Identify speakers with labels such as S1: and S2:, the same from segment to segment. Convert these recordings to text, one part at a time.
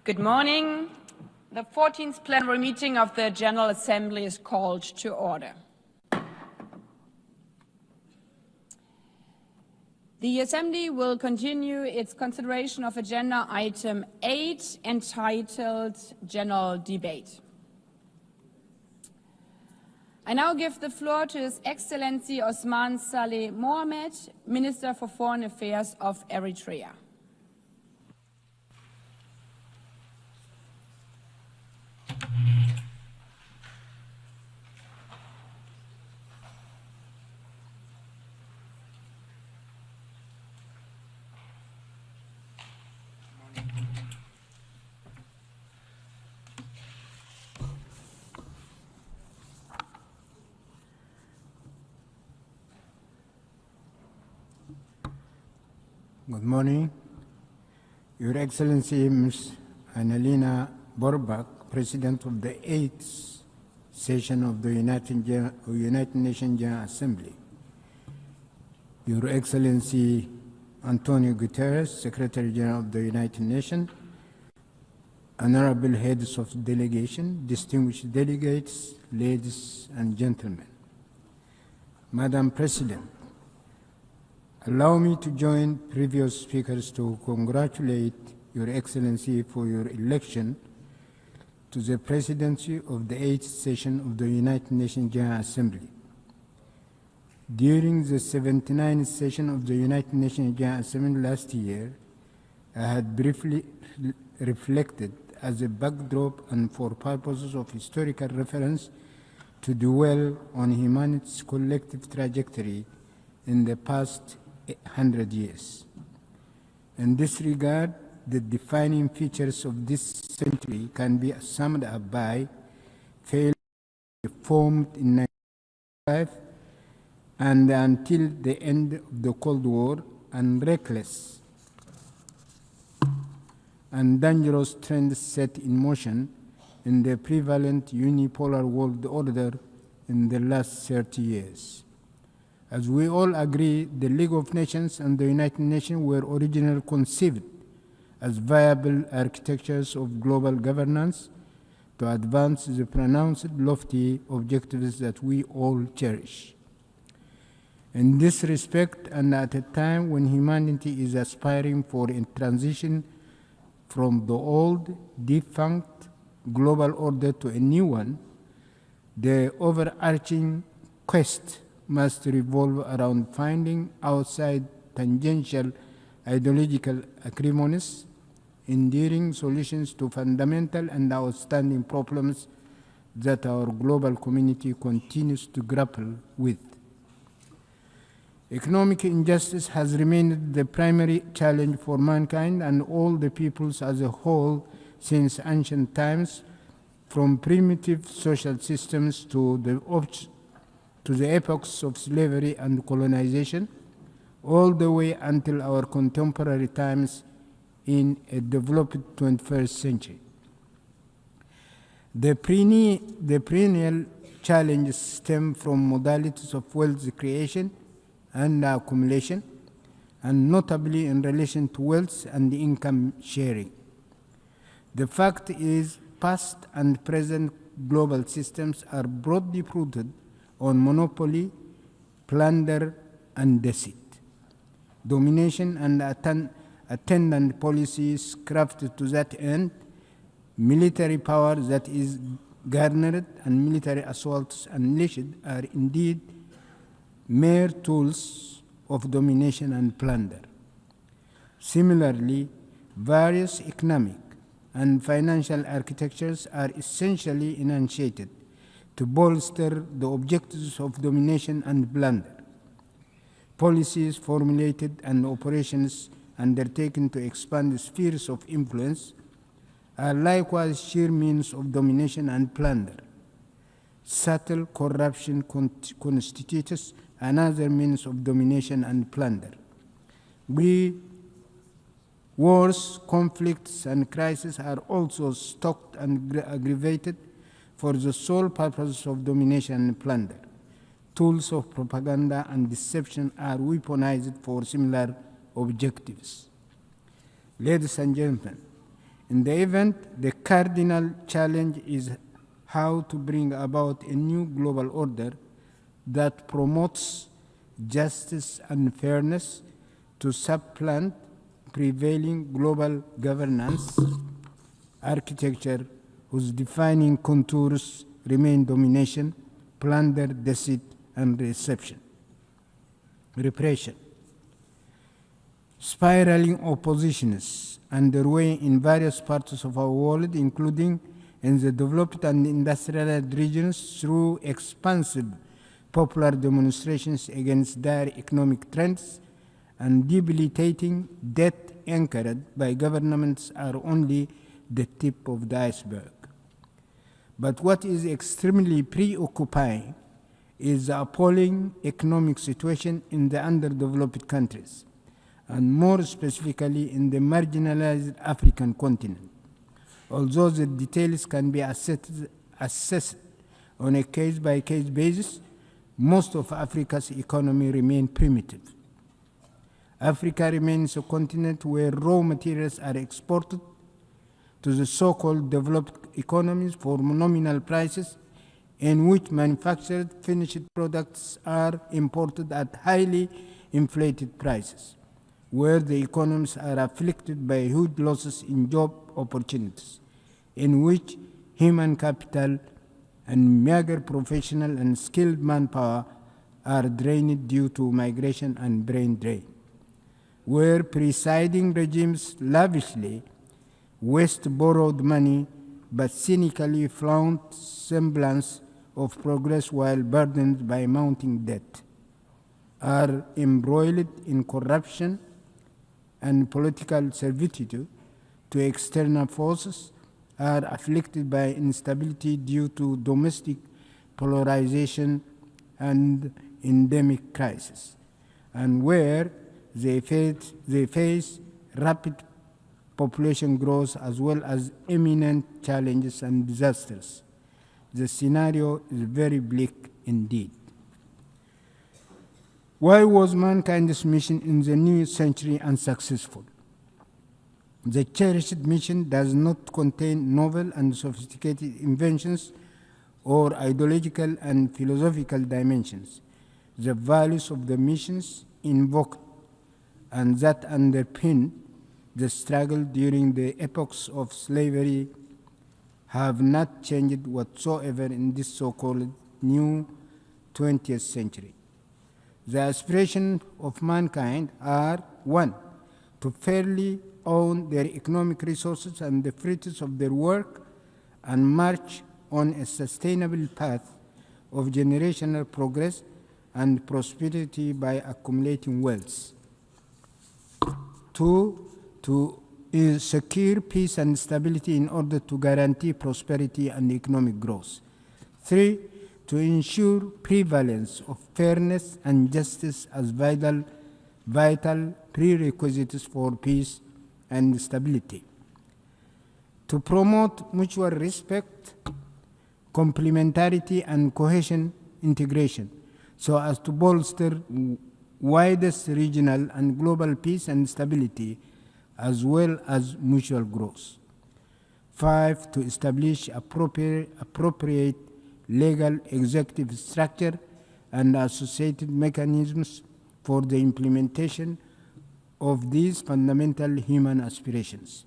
S1: Good morning. The 14th plenary meeting of the General Assembly is called to order. The Assembly will continue its consideration of Agenda Item 8, entitled General Debate. I now give the floor to His Excellency Osman Saleh Mohamed, Minister for Foreign Affairs of Eritrea.
S2: Good morning. Your Excellency Ms. Annalena Borbak, President of the 8th session of the United Nations General Assembly. Your Excellency Antonio Guterres, Secretary General of the United Nations, honorable heads of delegation, distinguished delegates, ladies and gentlemen. Madam President, allow me to join previous speakers to congratulate Your Excellency for your election to the presidency of the 8th session of the United Nations General Assembly. During the 79th session of the United Nations General Assembly last year, I had briefly reflected as a backdrop and for purposes of historical reference to dwell on humanity's collective trajectory in the past 100 years. In this regard, the defining features of this century can be summed up by failure formed in 1995 and until the end of the Cold War, and reckless and dangerous trends set in motion in the prevalent unipolar world order in the last 30 years. As we all agree, the League of Nations and the United Nations were originally conceived as viable architectures of global governance to advance the pronounced lofty objectives that we all cherish. In this respect, and at a time when humanity is aspiring for a transition from the old, defunct global order to a new one, the overarching quest must revolve around finding outside tangential ideological acrimonies, enduring solutions to fundamental and outstanding problems that our global community continues to grapple with. Economic injustice has remained the primary challenge for mankind and all the peoples as a whole since ancient times, from primitive social systems to the epochs of slavery and colonization, all the way until our contemporary times in a developed 21st century. The perennial challenges stem from modalities of wealth creation and accumulation, and notably in relation to wealth and income sharing. The fact is, past and present global systems are broadly rooted on monopoly, plunder, and deceit. Domination and attendant policies crafted to that end, military power that is garnered, and military assaults unleashed are indeed mere tools of domination and plunder. Similarly, various economic and financial architectures are essentially enunciated to bolster the objectives of domination and plunder. Policies formulated and operations undertaken to expand the spheres of influence are likewise sheer means of domination and plunder. Subtle corruption constitutes another means of domination and plunder. Wars, conflicts, and crises are also stoked and aggravated for the sole purpose of domination and plunder. Tools of propaganda and deception are weaponized for similar objectives. Ladies and gentlemen, In the event, the cardinal challenge is how to bring about a new global order that promotes justice and fairness to supplant prevailing global governance architecture whose defining contours remain domination, plunder, deceit, and repression. Spiraling oppositions underway in various parts of our world, including in the developed and industrialized regions, through expansive popular demonstrations against dire economic trends and debilitating debt anchored by governments, are only the tip of the iceberg. But what is extremely preoccupying is the appalling economic situation in the underdeveloped countries, and more specifically in the marginalized African continent. Although the details can be assessed on a case-by-case basis, most of Africa's economy remains primitive. Africa remains a continent where raw materials are exported to the so-called developed economies for nominal prices, in which manufactured finished products are imported at highly inflated prices, where the economies are afflicted by huge losses in job opportunities, in which human capital and meager professional and skilled manpower are drained due to migration and brain drain, where presiding regimes lavishly waste borrowed money but cynically flaunt semblance of progress while burdened by mounting debt, are embroiled in corruption and political servitude to external forces, are afflicted by instability due to domestic polarization and endemic crisis, and where they face rapid population growth as well as imminent challenges and disasters. The scenario is very bleak indeed. Why was mankind's mission in the new century unsuccessful? The cherished mission does not contain novel and sophisticated inventions or ideological and philosophical dimensions. The values of the missions invoked and that underpin the struggle during the epochs of slavery have not changed whatsoever in this so-called new 20th century. The aspirations of mankind are: 1, to fairly own their economic resources and the fruits of their work and march on a sustainable path of generational progress and prosperity by accumulating wealth. 2, to secure peace and stability in order to guarantee prosperity and economic growth. 3, to ensure prevalence of fairness and justice as vital prerequisites for peace and stability. To promote mutual respect, complementarity, and cohesion integration, so as to bolster widest regional and global peace and stability, as well as mutual growth. 5, to establish appropriate legal executive structure and associated mechanisms for the implementation of these fundamental human aspirations.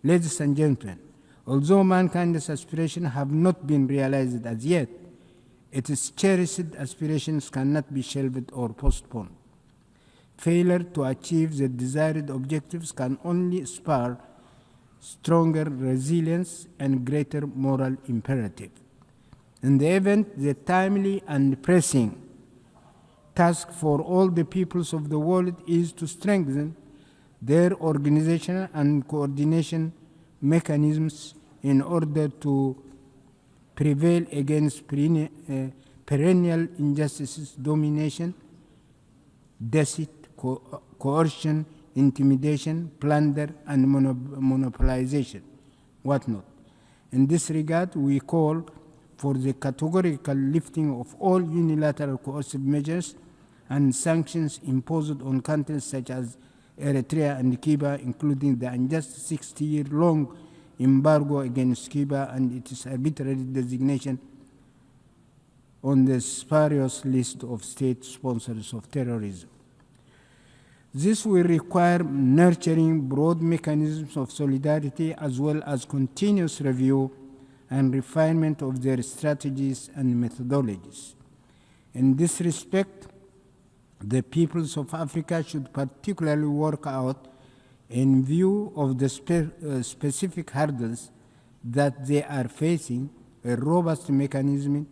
S2: Ladies and gentlemen, although mankind's aspirations have not been realized as yet, its cherished aspirations cannot be shelved or postponed. Failure to achieve the desired objectives can only spur stronger resilience and greater moral imperative. In the event, the timely and pressing task for all the peoples of the world is to strengthen their organizational and coordination mechanisms in order to prevail against perennial injustices, domination, deceit, coercion, intimidation, plunder, and monopolization, whatnot. In this regard, we call for the categorical lifting of all unilateral coercive measures and sanctions imposed on countries such as Eritrea, and Cuba, including the unjust 60-year-long embargo against Cuba and its arbitrary designation on the spurious list of state sponsors of terrorism. This will require nurturing broad mechanisms of solidarity as well as continuous review and refinement of their strategies and methodologies. In this respect, the peoples of Africa should particularly work out, in view of the specific hurdles that they are facing, a robust mechanism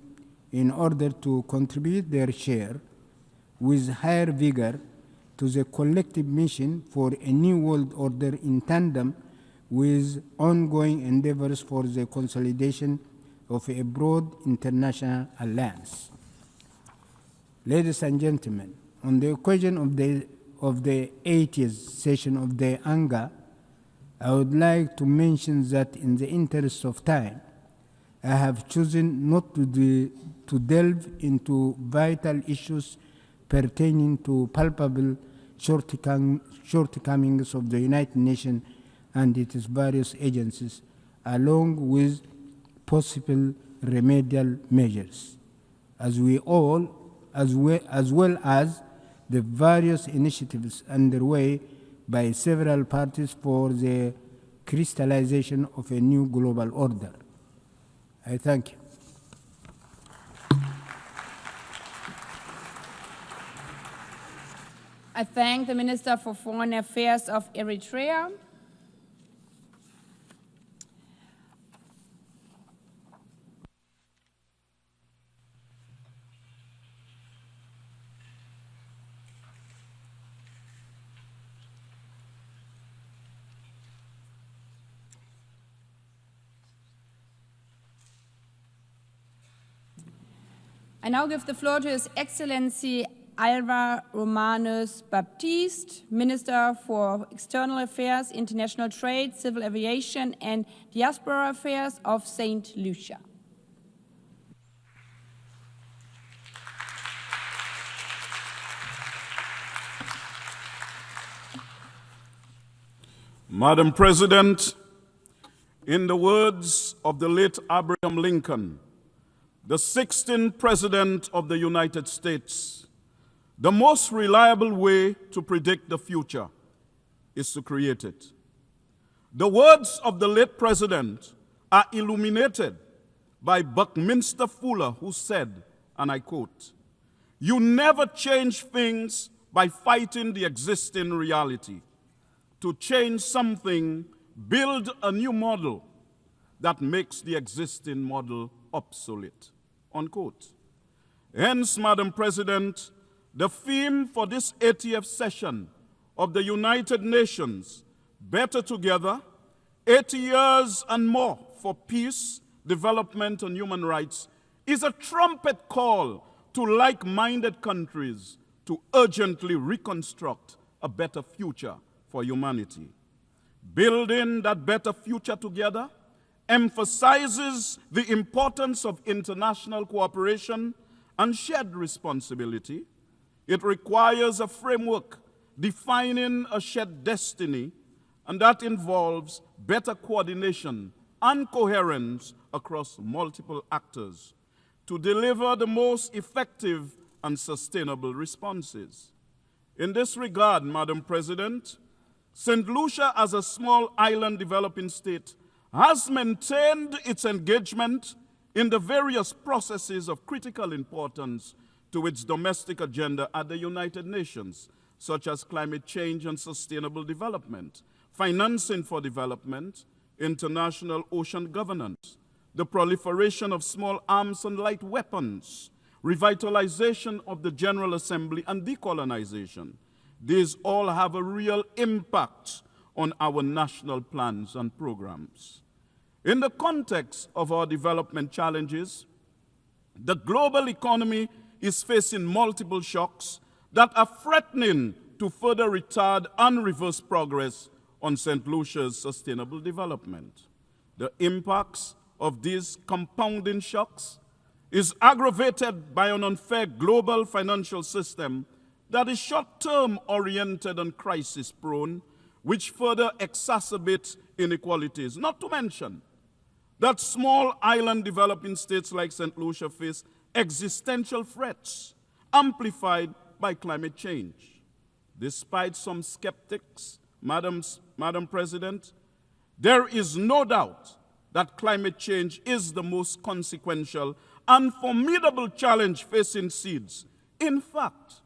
S2: in order to contribute their share with higher vigor to the collective mission for a new world order in tandem with ongoing endeavors for the consolidation of a broad international alliance. Ladies and gentlemen, on the occasion of the 80th session of the ANGA, I would like to mention that in the interest of time, I have chosen not to delve into vital issues pertaining to palpable shortcomings of the United Nations and its various agencies, along with possible remedial measures, as well as the various initiatives underway by several parties for the crystallization of a new global order. I thank you.
S1: I thank the Minister for Foreign Affairs of Eritrea. I now give the floor to His Excellency Alva Romanus Baptiste, Minister for External Affairs, International Trade, Civil Aviation and Diaspora Affairs of St. Lucia.
S3: Madam President, in the words of the late Abraham Lincoln, the 16th President of the United States, the most reliable way to predict the future is to create it. The words of the late President are illuminated by Buckminster Fuller, who said, and I quote, "You never change things by fighting the existing reality. To change something, build a new model that makes the existing model obsolete." Unquote. Hence, Madam President, the theme for this 80th session of the United Nations, Better Together, 80 years and more for peace, development, and human rights, is a trumpet call to like-minded countries to urgently reconstruct a better future for humanity. Building that better future together emphasizes the importance of international cooperation and shared responsibility. It requires a framework defining a shared destiny, and that involves better coordination and coherence across multiple actors to deliver the most effective and sustainable responses. In this regard, Madam President, St. Lucia, as a small island developing state, has maintained its engagement in the various processes of critical importance to its domestic agenda at the United Nations, such as climate change and sustainable development, financing for development, international ocean governance, the proliferation of small arms and light weapons, revitalization of the General Assembly, and decolonization. These all have a real impact on our national plans and programs. In the context of our development challenges, the global economy is facing multiple shocks that are threatening to further retard and reverse progress on St. Lucia's sustainable development. The impacts of these compounding shocks is aggravated by an unfair global financial system that is short-term oriented and crisis-prone, which further exacerbate inequalities. Not to mention that small island developing states like St. Lucia face existential threats amplified by climate change. Despite some skeptics, Madam President, there is no doubt that climate change is the most consequential and formidable challenge facing seeds. In fact,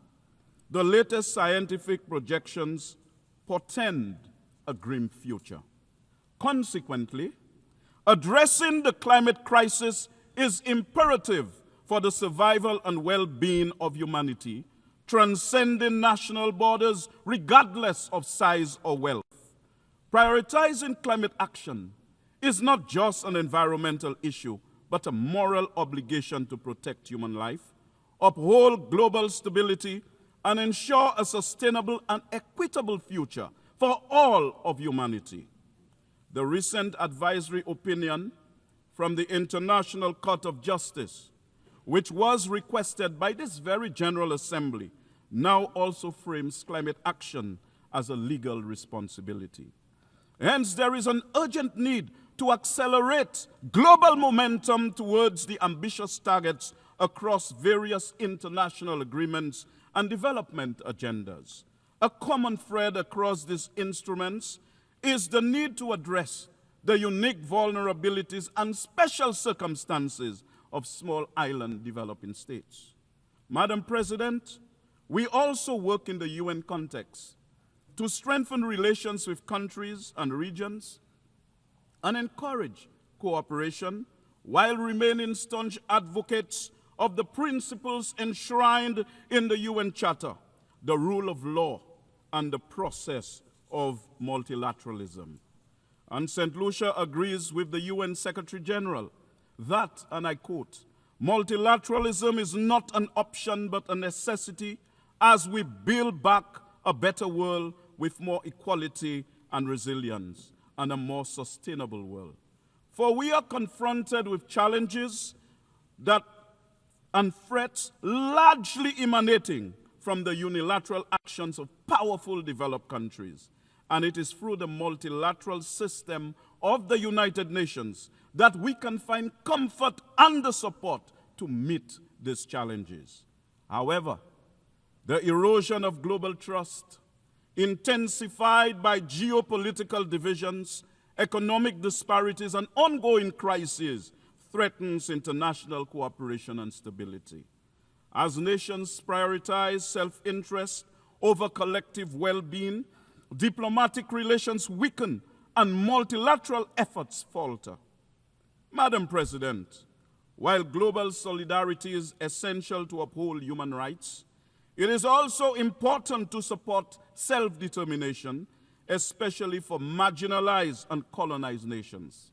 S3: the latest scientific projections portend a grim future. Consequently, addressing the climate crisis is imperative for the survival and well-being of humanity, transcending national borders regardless of size or wealth. Prioritizing climate action is not just an environmental issue, but a moral obligation to protect human life, uphold global stability, and ensure a sustainable and equitable future for all of humanity. The recent advisory opinion from the International Court of Justice, which was requested by this very General Assembly, now also frames climate action as a legal responsibility. Hence, there is an urgent need to accelerate global momentum towards the ambitious targets across various international agreements and development agendas. A common thread across these instruments is the need to address the unique vulnerabilities and special circumstances of small island developing states. Madam President, we also work in the UN context to strengthen relations with countries and regions and encourage cooperation while remaining staunch advocates of the principles enshrined in the UN Charter, the rule of law, and the process of multilateralism. And St. Lucia agrees with the UN Secretary General that, and I quote, multilateralism is not an option but a necessity as we build back a better world with more equality and resilience and a more sustainable world. For we are confronted with challenges and threats largely emanating from the unilateral actions of powerful developed countries. And it is through the multilateral system of the United Nations that we can find comfort and the support to meet these challenges. However, the erosion of global trust, intensified by geopolitical divisions, economic disparities, and ongoing crises, threatens international cooperation and stability. As nations prioritize self-interest over collective well-being, diplomatic relations weaken and multilateral efforts falter. Madam President, while global solidarity is essential to uphold human rights, it is also important to support self-determination, especially for marginalized and colonized nations.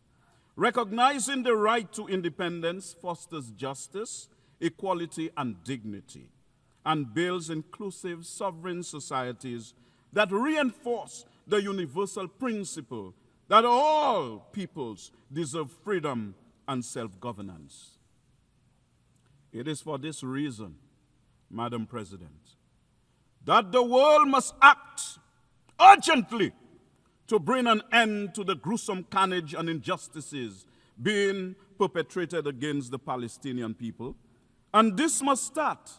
S3: Recognizing the right to independence fosters justice, equality, and dignity, and builds inclusive, sovereign societies that reinforce the universal principle that all peoples deserve freedom and self-governance. It is for this reason, Madam President, that the world must act urgently to bring an end to the gruesome carnage and injustices being perpetrated against the Palestinian people. And this must start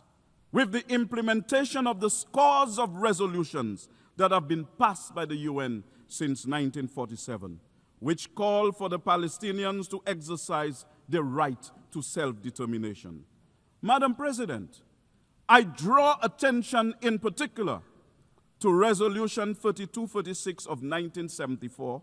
S3: with the implementation of the scores of resolutions that have been passed by the UN since 1947, which call for the Palestinians to exercise their right to self-determination. Madam President, I draw attention in particular to Resolution 3246 of 1974,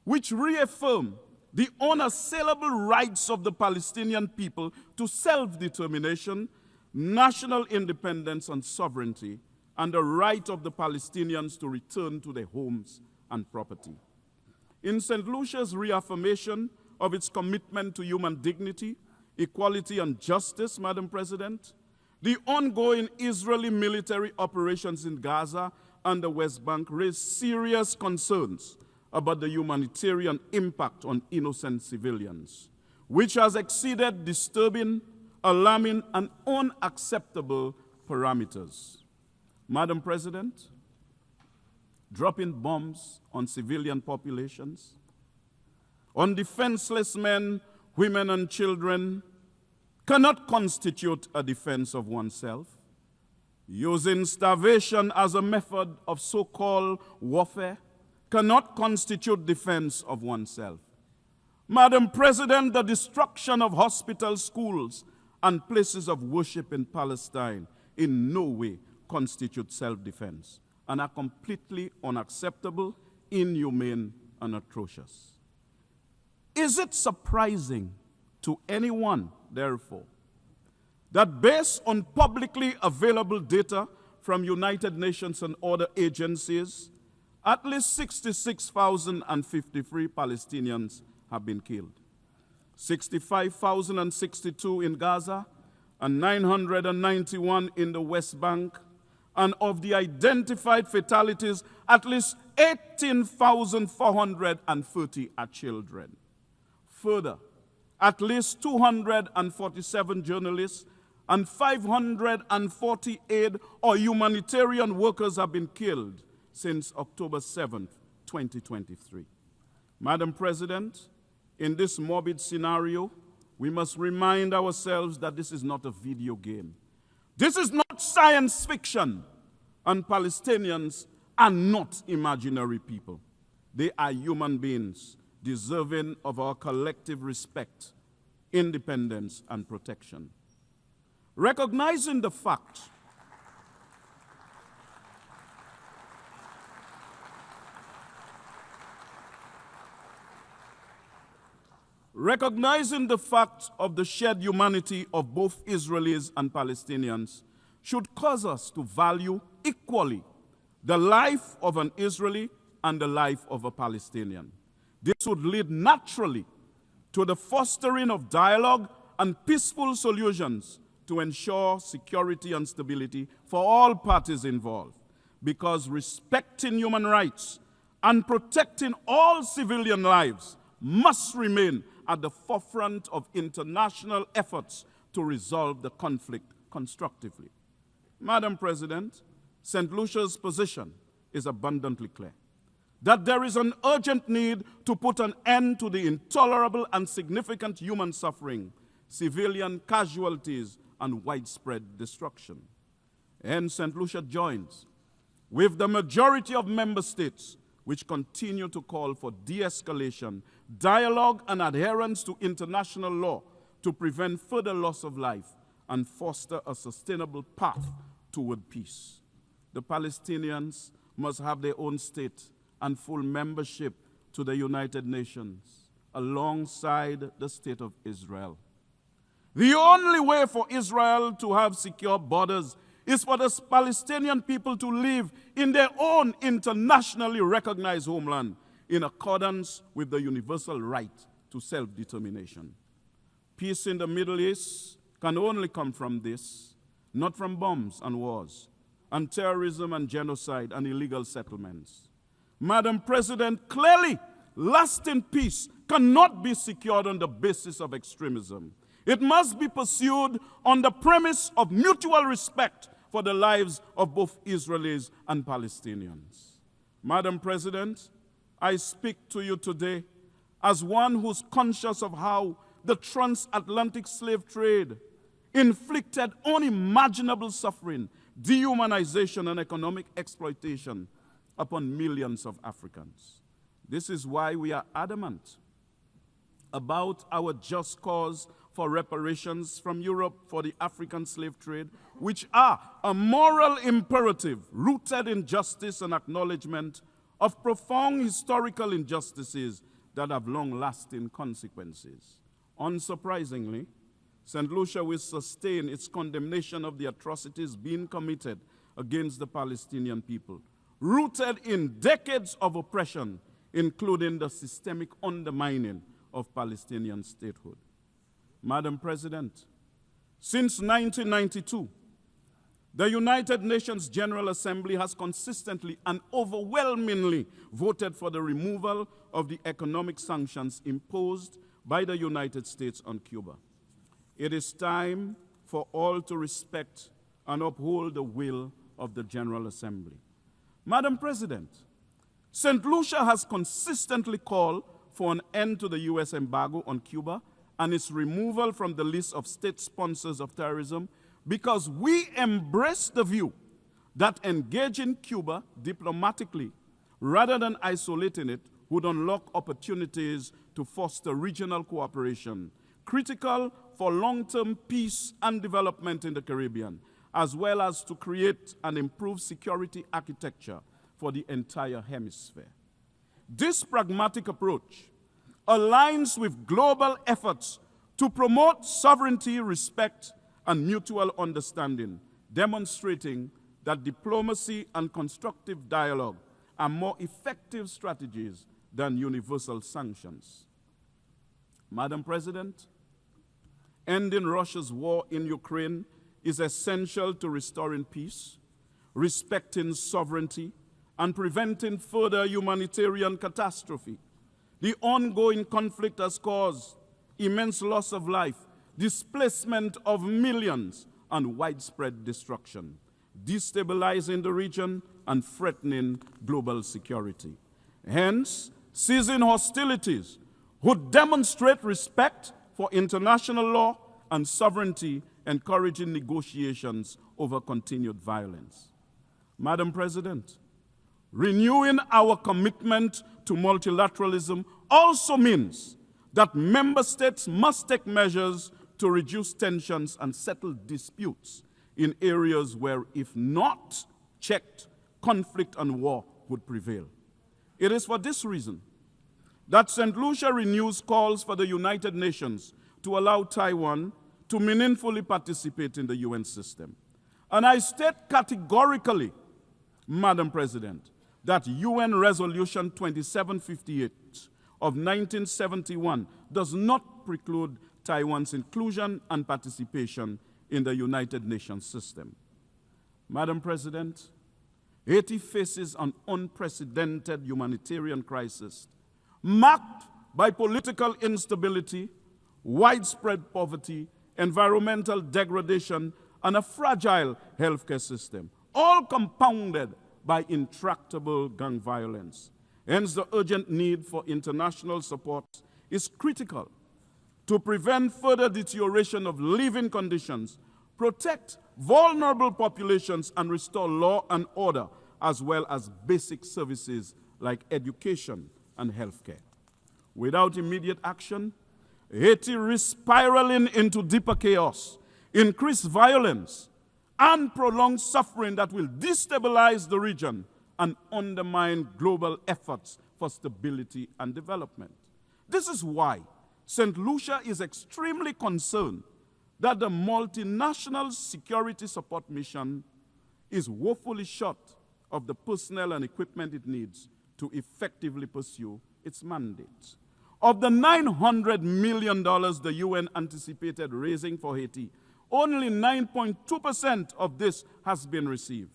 S3: which reaffirmed the unassailable rights of the Palestinian people to self-determination, national independence and sovereignty, and the right of the Palestinians to return to their homes and property. In St. Lucia's reaffirmation of its commitment to human dignity, equality, and justice, Madam President, the ongoing Israeli military operations in Gaza and the West Bank raise serious concerns about the humanitarian impact on innocent civilians, which has exceeded disturbing, alarming, and unacceptable parameters. Madam President, dropping bombs on civilian populations, on defenseless men, women, and children cannot constitute a defense of oneself. Using starvation as a method of so-called warfare cannot constitute defense of oneself. Madam President, the destruction of hospitals, schools, and places of worship in Palestine in no way constitute self-defense and are completely unacceptable, inhumane, and atrocious. Is it surprising to anyone, therefore, that based on publicly available data from United Nations and other agencies, at least 66,053 Palestinians have been killed, 65,062 in Gaza, and 991 in the West Bank, and of the identified fatalities, at least 18,430 are children. Further, at least 247 journalists and 540 aid or humanitarian workers have been killed since October 7th, 2023. Madam President, in this morbid scenario, we must remind ourselves that this is not a video game. This is not science fiction, and Palestinians are not imaginary people. They are human beings deserving of our collective respect, independence, and protection. Recognizing the fact of the shared humanity of both Israelis and Palestinians should cause us to value equally the life of an Israeli and the life of a Palestinian. This would lead naturally to the fostering of dialogue and peaceful solutions to ensure security and stability for all parties involved, because respecting human rights and protecting all civilian lives must remain at the forefront of international efforts to resolve the conflict constructively. Madam President, St. Lucia's position is abundantly clear that there is an urgent need to put an end to the intolerable and significant human suffering, civilian casualties, and widespread destruction. And St. Lucia joins with the majority of member states which continue to call for de-escalation, dialogue, and adherence to international law to prevent further loss of life and foster a sustainable path toward peace. The Palestinians must have their own state and full membership to the United Nations alongside the state of Israel. The only way for Israel to have secure borders is for the Palestinian people to live in their own internationally recognized homeland in accordance with the universal right to self-determination. Peace in the Middle East can only come from this, not from bombs and wars, and terrorism and genocide and illegal settlements. Madam President, clearly, lasting peace cannot be secured on the basis of extremism. It must be pursued on the premise of mutual respect for the lives of both Israelis and Palestinians. Madam President, I speak to you today as one who's conscious of how the transatlantic slave trade inflicted unimaginable suffering, dehumanization, and economic exploitation upon millions of Africans. This is why we are adamant about our just cause for reparations from Europe for the African slave trade, which are a moral imperative rooted in justice and acknowledgement of profound historical injustices that have long-lasting consequences. Unsurprisingly, St. Lucia will sustain its condemnation of the atrocities being committed against the Palestinian people, rooted in decades of oppression, including the systemic undermining of Palestinian statehood. Madam President, since 1992, the United Nations General Assembly has consistently and overwhelmingly voted for the removal of the economic sanctions imposed by the United States on Cuba. It is time for all to respect and uphold the will of the General Assembly. Madam President, St. Lucia has consistently called for an end to the U.S. embargo on Cuba and its removal from the list of state sponsors of terrorism because we embrace the view that engaging Cuba diplomatically rather than isolating it would unlock opportunities to foster regional cooperation, critical for long-term peace and development in the Caribbean, as well as to create an improved security architecture for the entire hemisphere. This pragmatic approach aligns with global efforts to promote sovereignty, respect, and mutual understanding, demonstrating that diplomacy and constructive dialogue are more effective strategies than universal sanctions. Madam President, ending Russia's war in Ukraine is essential to restoring peace, respecting sovereignty, and preventing further humanitarian catastrophe. The ongoing conflict has caused immense loss of life, displacement of millions, and widespread destruction, destabilizing the region and threatening global security. Hence, ceasing hostilities would demonstrate respect for international law and sovereignty, encouraging negotiations over continued violence. Madam President, renewing our commitment to multilateralism also means that member states must take measures to reduce tensions and settle disputes in areas where, if not checked, conflict and war would prevail. It is for this reason that St. Lucia renews calls for the United Nations to allow Taiwan to meaningfully participate in the UN system. And I state categorically, Madam President, that UN Resolution 2758 of 1971 does not preclude Taiwan's inclusion and participation in the United Nations system. Madam President, Haiti faces an unprecedented humanitarian crisis marked by political instability, widespread poverty, environmental degradation, and a fragile healthcare system, all compounded by intractable gang violence. Hence, the urgent need for international support is critical to prevent further deterioration of living conditions, protect vulnerable populations, and restore law and order, as well as basic services like education and healthcare. Without immediate action, Haiti risks spiraling into deeper chaos, increased violence, and prolonged suffering that will destabilize the region and undermine global efforts for stability and development. This is why St. Lucia is extremely concerned that the multinational security support mission is woefully short of the personnel and equipment it needs to effectively pursue its mandate. Of the $900 million the UN anticipated raising for Haiti, only 9.2% of this has been received.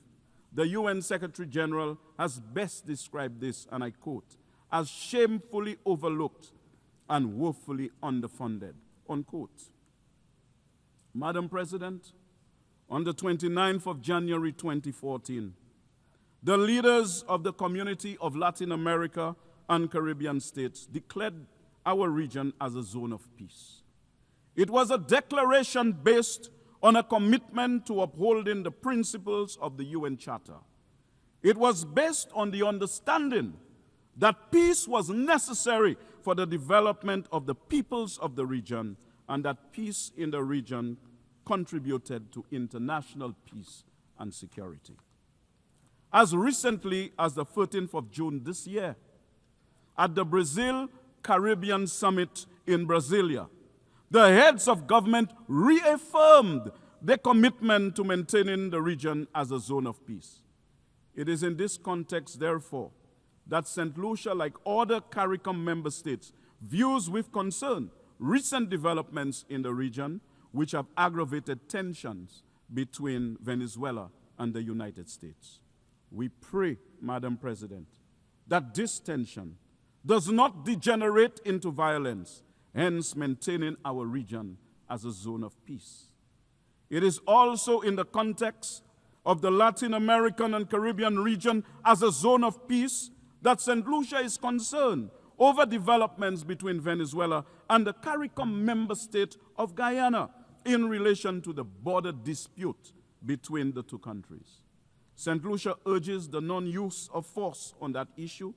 S3: The UN Secretary General has best described this, and I quote, as shamefully overlooked and woefully underfunded, unquote. Madam President, on the 29th of January 2014, the leaders of the Community of Latin America and Caribbean states declared our region as a zone of peace. It was a declaration based on a commitment to upholding the principles of the UN Charter. It was based on the understanding that peace was necessary for the development of the peoples of the region, and that peace in the region contributed to international peace and security. As recently as the 13th of June this year, at the Brazil-Caribbean Summit in Brasilia, the heads of government reaffirmed their commitment to maintaining the region as a zone of peace. It is in this context, therefore, that St. Lucia, like other CARICOM member states, views with concern recent developments in the region which have aggravated tensions between Venezuela and the United States. We pray, Madam President, that this tension does not degenerate into violence, hence maintaining our region as a zone of peace. It is also in the context of the Latin American and Caribbean region as a zone of peace that St. Lucia is concerned over developments between Venezuela and the CARICOM member state of Guyana in relation to the border dispute between the two countries. St. Lucia urges the non-use of force on that issue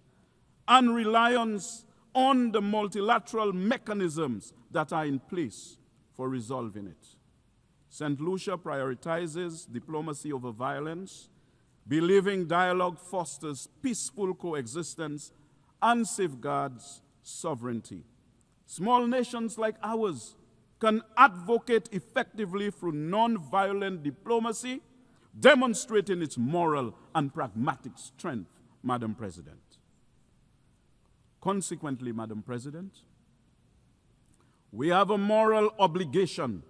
S3: and reliance on the multilateral mechanisms that are in place for resolving it. St. Lucia prioritizes diplomacy over violence, believing dialogue fosters peaceful coexistence and safeguards sovereignty. Small nations like ours can advocate effectively through non-violent diplomacy, demonstrating its moral and pragmatic strength, Madam President. Consequently, Madam President, we have a moral obligation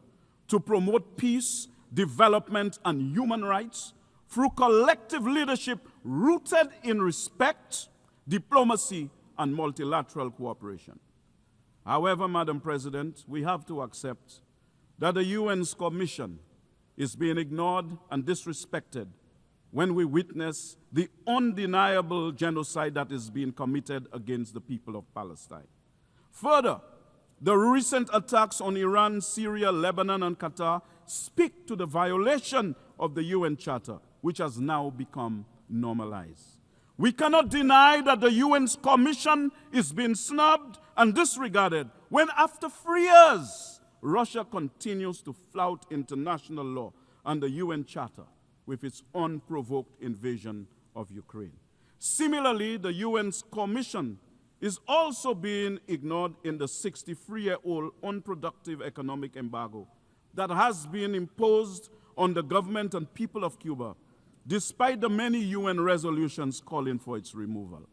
S3: to promote peace, development, and human rights through collective leadership rooted in respect, diplomacy, and multilateral cooperation. However, Madam President, we have to accept that the UN's commission is being ignored and disrespected when we witness the undeniable genocide that is being committed against the people of Palestine. Further, the recent attacks on Iran, Syria, Lebanon, and Qatar speak to the violation of the UN Charter, which has now become normalized. We cannot deny that the UN's commission is being snubbed and disregarded when, after 3 years, Russia continues to flout international law and the UN Charter with its unprovoked invasion of Ukraine. Similarly, the UN's commission is also being ignored in the 63-year-old unproductive economic embargo that has been imposed on the government and people of Cuba, despite the many UN resolutions calling for its removal.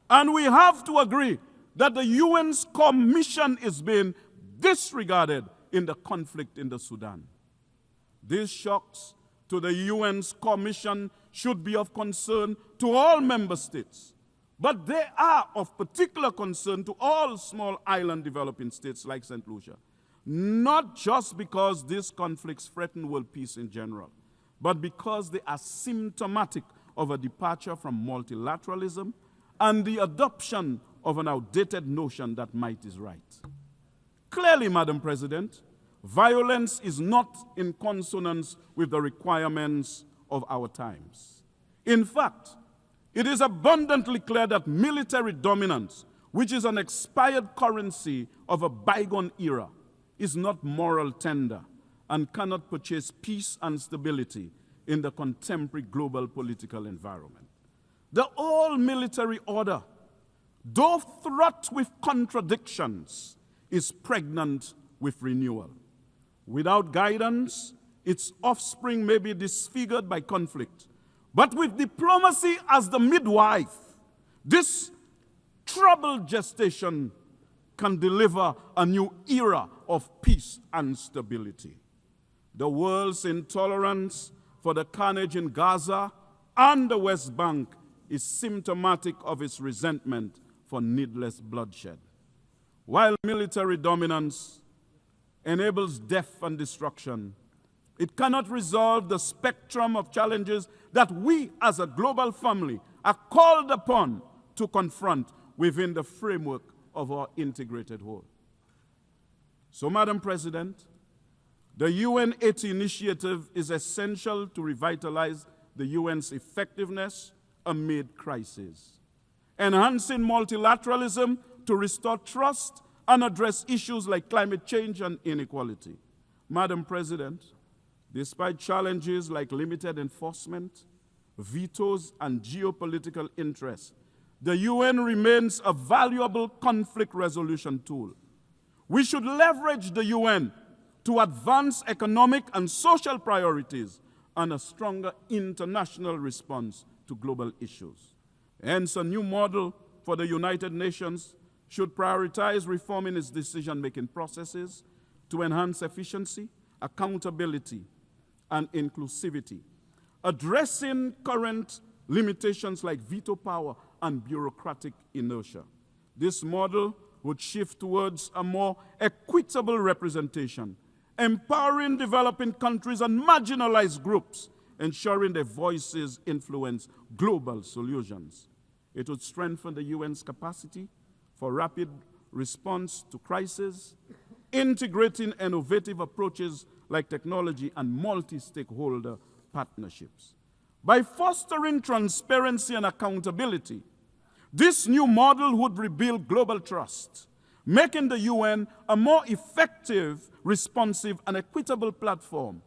S3: And we have to agree that the UN's commission is being disregarded in the conflict in the Sudan. These shocks to the UN's commission should be of concern to all member states, but they are of particular concern to all small island developing states like St. Lucia, not just because these conflicts threaten world peace in general, but because they are symptomatic of a departure from multilateralism and the adoption of an outdated notion that might is right. Clearly, Madam President, violence is not in consonance with the requirements of our times. In fact, it is abundantly clear that military dominance, which is an expired currency of a bygone era, is not moral tender and cannot purchase peace and stability in the contemporary global political environment. The old military order, though fraught with contradictions, is pregnant with renewal. Without guidance, its offspring may be disfigured by conflict. But with diplomacy as the midwife, this troubled gestation can deliver a new era of peace and stability. The world's intolerance for the carnage in Gaza and the West Bank is symptomatic of its resentment for needless bloodshed. While military dominance enables death and destruction, it cannot resolve the spectrum of challenges that we as a global family are called upon to confront within the framework of our integrated whole. So, Madam President, the UN 80 initiative is essential to revitalize the UN's effectiveness amid crisis, enhancing multilateralism to restore trust and address issues like climate change and inequality. Madam President, despite challenges like limited enforcement, vetoes, and geopolitical interests, the UN remains a valuable conflict resolution tool. We should leverage the UN to advance economic and social priorities and a stronger international response to global issues. Hence, a new model for the United Nations should prioritize reforming its decision-making processes to enhance efficiency, accountability, and inclusivity, addressing current limitations like veto power and bureaucratic inertia. This model would shift towards a more equitable representation, empowering developing countries and marginalized groups ensuring their voices influence global solutions. It would strengthen the UN's capacity for rapid response to crisis, integrating innovative approaches like technology and multi-stakeholder partnerships. By fostering transparency and accountability, this new model would rebuild global trust, making the UN a more effective, responsive, and equitable platform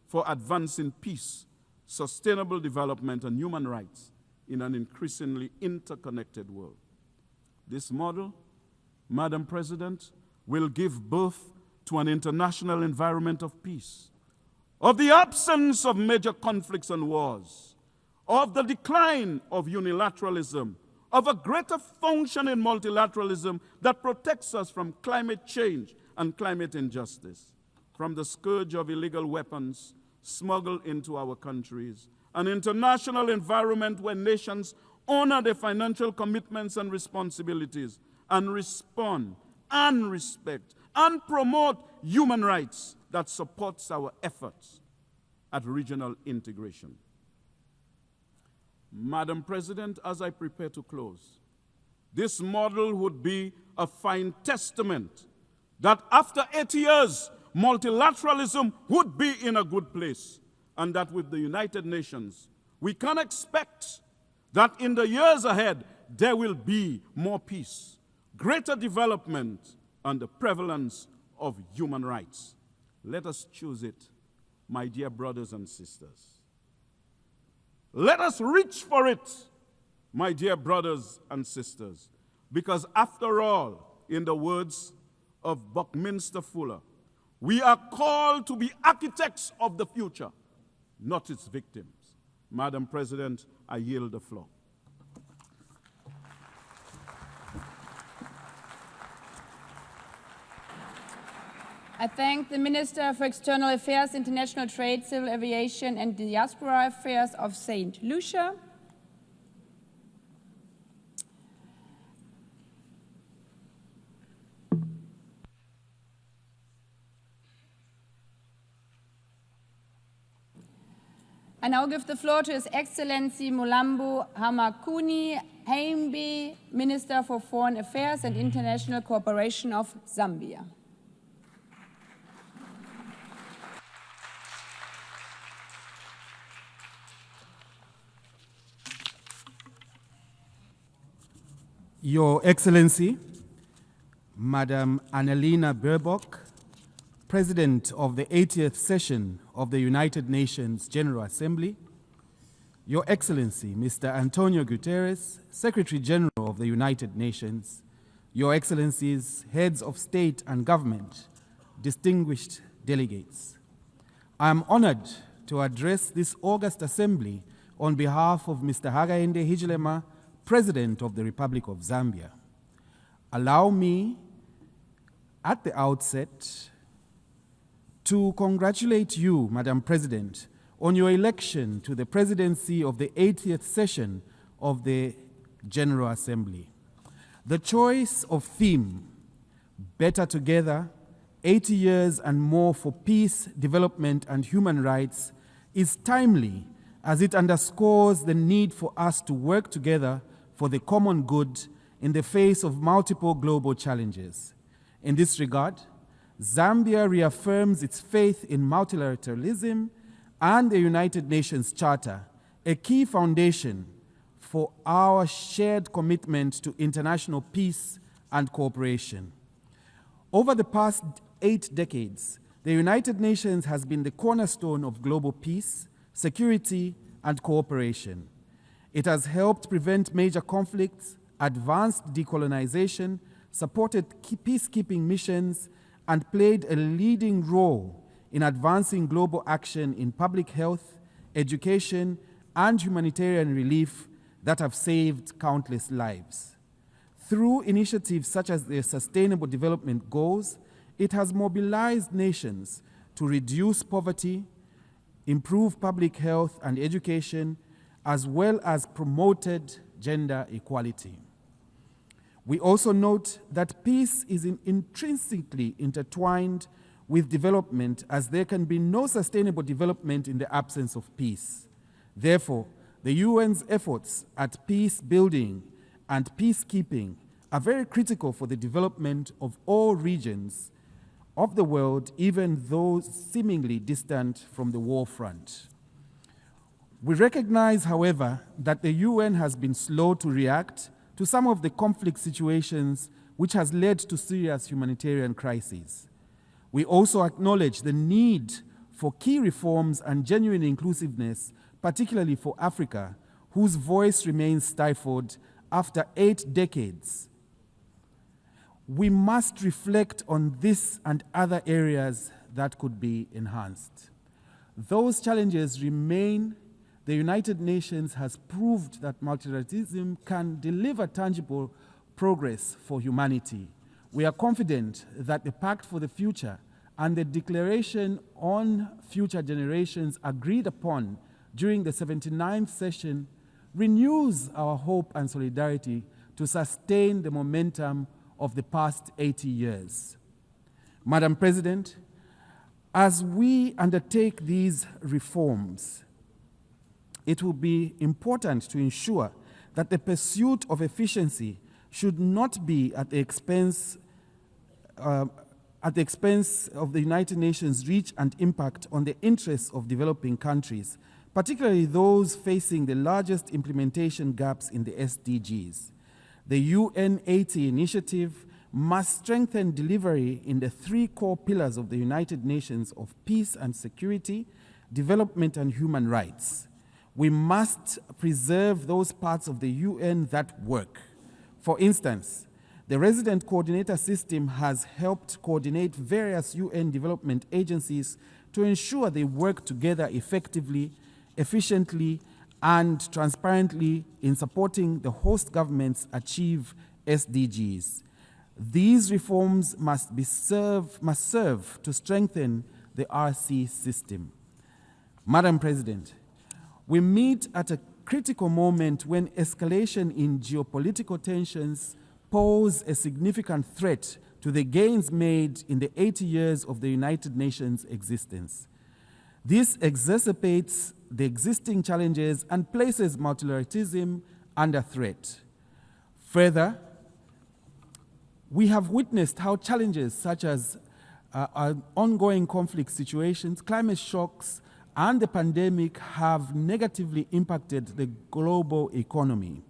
S3: for advancing peace, sustainable development, and human rights in an increasingly interconnected world. This model, Madam President, will give birth to an international environment of peace, of the absence of major conflicts and wars, of the decline of unilateralism, of a greater functioning multilateralism that protects us from climate change and climate injustice, from the scourge of illegal weapons smuggled into our countries, an international environment where nations honor their financial commitments and responsibilities and respond and respect and promote human rights that supports our efforts at regional integration. Madam President, as I prepare to close, this model would be a fine testament that after 80 years, multilateralism would be in a good place, and that with the United Nations, we can expect that in the years ahead, there will be more peace, greater development, and the prevalence of human rights. Let us choose it, my dear brothers and sisters. Let us reach for it, my dear brothers and sisters, because after all, in the words of Buckminster Fuller, we are called to be architects of the future, not its victims. Madam President, I yield the floor.
S1: I thank the Minister for External Affairs, International Trade, Civil Aviation and Diaspora Affairs of St. Lucia. I now give the floor to His Excellency Mulambo Hamakuni Haimbe, Minister for Foreign Affairs and International Cooperation of Zambia.
S4: Your Excellency, Madam Annalena Baerbock, President of the 80th session of the United Nations General Assembly, Your Excellency, Mr. Antonio Guterres, Secretary General of the United Nations, Your Excellencies, Heads of State and Government, distinguished delegates. I am honored to address this August Assembly on behalf of Mr. Hakainde Hichilema, President of the Republic of Zambia. Allow me, at the outset, to congratulate you, Madam President, on your election to the presidency of the 80th session of the General Assembly. The choice of theme, Better Together, 80 years and more for peace, development, and human rights, is timely as it underscores the need for us to work together for the common good in the face of multiple global challenges. In this regard, Zambia reaffirms its faith in multilateralism and the United Nations Charter, a key foundation for our shared commitment to international peace and cooperation. Over the past 8 decades, the United Nations has been the cornerstone of global peace, security, and cooperation. It has helped prevent major conflicts, advanced decolonization, supported peacekeeping missions, and played a leading role in advancing global action in public health, education, and humanitarian relief that have saved countless lives. Through initiatives such as the Sustainable Development Goals, it has mobilized nations to reduce poverty, improve public health and education, as well as promoted gender equality. We also note that peace is intrinsically intertwined with development, as there can be no sustainable development in the absence of peace. Therefore, the UN's efforts at peace building and peacekeeping are very critical for the development of all regions of the world, even those seemingly distant from the war front. We recognize, however, that the UN has been slow to react to some of the conflict situations which has led to serious humanitarian crises. We also acknowledge the need for key reforms and genuine inclusiveness, particularly for Africa, whose voice remains stifled after 8 decades. We must reflect on this and other areas that could be enhanced. Those challenges remain. The United Nations has proved that multilateralism can deliver tangible progress for humanity. We are confident that the Pact for the Future and the Declaration on Future Generations agreed upon during the 79th session renews our hope and solidarity to sustain the momentum of the past 80 years. Madam President, as we undertake these reforms, it will be important to ensure that the pursuit of efficiency should not be at the expense of the United Nations' reach and impact on the interests of developing countries, particularly those facing the largest implementation gaps in the SDGs. The UN 80 initiative must strengthen delivery in the 3 core pillars of the United Nations of peace and security, development and human rights. We must preserve those parts of the UN that work. For instance, the resident coordinator system has helped coordinate various UN development agencies to ensure they work together effectively, efficiently, and transparently in supporting the host governments achieve SDGs. These reforms must serve to strengthen the RC system. Madam President, we meet at a critical moment when escalation in geopolitical tensions pose a significant threat to the gains made in the 80 years of the United Nations' existence. This exacerbates the existing challenges and places multilateralism under threat. Further, we have witnessed how challenges such as ongoing conflict situations, climate shocks, and the pandemic have negatively impacted the global economy.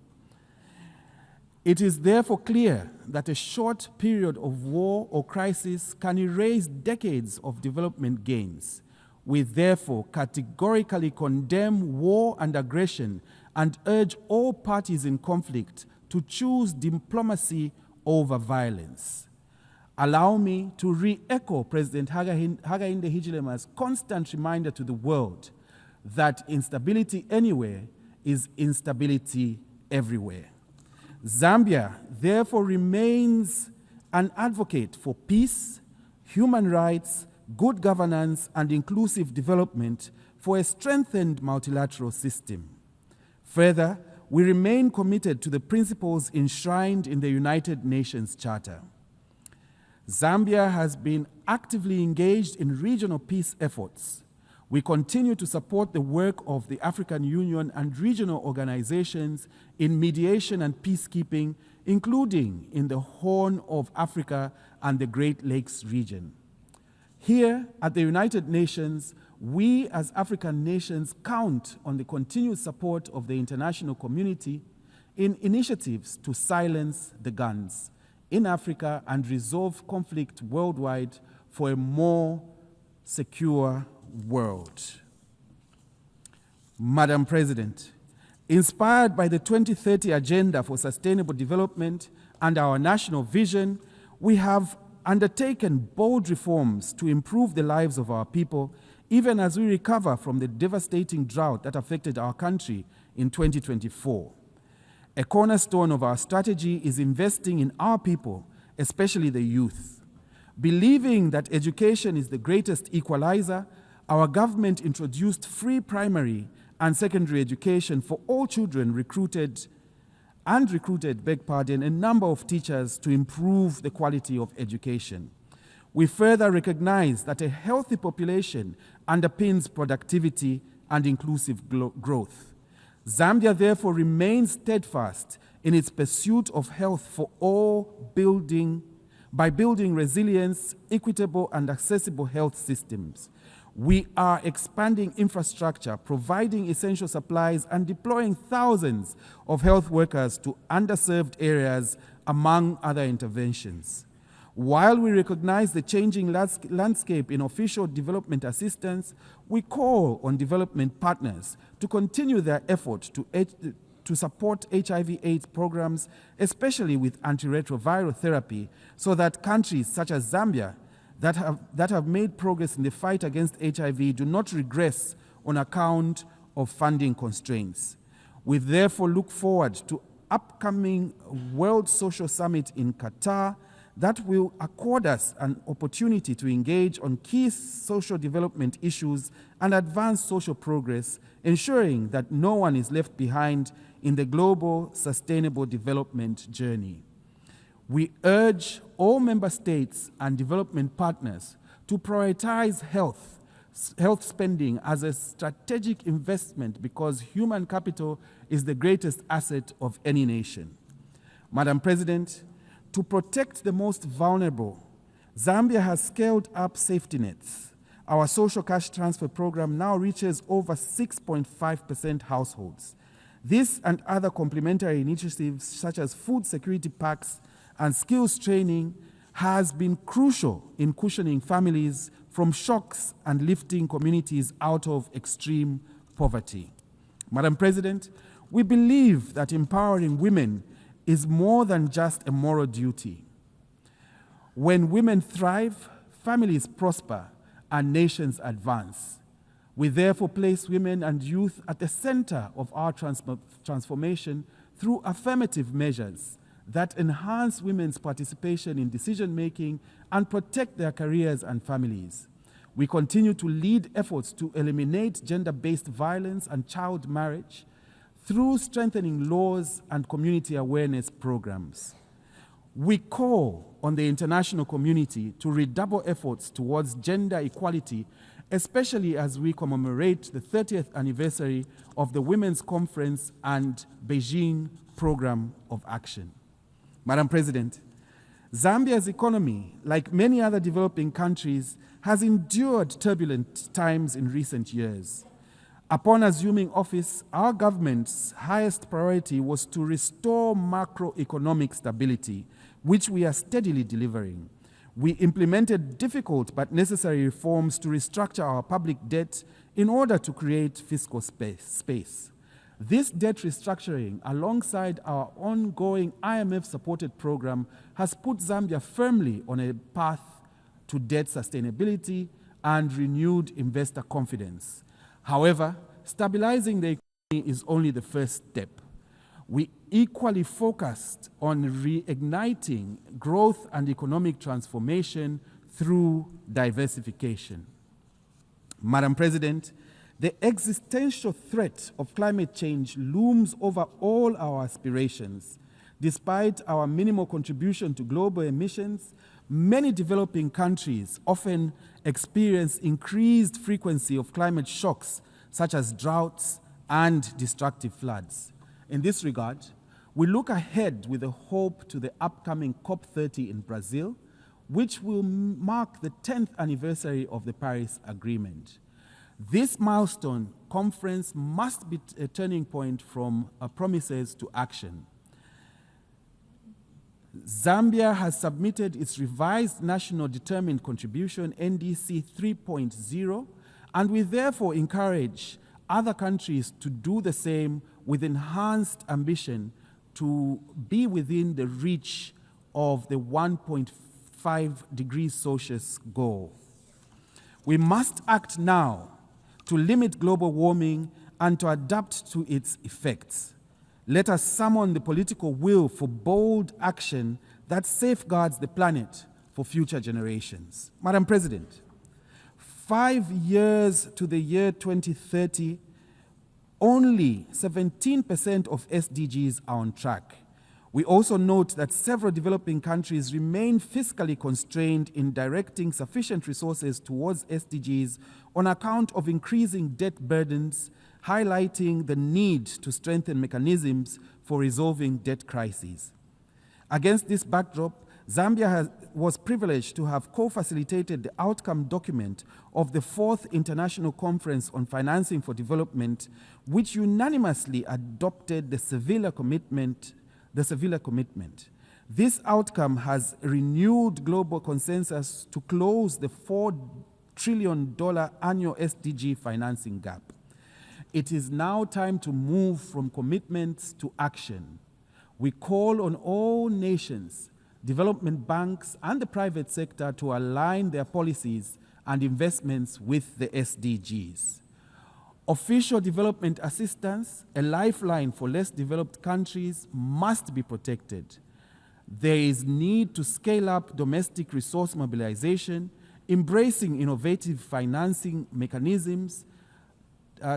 S4: It is therefore clear that a short period of war or crisis can erase decades of development gains. We therefore categorically condemn war and aggression and urge all parties in conflict to choose diplomacy over violence. Allow me to re-echo President Hakainde Hichilema's constant reminder to the world that instability anywhere is instability everywhere. Zambia therefore remains an advocate for peace, human rights, good governance, and inclusive development for a strengthened multilateral system. Further, we remain committed to the principles enshrined in the United Nations Charter. Zambia has been actively engaged in regional peace efforts. We continue to support the work of the African Union and regional organizations in mediation and peacekeeping, including in the Horn of Africa and the Great Lakes region. Here at the United Nations, we as African nations count on the continued support of the international community in initiatives to silence the guns in Africa and resolve conflict worldwide for a more secure world. Madam President, inspired by the 2030 Agenda for Sustainable Development and our national vision, we have undertaken bold reforms to improve the lives of our people, even as we recover from the devastating drought that affected our country in 2024. A cornerstone of our strategy is investing in our people, especially the youth. Believing that education is the greatest equalizer, our government introduced free primary and secondary education for all children, recruited a number of teachers to improve the quality of education. We further recognize that a healthy population underpins productivity and inclusive growth. Zambia therefore remains steadfast in its pursuit of health for all, by building resilience, equitable and accessible health systems. We are expanding infrastructure, providing essential supplies, and deploying thousands of health workers to underserved areas, among other interventions. While we recognize the changing landscape in official development assistance, we call on development partners to continue their effort to support HIV/AIDS programs, especially with antiretroviral therapy, so that countries such as Zambia that have made progress in the fight against HIV do not regress on account of funding constraints. We therefore look forward to upcoming World Social Summit in Qatar that will accord us an opportunity to engage on key social development issues and advance social progress, ensuring that no one is left behind in the global sustainable development journey. We urge all member states and development partners to prioritize health spending as a strategic investment because human capital is the greatest asset of any nation. Madam President, to protect the most vulnerable, Zambia has scaled up safety nets. Our social cash transfer program now reaches over 6.5% households. This and other complementary initiatives such as food security packs and skills training has been crucial in cushioning families from shocks and lifting communities out of extreme poverty. Madam President, we believe that empowering women is more than just a moral duty. When women thrive, families prosper and nations advance. We therefore place women and youth at the center of our transformation through affirmative measures that enhance women's participation in decision-making and protect their careers and families. We continue to lead efforts to eliminate gender-based violence and child marriage through strengthening laws and community awareness programs. We call on the international community to redouble efforts towards gender equality, especially as we commemorate the 30th anniversary of the Women's Conference and Beijing Program of Action. Madam President, Zambia's economy, like many other developing countries, has endured turbulent times in recent years. Upon assuming office, our government's highest priority was to restore macroeconomic stability, which we are steadily delivering. We implemented difficult but necessary reforms to restructure our public debt in order to create fiscal space. This debt restructuring, alongside our ongoing IMF-supported program, has put Zambia firmly on a path to debt sustainability and renewed investor confidence. However, stabilizing the economy is only the first step. We equally focused on reigniting growth and economic transformation through diversification. Madam President, the existential threat of climate change looms over all our aspirations. Despite our minimal contribution to global emissions, many developing countries often experience increased frequency of climate shocks, such as droughts and destructive floods. In this regard, we look ahead with a hope to the upcoming COP30 in Brazil, which will mark the 10th anniversary of the Paris Agreement. This milestone conference must be a turning point from promises to action. Zambia has submitted its revised National Determined Contribution, NDC 3.0, and we therefore encourage other countries to do the same with enhanced ambition to be within the reach of the 1.5 degrees Celsius goal. We must act now to limit global warming and to adapt to its effects. Let us summon the political will for bold action that safeguards the planet for future generations. Madam President, 5 years to the year 2030, only 17% of SDGs are on track. We also note that several developing countries remain fiscally constrained in directing sufficient resources towards SDGs on account of increasing debt burdens, highlighting the need to strengthen mechanisms for resolving debt crises. Against this backdrop, Zambia was privileged to have co-facilitated the outcome document of the 4th International Conference on Financing for Development, which unanimously adopted the Sevilla Commitment. This outcome has renewed global consensus to close the $4 trillion annual SDG financing gap. It is now time to move from commitments to action. We call on all nations, development banks, and the private sector to align their policies and investments with the SDGs. Official development assistance, a lifeline for less developed countries, must be protected. There is need to scale up domestic resource mobilization, embracing innovative financing mechanisms,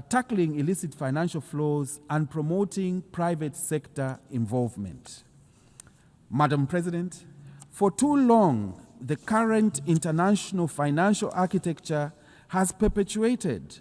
S4: tackling illicit financial flows, and promoting private sector involvement. Madam President, for too long, the current international financial architecture has perpetuated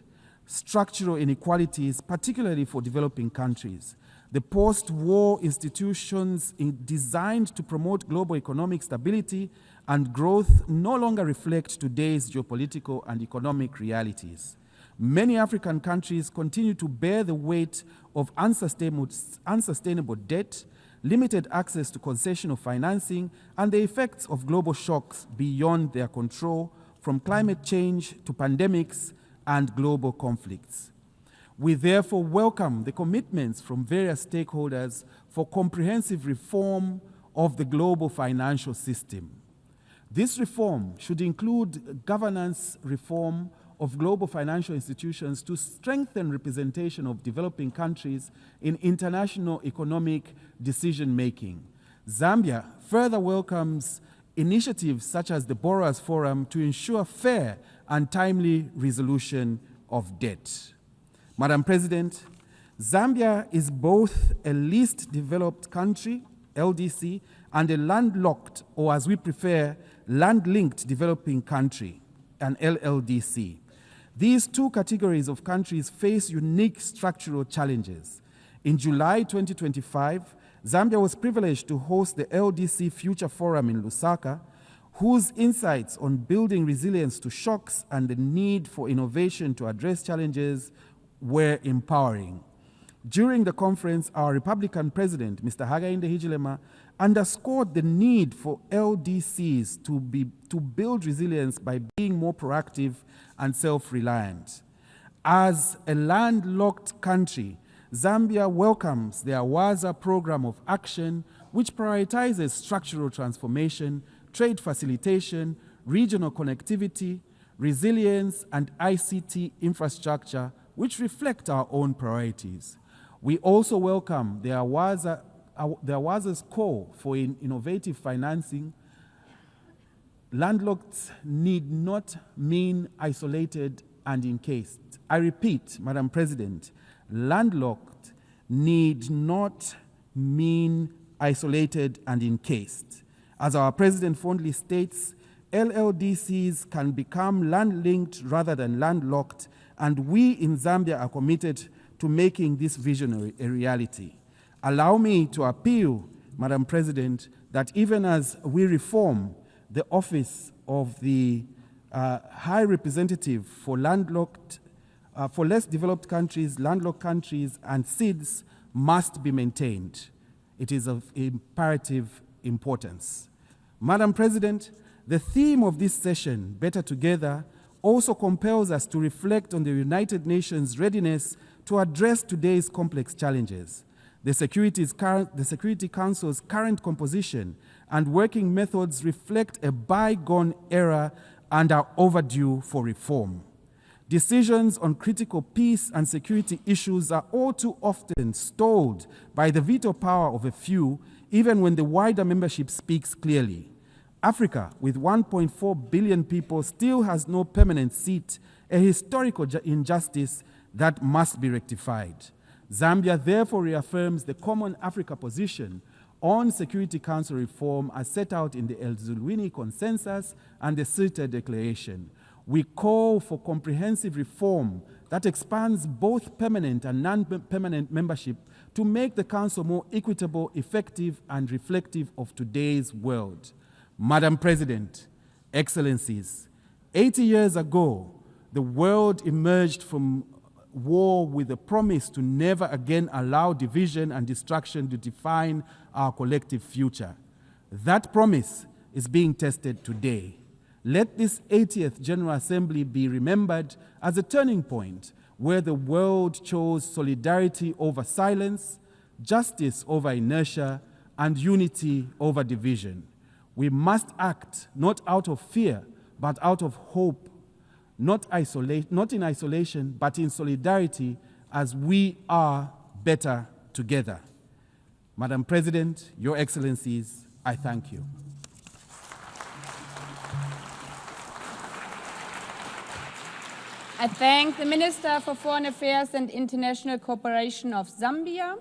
S4: structural inequalities, particularly for developing countries. The post-war institutions designed to promote global economic stability and growth no longer reflect today's geopolitical and economic realities. Many African countries continue to bear the weight of unsustainable debt, limited access to concessional financing, and the effects of global shocks beyond their control, from climate change to pandemics and global conflicts. We therefore welcome the commitments from various stakeholders for comprehensive reform of the global financial system. This reform should include governance reform of global financial institutions to strengthen representation of developing countries in international economic decision-making. Zambia further welcomes initiatives such as the Borrowers Forum to ensure fair and timely resolution of debt. Madam President, Zambia is both a least developed country, LDC, and a landlocked, or as we prefer, land-linked developing country, an LLDC. These two categories of countries face unique structural challenges. In July 2025, Zambia was privileged to host the LDC Future Forum in Lusaka, whose insights on building resilience to shocks and the need for innovation to address challenges were empowering. During the conference, our Republican President, Mr. Hakainde Hichilema, underscored the need for LDCs to build resilience by being more proactive and self-reliant. As a landlocked country, Zambia welcomes the Awaza Program of Action, which prioritizes structural transformation, trade facilitation, regional connectivity, resilience, and ICT infrastructure, which reflect our own priorities. We also welcome the Awaza's call for innovative financing. Landlocked need not mean isolated and encased. I repeat, Madam President, landlocked need not mean isolated and encased. As our President fondly states, LLDCs can become land-linked rather than landlocked, and we in Zambia are committed to making this vision a reality. Allow me to appeal, Madam President, that even as we reform the office of the High Representative for for less developed countries, landlocked countries, and SIDS must be maintained. It is of imperative importance. Madam President, the theme of this session, Better Together, also compels us to reflect on the United Nations' readiness to address today's complex challenges. The Security Council's current composition and working methods reflect a bygone era and are overdue for reform. Decisions on critical peace and security issues are all too often stalled by the veto power of a few, even when the wider membership speaks clearly. Africa, with 1.4 billion people, still has no permanent seat, a historical injustice that must be rectified. Zambia therefore reaffirms the Common Africa position on Security Council reform as set out in the El Zulwini Consensus and the Sirte Declaration. We call for comprehensive reform that expands both permanent and non-permanent membership to make the Council more equitable, effective, and reflective of today's world. Madam President, Excellencies, 80 years ago, the world emerged from war with a promise to never again allow division and destruction to define our collective future. That promise is being tested today. Let this 80th General Assembly be remembered as a turning point where the world chose solidarity over silence, justice over inertia, and unity over division. We must act not out of fear, but out of hope, not in isolation, but in solidarity, as we are better together. Madam President, Your Excellencies, I thank you.
S1: I thank the Minister for Foreign Affairs and International Cooperation of Zambia.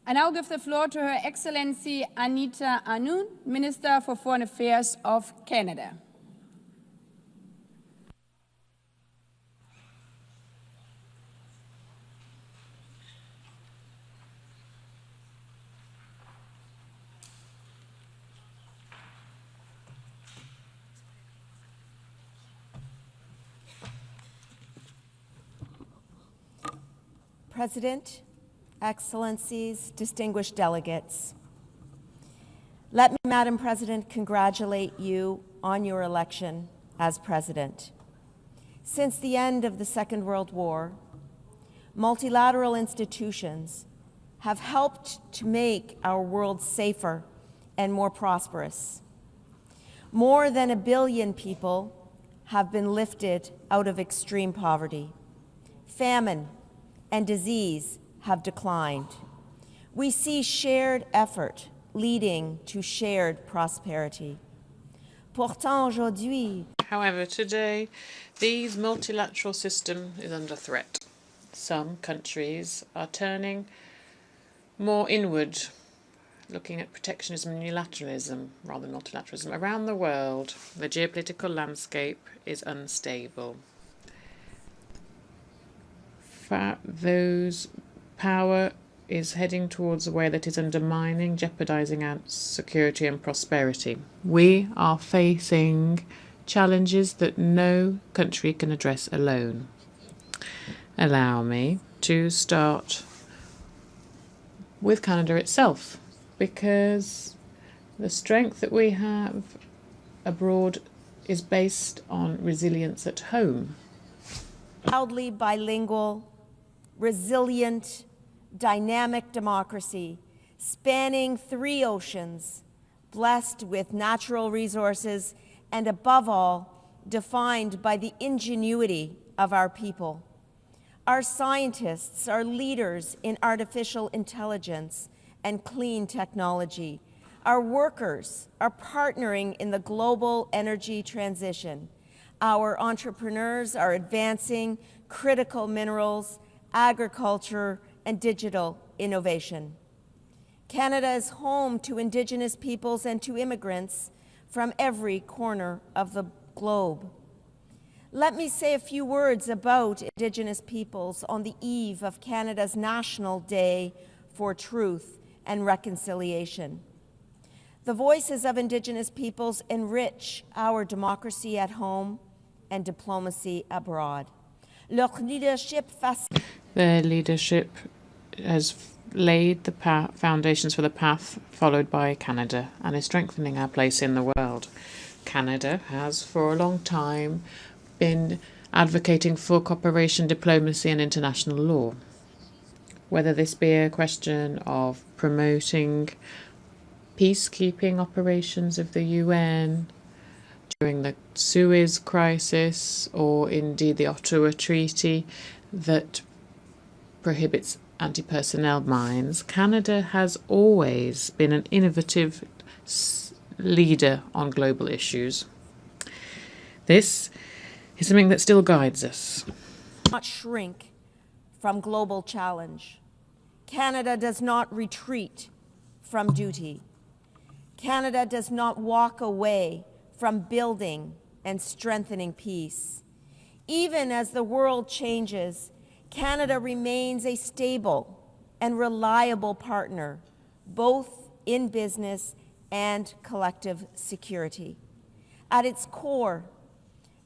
S1: I now give the floor to Her Excellency Anita Anund, Minister for Foreign Affairs of Canada.
S5: President, Excellencies, distinguished delegates, let me, Madam President, congratulate you on your election as President. Since the end of the Second World War, multilateral institutions have helped to make our world safer and more prosperous. More than 1 billion people have been lifted out of extreme poverty. Famine and disease have declined. We see shared effort leading to shared prosperity.
S6: However, today, the multilateral system is under threat. Some countries are turning more inward, looking at protectionism and unilateralism rather than multilateralism. Around the world, the geopolitical landscape is unstable. Power is heading towards a way that is undermining, jeopardizing our security and prosperity. We are facing challenges that no country can address alone. Allow me to start with Canada itself, because the strength that we have abroad is based on resilience at home.
S5: Proudly bilingual, resilient, dynamic democracy spanning 3 oceans, blessed with natural resources, and above all, defined by the ingenuity of our people. Our scientists are leaders in artificial intelligence and clean technology. Our workers are partnering in the global energy transition. Our entrepreneurs are advancing critical minerals, agriculture, and digital innovation. Canada is home to Indigenous peoples and to immigrants from every corner of the globe. Let me say a few words about Indigenous peoples on the eve of Canada's National Day for Truth and Reconciliation. The voices of Indigenous peoples enrich our democracy at home and diplomacy abroad.
S6: Their leadership has laid the foundations for the path followed by Canada and is strengthening our place in the world. Canada has for a long time been advocating for cooperation, diplomacy and international law. Whether this be a question of promoting peacekeeping operations of the UN during the Suez crisis, or indeed the Ottawa Treaty that prohibits anti-personnel mines, Canada has always been an innovative leader on global issues. This is something that still guides us.
S5: Not shrink from global challenge. Canada does not retreat from duty. Canada does not walk away from building and strengthening peace. Even as the world changes, Canada remains a stable and reliable partner, both in business and collective security. At its core,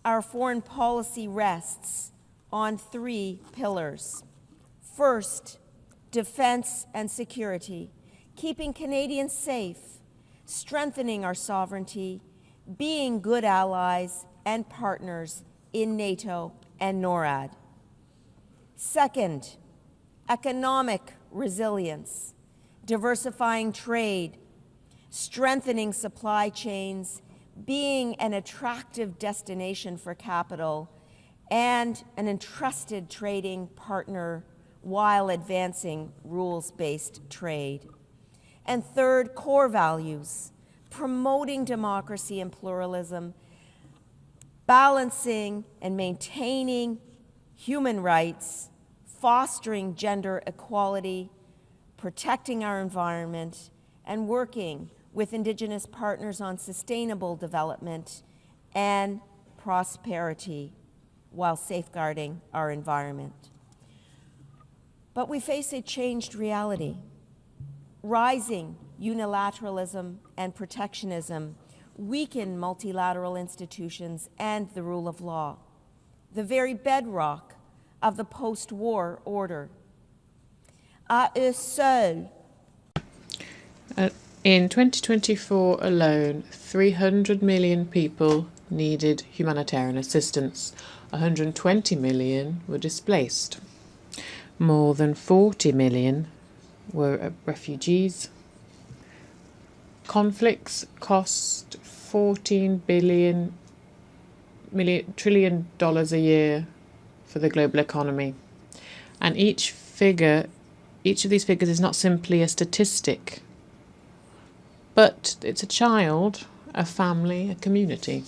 S5: our foreign policy rests on three pillars. First, defense and security, keeping Canadians safe, strengthening our sovereignty, being good allies and partners in NATO and NORAD. Second, economic resilience, diversifying trade, strengthening supply chains, being an attractive destination for capital, and an entrusted trading partner while advancing rules-based trade. And third, core values, promoting democracy and pluralism, balancing and maintaining human rights, fostering gender equality, protecting our environment, and working with Indigenous partners on sustainable development and prosperity while safeguarding our environment. But we face a changed reality. Rising unilateralism and protectionism weaken multilateral institutions and the rule of law, the very bedrock of the post-war order. À eux seuls.
S6: In 2024 alone, 300 million people needed humanitarian assistance. 120 million were displaced. More than 40 million were refugees. Conflicts cost $14 trillion a year for the global economy. And each of these figures is not simply a statistic, but it's a child, a family, a community.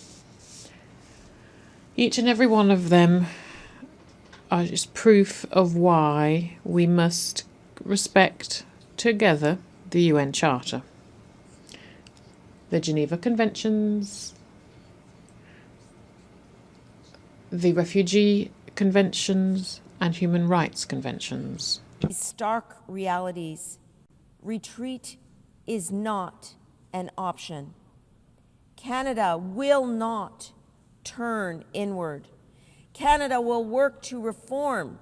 S6: Each and every one of them are just proof of why we must respect together the UN Charter, the Geneva Conventions, the Refugee Conventions, and Human Rights Conventions.
S5: These stark realities, retreat is not an option. Canada will not turn inward. Canada will work to reform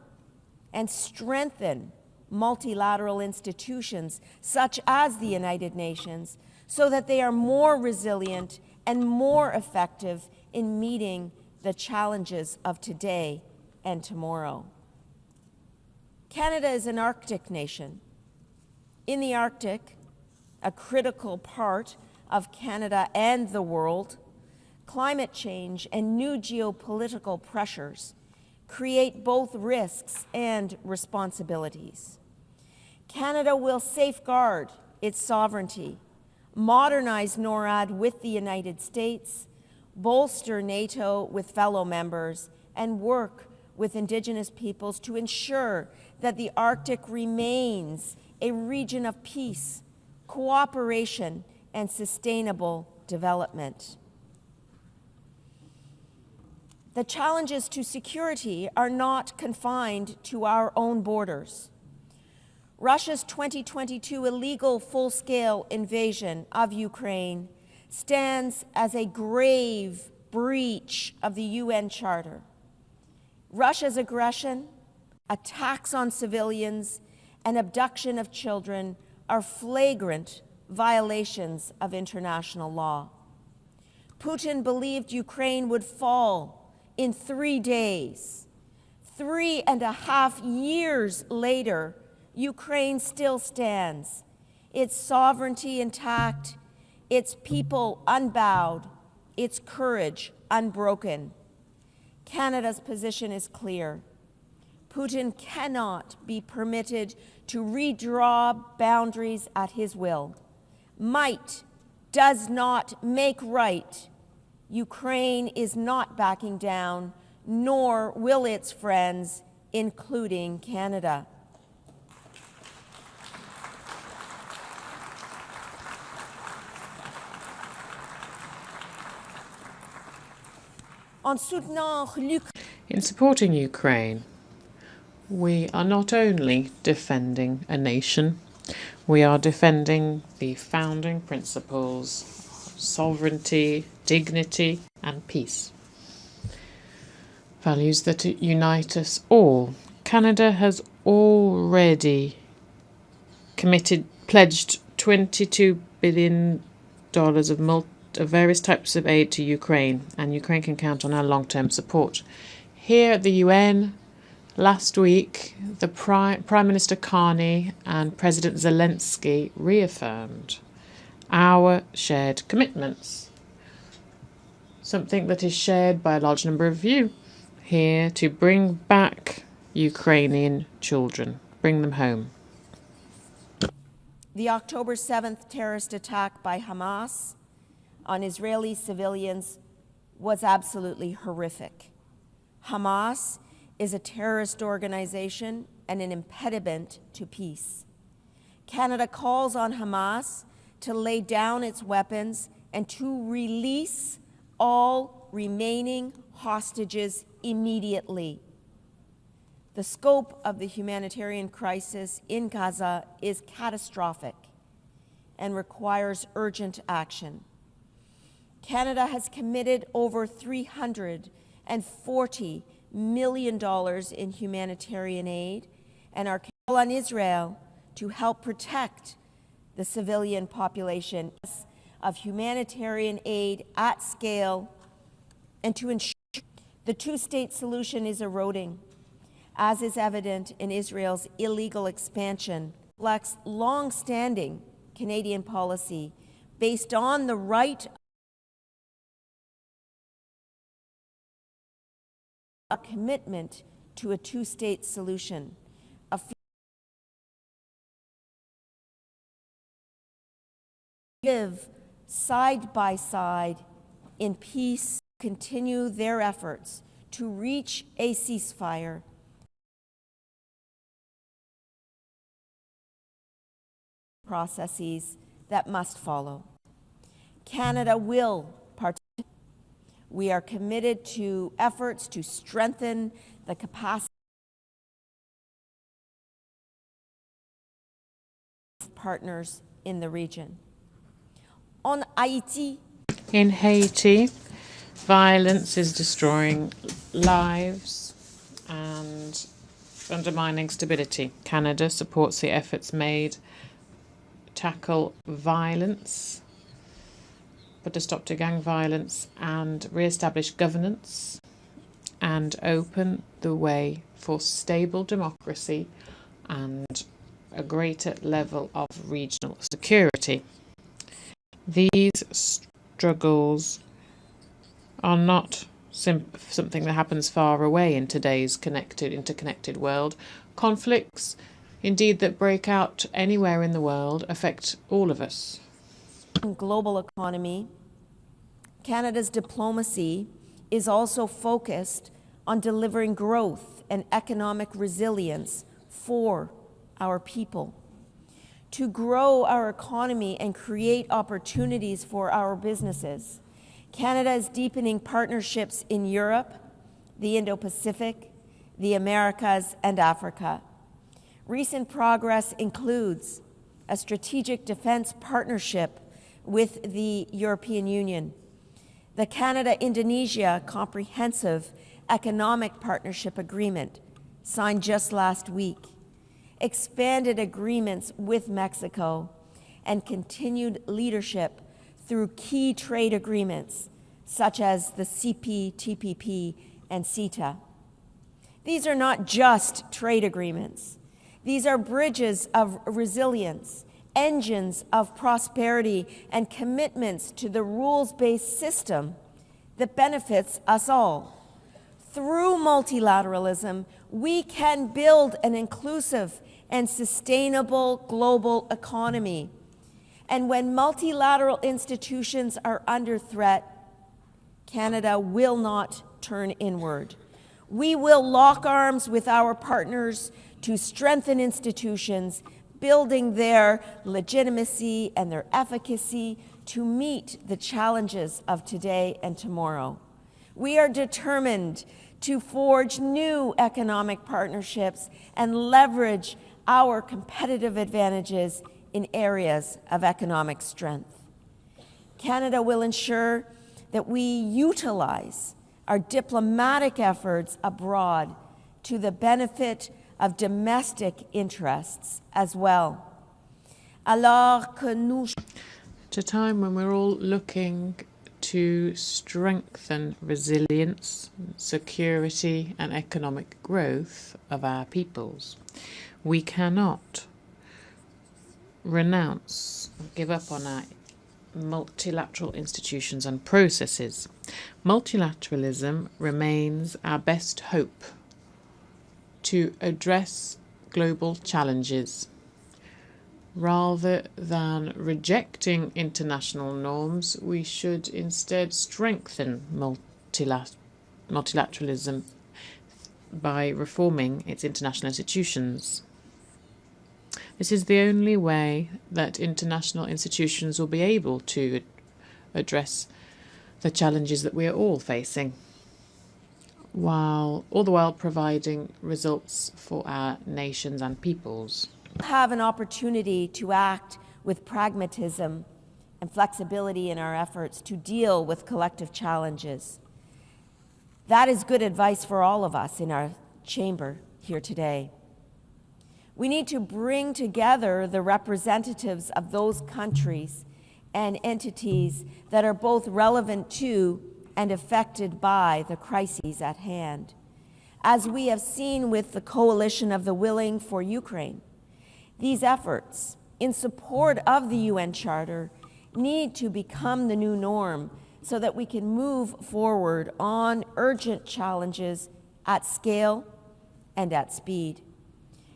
S5: and strengthen multilateral institutions such as the United Nations so that they are more resilient and more effective in meeting the challenges of today and tomorrow. Canada is an Arctic nation. In the Arctic, a critical part of Canada and the world, climate change and new geopolitical pressures create both risks and responsibilities. Canada will safeguard its sovereignty, modernize NORAD with the United States, bolster NATO with fellow members, and work with Indigenous peoples to ensure that the Arctic remains a region of peace, cooperation, and sustainable development. The challenges to security are not confined to our own borders. Russia's 2022 illegal full-scale invasion of Ukraine stands as a grave breach of the UN Charter. Russia's aggression, attacks on civilians, and abduction of children are flagrant violations of international law. Putin believed Ukraine would fall in 3 days. 3.5 years later, Ukraine still stands, its sovereignty intact, its people unbowed, its courage unbroken. Canada's position is clear. Putin cannot be permitted to redraw boundaries at his will. Might does not make right. Ukraine is not backing down, nor will its friends, including Canada.
S6: In supporting Ukraine, we are not only defending a nation, we are defending the founding principles of sovereignty, dignity, and peace. Values that unite us all. Canada has already pledged $22 billion of various types of aid to Ukraine, and Ukraine can count on our long-term support. Here at the UN, last week, the Prime Minister Carney and President Zelensky reaffirmed our shared commitments, something that is shared by a large number of you here, to bring back Ukrainian children, bring them home.
S5: The October 7th terrorist attack by Hamas on Israeli civilians was absolutely horrific. Hamas is a terrorist organization and an impediment to peace. Canada calls on Hamas to lay down its weapons and to release all remaining hostages immediately. The scope of the humanitarian crisis in Gaza is catastrophic and requires urgent action. Canada has committed over $340 million in humanitarian aid, and our call on Israel to help protect the civilian population of humanitarian aid at scale, and to ensure the two-state solution is eroding, as is evident in Israel's illegal expansion, reflects long-standing Canadian policy based on the right a commitment to a two-state solution, live side by side in peace, continue their efforts to reach a ceasefire processes that must follow. Canada will participate. We are committed to efforts to strengthen the capacity of partners in the region. On Haiti,
S6: in Haiti, violence is destroying lives and undermining stability. Canada supports the efforts made to tackle violence, put a stop to gang violence, and re-establish governance and open the way for stable democracy and a greater level of regional security. These struggles are not something that happens far away in today's interconnected world. Conflicts, indeed, that break out anywhere in the world affect all of us.
S5: Global economy, Canada's diplomacy is also focused on delivering growth and economic resilience for our people. To grow our economy and create opportunities for our businesses, Canada is deepening partnerships in Europe, the Indo-Pacific, the Americas, and Africa. Recent progress includes a strategic defense partnership with the European Union, the Canada-Indonesia Comprehensive Economic Partnership Agreement, signed just last week, expanded agreements with Mexico, and continued leadership through key trade agreements such as the CPTPP and CETA. These are not just trade agreements. These are bridges of resilience, engines of prosperity, and commitments to the rules-based system that benefits us all. Through multilateralism, we can build an inclusive and sustainable global economy. And when multilateral institutions are under threat, Canada will not turn inward. We will lock arms with our partners to strengthen institutions, building their legitimacy and their efficacy to meet the challenges of today and tomorrow. We are determined to forge new economic partnerships and leverage our competitive advantages in areas of economic strength. Canada will ensure that we utilize our diplomatic efforts abroad to the benefit of domestic interests as well. Alors que nous...
S6: At a time when we're all looking to strengthen resilience, security and economic growth of our peoples, we cannot renounce or give up on our multilateral institutions and processes. Multilateralism remains our best hope to address global challenges. Rather than rejecting international norms, we should instead strengthen multilateralism by reforming its international institutions. This is the only way that international institutions will be able to address the challenges that we are all facing, while all the while providing results for our nations and peoples.
S5: Have an opportunity to act with pragmatism and flexibility in our efforts to deal with collective challenges. That is good advice for all of us in our chamber here today. We need to bring together the representatives of those countries and entities that are both relevant to and affected by the crises at hand. As we have seen with the Coalition of the Willing for Ukraine, these efforts in support of the UN Charter need to become the new norm so that we can move forward on urgent challenges at scale and at speed.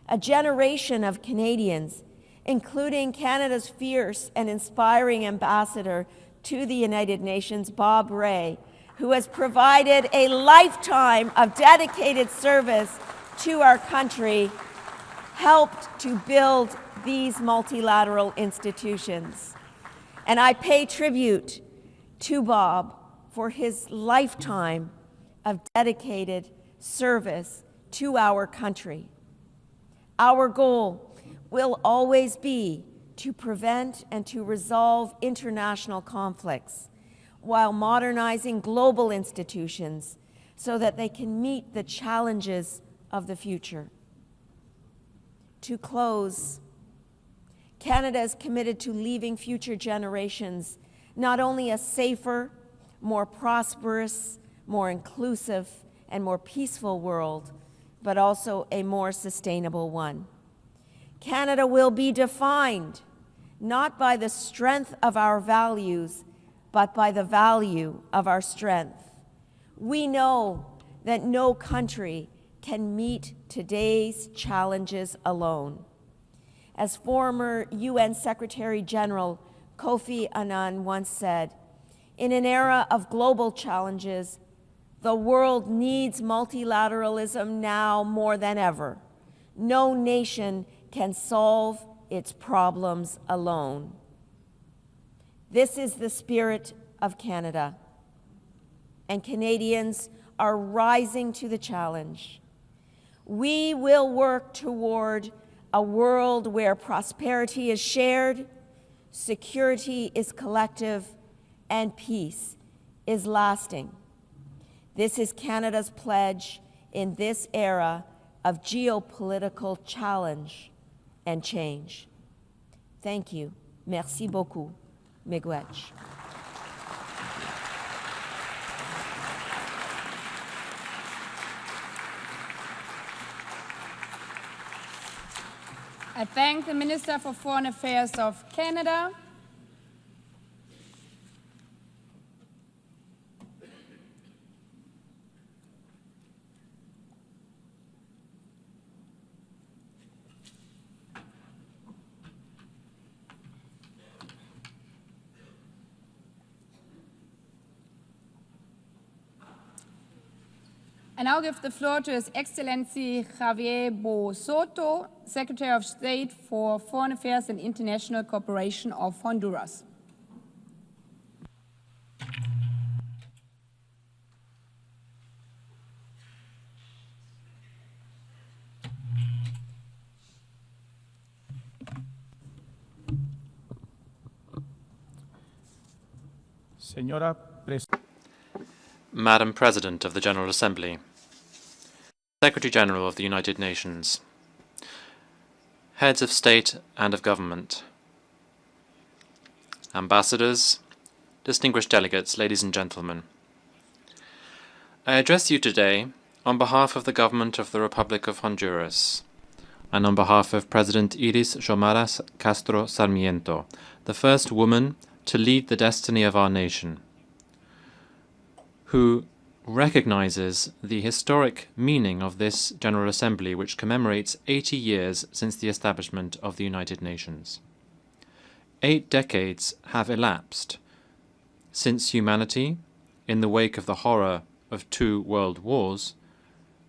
S5: A generation of Canadians, including Canada's fierce and inspiring ambassador to the United Nations, Bob Rae, who has provided a lifetime of dedicated service to our country, helped to build these multilateral institutions. And I pay tribute to Bob for his lifetime of dedicated service to our country. Our goal will always be to prevent and to resolve international conflicts while modernizing global institutions so that they can meet the challenges of the future. To close, Canada is committed to leaving future generations not only a safer, more prosperous, more inclusive, and more peaceful world, but also a more sustainable one. Canada will be defined not by the strength of our values, but by the value of our strength. We know that no country can meet today's challenges alone. As former UN Secretary General Kofi Annan once said, in an era of global challenges, the world needs multilateralism now more than ever. No nation can solve its problems alone. This is the spirit of Canada, and Canadians are rising to the challenge. We will work toward a world where prosperity is shared, security is collective, and peace is lasting. This is Canada's pledge in this era of geopolitical challenge and change. Thank you. Merci beaucoup. Miigwech.
S1: I thank the Minister for Foreign Affairs of Canada. I now give the floor to His Excellency Javier Bo Soto, Secretary of State for Foreign Affairs and International Cooperation of Honduras.
S7: Madam President of the General Assembly, Secretary General of the United Nations, Heads of State and of Government, Ambassadors, distinguished delegates, ladies and gentlemen. I address you today on behalf of the Government of the Republic of Honduras and on behalf of President Iris Xiomara Castro Sarmiento, the first woman to lead the destiny of our nation, who recognizes the historic meaning of this General Assembly, which commemorates 80 years since the establishment of the United Nations. 8 decades have elapsed since humanity, in the wake of the horror of 2 world wars,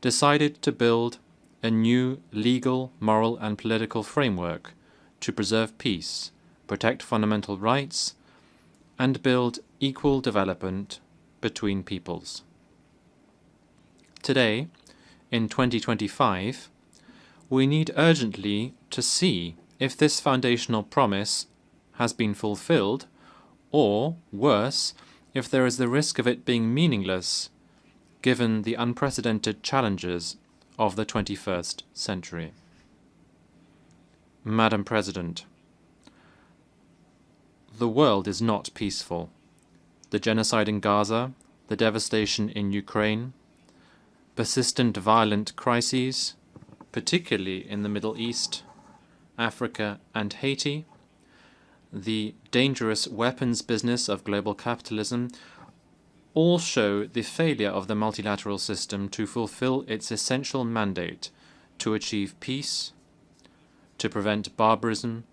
S7: decided to build a new legal, moral and political framework to preserve peace, protect fundamental rights, and build equal development between peoples. Today, in 2025, we need urgently to see if this foundational promise has been fulfilled, or, worse, if there is the risk of it being meaningless, given the unprecedented challenges of the 21st century. Madam President, the world is not peaceful. The genocide in Gaza, the devastation in Ukraine, persistent violent crises, particularly in the Middle East, Africa and Haiti, the dangerous weapons business of global capitalism, all show the failure of the multilateral system to fulfill its essential mandate to achieve peace, to prevent barbarism,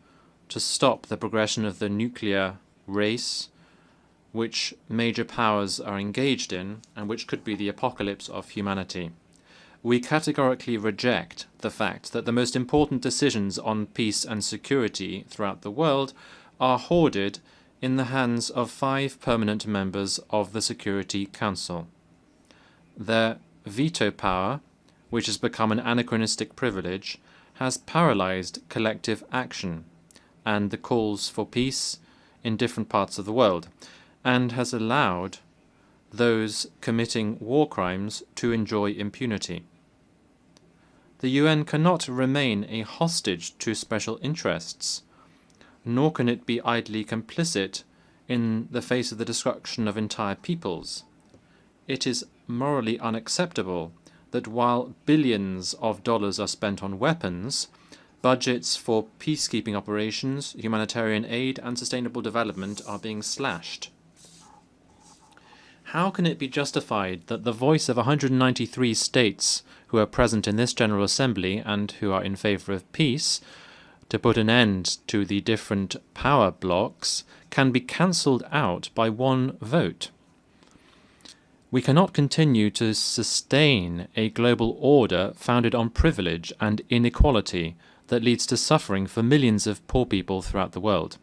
S7: to stop the progression of the nuclear race, which major powers are engaged in and which could be the apocalypse of humanity. We categorically reject the fact that the most important decisions on peace and security throughout the world are hoarded in the hands of 5 permanent members of the Security Council. Their veto power, which has become an anachronistic privilege, has paralyzed collective action and the calls for peace in different parts of the world, and has allowed those committing war crimes to enjoy impunity. The UN cannot remain a hostage to special interests, nor can it be idly complicit in the face of the destruction of entire peoples. It is morally unacceptable that while billions of dollars are spent on weapons, budgets for peacekeeping operations, humanitarian aid, and sustainable development are being slashed. How can it be justified that the voice of 193 states who are present in this General Assembly and who are in favor of peace, to put an end to the different power blocks, can be cancelled out by one vote? We cannot continue to sustain a global order founded on privilege and inequality that leads to suffering for millions of poor people throughout the world.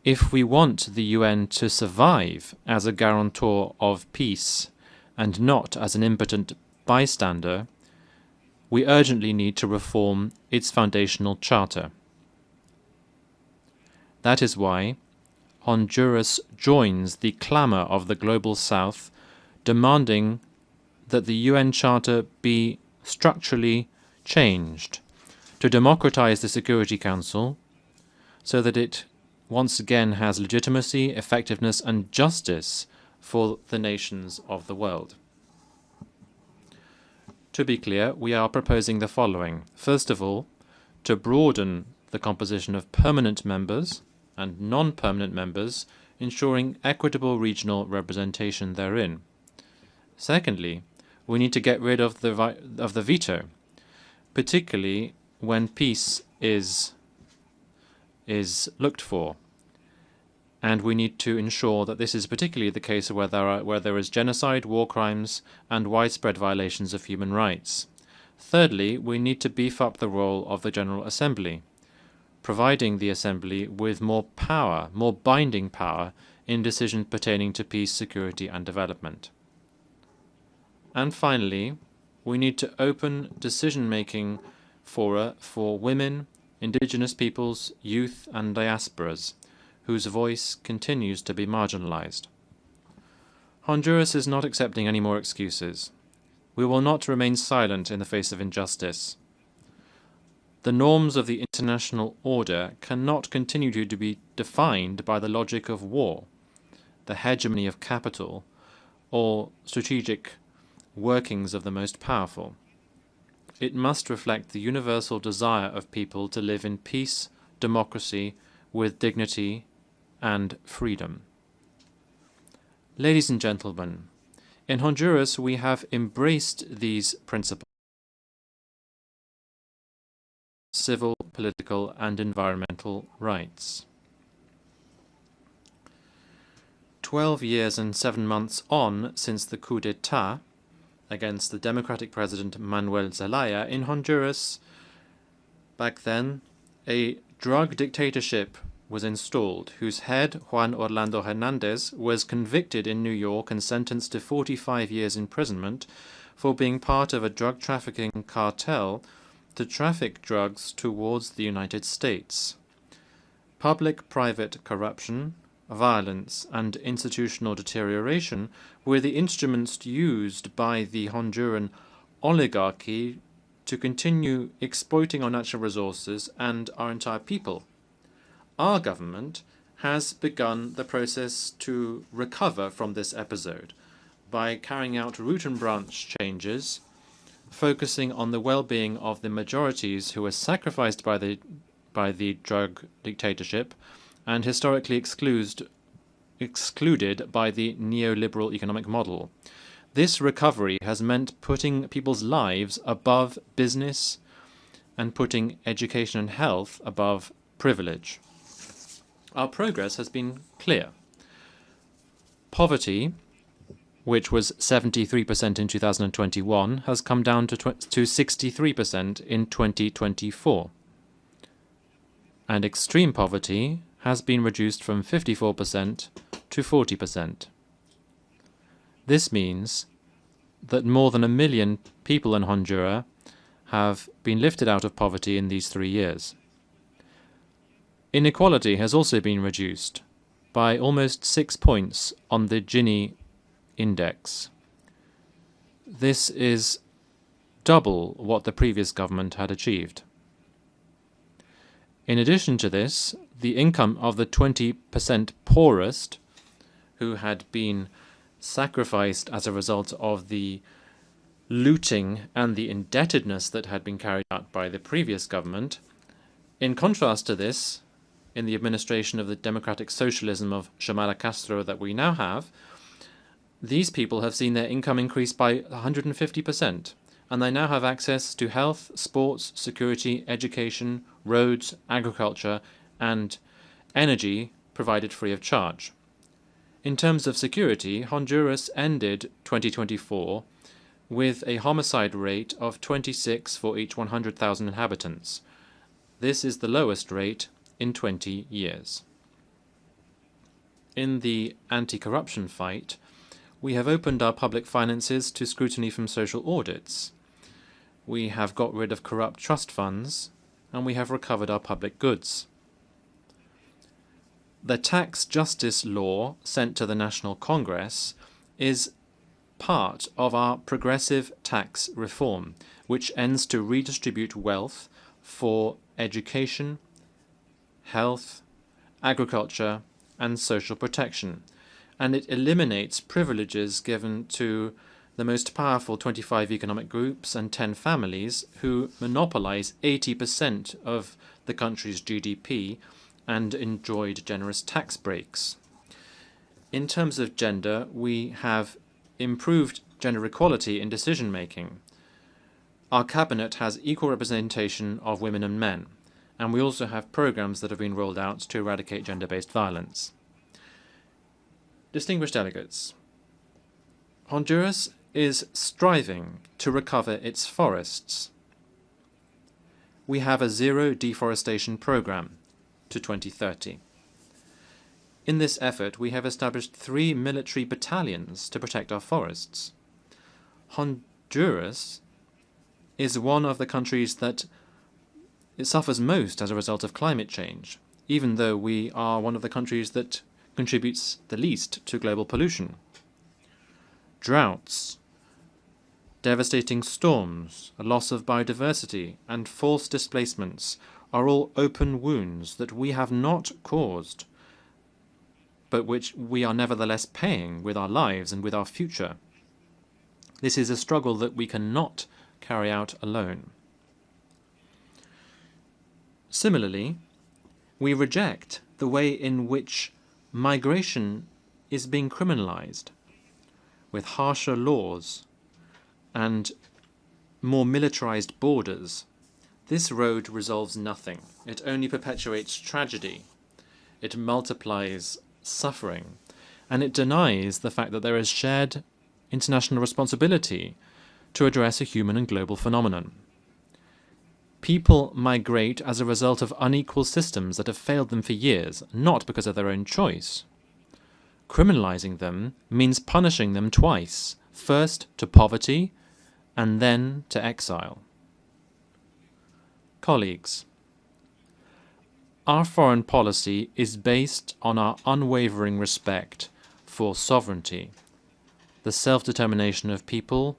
S7: If we want the UN to survive as a guarantor of peace and not as an impotent bystander, we urgently need to reform its foundational charter. That is why Honduras joins the clamour of the Global South, demanding that the UN Charter be structurally changed to democratize the Security Council so that it once again has legitimacy, effectiveness, and justice for the nations of the world. To be clear, we are proposing the following. First of all, to broaden the composition of permanent members and non-permanent members, ensuring equitable regional representation therein. Secondly, we need to get rid of the veto, particularly when peace is looked for. and we need to ensure that this is particularly the case where there is genocide, war crimes, and widespread violations of human rights. Thirdly, we need to beef up the role of the General Assembly, providing the Assembly with more power, more binding power, in decisions pertaining to peace, security, and development. And finally, we need to open decision-making fora for women, indigenous peoples, youth, and diasporas, whose voice continues to be marginalized. Honduras is not accepting any more excuses. We will not remain silent in the face of injustice. The norms of the international order cannot continue to be defined by the logic of war, the hegemony of capital, or strategic workings of the most powerful. It must reflect the universal desire of people to live in peace, democracy, with dignity and freedom. Ladies and gentlemen, in Honduras we have embraced these principles: civil, political, and environmental rights. 12 years and 7 months on since the coup d'etat against the democratic president Manuel Zelaya in Honduras, back then, a drug dictatorship was installed, whose head, Juan Orlando Hernandez, was convicted in New York and sentenced to 45 years imprisonment for being part of a drug trafficking cartel to traffic drugs towards the United States. Public-private corruption, violence, and institutional deterioration were the instruments used by the Honduran oligarchy to continue exploiting our natural resources and our entire people. Our government has begun the process to recover from this episode by carrying out root and branch changes, focusing on the well-being of the majorities who were sacrificed by the drug dictatorship and historically excluded by the neoliberal economic model. This recovery has meant putting people's lives above business and putting education and health above privilege. Our progress has been clear. Poverty, which was 73% in 2021, has come down to 63% in 2024. And extreme poverty has been reduced from 54% to 40%. This means that more than 1 million people in Honduras have been lifted out of poverty in these 3 years. Inequality has also been reduced by almost 6 points on the Gini index. This is double what the previous government had achieved. In addition to this, the income of the 20% poorest, who had been sacrificed as a result of the looting and the indebtedness that had been carried out by the previous government, in contrast to this, in the administration of the democratic socialism of Xiomara Castro that we now have, these people have seen their income increase by 150%, and they now have access to health, sports, security, education, roads, agriculture, and energy provided free of charge. In terms of security, Honduras ended 2024 with a homicide rate of 26 for each 100,000 inhabitants. This is the lowest rate in 20 years. In the anti-corruption fight, we have opened our public finances to scrutiny from social audits. We have got rid of corrupt trust funds, and we have recovered our public goods. The tax justice law sent to the National Congress is part of our progressive tax reform, which aims to redistribute wealth for education, health, agriculture, and social protection, and it eliminates privileges given to the most powerful 25 economic groups and 10 families who monopolize 80% of the country's GDP and enjoyed generous tax breaks. In terms of gender, we have improved gender equality in decision-making. Our cabinet has equal representation of women and men, and we also have programs that have been rolled out to eradicate gender-based violence. Distinguished delegates, Honduras is striving to recover its forests. We have a zero deforestation program to 2030. In this effort, we have established 3 military battalions to protect our forests. Honduras is one of the countries that it suffers most as a result of climate change, even though we are one of the countries that contributes the least to global pollution. Droughts, devastating storms, a loss of biodiversity, and forced displacements are all open wounds that we have not caused, but which we are nevertheless paying with our lives and with our future. This is a struggle that we cannot carry out alone. Similarly, we reject the way in which migration is being criminalized, with harsher laws and more militarized borders. This road resolves nothing. It only perpetuates tragedy. It multiplies suffering, and it denies the fact that there is shared international responsibility to address a human and global phenomenon. People migrate as a result of unequal systems that have failed them for years, not because of their own choice. Criminalizing them means punishing them twice, first to poverty and then to exile. Colleagues, our foreign policy is based on our unwavering respect for sovereignty, the self-determination of people,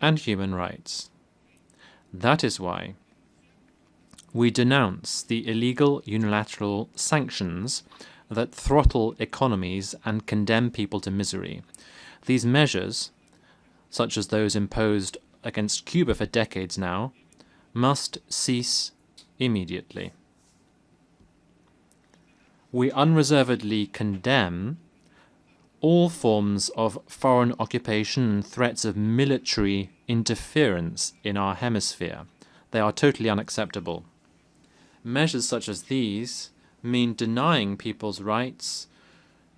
S7: and human rights. That is why we denounce the illegal unilateral sanctions that throttle economies and condemn people to misery. These measures, such as those imposed against Cuba for decades now, must cease immediately. We unreservedly condemn all forms of foreign occupation and threats of military interference in our hemisphere. They are totally unacceptable. Measures such as these mean denying people's rights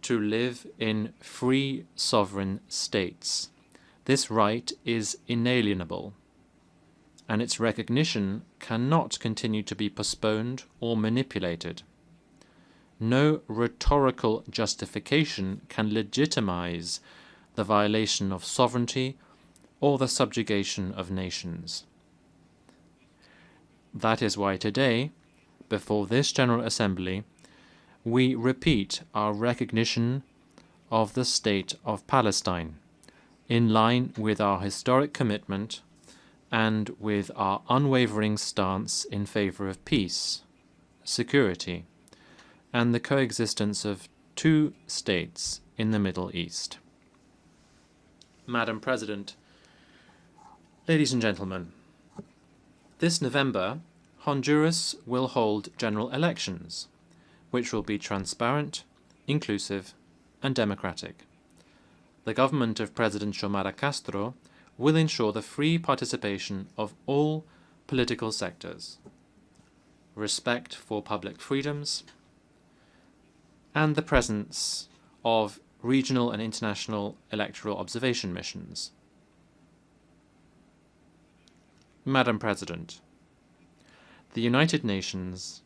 S7: to live in free sovereign states. This right is inalienable, and its recognition cannot continue to be postponed or manipulated. No rhetorical justification can legitimize the violation of sovereignty or the subjugation of nations. That is why today, before this General Assembly, we repeat our recognition of the State of Palestine, in line with our historic commitment and with our unwavering stance in favor of peace, security, and the coexistence of 2 states in the Middle East. Madam President, ladies and gentlemen, this November, Honduras will hold general elections, which will be transparent, inclusive, and democratic. The government of President Xiomara Castro will ensure the free participation of all political sectors, respect for public freedoms, and the presence of regional and international electoral observation missions. Madam President, the United Nations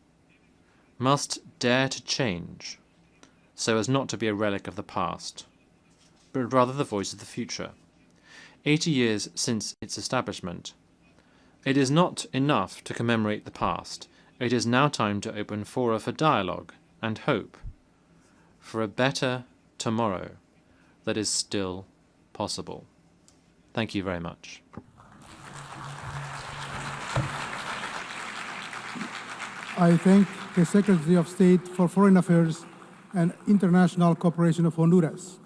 S7: must dare to change so as not to be a relic of the past, but rather the voice of the future. 80 years since its establishment, it is not enough to commemorate the past. It is now time to open fora for dialogue and hope for a better tomorrow that is still possible. Thank you very much.
S8: I thank the Secretary of State for Foreign Affairs and International Cooperation of Honduras.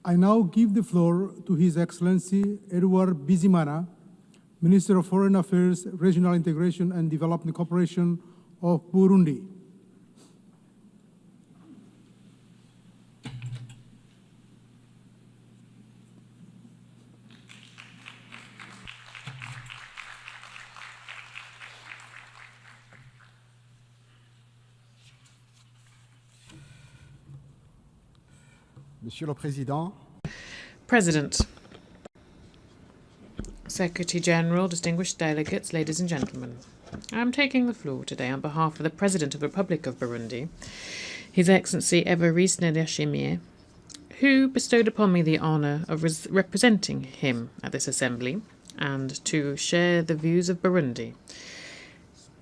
S8: I now give the floor to His Excellency Edward Bizimana, Minister of Foreign Affairs, Regional Integration and Development Cooperation of Burundi.
S9: Monsieur le Président,
S6: President, Secretary General, distinguished delegates, ladies and gentlemen. I am taking the floor today on behalf of the President of the Republic of Burundi, His Excellency Evariste Ndayishimiye, who bestowed upon me the honour of representing him at this assembly and to share the views of Burundi.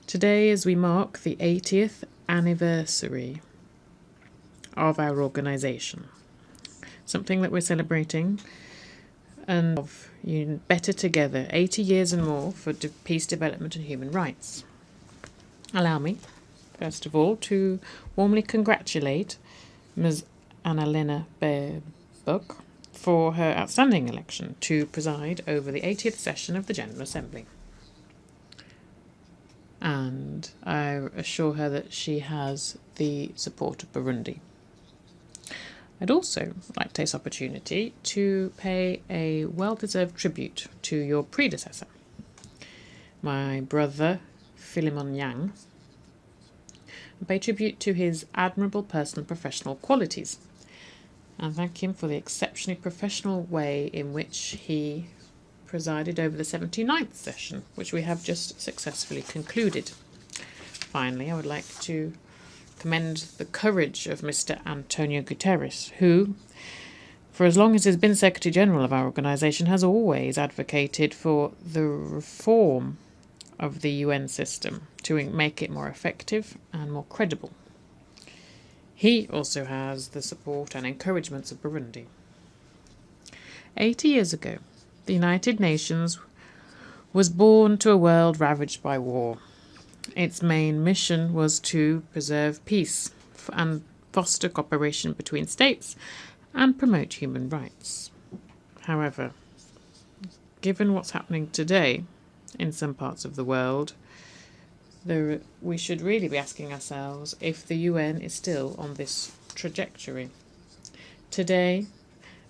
S6: Today, as we mark the 80th anniversary of our organisation, something that we're celebrating, and of Better Together, 80 years and more for peace, development and human rights. Allow me, first of all, to warmly congratulate Ms. Annalena Baerbock for her outstanding election to preside over the 80th session of the General Assembly. And I assure her that she has the support of Burundi. I'd also like to take this opportunity to pay a well-deserved tribute to your predecessor, my brother Philemon Yang, and pay tribute to his admirable personal and professional qualities, and thank him for the exceptionally professional way in which he presided over the 79th session, which we have just successfully concluded. Finally, I would like to commend the courage of Mr. Antonio Guterres, who, for as long as he's been Secretary General of our organisation, has always advocated for the reform of the UN system to make it more effective and more credible. He also has the support and encouragements of Burundi. 80 years ago, the United Nations was born to a world ravaged by war. Its main mission was to preserve peace and foster cooperation between states and promote human rights. However, given what's happening today in some parts of the world, we should really be asking ourselves if the UN is still on this trajectory. Today,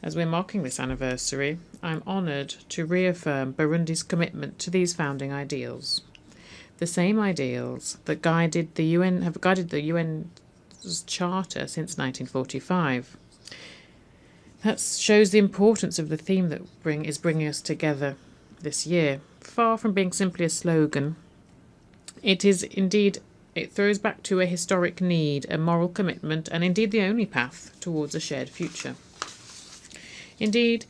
S6: as we're marking this anniversary, I'm honoured to reaffirm Burundi's commitment to these founding ideals. The same ideals that have guided the UN's Charter since 1945. That shows the importance of the theme that is bringing us together this year. Far from being simply a slogan, it throws back to a historic need, a moral commitment, and indeed the only path towards a shared future. Indeed,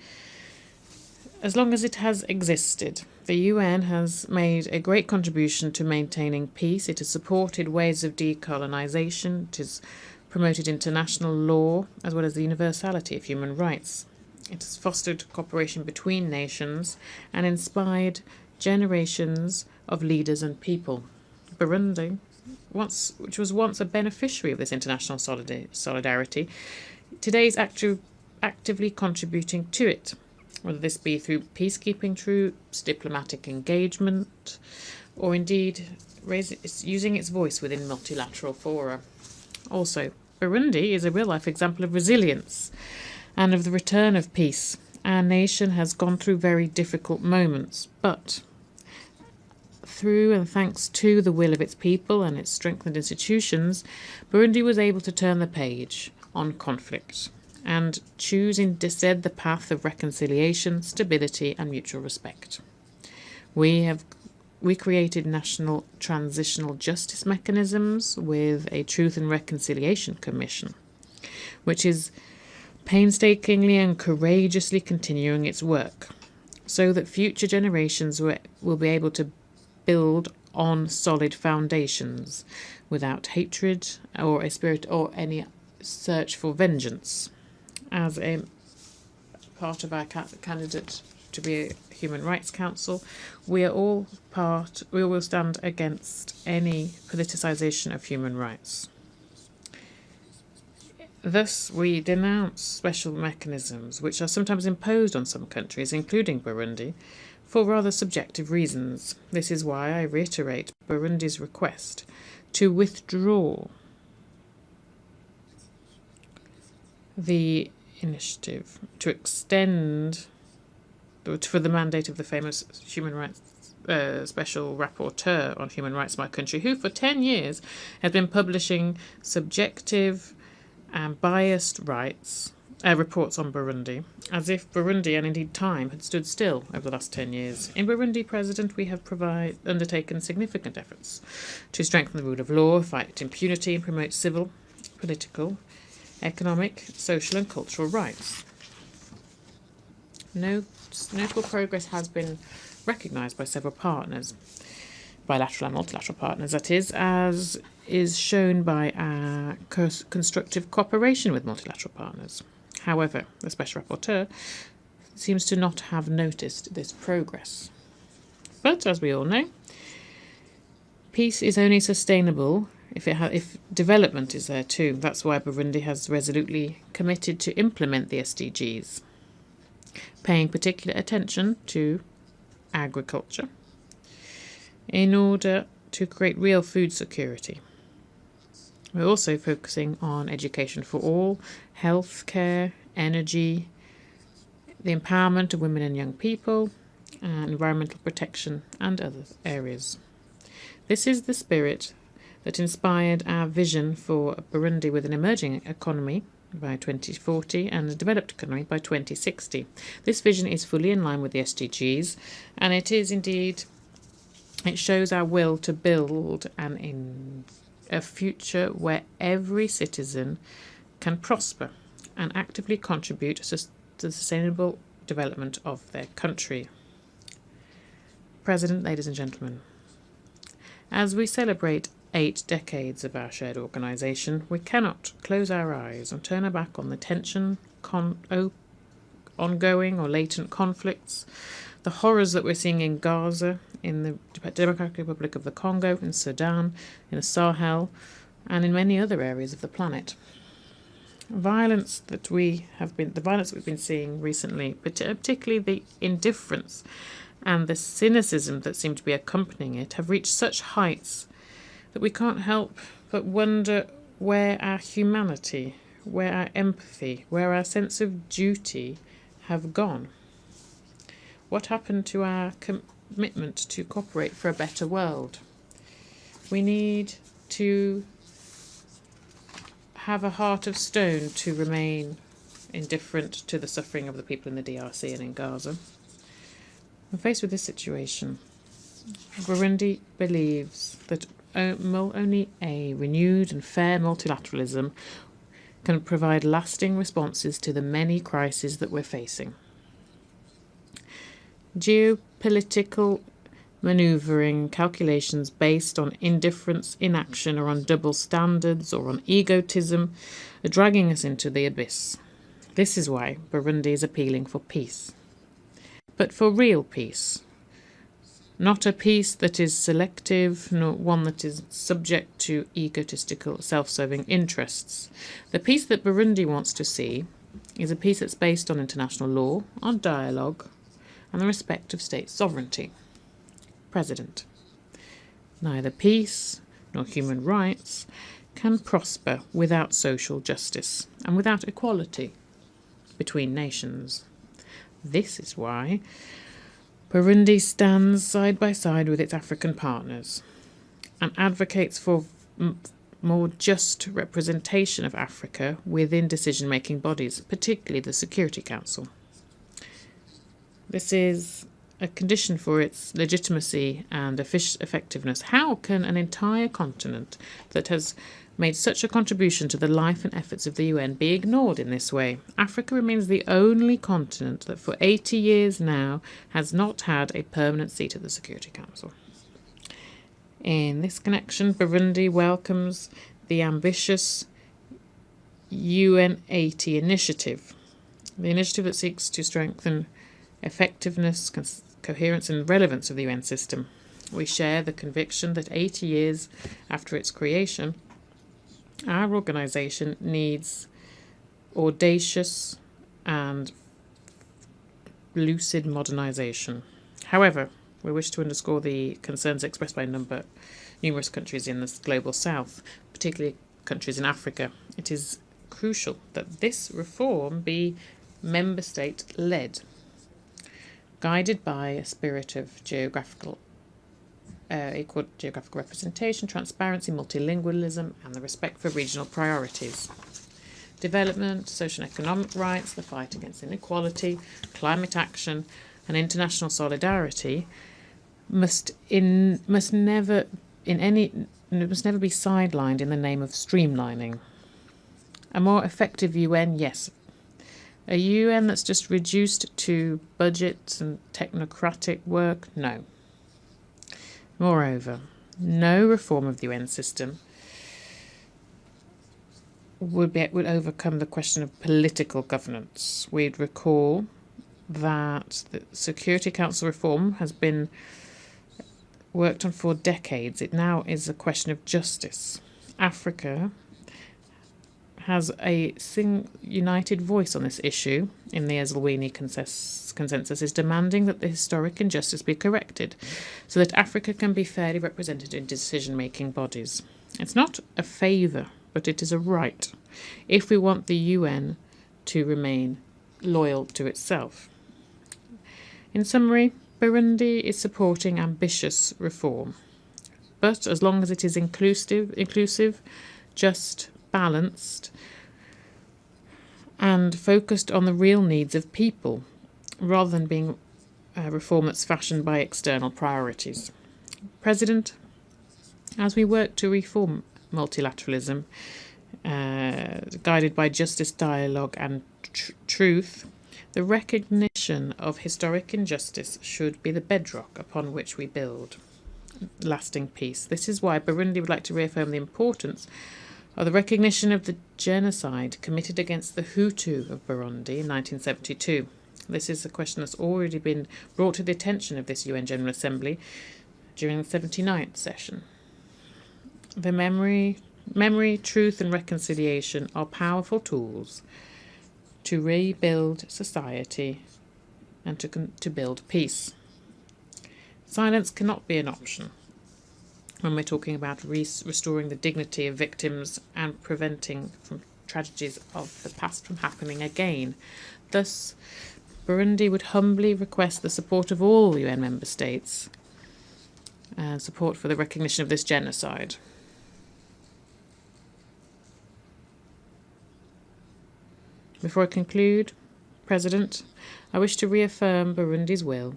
S6: as long as it has existed, the UN has made a great contribution to maintaining peace. It has supported ways of decolonisation. It has promoted international law, as well as the universality of human rights. It has fostered cooperation between nations and inspired generations of leaders and people. Burundi, which was once a beneficiary of this international solidarity, today is actively contributing to it, whether this be through peacekeeping troops, diplomatic engagement, or indeed using its voice within multilateral fora. Also, Burundi is a real-life example of resilience and of the return of peace. Our nation has gone through very difficult moments, but through and thanks to the will of its people and its strengthened institutions, Burundi was able to turn the page on conflict and choose instead the path of reconciliation, stability and mutual respect. We created national transitional justice mechanisms with a Truth and Reconciliation Commission, which is painstakingly and courageously continuing its work so that future generations will be able to build on solid foundations without hatred or a spirit or any search for vengeance. As a part of our candidate to be a Human Rights Council, we will stand against any politicisation of human rights. Thus, we denounce special mechanisms which are sometimes imposed on some countries, including Burundi, for rather subjective reasons. This is why I reiterate Burundi's request to withdraw the initiative to extend for the mandate of the famous human rights special rapporteur on human rights in my country, who for 10 years has been publishing subjective and biased rights reports on Burundi, as if Burundi and indeed time had stood still over the last 10 years. In Burundi, President, we have undertaken significant efforts to strengthen the rule of law, fight impunity, and promote civil, political, economic, social, and cultural rights. Notable progress has been recognised by several partners, bilateral and multilateral partners, that is, as is shown by our constructive cooperation with multilateral partners. However, the Special Rapporteur seems to not have noticed this progress. But, as we all know, peace is only sustainable if development is there too. That's why Burundi has resolutely committed to implement the SDGs, paying particular attention to agriculture in order to create real food security. We're also focusing on education for all, health care, energy, the empowerment of women and young people, and environmental protection and other areas. This is the spirit that inspired our vision for Burundi with an emerging economy by 2040 and a developed economy by 2060. This vision is fully in line with the SDGs, and it shows our will to build a future where every citizen can prosper and actively contribute to the sustainable development of their country. President, ladies and gentlemen, as we celebrate 8 decades of our shared organisation, we cannot close our eyes and turn our back on the tension, ongoing or latent conflicts, the horrors that we're seeing in Gaza, in the Democratic Republic of the Congo, in Sudan, in the Sahel, and in many other areas of the planet. The violence that we've been seeing recently, particularly the indifference and the cynicism that seem to be accompanying it, have reached such heights that we can't help but wonder where our humanity, where our empathy, where our sense of duty have gone. What happened to our commitment to cooperate for a better world? We need to have a heart of stone to remain indifferent to the suffering of the people in the DRC and in Gaza. When faced with this situation, Burundi believes that only a renewed and fair multilateralism can provide lasting responses to the many crises that we're facing. Geopolitical manoeuvring calculations based on indifference, inaction, or on double standards or on egotism are dragging us into the abyss. This is why Burundi is appealing for peace. But for real peace. Not a peace that is selective, nor one that is subject to egotistical, self-serving interests. The peace that Burundi wants to see is a peace that's based on international law, on dialogue, and the respect of state sovereignty. President, neither peace nor human rights can prosper without social justice and without equality between nations. This is why Burundi stands side by side with its African partners and advocates for more just representation of Africa within decision-making bodies, particularly the Security Council. This is a condition for its legitimacy and effectiveness. How can an entire continent that has made such a contribution to the life and efforts of the UN be ignored in this way? Africa remains the only continent that for 80 years now has not had a permanent seat at the Security Council. In this connection, Burundi welcomes the ambitious UN 80 initiative, the initiative that seeks to strengthen effectiveness, coherence and relevance of the UN system. We share the conviction that 80 years after its creation, our organisation needs audacious and lucid modernisation. However, we wish to underscore the concerns expressed by numerous countries in the global south, particularly countries in Africa. It is crucial that this reform be member state-led, guided by a spirit of equal geographical representation, transparency, multilingualism, and the respect for regional priorities. Development, social and economic rights, the fight against inequality, climate action, and international solidarity must never be sidelined in the name of streamlining. A more effective UN, yes. A UN that's just reduced to budgets and technocratic work, no. Moreover, no reform of the UN system would overcome the question of political governance. We'd recall that the Security Council reform has been worked on for decades. It now is a question of justice. Africa has a united voice on this issue in the Eswatini consensus, is demanding that the historic injustice be corrected so that Africa can be fairly represented in decision-making bodies. It's not a favour, but it is a right, if we want the UN to remain loyal to itself. In summary, Burundi is supporting ambitious reform, but as long as it is inclusive, just, balanced, and focused on the real needs of people, rather than being a reform that's fashioned by external priorities. President, as we work to reform multilateralism, guided by justice, dialogue, and truth, the recognition of historic injustice should be the bedrock upon which we build lasting peace. This is why Burundi would like to reaffirm the importance of the recognition of the genocide committed against the Hutu of Burundi in 1972. This is a question that's already been brought to the attention of this UN General Assembly during the 79th session. The memory, truth, and reconciliation are powerful tools to rebuild society and to build peace. Silence cannot be an option when we're talking about restoring the dignity of victims and preventing from tragedies of the past from happening again. Thus, Burundi would humbly request the support of all UN member states and support for the recognition of this genocide. Before I conclude, President, I wish to reaffirm Burundi's will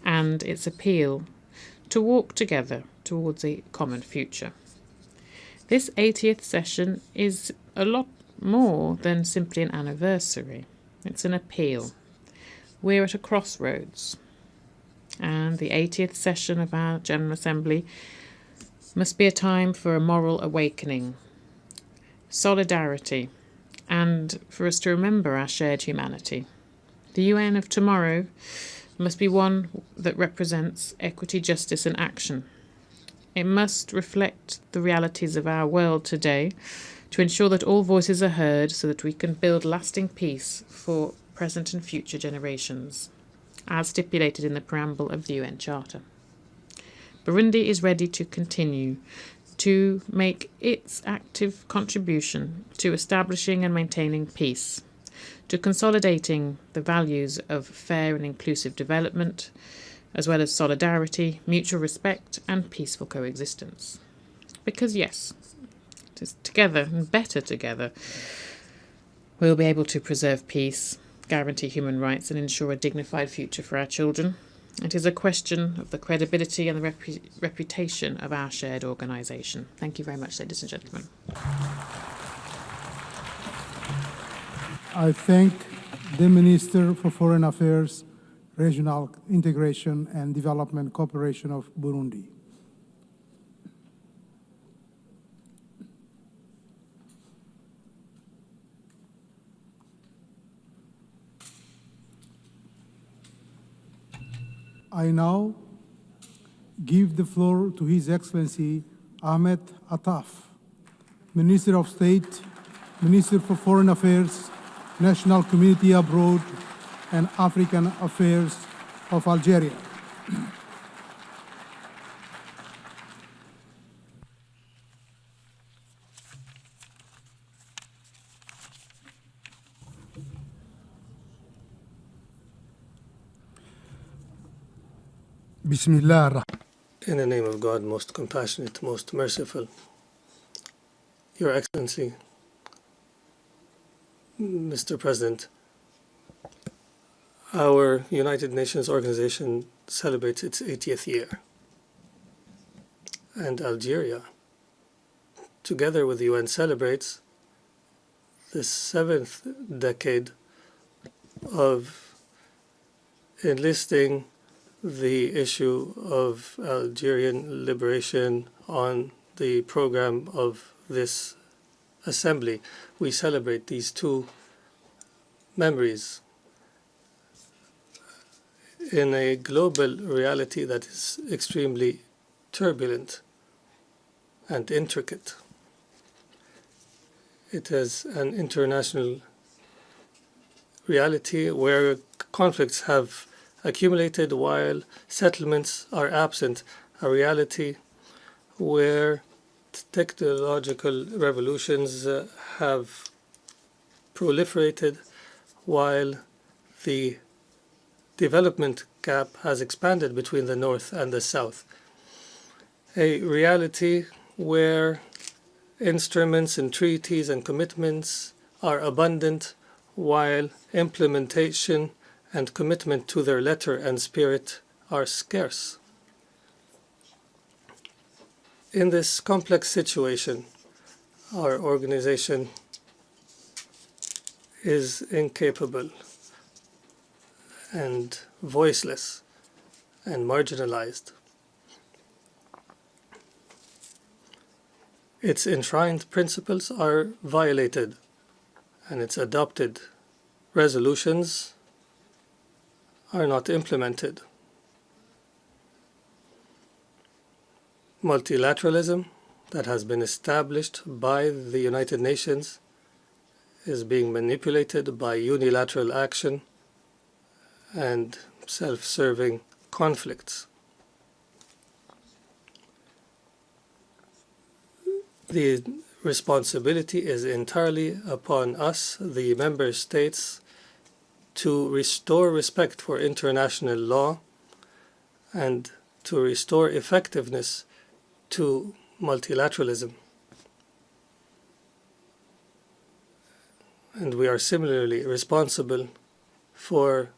S6: and its appeal to walk together towards a common future. This 80th session is a lot more than simply an anniversary. It's an appeal. We're at a crossroads, and the 80th session of our General Assembly must be a time for a moral awakening, solidarity, and for us to remember our shared humanity. The UN of tomorrow must be one that represents equity, justice, and action. It must reflect the realities of our world today to ensure that all voices are heard so that we can build lasting peace for present and future generations, as stipulated in the preamble of the UN Charter. Burundi is ready to continue to make its active contribution to establishing and maintaining peace, to consolidating the values of fair and inclusive development, as well as solidarity, mutual respect, and peaceful coexistence. Because yes, it is together, and better together, we'll be able to preserve peace, guarantee human rights, and ensure a dignified future for our children. It is a question of the credibility and the reputation of our shared organisation. Thank you very much, ladies and gentlemen.
S8: I thank the Minister for Foreign Affairs, Regional Integration and Development Cooperation of Burundi. I now give the floor to His Excellency Ahmed Attaf, Minister of State, Minister for Foreign Affairs, National Community Abroad, and African Affairs of Algeria.
S2: Bismillah.
S9: In the name of God, most compassionate, most merciful, Your Excellency, Mr. President, our United Nations organization celebrates its 80th year, and Algeria, together with the UN, celebrates the 7th decade of enlisting the issue of Algerian liberation on the program of this assembly. We celebrate these two memories in a global reality that is extremely turbulent and intricate. It is an international reality where conflicts have accumulated while settlements are absent, a reality where technological revolutions have proliferated while the development gap has expanded between the North and the South. A reality where instruments and treaties and commitments are abundant while implementation and commitment to their letter and spirit are scarce. In this complex situation, our organization is incapable and voiceless and marginalized. Its enshrined principles are violated, and its adopted resolutions are not implemented. Multilateralism that has been established by the United Nations is being manipulated by unilateral action and self-serving conflicts. The responsibility is entirely upon us, the member states, to restore respect for international law and to restore effectiveness to multilateralism. And we are similarly responsible for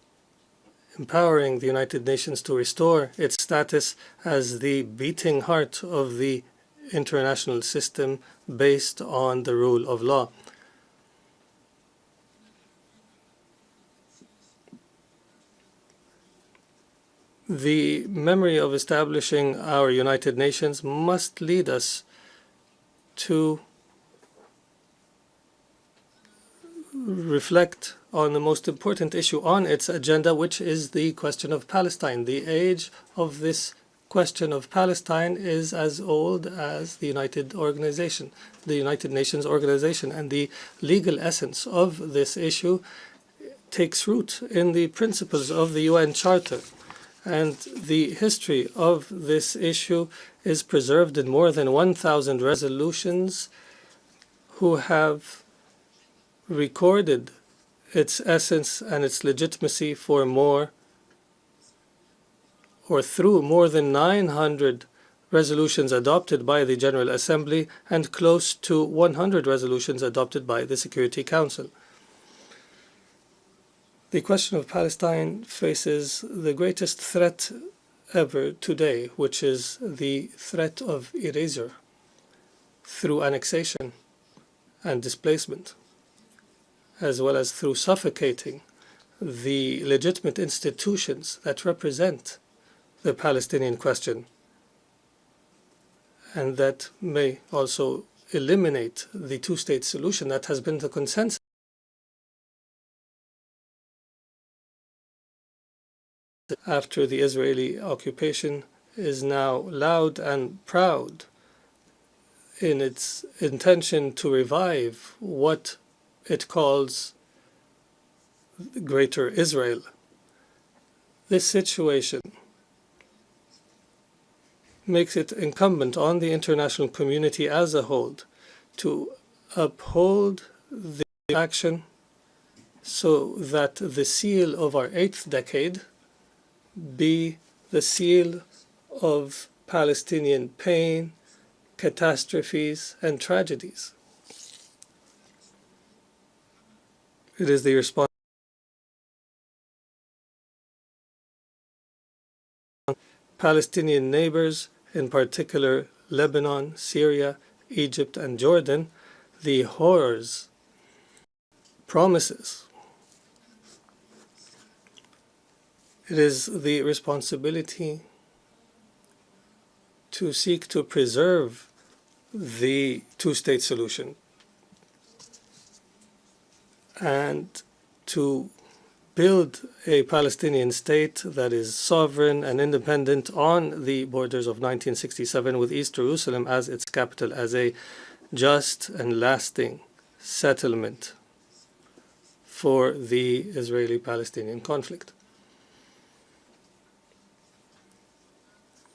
S9: empowering the United Nations to restore its status as the beating heart of the international system based on the rule of law. The memory of establishing our United Nations must lead us to reflect on the most important issue on its agenda, which is the question of Palestine. The age of this question of Palestine is as old as the United Nations organization, and the legal essence of this issue takes root in the principles of the UN Charter. And the history of this issue is preserved in more than 1,000 resolutions who have recorded its essence and its legitimacy for through more than 900 resolutions adopted by the General Assembly and close to 100 resolutions adopted by the Security Council. The question of Palestine faces the greatest threat ever today, which is the threat of erasure through annexation and displacement, as well as through suffocating the legitimate institutions that represent the Palestinian question, and that may also eliminate the two-state solution that has been the consensus after the Israeli occupation is now loud and proud in its intention to revive what it calls Greater Israel. This situation makes it incumbent on the international community as a whole to uphold the action so that the seal of our 8th decade be the seal of Palestinian pain, catastrophes, and tragedies. It is the response of Palestinian neighbors, in particular Lebanon, Syria, Egypt, and Jordan, the horrors, promises. It is the responsibility to seek to preserve the two-state solution and to build a Palestinian state that is sovereign and independent on the borders of 1967 with East Jerusalem as its capital, as a just and lasting settlement for the Israeli-Palestinian conflict.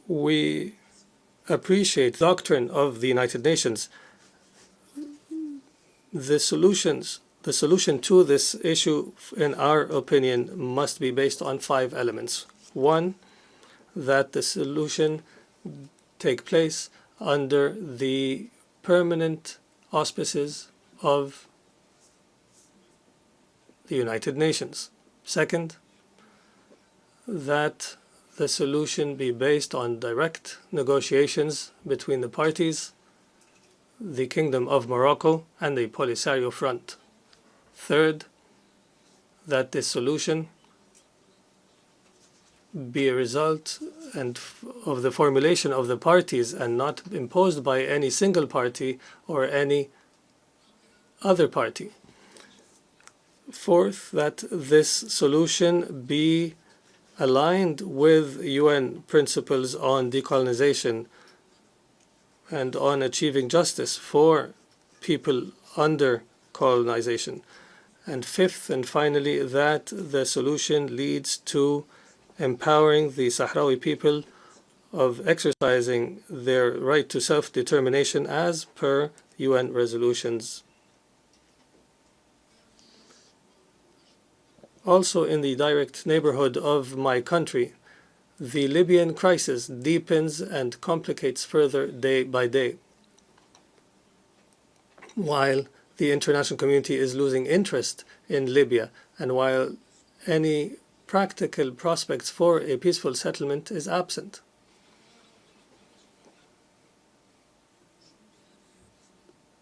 S9: We appreciate the doctrine of the United Nations. The solution to this issue, in our opinion, must be based on 5 elements. One, that the solution take place under the permanent auspices of the United Nations. Second, that the solution be based on direct negotiations between the parties, the Kingdom of Morocco, and the Polisario Front. Third, that this solution be a result of the formulation of the parties and not imposed by any single party or any other party. Fourth, that this solution be aligned with UN principles on decolonization and on achieving justice for people under colonization. And fifth and finally, that the solution leads to empowering the Sahrawi people of exercising their right to self-determination as per UN resolutions. Also, in the direct neighborhood of my country, the Libyan crisis deepens and complicates further day by day, while the international community is losing interest in Libya, and while any practical prospects for a peaceful settlement is absent.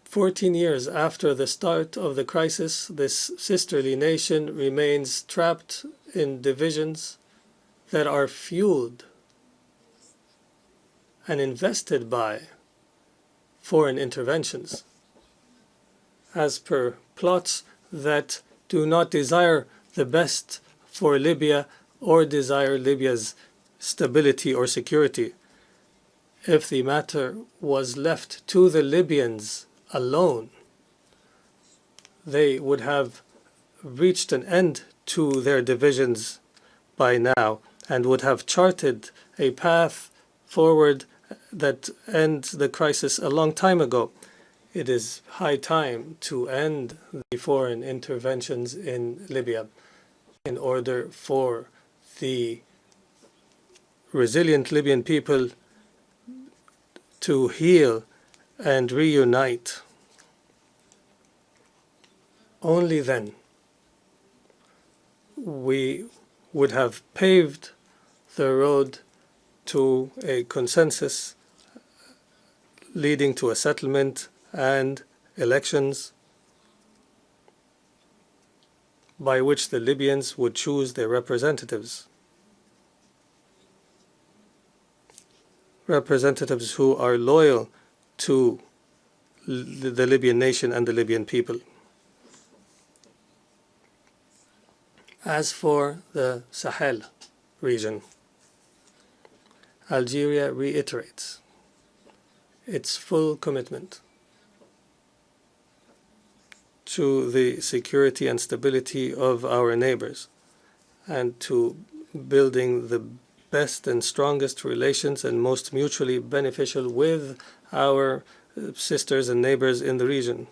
S9: "14 years after the start of the crisis, this sisterly nation remains trapped in divisions that are fueled and invested by foreign interventions, as per plots that do not desire the best for Libya or desire Libya's stability or security. If the matter was left to the Libyans alone, they would have reached an end to their divisions by now and would have charted a path forward that ends the crisis a long time ago. It is high time to end the foreign interventions in Libya in order for the resilient Libyan people to heal and reunite. Only then we would have paved the road to a consensus leading to a settlement and elections by which the Libyans would choose their representatives. Representatives who are loyal to the Libyan nation and the Libyan people. As for the Sahel region, Algeria reiterates its full commitment to the security and stability of our neighbors and to building the best and strongest relations and most mutually beneficial with our sisters and neighbors in the region.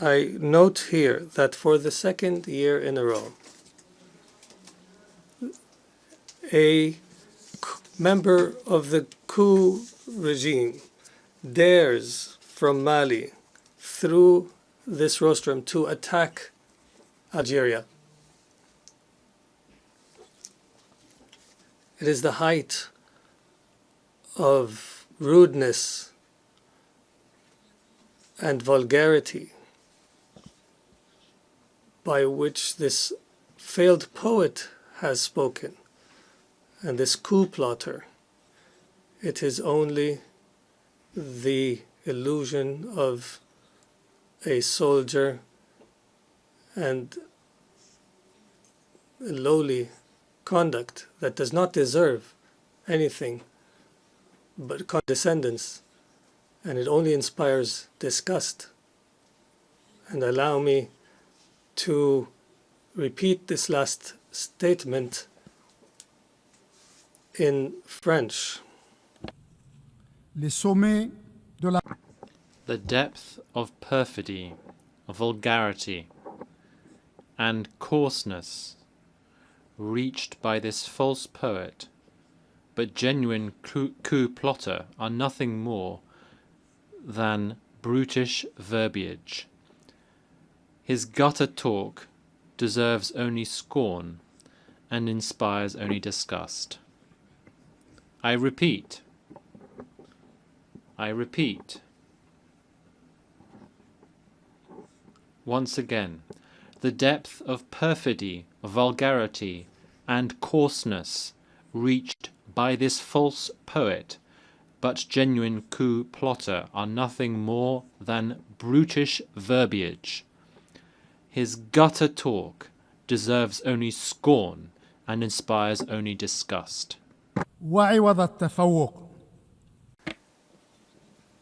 S9: I note here that for the second year in a row, a member of the coup regime dares from Mali through this rostrum to attack Algeria. It is the height of rudeness and vulgarity by which this failed poet has spoken, and this coup plotter. It is only the illusion of a soldier and a lowly conduct that does not deserve anything but condescendence, and it only inspires disgust. And allow me to repeat this last statement in French.
S7: The depth of perfidy, vulgarity, and coarseness reached by this false poet, but genuine coup plotter, are nothing more than brutish verbiage. His gutter talk deserves only scorn and inspires only disgust. I repeat, once again, the depth of perfidy, vulgarity, and coarseness reached by this false poet, but genuine coup plotter, are nothing more than brutish verbiage. His gutter talk deserves only scorn and inspires only disgust.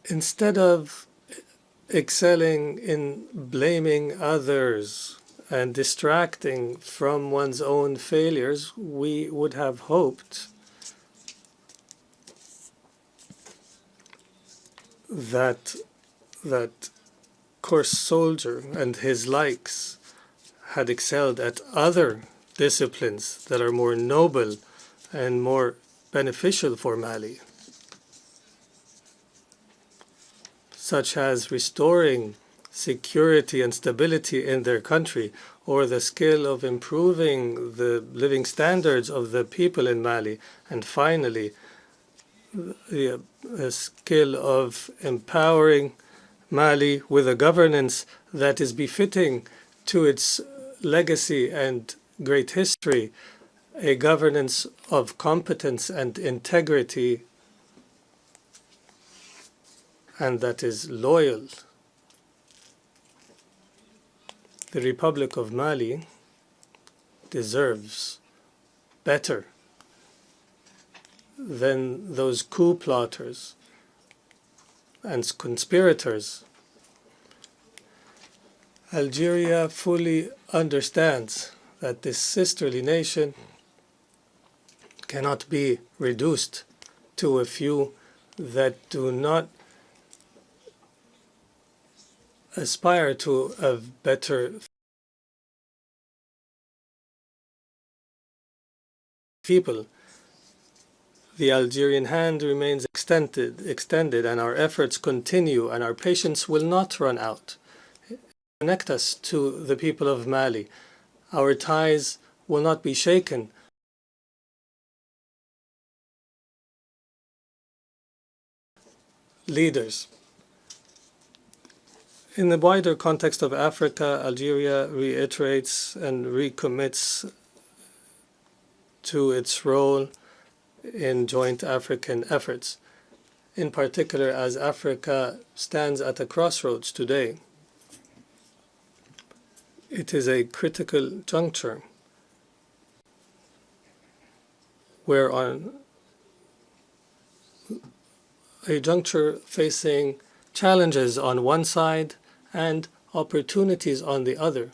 S9: Instead of excelling in blaming others and distracting from one's own failures, we would have hoped that coarse soldier and his likes had excelled at other disciplines that are more noble and more beneficial for Mali, such as restoring security and stability in their country, or the skill of improving the living standards of the people in Mali, and finally, the skill of empowering Mali with a governance that is befitting to its legacy and great history, a governance of competence and integrity, and that is loyal. The Republic of Mali deserves better than those coup plotters and conspirators. Algeria fully understands that this sisterly nation cannot be reduced to a few that do not aspire to a better people. The Algerian hand remains extended, and our efforts continue, and our patience will not run out. Connect us to the people of Mali. Our ties will not be shaken. Leaders. In the wider context of Africa, Algeria reiterates and recommits to its role in joint African efforts, in particular as Africa stands at a crossroads today. It is a critical juncture where on a juncture facing challenges on one side and opportunities on the other.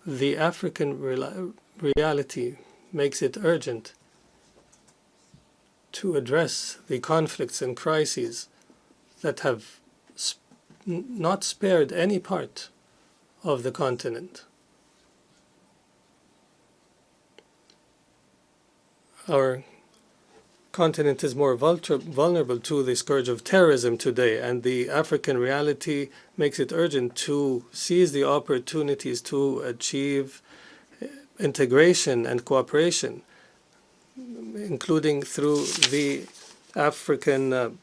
S9: The African reality makes it urgent to address the conflicts and crises that have not spared any part of the continent. Our continent is more vulnerable to the scourge of terrorism today, and the African reality makes it urgent to seize the opportunities to achieve integration and cooperation, including through the African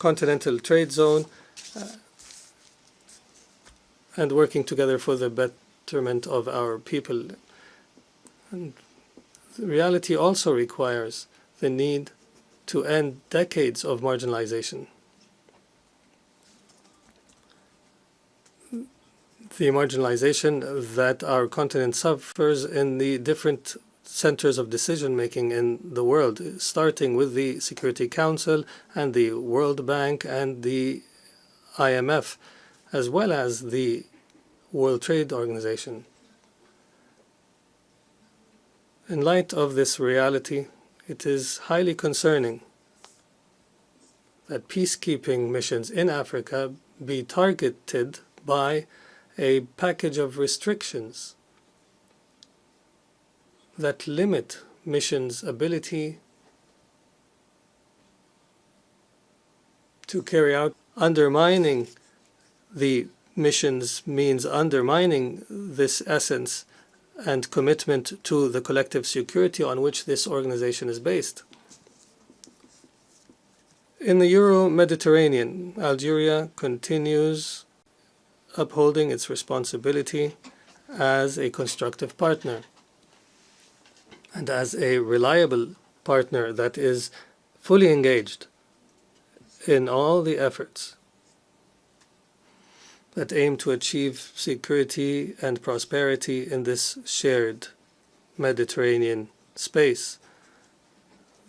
S9: Continental Trade Zone, and working together for the betterment of our people. And the reality also requires the need to end decades of marginalization. The marginalization that our continent suffers in the different centers of decision-making in the world, starting with the Security Council and the World Bank and the IMF, as well as the World Trade Organization. In light of this reality, it is highly concerning that peacekeeping missions in Africa be targeted by a package of restrictions that limit missions' ability to carry out. Undermining the missions means undermining this essence and commitment to the collective security on which this organization is based. In the Euro-Mediterranean, Algeria continues upholding its responsibility as a constructive partner and as a reliable partner that is fully engaged in all the efforts that aim to achieve security and prosperity in this shared Mediterranean space.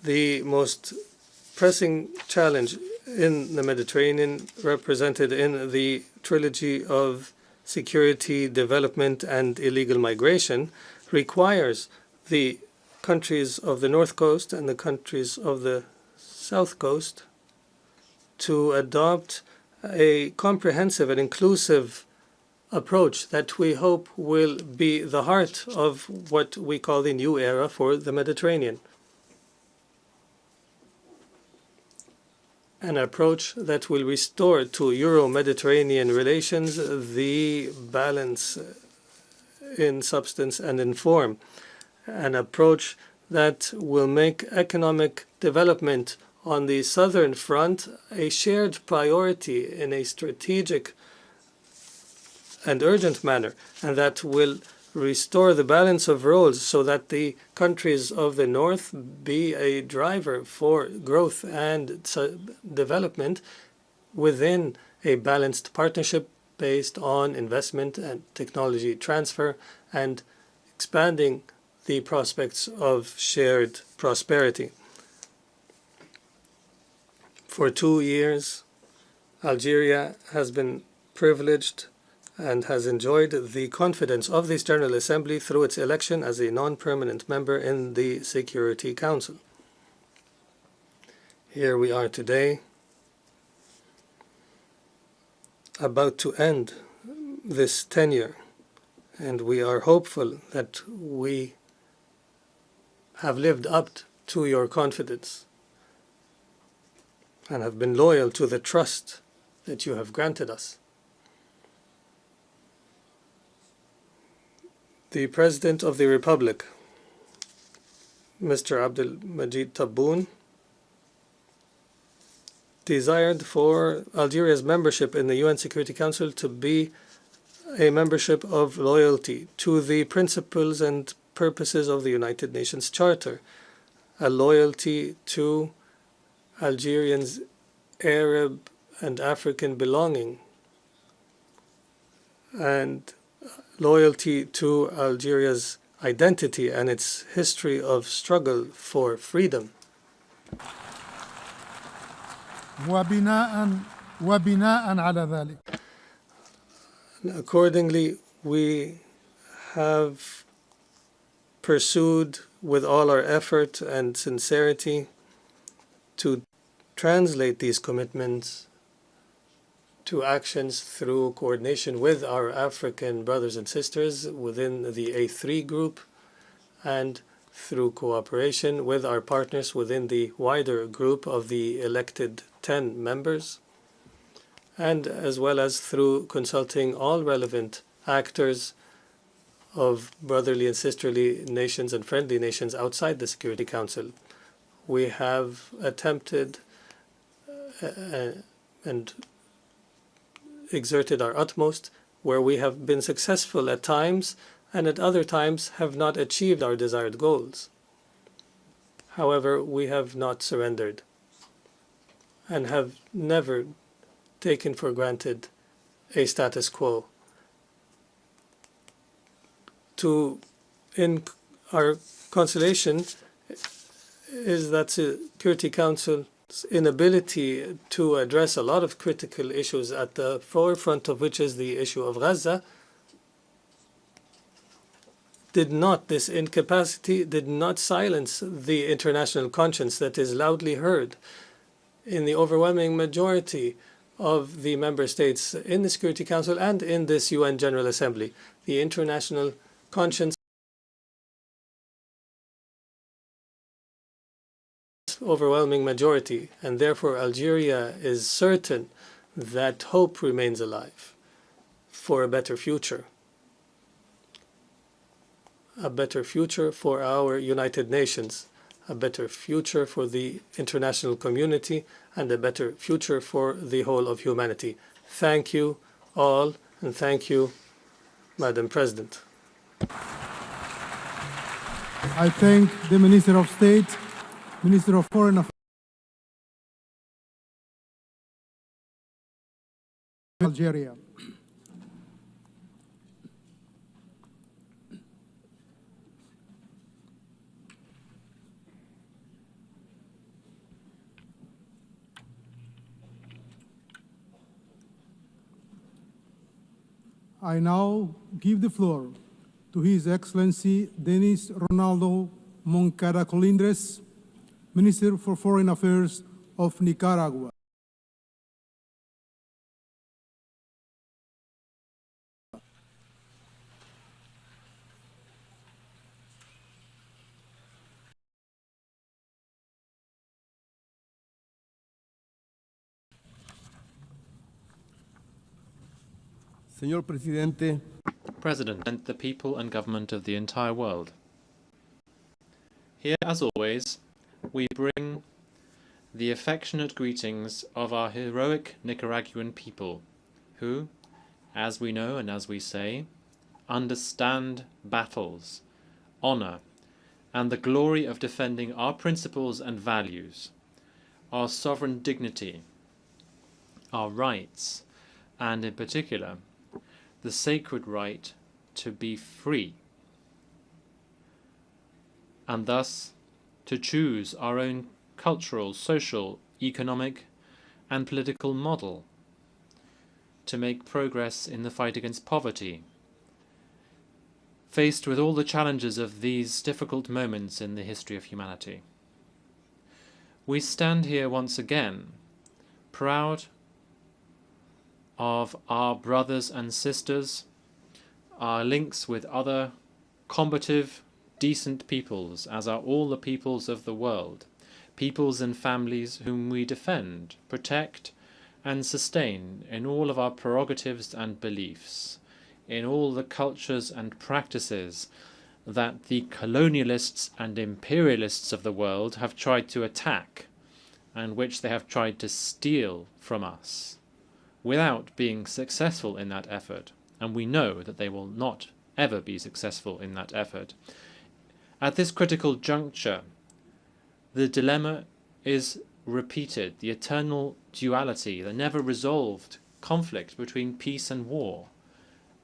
S9: The most pressing challenge in the Mediterranean, represented in the trilogy of security, development, and illegal migration, requires the countries of the North Coast and the countries of the South Coast to adopt a comprehensive and inclusive approach that we hope will be the heart of what we call the new era for the Mediterranean. An approach that will restore to Euro-Mediterranean relations the balance in substance and in form. An approach that will make economic development on the southern front a shared priority in a strategic and urgent manner, and that will restore the balance of roles so that the countries of the north be a driver for growth and development within a balanced partnership based on investment and technology transfer and expanding the prospects of shared prosperity. For 2 years, Algeria has been privileged and has enjoyed the confidence of this General Assembly through its election as a non-permanent member in the Security Council. Here we are today, about to end this tenure, and we are hopeful that we have lived up to your confidence and have been loyal to the trust that you have granted us. The President of the Republic, Mr. Abdelmajid Tebboune, desired for Algeria's membership in the UN Security Council to be a membership of loyalty to the principles and purposes of the United Nations Charter, a loyalty to Algerians' Arab and African belonging, and loyalty to Algeria's identity and its history of struggle for freedom. Accordingly, we have pursued with all our effort and sincerity to translate these commitments to actions through coordination with our African brothers and sisters within the A3 group and through cooperation with our partners within the wider group of the elected 10 members, and as well as through consulting all relevant actors of brotherly and sisterly nations and friendly nations outside the Security Council. We have attempted and exerted our utmost, where we have been successful at times and at other times have not achieved our desired goals. However, we have not surrendered and have never taken for granted a status quo. In our consolation is that Security Council's inability to address a lot of critical issues, at the forefront of which is the issue of Gaza, this incapacity did not silence the international conscience that is loudly heard in the overwhelming majority of the member states in the Security Council and in this UN General Assembly. The international conscience, overwhelming majority, and therefore Algeria is certain that hope remains alive for a better future for our United Nations, a better future for the international community, and a better future for the whole of humanity. Thank you all, and thank you, Madam President.
S8: I thank the Minister of State, Minister of Foreign Affairs, Algeria. I now give the floor to His Excellency Denis Ronaldo Moncada Colindres, Minister for Foreign Affairs of Nicaragua.
S10: Señor Presidente,
S7: President and the people and government of the entire world. Here, as always, we bring the affectionate greetings of our heroic Nicaraguan people, who, as we know and as we say, understand battles, honor, and the glory of defending our principles and values, our sovereign dignity, our rights, and in particular, the sacred right to be free, and thus to choose our own cultural, social, economic, and political model, to make progress in the fight against poverty, faced with all the challenges of these difficult moments in the history of humanity. We stand here once again, proud of our brothers and sisters, our links with other combative, decent peoples, as are all the peoples of the world, peoples and families whom we defend, protect, and sustain in all of our prerogatives and beliefs, in all the cultures and practices that the colonialists and imperialists of the world have tried to attack, and which they have tried to steal from us, without being successful in that effort, and we know that they will not ever be successful in that effort. At this critical juncture, the dilemma is repeated, the eternal duality, the never-resolved conflict between peace and war,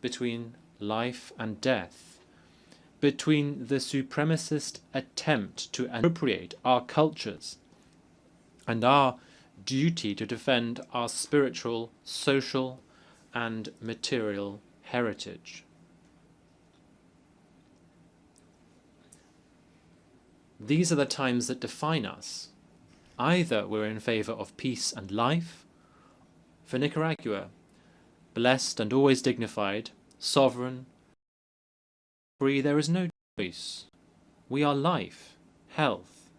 S7: between life and death, between the supremacist attempt to appropriate our cultures and our duty to defend our spiritual, social, and material heritage. These are the times that define us. Either we're in favor of peace and life. For Nicaragua, blessed and always dignified, sovereign, free, there is no choice. We are life, health,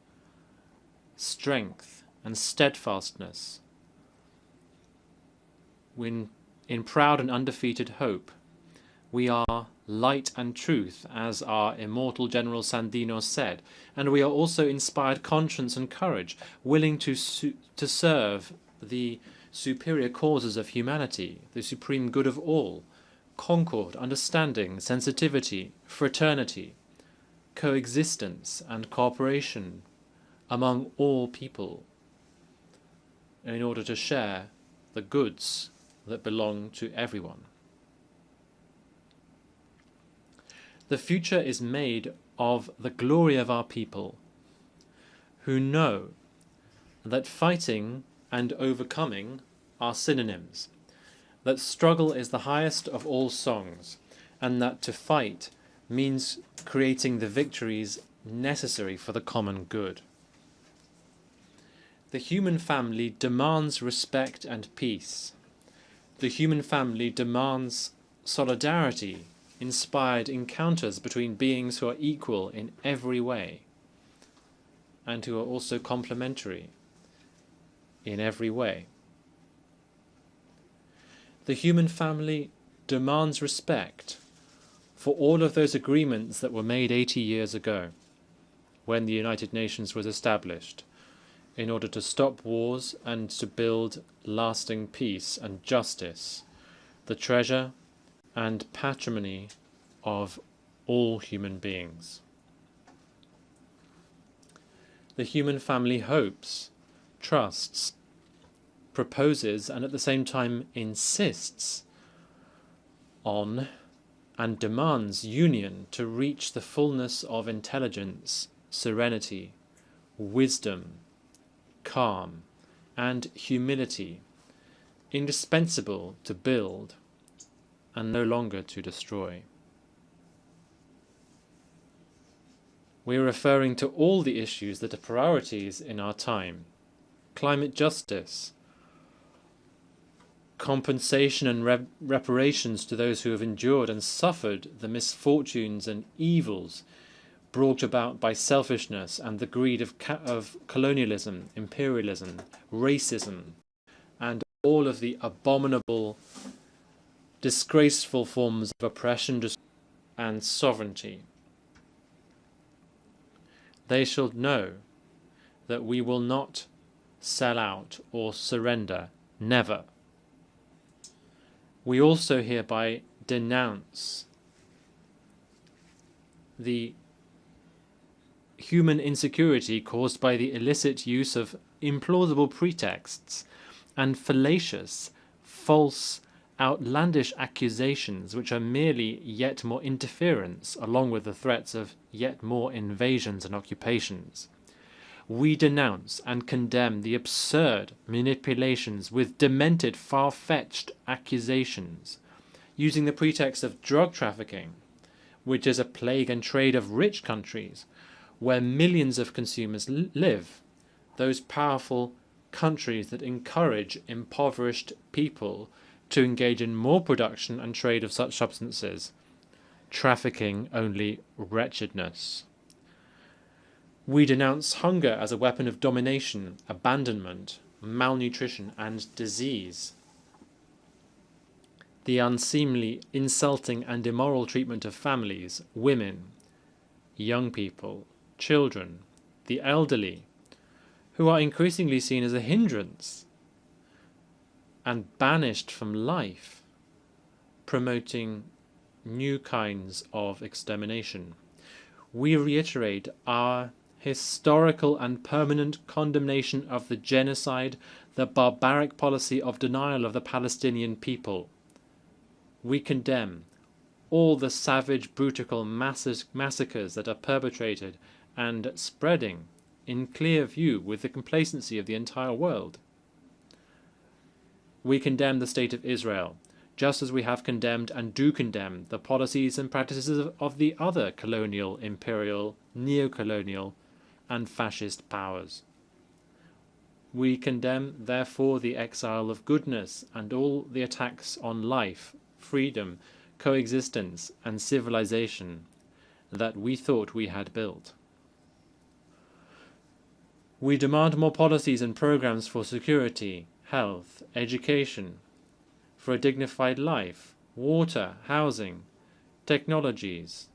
S7: strength, and steadfastness. In proud and undefeated hope, we are light and truth, as our immortal General Sandino said, and we are also inspired conscience and courage, willing to serve the superior causes of humanity, the supreme good of all, concord, understanding, sensitivity, fraternity, coexistence and cooperation among all people, in order to share the goods that belong to everyone. The future is made of the glory of our people, who know that fighting and overcoming are synonyms, that struggle is the highest of all songs, and that to fight means creating the victories necessary for the common good. The human family demands respect and peace. The human family demands solidarity, inspired encounters between beings who are equal in every way and who are also complementary in every way. The human family demands respect for all of those agreements that were made 80 years ago when the United Nations was established in order to stop wars and to build lasting peace and justice, the treasure and patrimony of all human beings. The human family hopes, trusts, proposes, and at the same time insists on and demands union to reach the fullness of intelligence, serenity, wisdom, calm, and humility, indispensable to build and no longer to destroy. We are referring to all the issues that are priorities in our time: climate justice, compensation and reparations to those who have endured and suffered the misfortunes and evils brought about by selfishness and the greed of colonialism, imperialism, racism, and all of the abominable, disgraceful forms of oppression and sovereignty. They shall know that we will not sell out or surrender, never. We also hereby denounce the human insecurity caused by the illicit use of implausible pretexts and fallacious, false, outlandish accusations which are merely yet more interference along with the threats of yet more invasions and occupations. We denounce and condemn the absurd manipulations with demented, far-fetched accusations, using the pretext of drug trafficking, which is a plague and trade of rich countries, where millions of consumers live, those powerful countries that encourage impoverished people to engage in more production and trade of such substances, trafficking only wretchedness. We denounce hunger as a weapon of domination, abandonment, malnutrition, and disease. The unseemly, insulting, and immoral treatment of families, women, young people, children, the elderly, who are increasingly seen as a hindrance and banished from life, promoting new kinds of extermination. We reiterate our historical and permanent condemnation of the genocide, the barbaric policy of denial of the Palestinian people. We condemn all the savage, brutal massacres that are perpetrated and spreading in clear view with the complacency of the entire world. We condemn the state of Israel, just as we have condemned and do condemn the policies and practices of the other colonial, imperial, neo-colonial, and fascist powers. We condemn, therefore, the exile of goodness and all the attacks on life, freedom, coexistence, and civilization that we thought we had built. We demand more policies and programs for security, health, education, for a dignified life, water, housing, technologies,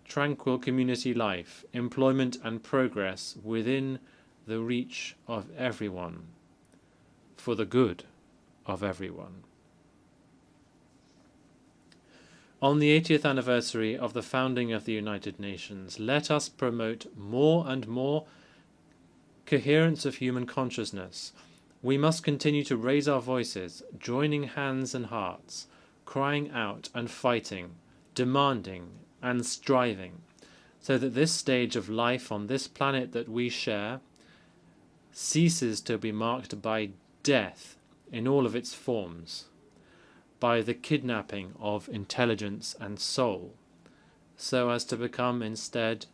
S7: tranquil community life, employment and progress within the reach of everyone, for the good of everyone. On the 80th anniversary of the founding of the United Nations, let us promote more and more coherence of human consciousness. We must continue to raise our voices, joining hands and hearts, crying out and fighting, demanding and striving, so that this stage of life on this planet that we share ceases to be marked by death in all of its forms, by the kidnapping of intelligence and soul, so as to become instead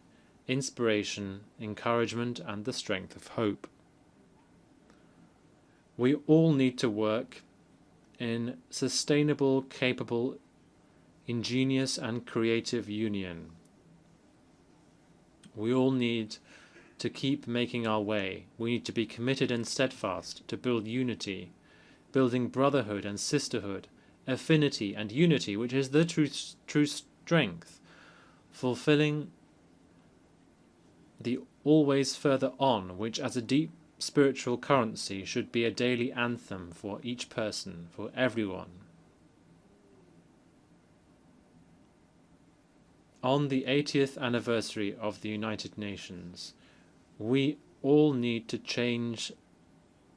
S7: inspiration, encouragement, and the strength of hope. We all need to work in sustainable, capable, ingenious, and creative union. We all need to keep making our way. We need to be committed and steadfast to build unity, building brotherhood and sisterhood, affinity and unity, which is the true strength, fulfilling the always further on, which as a deep spiritual currency should be a daily anthem for each person, for everyone. On the 80th anniversary of the United Nations, we all need to change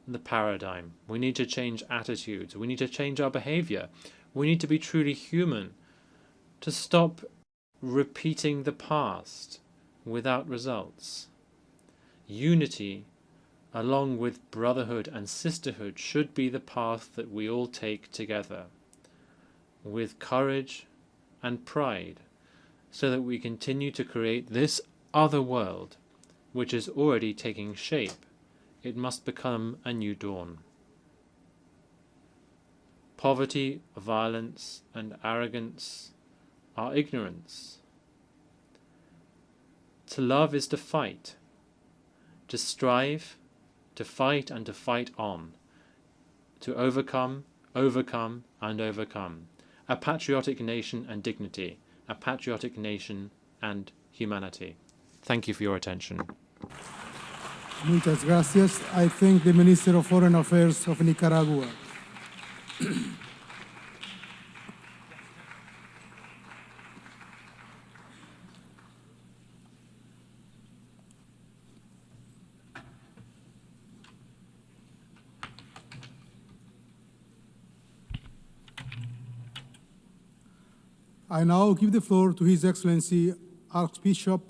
S7: the paradigm. We need to change attitudes. We need to change our behavior. We need to be truly human, to stop repeating the past without results. Unity, along with brotherhood and sisterhood, should be the path that we all take together, with courage and pride, so that we continue to create this other world, which is already taking shape. It must become a new dawn. Poverty, violence, and arrogance are ignorance. To love is to fight, to strive, to fight and to fight on, to overcome, overcome, and overcome. A patriotic nation and dignity, a patriotic nation and humanity. Thank you for your attention.
S8: Muchas gracias. I thank the Minister of Foreign Affairs of Nicaragua. I now give the floor to His Excellency Archbishop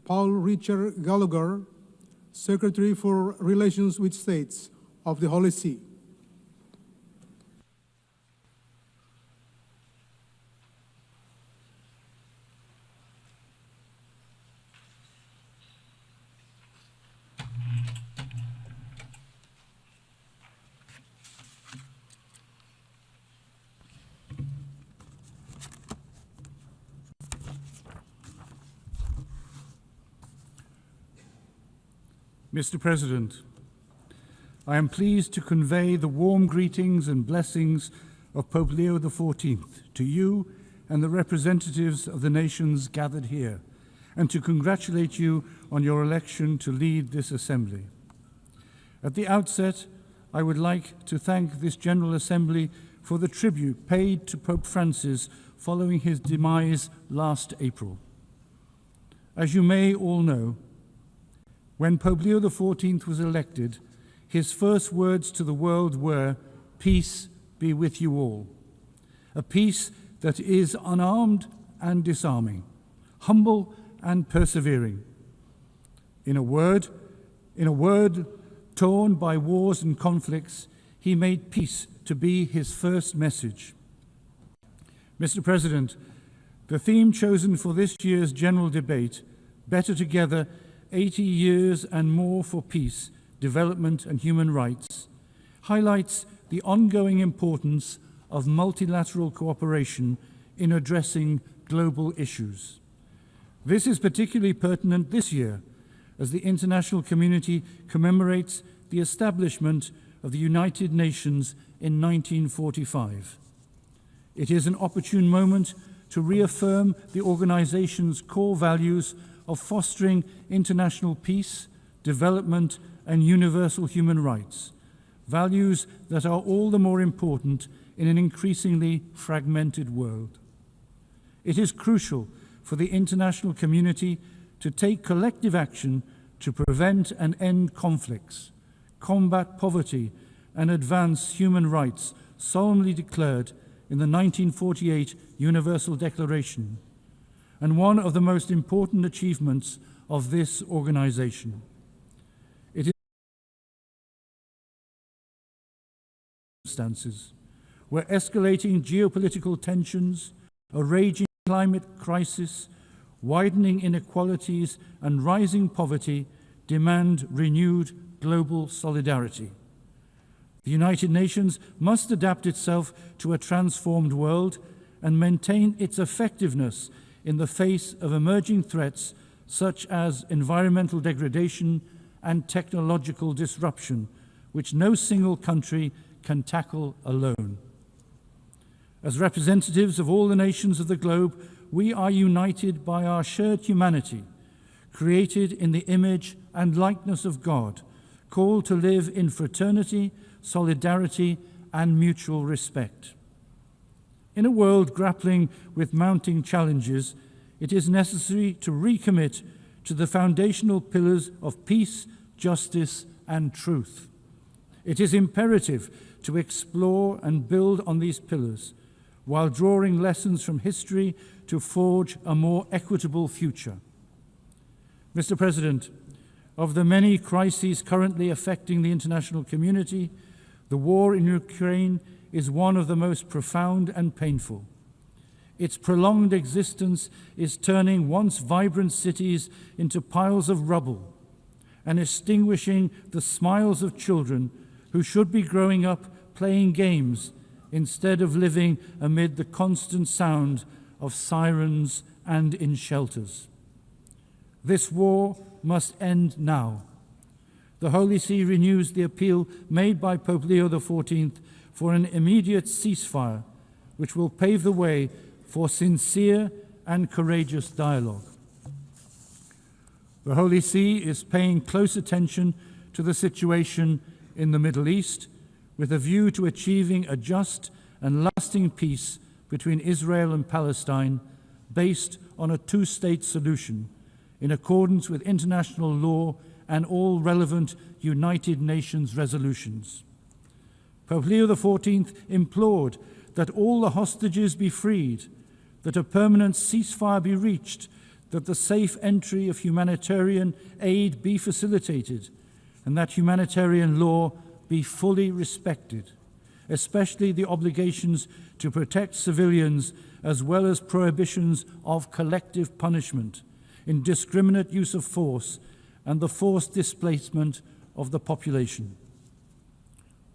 S8: Paul Richard Gallagher, Secretary for Relations with States of the Holy See.
S11: Mr. President, I am pleased to convey the warm greetings and blessings of Pope Leo XIV to you and the representatives of the nations gathered here, and to congratulate you on your election to lead this assembly. At the outset, I would like to thank this General Assembly for the tribute paid to Pope Francis following his demise last April. As you may all know, when Pope Leo XIV was elected, his first words to the world were, "Peace be with you all." A peace that is unarmed and disarming, humble and persevering. In a word torn by wars and conflicts, he made peace to be his first message. Mr. President, the theme chosen for this year's general debate, Better Together, 80 years and more for peace, development and human rights, highlights the ongoing importance of multilateral cooperation in addressing global issues. This is particularly pertinent this year, as the international community commemorates the establishment of the United Nations in 1945. It is an opportune moment to reaffirm the organization's core values of fostering international peace, development, and universal human rights, values that are all the more important in an increasingly fragmented world. It is crucial for the international community to take collective action to prevent and end conflicts, combat poverty, and advance human rights solemnly declared in the 1948 Universal Declaration, and one of the most important achievements of this organization. It is circumstances where escalating geopolitical tensions, a raging climate crisis, widening inequalities, and rising poverty demand renewed global solidarity. The United Nations must adapt itself to a transformed world and maintain its effectiveness in the face of emerging threats such as environmental degradation and technological disruption, which no single country can tackle alone. As representatives of all the nations of the globe, we are united by our shared humanity, created in the image and likeness of God, called to live in fraternity, solidarity, and mutual respect. In a world grappling with mounting challenges, it is necessary to recommit to the foundational pillars of peace, justice, and truth. It is imperative to explore and build on these pillars, while drawing lessons from history to forge a more equitable future. Mr. President, of the many crises currently affecting the international community, the war in Ukraine is one of the most profound and painful. Its prolonged existence is turning once vibrant cities into piles of rubble and extinguishing the smiles of children who should be growing up playing games instead of living amid the constant sound of sirens and in shelters. This war must end now. The Holy See renews the appeal made by Pope Leo XIV for an immediate ceasefire, which will pave the way for sincere and courageous dialogue. The Holy See is paying close attention to the situation in the Middle East, with a view to achieving a just and lasting peace between Israel and Palestine based on a two-state solution in accordance with international law and all relevant United Nations resolutions. Pope Leo XIV implored that all the hostages be freed, that a permanent ceasefire be reached, that the safe entry of humanitarian aid be facilitated, and that humanitarian law be fully respected, especially the obligations to protect civilians as well as prohibitions of collective punishment, indiscriminate use of force, and the forced displacement of the population.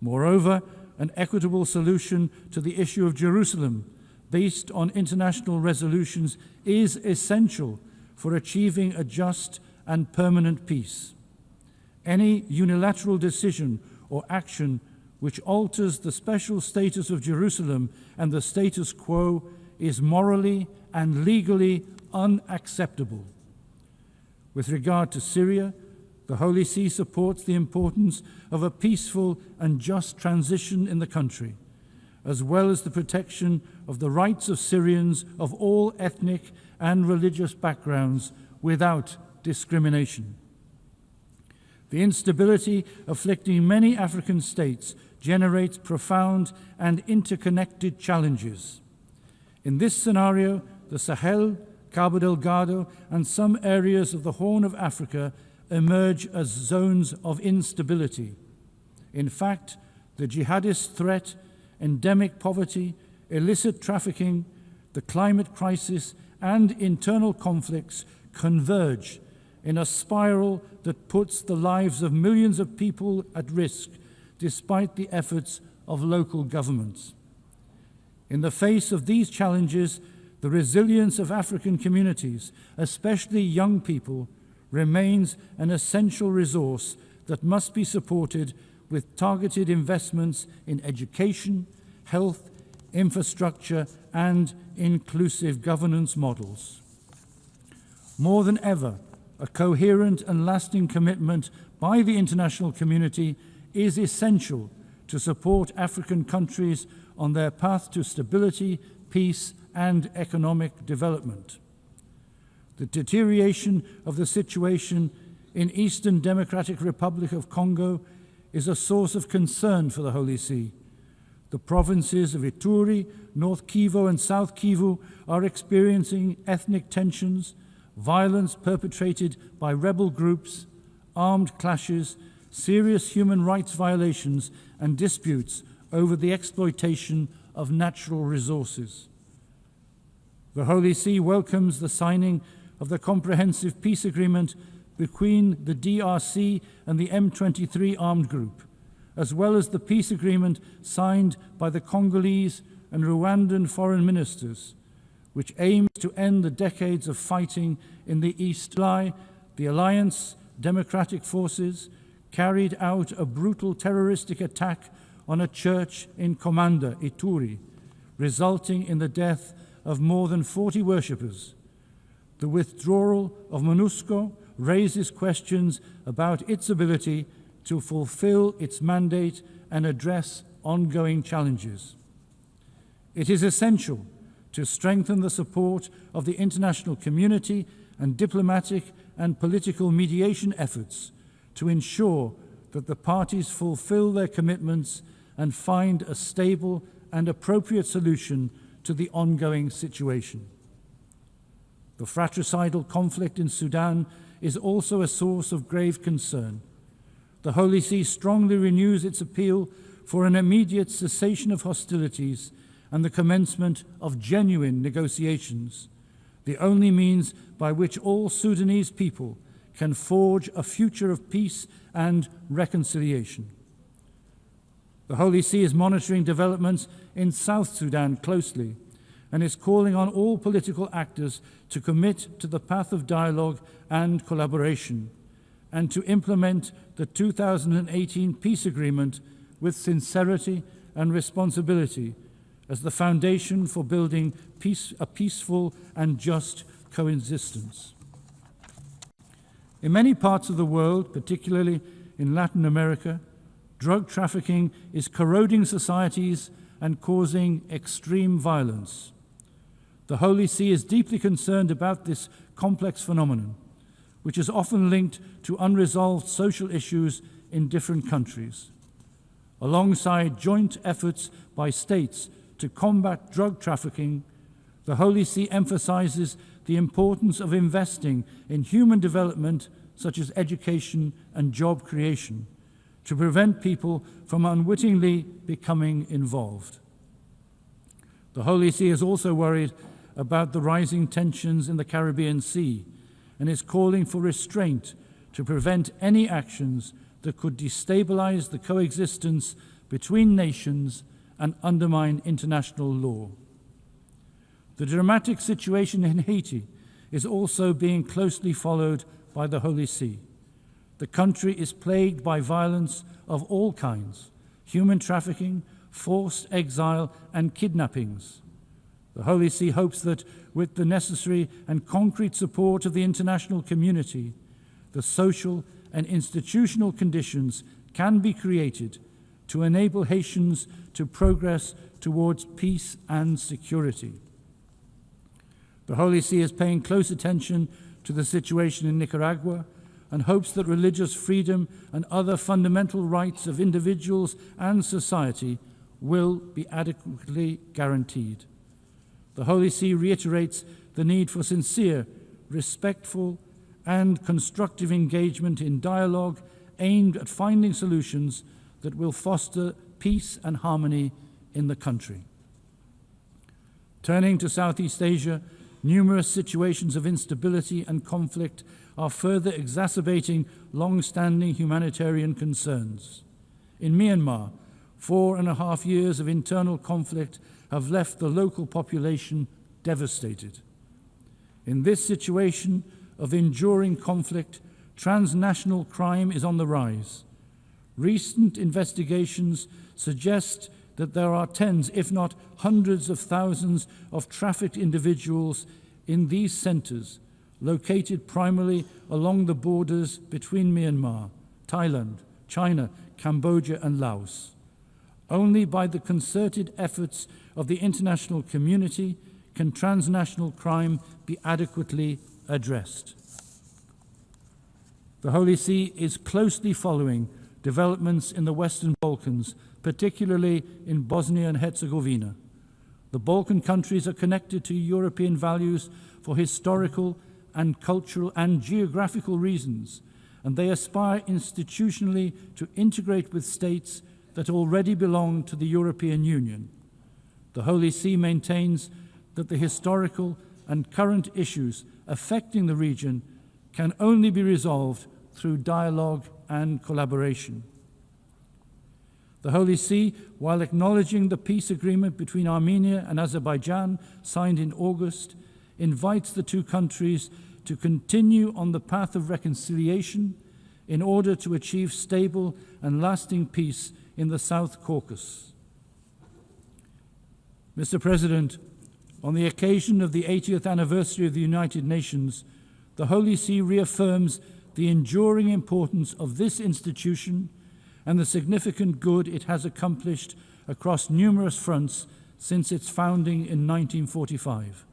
S11: Moreover, an equitable solution to the issue of Jerusalem based on international resolutions is essential for achieving a just and permanent peace. Any unilateral decision or action which alters the special status of Jerusalem and the status quo is morally and legally unacceptable. With regard to Syria, the Holy See supports the importance of a peaceful and just transition in the country, as well as the protection of the rights of Syrians of all ethnic and religious backgrounds without discrimination. The instability afflicting many African states generates profound and interconnected challenges. In this scenario, the Sahel, Cabo Delgado, and some areas of the Horn of Africa emerge as zones of instability. In fact, the jihadist threat, endemic poverty, illicit trafficking, the climate crisis, and internal conflicts converge in a spiral that puts the lives of millions of people at risk, despite the efforts of local governments. In the face of these challenges, the resilience of African communities, especially young people, remains an essential resource that must be supported with targeted investments in education, health, infrastructure, and inclusive governance models. More than ever, a coherent and lasting commitment by the international community is essential to support African countries on their path to stability, peace, and economic development. The deterioration of the situation in Eastern Democratic Republic of Congo is a source of concern for the Holy See. The provinces of Ituri, North Kivu, and South Kivu are experiencing ethnic tensions, violence perpetrated by rebel groups, armed clashes, serious human rights violations, and disputes over the exploitation of natural resources. The Holy See welcomes the signing of the Comprehensive Peace Agreement between the DRC and the M23 armed group, as well as the peace agreement signed by the Congolese and Rwandan foreign ministers, which aims to end the decades of fighting in the East. The Alliance Democratic Forces carried out a brutal terroristic attack on a church in Komanda, Ituri, resulting in the death of more than 40 worshippers. The withdrawal of MONUSCO raises questions about its ability to fulfill its mandate and address ongoing challenges. It is essential to strengthen the support of the international community and diplomatic and political mediation efforts to ensure that the parties fulfill their commitments and find a stable and appropriate solution to the ongoing situation. The fratricidal conflict in Sudan is also a source of grave concern. The Holy See strongly renews its appeal for an immediate cessation of hostilities and the commencement of genuine negotiations, the only means by which all Sudanese people can forge a future of peace and reconciliation. The Holy See is monitoring developments in South Sudan closely and is calling on all political actors to commit to the path of dialogue and collaboration and to implement the 2018 peace agreement with sincerity and responsibility as the foundation for building a peaceful and just coexistence. In many parts of the world, particularly in Latin America, drug trafficking is corroding societies and causing extreme violence. The Holy See is deeply concerned about this complex phenomenon, which is often linked to unresolved social issues in different countries. Alongside joint efforts by states to combat drug trafficking, the Holy See emphasizes the importance of investing in human development, such as education and job creation, to prevent people from unwittingly becoming involved. The Holy See is also worried about the rising tensions in the Caribbean Sea and is calling for restraint to prevent any actions that could destabilize the coexistence between nations and undermine international law. The dramatic situation in Haiti is also being closely followed by the Holy See. The country is plagued by violence of all kinds, human trafficking, forced exile, and kidnappings. The Holy See hopes that with the necessary and concrete support of the international community, the social and institutional conditions can be created to enable Haitians to progress towards peace and security. The Holy See is paying close attention to the situation in Nicaragua and hopes that religious freedom and other fundamental rights of individuals and society will be adequately guaranteed. The Holy See reiterates the need for sincere, respectful, and constructive engagement in dialogue aimed at finding solutions that will foster peace and harmony in the country. Turning to Southeast Asia, numerous situations of instability and conflict are further exacerbating long-standing humanitarian concerns. In Myanmar, 4.5 years of internal conflict have left the local population devastated. In this situation, of enduring conflict, transnational crime is on the rise. Recent investigations suggest that there are tens, if not hundreds of thousands of trafficked individuals in these centres, located primarily along the borders between Myanmar, Thailand, China, Cambodia and Laos. Only by the concerted efforts of the international community can transnational crime be adequately addressed. The Holy See is closely following developments in the Western Balkans, particularly in Bosnia and Herzegovina. The Balkan countries are connected to European values for historical and cultural and geographical reasons, and they aspire institutionally to integrate with states that already belong to the European Union. The Holy See maintains that the historical and current issues affecting the region can only be resolved through dialogue and collaboration. The Holy See, while acknowledging the peace agreement between Armenia and Azerbaijan signed in August, invites the two countries to continue on the path of reconciliation in order to achieve stable and lasting peace in the South Caucasus. Mr. President, on the occasion of the 80th anniversary of the United Nations, the Holy See reaffirms the enduring importance of this institution and the significant good it has accomplished across numerous fronts since its founding in 1945.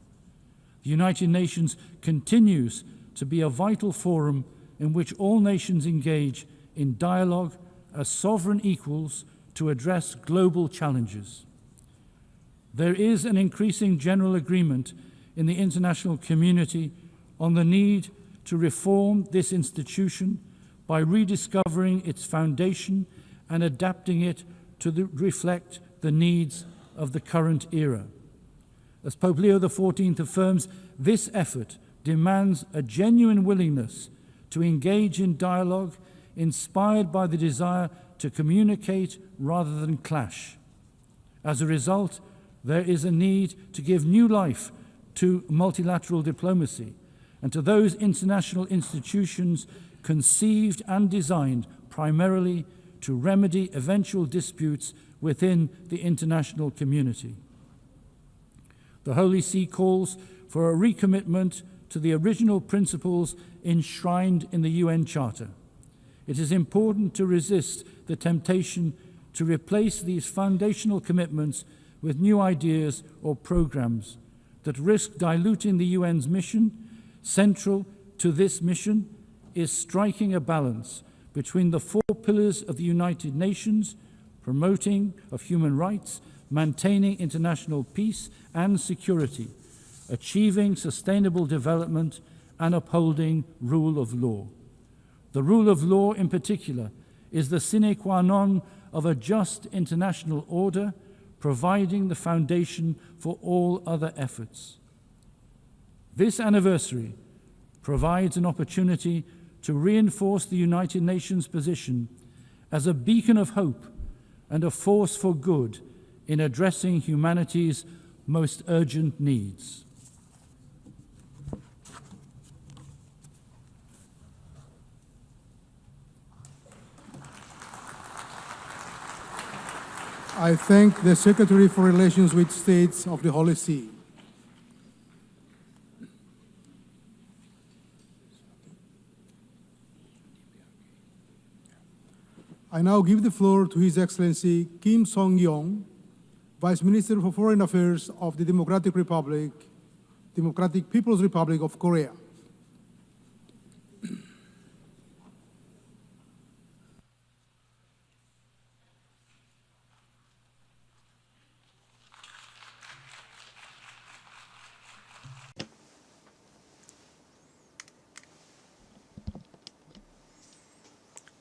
S11: The United Nations continues to be a vital forum in which all nations engage in dialogue as sovereign equals to address global challenges. There is an increasing general agreement in the international community on the need to reform this institution by rediscovering its foundation and adapting it to reflect the needs of the current era. As Pope Leo XIV affirms, this effort demands a genuine willingness to engage in dialogue inspired by the desire to communicate rather than clash. As a result, there is a need to give new life to multilateral diplomacy and to those international institutions conceived and designed primarily to remedy eventual disputes within the international community. The Holy See calls for a recommitment to the original principles enshrined in the UN Charter. It is important to resist the temptation to replace these foundational commitments with new ideas or programs that risk diluting the UN's mission. Central to this mission is striking a balance between the four pillars of the United Nations: promoting of human rights, maintaining international peace and security, achieving sustainable development, and upholding rule of law. The rule of law in particular is the sine qua non of a just international order, providing the foundation for all other efforts. This anniversary provides an opportunity to reinforce the United Nations position as a beacon of hope and a force for good in addressing humanity's most urgent needs.
S8: I thank the Secretary for Relations with States of the Holy See. I now give the floor to His Excellency Kim Song-yong, Vice Minister for Foreign Affairs of the Democratic People's Republic of Korea.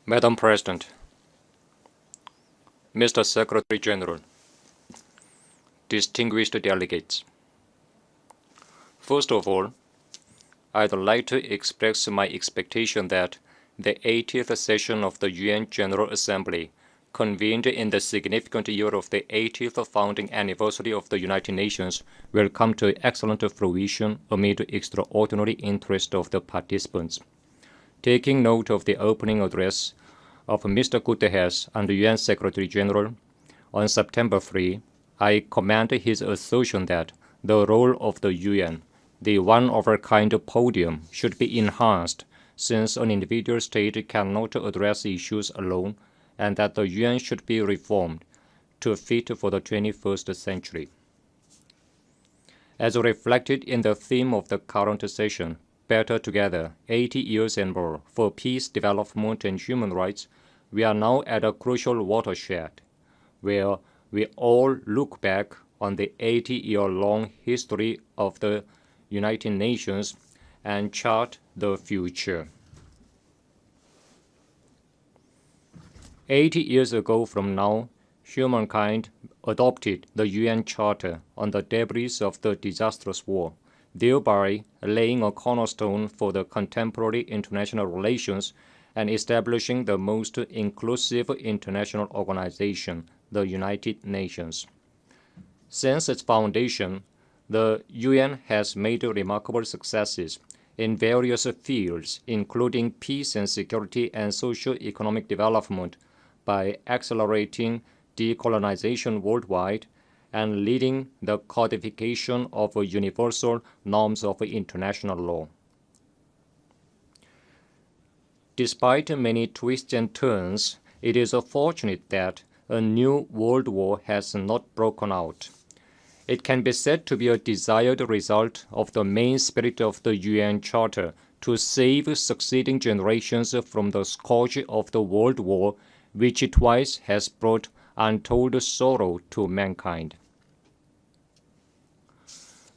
S12: Madam President, Mr. Secretary General, distinguished delegates. First of all, I'd like to express my expectation that the 80th session of the UN General Assembly convened in the significant year of the 80th founding anniversary of the United Nations will come to excellent fruition amid extraordinary interest of the participants. Taking note of the opening address of Mr. Guterres and the UN Secretary General on September 3, I commend his assertion that the role of the UN, the one-of-a-kind podium, should be enhanced, since an individual state cannot address issues alone, and that the UN should be reformed to fit for the 21st century. As reflected in the theme of the current session, Better Together, 80 years and more for peace, development, and human rights, we are now at a crucial watershed, where we all look back on the 80-year-long history of the United Nations and chart the future. 80 years ago from now, humankind adopted the UN Charter on the debris of the disastrous war, thereby laying a cornerstone for the contemporary international relations and establishing the most inclusive international organization, the United Nations. Since its foundation, the UN has made remarkable successes in various fields, including peace and security and socio-economic development, by accelerating decolonization worldwide and leading the codification of universal norms of international law. Despite many twists and turns, it is fortunate that a new world war has not broken out. It can be said to be a desired result of the main spirit of the UN Charter to save succeeding generations from the scourge of the World War, which twice has brought untold sorrow to mankind.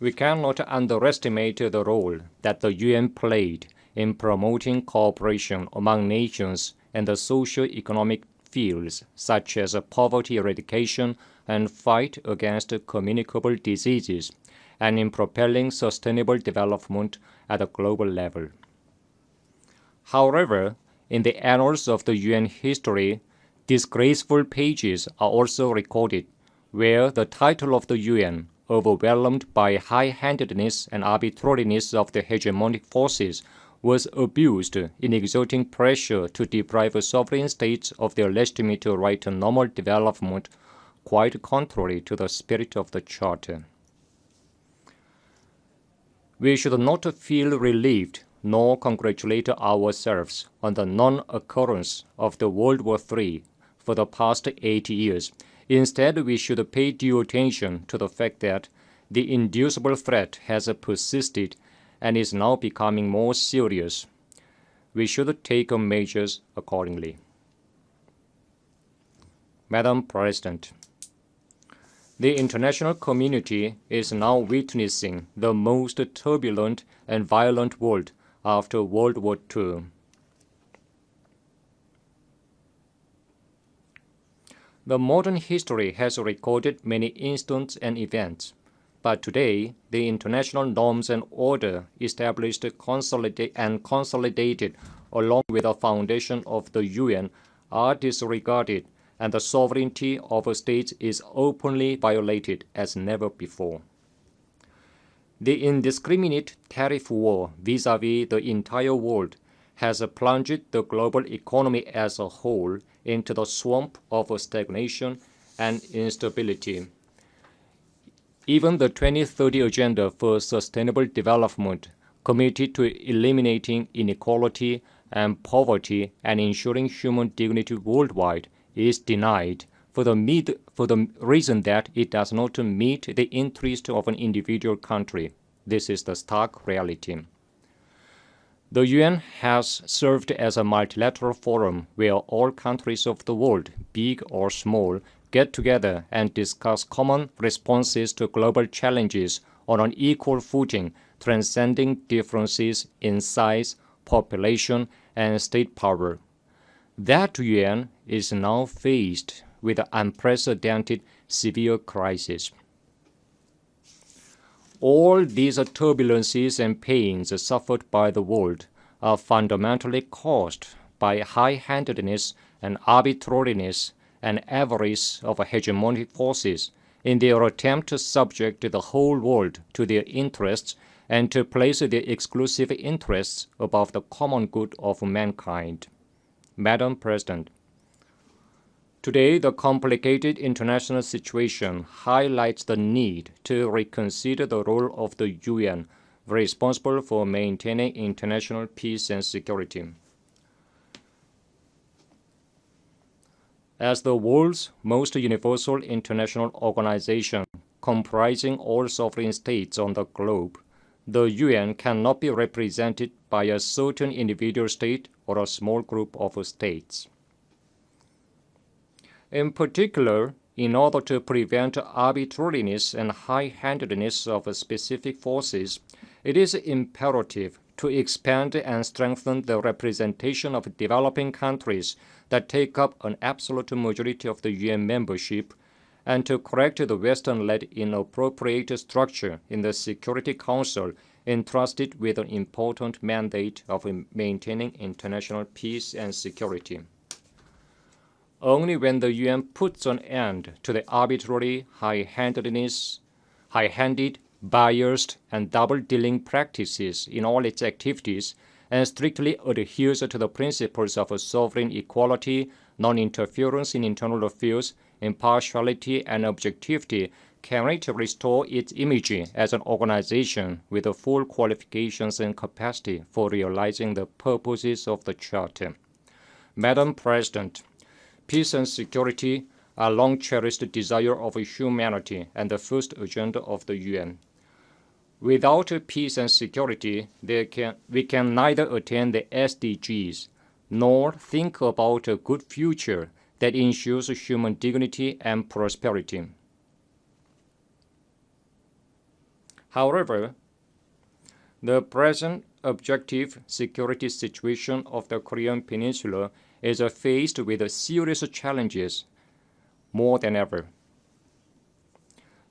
S12: We cannot underestimate the role that the UN played in promoting cooperation among nations in the socio-economic fields such as poverty eradication and fight against communicable diseases, and in propelling sustainable development at a global level. However, in the annals of the UN history, disgraceful pages are also recorded, where the title of the UN, overwhelmed by high-handedness and arbitrariness of the hegemonic forces, was abused in exerting pressure to deprive sovereign states of their legitimate right to normal development, quite contrary to the spirit of the Charter. We should not feel relieved nor congratulate ourselves on the non-occurrence of the World War III for the past 80 years. Instead, we should pay due attention to the fact that the inducible threat has persisted and is now becoming more serious. We should take measures accordingly. Madam President, the international community is now witnessing the most turbulent and violent world after World War II. The modern history has recorded many incidents and events, but today the international norms and order established and consolidated along with the foundation of the UN are disregarded, and the sovereignty of states is openly violated as never before. The indiscriminate tariff war vis-à-vis the entire world has plunged the global economy as a whole into the swamp of stagnation and instability. Even the 2030 Agenda for Sustainable Development, committed to eliminating inequality and poverty and ensuring human dignity worldwide, is denied for the reason that it does not meet the interest of an individual country. This is the stark reality. The UN has served as a multilateral forum where all countries of the world, big or small, get together and discuss common responses to global challenges on an equal footing, transcending differences in size, population, and state power. That UN is now faced with an unprecedented severe crisis. All these turbulences and pains suffered by the world are fundamentally caused by high-handedness and arbitrariness and avarice of hegemonic forces in their attempt to subject the whole world to their interests and to place their exclusive interests above the common good of mankind. Madam President, today the complicated international situation highlights the need to reconsider the role of the UN responsible for maintaining international peace and security. As the world's most universal international organization, comprising all sovereign states on the globe, the UN cannot be represented by a certain individual state or a small group of states. In particular, in order to prevent arbitrariness and high-handedness of specific forces, it is imperative to expand and strengthen the representation of developing countries that take up an absolute majority of the UN membership, and to correct the Western-led inappropriate structure in the Security Council entrusted with an important mandate of maintaining international peace and security. Only when the UN puts an end to the arbitrary, high-handed, biased, and double-dealing practices in all its activities and strictly adheres to the principles of sovereign equality, non-interference in internal affairs, impartiality, and objectivity, can it restore its image as an organization with the full qualifications and capacity for realizing the purposes of the Charter. Madam President, peace and security are long-cherished desire of humanity and the first agenda of the UN. Without peace and security, we can neither attain the SDGs nor think about a good future that ensures human dignity and prosperity. However, the present objective security situation of the Korean Peninsula is faced with serious challenges more than ever.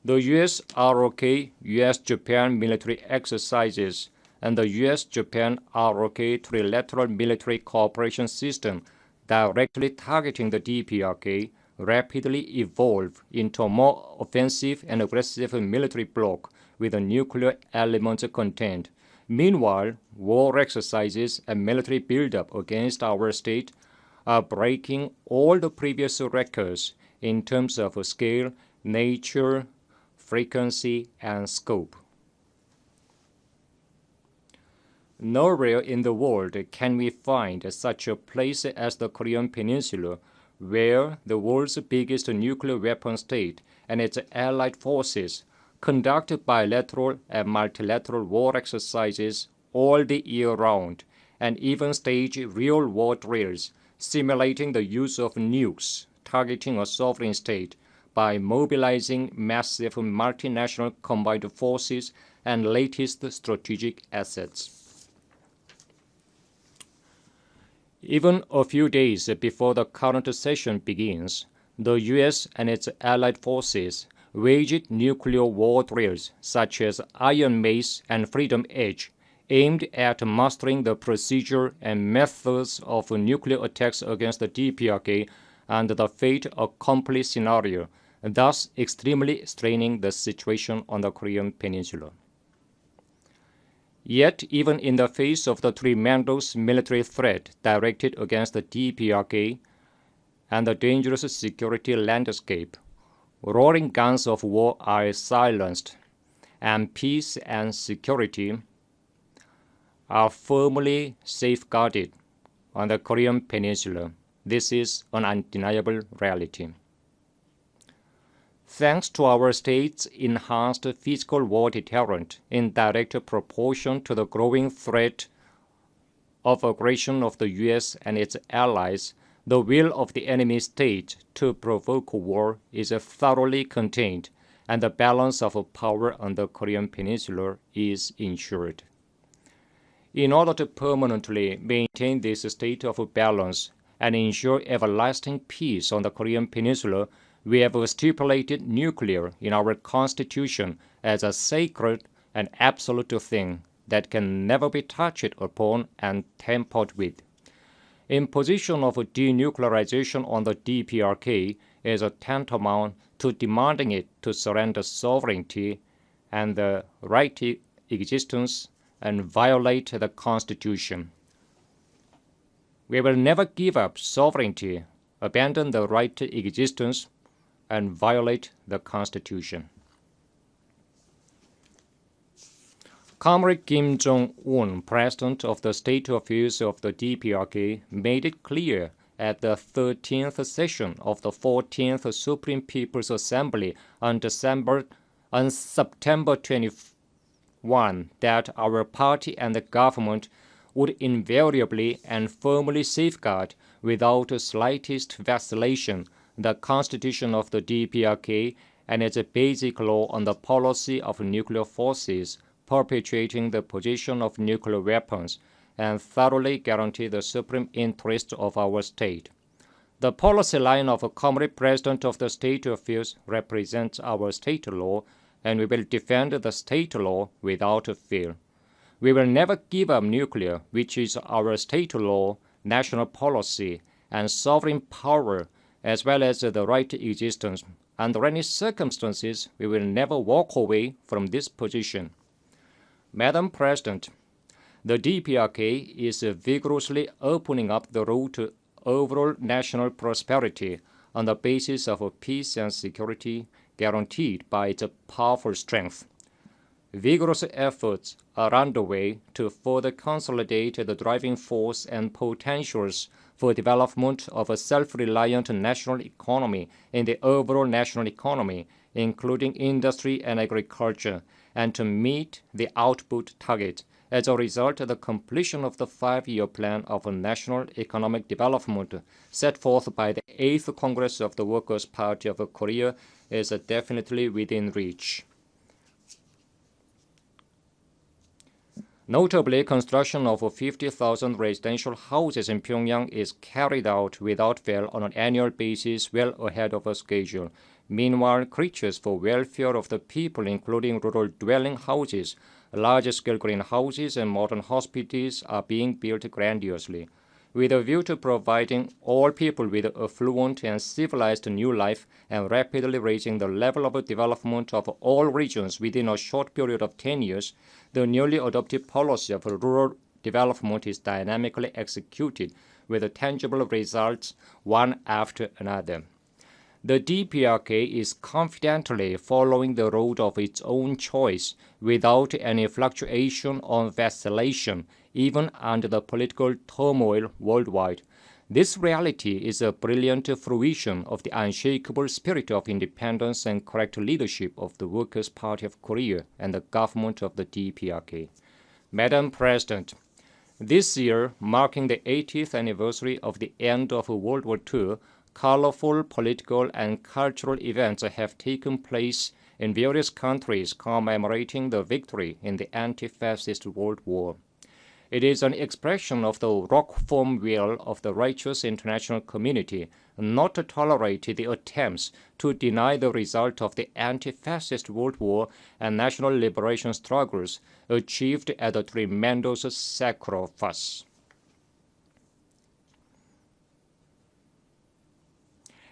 S12: The US-ROK US-Japan military exercises and the US-Japan ROK trilateral military cooperation system directly targeting the DPRK rapidly evolve into a more offensive and aggressive military bloc with a nuclear element content. Meanwhile, war exercises and military buildup against our state are breaking all the previous records in terms of scale, nature, frequency, and scope. Nowhere in the world can we find such a place as the Korean Peninsula, where the world's biggest nuclear weapon state and its allied forces conduct bilateral and multilateral war exercises all the year round, and even stage real war drills simulating the use of nukes targeting a sovereign state by mobilizing massive multinational combined forces and latest strategic assets. Even a few days before the current session begins, the US and its allied forces waged nuclear war drills such as Iron Mace and Freedom Edge, aimed at mastering the procedure and methods of nuclear attacks against the DPRK and the fait accompli scenario, thus extremely straining the situation on the Korean Peninsula. Yet, even in the face of the tremendous military threat directed against the DPRK and the dangerous security landscape, roaring guns of war are silenced, and peace and security are firmly safeguarded on the Korean Peninsula. This is an undeniable reality. Thanks to our state's enhanced physical war deterrent in direct proportion to the growing threat of aggression of the US and its allies, the will of the enemy state to provoke war is thoroughly contained, and the balance of power on the Korean Peninsula is ensured. In order to permanently maintain this state of balance and ensure everlasting peace on the Korean Peninsula, we have stipulated nuclear in our Constitution as a sacred and absolute thing that can never be touched upon and tampered with. Imposition of denuclearization on the DPRK is tantamount to demanding it to surrender sovereignty and the right to existence and violate the Constitution. We will never give up sovereignty, abandon the right to existence, and violate the Constitution. Comrade Kim Jong-un, President of the State Affairs of the DPRK, made it clear at the 13th session of the 14th Supreme People's Assembly on September 21 that our party and the government would invariably and firmly safeguard, without the slightest vacillation, the Constitution of the DPRK and its basic law on the policy of nuclear forces, perpetuating the possession of nuclear weapons, and thoroughly guarantee the supreme interest of our state. The policy line of a Comrade President of the State Affairs represents our state law, and we will defend the state law without fear. We will never give up nuclear, which is our state law, national policy, and sovereign power, as well as the right to existence. Under any circumstances, we will never walk away from this position. Madam President, the DPRK is vigorously opening up the road to overall national prosperity on the basis of peace and security guaranteed by its powerful strength. Vigorous efforts are underway to further consolidate the driving force and potentials for development of a self-reliant national economy in the overall national economy, including industry and agriculture, and to meet the output target. As a result, the completion of the 5-year plan of national economic development set forth by the 8th Congress of the Workers' Party of Korea is definitely within reach. Notably, construction of 50,000 residential houses in Pyongyang is carried out without fail on an annual basis, well ahead of schedule. Meanwhile, creatures for welfare of the people, including rural dwelling houses, large-scale greenhouses, and modern hospitals, are being built grandiosely. With a view to providing all people with a fluent and civilized new life and rapidly raising the level of development of all regions within a short period of 10 years, the newly adopted policy of rural development is dynamically executed with tangible results one after another. The DPRK is confidently following the road of its own choice without any fluctuation or vacillation, even under the political turmoil worldwide. This reality is a brilliant fruition of the unshakable spirit of independence and correct leadership of the Workers' Party of Korea and the government of the DPRK. Madam President, this year, marking the 80th anniversary of the end of World War II, colorful political and cultural events have taken place in various countries commemorating the victory in the anti-fascist World War. It is an expression of the rock-firm will of the righteous international community not to tolerate the attempts to deny the result of the anti-fascist World War and national liberation struggles achieved at a tremendous sacrifice.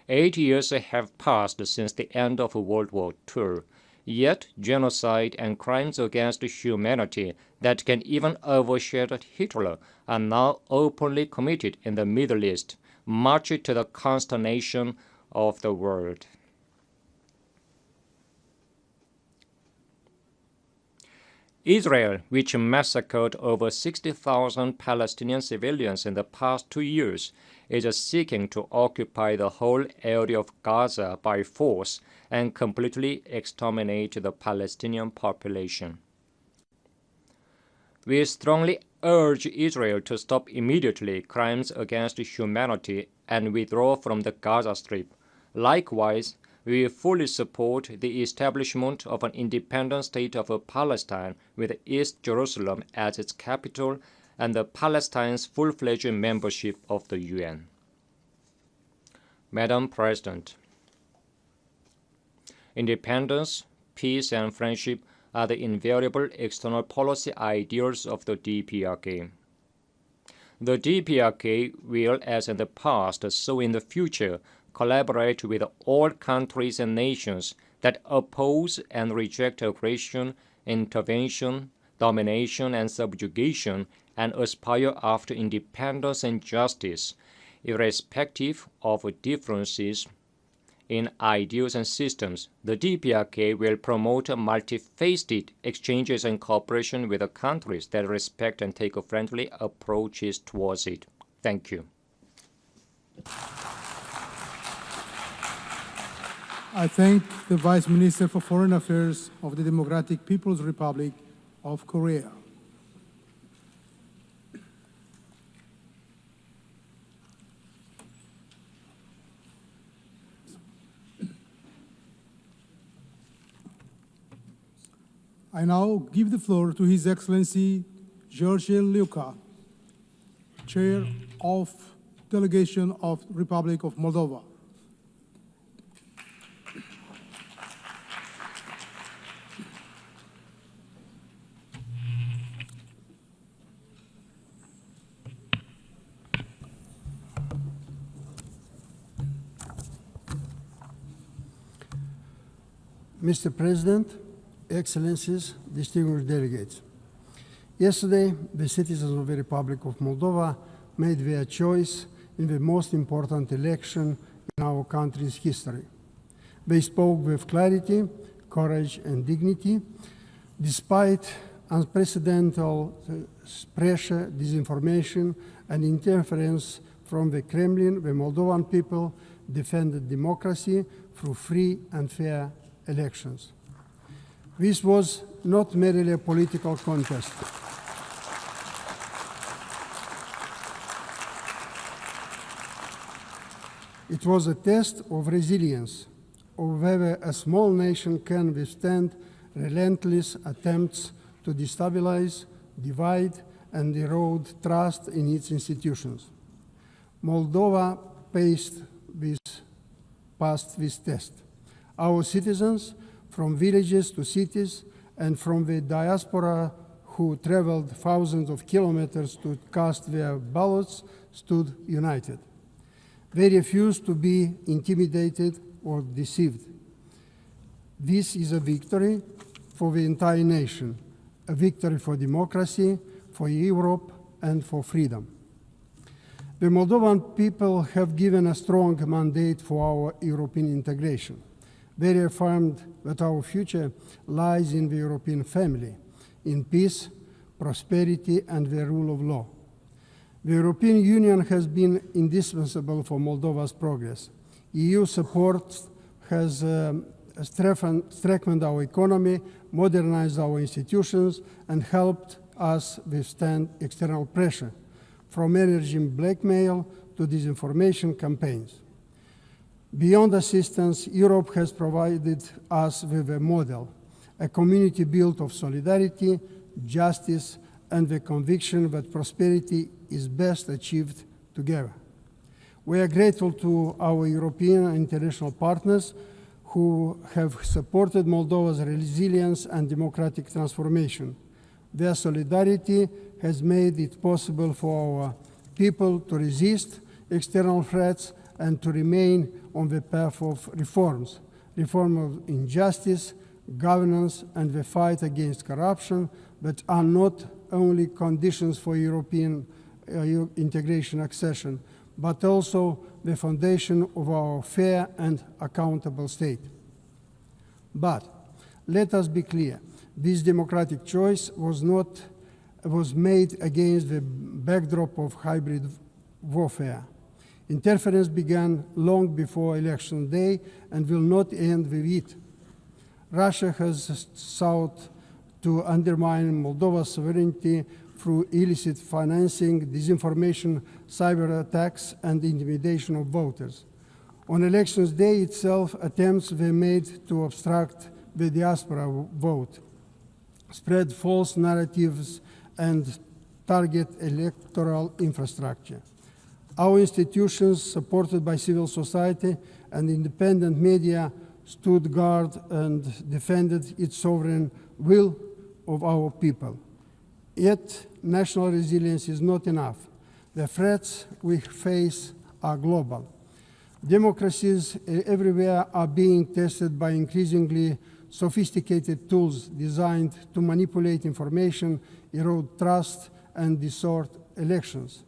S12: 8 years have passed since the end of World War II, yet genocide and crimes against humanity that can even overshadow Hitler are now openly committed in the Middle East, much to the consternation of the world. Israel, which massacred over 60,000 Palestinian civilians in the past 2 years, is seeking to occupy the whole area of Gaza by force and completely exterminate the Palestinian population. We strongly urge Israel to stop immediately crimes against humanity and withdraw from the Gaza Strip. Likewise, we fully support the establishment of an independent state of Palestine with East Jerusalem as its capital and Palestine's full-fledged membership of the UN. Madam President, independence, peace, and friendship are the invariable external policy ideals of the DPRK. The DPRK will, as in the past, so in the future, collaborate with all countries and nations that oppose and reject aggression, intervention, domination, and subjugation, and aspire after independence and justice, irrespective of differences in ideals and systems. The DPRK will promote multifaceted exchanges and cooperation with the countries that respect and take friendly approaches towards it. Thank you.
S8: I thank the Vice Minister for Foreign Affairs of the Democratic People's Republic of Korea. I now give the floor to His Excellency George Lucia, Chair of Delegation of Republic of Moldova.
S13: Mr. President, Excellencies, distinguished delegates. Yesterday, the citizens of the Republic of Moldova made their choice in the most important election in our country's history. They spoke with clarity, courage, and dignity, despite unprecedented pressure, disinformation, and interference from the Kremlin. The Moldovan people defended democracy through free and fair elections. This was not merely a political contest. It was a test of resilience, of whether a small nation can withstand relentless attempts to destabilize, divide, and erode trust in its institutions. Moldova passed this test. Our citizens, from villages to cities, and from the diaspora who traveled thousands of kilometers to cast their ballots, stood united. They refused to be intimidated or deceived. This is a victory for the entire nation, a victory for democracy, for Europe, and for freedom. The Moldovan people have given a strong mandate for our European integration. They affirmed that our future lies in the European family, in peace, prosperity, and the rule of law. The European Union has been indispensable for Moldova's progress. EU support has strengthened our economy, modernized our institutions, and helped us withstand external pressure, from energy blackmail to disinformation campaigns. Beyond assistance, Europe has provided us with a model, a community built of solidarity, justice, and the conviction that prosperity is best achieved together. We are grateful to our European and international partners who have supported Moldova's resilience and democratic transformation. Their solidarity has made it possible for our people to resist external threats and to remain on the path of reforms, reform of injustice, governance, and the fight against corruption that are not only conditions for European integration accession, but also the foundation of our fair and accountable state. But let us be clear, this democratic choice was made against the backdrop of hybrid warfare. Interference began long before election day and will not end with it. Russia has sought to undermine Moldova's sovereignty through illicit financing, disinformation, cyber attacks, and intimidation of voters. On elections day itself, attempts were made to obstruct the diaspora vote, spread false narratives, and target electoral infrastructure. Our institutions, supported by civil society and independent media, stood guard and defended its sovereign will of our people. Yet, national resilience is not enough. The threats we face are global. Democracies everywhere are being tested by increasingly sophisticated tools designed to manipulate information, erode trust, and distort elections.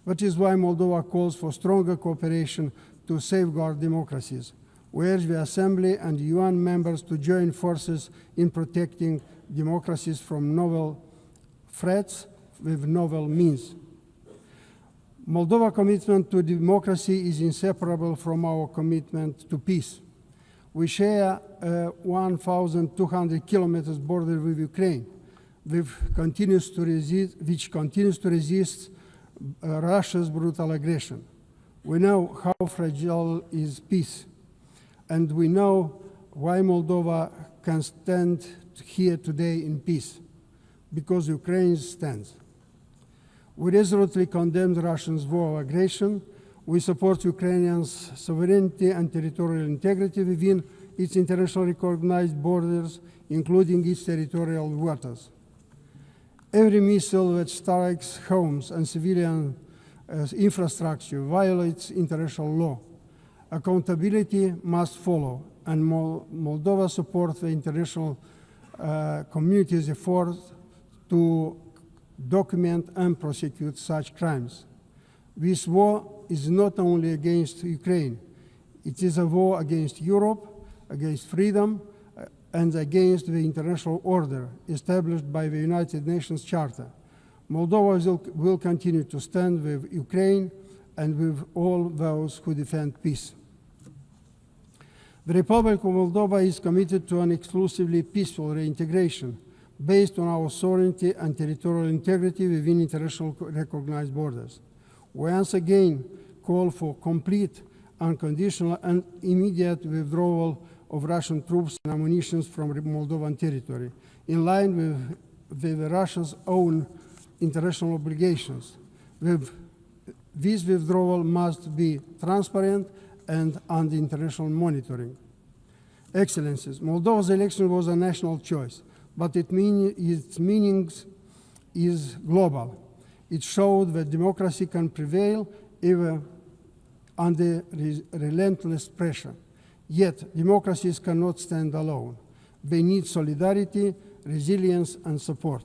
S13: That is why Moldova calls for stronger cooperation to safeguard democracies. We urge the Assembly and UN members to join forces in protecting democracies from novel threats with novel means. Moldova's commitment to democracy is inseparable from our commitment to peace. We share a 1,200 kilometers border with Ukraine, which continues to resist Russia's brutal aggression. We know how fragile is peace, and we know why Moldova can stand here today in peace, because Ukraine stands. We resolutely condemn Russia's war of aggression. We support Ukrainians' sovereignty and territorial integrity within its internationally recognized borders, including its territorial waters. Every missile that strikes homes and civilian infrastructure violates international law. Accountability must follow, and Moldova supports the international community's efforts to document and prosecute such crimes. This war is not only against Ukraine, it is a war against Europe, against freedom, and against the international order established by the United Nations Charter. Moldova will continue to stand with Ukraine and with all those who defend peace. The Republic of Moldova is committed to an exclusively peaceful reintegration based on our sovereignty and territorial integrity within international recognized borders. We once again call for complete, unconditional, and immediate withdrawal of Russian troops and ammunition from Moldovan territory, in line with Russia's own international obligations. This withdrawal must be transparent and under international monitoring. Excellencies, Moldova's election was a national choice, but its meaning is global. It showed that democracy can prevail even under relentless pressure. Yet, democracies cannot stand alone. They need solidarity, resilience, and support.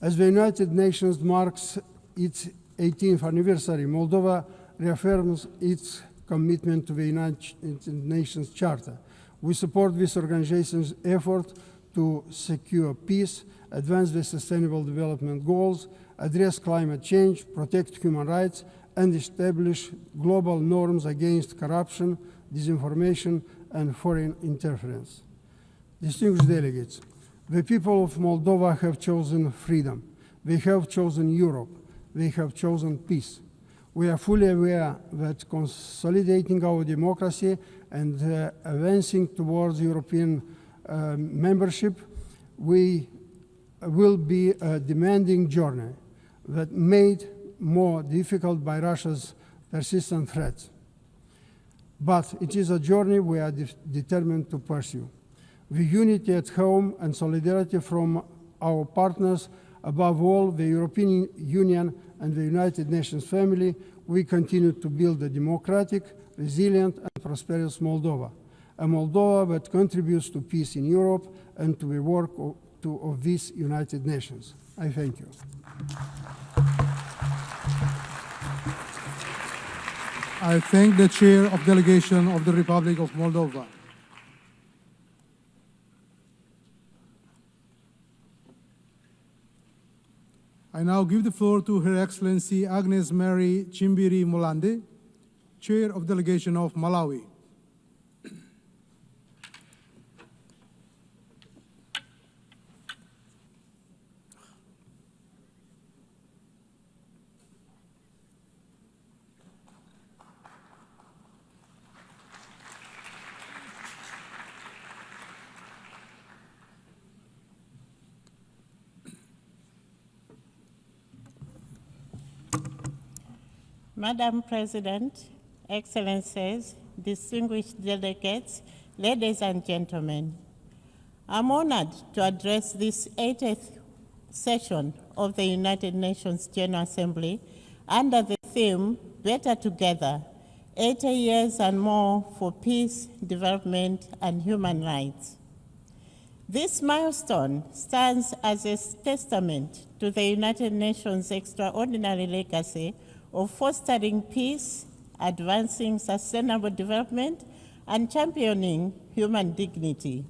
S13: As the United Nations marks its 18th anniversary, Moldova reaffirms its commitment to the United Nations Charter. We support this organization's effort to secure peace, advance the Sustainable Development Goals, address climate change, protect human rights, and establish global norms against corruption, disinformation, and foreign interference. Distinguished delegates, the people of Moldova have chosen freedom. They have chosen Europe. They have chosen peace. We are fully aware that consolidating our democracy and advancing towards European membership will be a demanding journey that made more difficult by Russia's persistent threats. But it is a journey we are determined to pursue. With unity at home and solidarity from our partners, above all the European Union and the United Nations family, we continue to build a democratic, resilient, and prosperous Moldova, a Moldova that contributes to peace in Europe and to the work of these United Nations. I thank you.
S8: I thank the Chair of Delegation of the Republic of Moldova. I now give the floor to Her Excellency Agnes Mary Chimbiri Mulande, Chair of Delegation of Malawi.
S14: Madam President, Excellencies, distinguished delegates, ladies and gentlemen, I'm honored to address this 80th session of the United Nations General Assembly under the theme Better Together, 80 years and more for peace, development, and human rights. This milestone stands as a testament to the United Nations' extraordinary legacy of fostering peace, advancing sustainable development, and championing human dignity.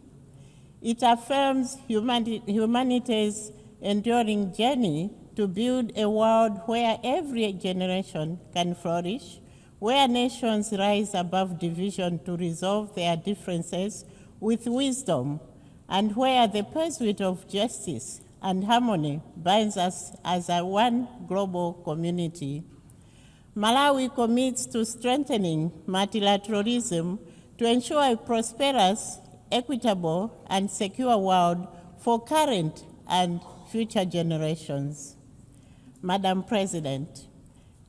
S14: It affirms humanity's enduring journey to build a world where every generation can flourish, where nations rise above division to resolve their differences with wisdom, and where the pursuit of justice and harmony binds us as a one global community. Malawi commits to strengthening multilateralism to ensure a prosperous, equitable, and secure world for current and future generations. Madam President,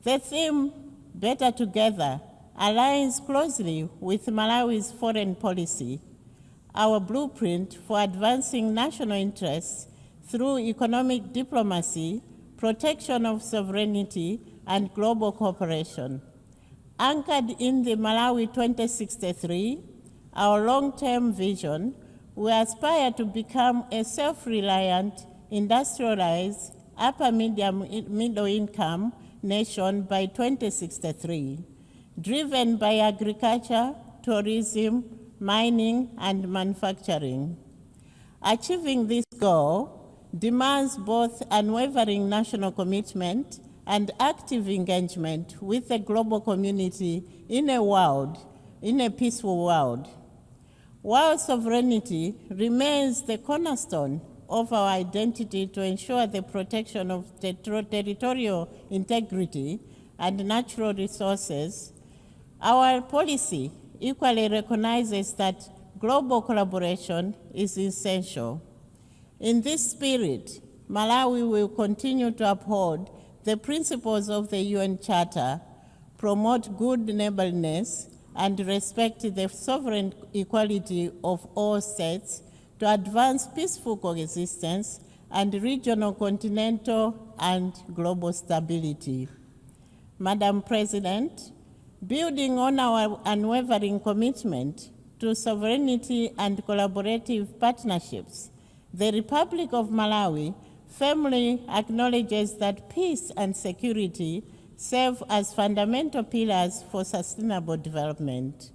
S14: the theme, Better Together, aligns closely with Malawi's foreign policy, our blueprint for advancing national interests through economic diplomacy, protection of sovereignty, and global cooperation. Anchored in the Malawi 2063, our long-term vision, we aspire to become a self-reliant, industrialized, middle-income nation by 2063, driven by agriculture, tourism, mining, and manufacturing. Achieving this goal demands both unwavering national commitment and active engagement with the global community in a peaceful world. While sovereignty remains the cornerstone of our identity to ensure the protection of territorial integrity and natural resources, our policy equally recognizes that global collaboration is essential. In this spirit, Malawi will continue to uphold the principles of the UN Charter, promote good neighborliness, and respect the sovereign equality of all states to advance peaceful coexistence and regional, continental, and global stability. Madam President, building on our unwavering commitment to sovereignty and collaborative partnerships, the Republic of Malawi firmly acknowledges that peace and security serve as fundamental pillars for sustainable development.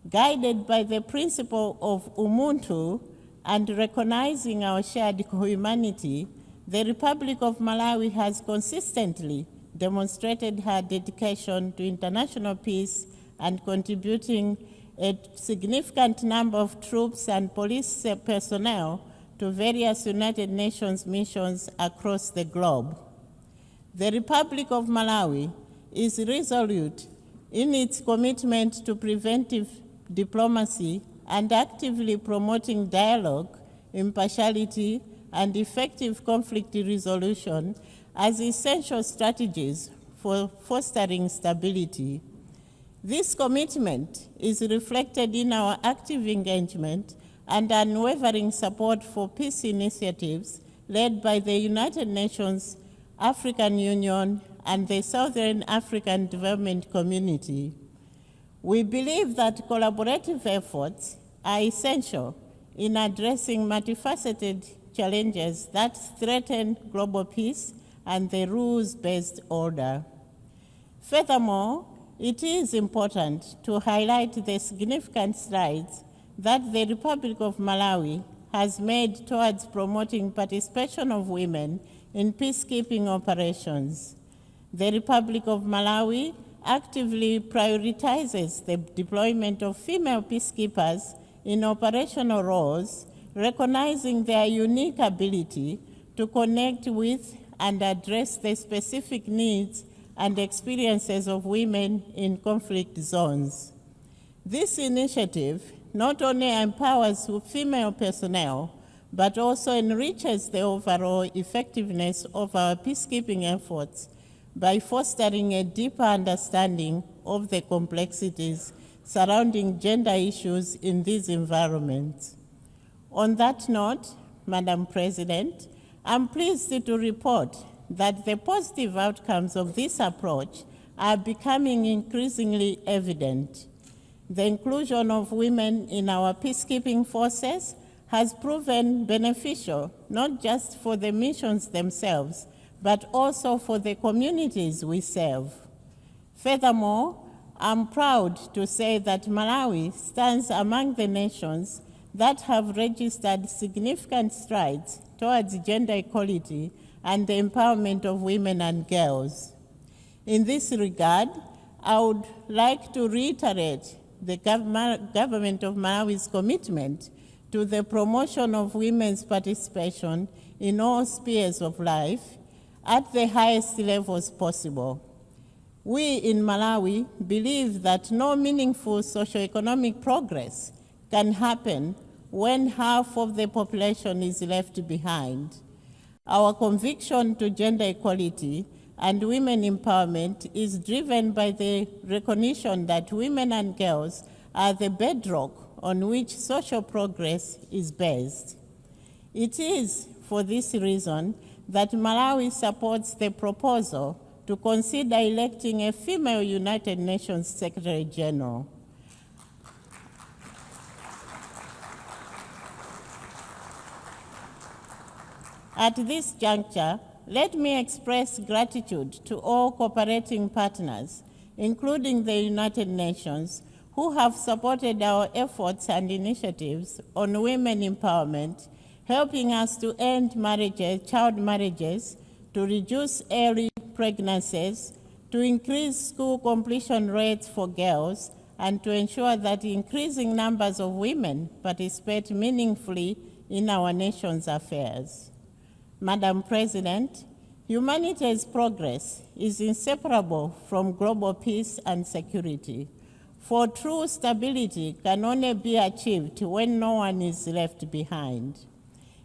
S14: Guided by the principle of Ubuntu and recognizing our shared humanity, the Republic of Malawi has consistently demonstrated her dedication to international peace and contributing a significant number of troops and police personnel to various United Nations missions across the globe. The Republic of Malawi is resolute in its commitment to preventive diplomacy and actively promoting dialogue, impartiality, and effective conflict resolution as essential strategies for fostering stability. This commitment is reflected in our active engagement and unwavering support for peace initiatives led by the United Nations, African Union, and the Southern African Development Community. We believe that collaborative efforts are essential in addressing multifaceted challenges that threaten global peace and the rules-based order. Furthermore, it is important to highlight the significant strides that the Republic of Malawi has made towards promoting participation of women in peacekeeping operations. The Republic of Malawi actively prioritizes the deployment of female peacekeepers in operational roles, recognizing their unique ability to connect with and address the specific needs and experiences of women in conflict zones. This initiative not only empowers female personnel, but also enriches the overall effectiveness of our peacekeeping efforts by fostering a deeper understanding of the complexities surrounding gender issues in these environments. On that note, Madam President, I'm pleased to report that the positive outcomes of this approach are becoming increasingly evident. The inclusion of women in our peacekeeping forces has proven beneficial, not just for the missions themselves, but also for the communities we serve. Furthermore, I'm proud to say that Malawi stands among the nations that have registered significant strides towards gender equality and the empowerment of women and girls. In this regard, I would like to reiterate the government of Malawi's commitment to the promotion of women's participation in all spheres of life at the highest levels possible. We in Malawi believe that no meaningful socioeconomic progress can happen when half of the population is left behind. Our conviction to gender equality and women empowerment is driven by the recognition that women and girls are the bedrock on which social progress is based. It is for this reason that Malawi supports the proposal to consider electing a female United Nations Secretary General. At this juncture, let me express gratitude to all cooperating partners, including the United Nations, who have supported our efforts and initiatives on women empowerment, helping us to end child marriages, to reduce early pregnancies, to increase school completion rates for girls, and to ensure that increasing numbers of women participate meaningfully in our nation's affairs. Madam President, humanity's progress is inseparable from global peace and security. For true stability can only be achieved when no one is left behind.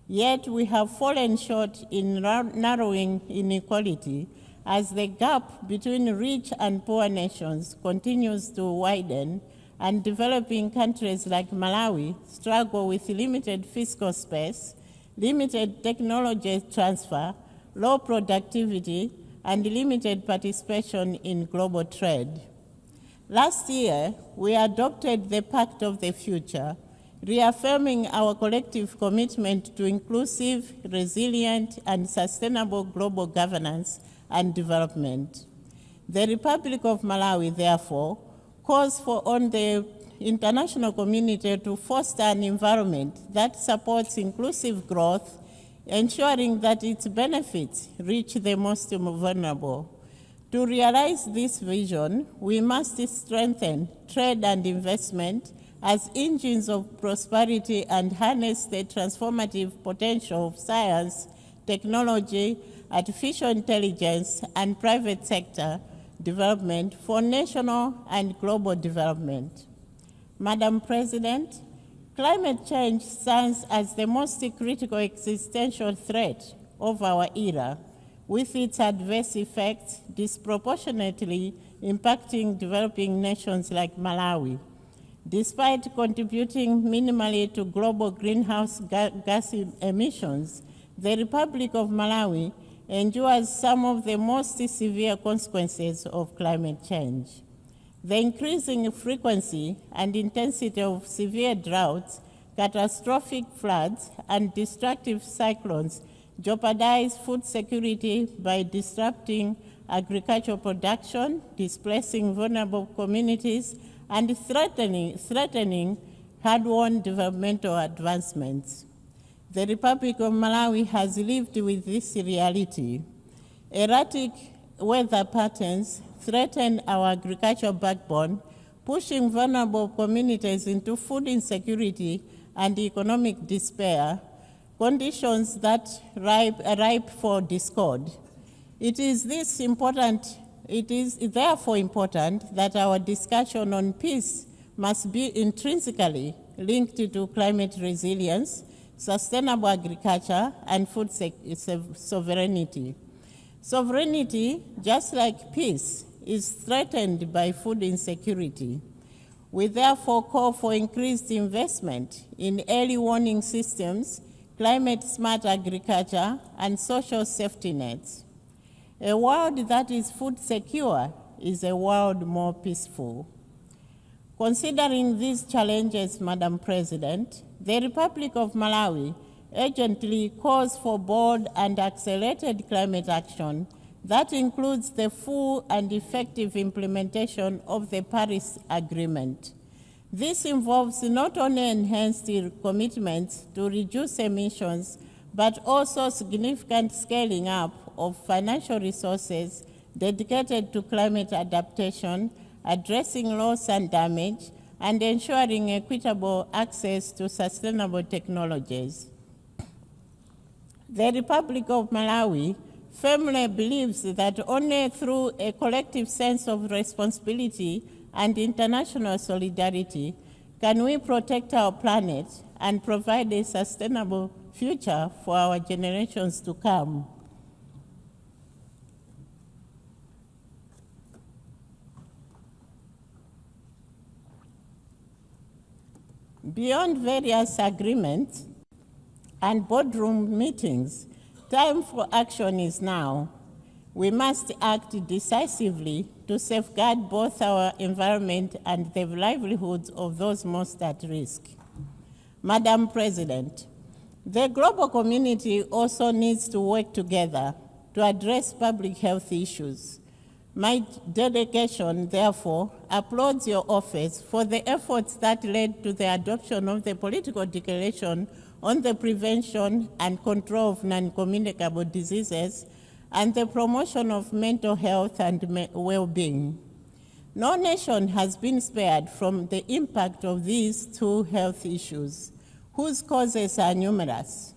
S14: Yet we have fallen short in narrowing inequality as the gap between rich and poor nations continues to widen, and developing countries like Malawi struggle with limited fiscal space, limited technology transfer, low productivity, and limited participation in global trade. Last year, we adopted the Pact of the Future, reaffirming our collective commitment to inclusive, resilient, and sustainable global governance and development. The Republic of Malawi, therefore, calls on the international community to foster an environment that supports inclusive growth, ensuring that its benefits reach the most vulnerable. To realize this vision, we must strengthen trade and investment as engines of prosperity and harness the transformative potential of science, technology, artificial intelligence, and private sector development for national and global development. Madam President, climate change stands as the most critical existential threat of our era, with its adverse effects disproportionately impacting developing nations like Malawi. Despite contributing minimally to global greenhouse gas emissions, the Republic of Malawi endures some of the most severe consequences of climate change. The increasing frequency and intensity of severe droughts, catastrophic floods, and destructive cyclones jeopardize food security by disrupting agricultural production, displacing vulnerable communities, and threatening hard-won developmental advancements. The Republic of Malawi has lived with this reality. Erratic weather patterns threaten our agricultural backbone, pushing vulnerable communities into food insecurity and economic despair, conditions that are ripe for discord. It is therefore important that our discussion on peace must be intrinsically linked to climate resilience, sustainable agriculture, and food sovereignty. Sovereignty, just like peace, is threatened by food insecurity. We therefore call for increased investment in early warning systems, climate-smart agriculture, and social safety nets. A world that is food secure is a world more peaceful. Considering these challenges, Madam President, the Republic of Malawi urgently calls for bold and accelerated climate action that includes the full and effective implementation of the Paris Agreement. This involves not only enhanced commitments to reduce emissions, but also significant scaling up of financial resources dedicated to climate adaptation, addressing loss and damage, and ensuring equitable access to sustainable technologies. The Republic of Malawi firmly believes that only through a collective sense of responsibility and international solidarity can we protect our planet and provide a sustainable future for our generations to come. Beyond various agreements and boardroom meetings, time for action is now. We must act decisively to safeguard both our environment and the livelihoods of those most at risk. Madam President, the global community also needs to work together to address public health issues. My delegation, therefore, applauds your office for the efforts that led to the adoption of the political declaration on the prevention and control of non-communicable diseases and the promotion of mental health and well-being. No nation has been spared from the impact of these two health issues, whose causes are numerous.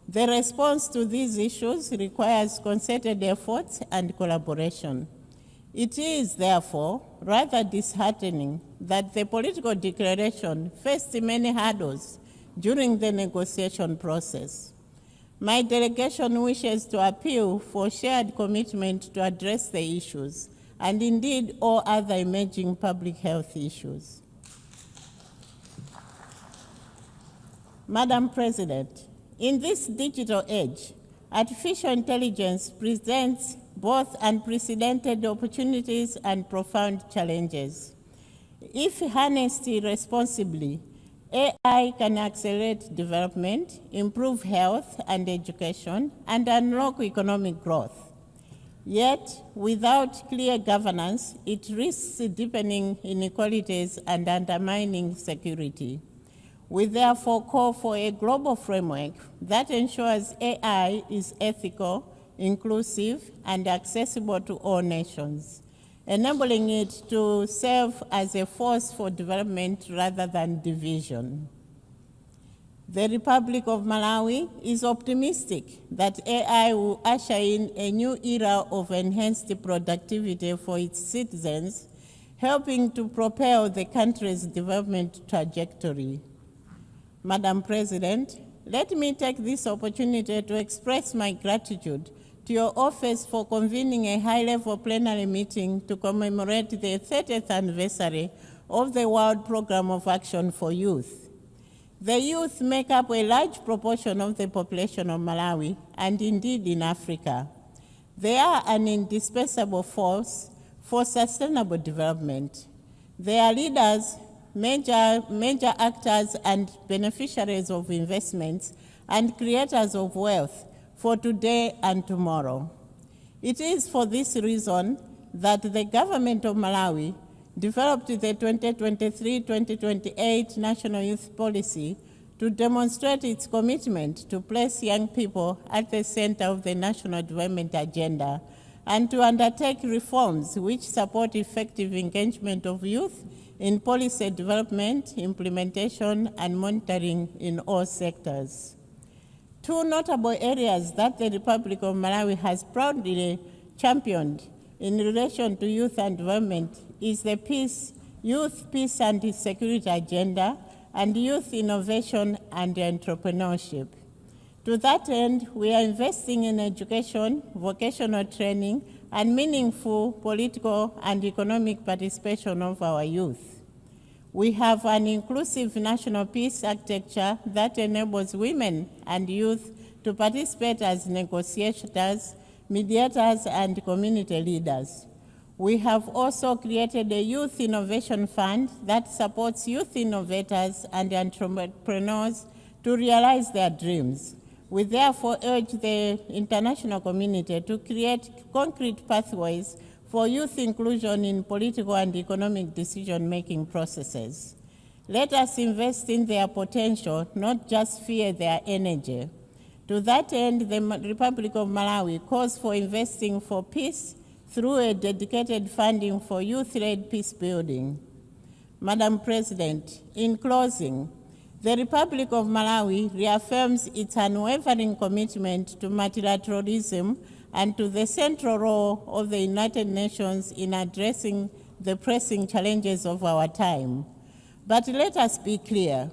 S14: The response to these issues requires concerted efforts and collaboration. It is, therefore, rather disheartening that the political declaration faced many hurdles during the negotiation process. My delegation wishes to appeal for shared commitment to address the issues, and indeed all other emerging public health issues. Madam President, in this digital age, artificial intelligence presents both unprecedented opportunities and profound challenges. If harnessed responsibly, AI can accelerate development, improve health and education, and unlock economic growth. Yet, without clear governance, it risks deepening inequalities and undermining security. We therefore call for a global framework that ensures AI is ethical, inclusive, and accessible to all nations, enabling it to serve as a force for development rather than division. The Republic of Malawi is optimistic that AI will usher in a new era of enhanced productivity for its citizens, helping to propel the country's development trajectory. Madam President, let me take this opportunity to express my gratitude to your office for convening a high-level plenary meeting to commemorate the 30th anniversary of the World Programme of Action for Youth. The youth make up a large proportion of the population of Malawi and indeed in Africa. They are an indispensable force for sustainable development. They are leaders, major actors and beneficiaries of investments and creators of wealth for today and tomorrow. It is for this reason that the government of Malawi developed the 2023-2028 National Youth Policy to demonstrate its commitment to place young people at the center of the national development agenda and to undertake reforms which support effective engagement of youth in policy development, implementation, and monitoring in all sectors. Two notable areas that the Republic of Malawi has proudly championed in relation to youth and development is the Youth Peace and Security Agenda and Youth Innovation and Entrepreneurship. To that end, we are investing in education, vocational training, and meaningful political and economic participation of our youth. We have an inclusive national peace architecture that enables women and youth to participate as negotiators, mediators, and community leaders. We have also created a Youth Innovation Fund that supports youth innovators and entrepreneurs to realize their dreams. We therefore urge the international community to create concrete pathways for youth inclusion in political and economic decision-making processes. Let us invest in their potential, not just fear their energy. To that end, the Republic of Malawi calls for investing for peace through a dedicated funding for youth-led peace building. Madam President, in closing, the Republic of Malawi reaffirms its unwavering commitment to multilateralism and to the central role of the United Nations in addressing the pressing challenges of our time. But let us be clear,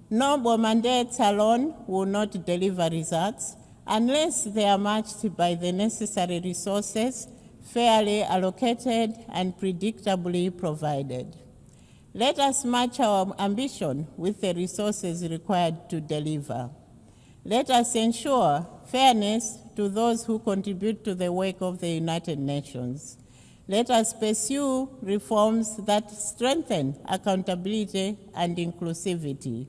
S14: noble mandates alone will not deliver results unless they are matched by the necessary resources, fairly allocated and predictably provided. Let us match our ambition with the resources required to deliver. Let us ensure fairness to those who contribute to the work of the United Nations. Let us pursue reforms that strengthen accountability and inclusivity.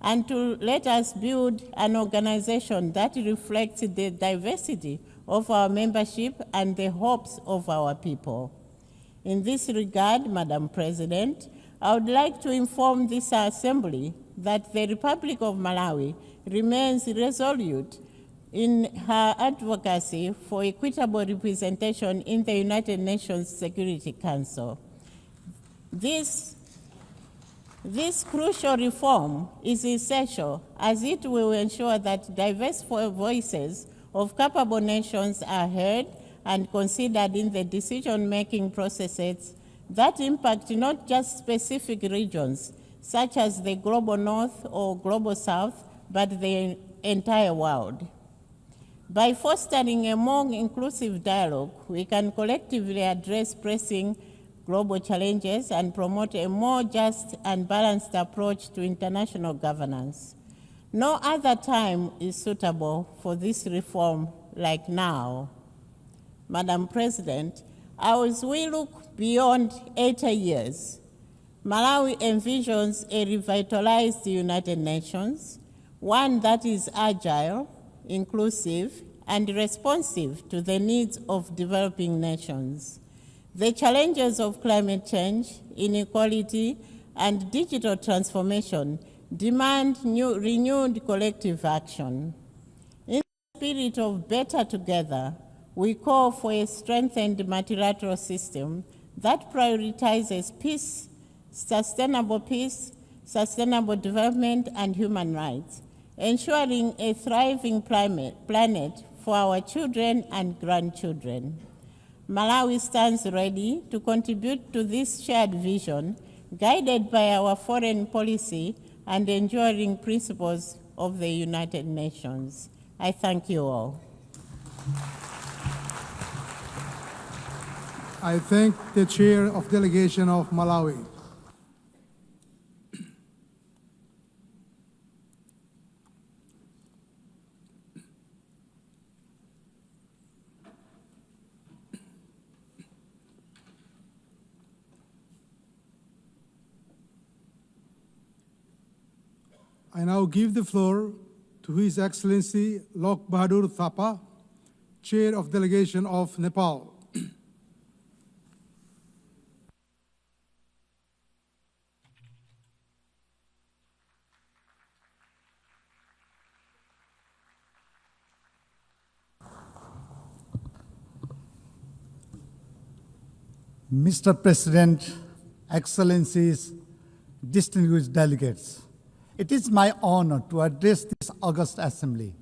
S14: And let us build an organization that reflects the diversity of our membership and the hopes of our people. In this regard, Madam President, I would like to inform this Assembly that the Republic of Malawi remains resolute in her advocacy for equitable representation in the United Nations Security Council. This crucial reform is essential as it will ensure that diverse voices of capable nations are heard and considered in the decision-making processes that impact not just specific regions, such as the global north or global south, but the entire world. By fostering a more inclusive dialogue, we can collectively address pressing global challenges and promote a more just and balanced approach to international governance. No other time is suitable for this reform like now. Madam President, as we look beyond 80 years, Malawi envisions a revitalized United Nations, one that is agile, inclusive, and responsive to the needs of developing nations. The challenges of climate change, inequality, and digital transformation demand renewed collective action. In the spirit of better together, we call for a strengthened multilateral system that prioritizes peace, sustainable development, and human rights, ensuring a thriving planet for our children and grandchildren. Malawi stands ready to contribute to this shared vision, guided by our foreign policy and enduring principles of the United Nations. I thank you all.
S8: I thank the Chair of Delegation of Malawi. I now give the floor to His Excellency Lok Bahadur Thapa, Chair of Delegation of Nepal.
S15: Mr. President, Excellencies, distinguished delegates, it is my honor to address this august assembly.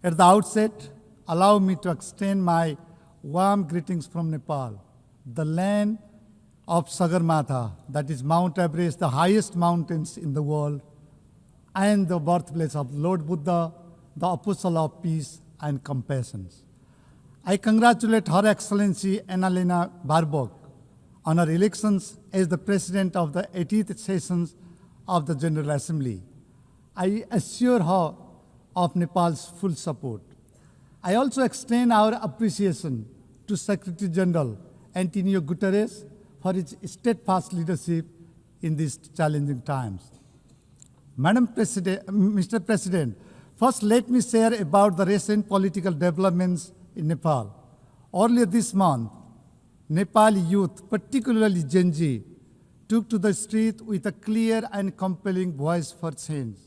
S15: At the outset, allow me to extend my warm greetings from Nepal, the land of Sagarmatha, that is Mount Everest, the highest mountains in the world, and the birthplace of Lord Buddha, the apostle of peace and compassion. I congratulate Her Excellency Annalena Baerbock on her elections as the President of the 80th sessions of the General Assembly. I assure her of Nepal's full support. I also extend our appreciation to Secretary General Antonio Guterres for his steadfast leadership in these challenging times. Mr. President, first let me share about the recent political developments in Nepal. Earlier this month, Nepali youth, particularly Gen Z, took to the street with a clear and compelling voice for change.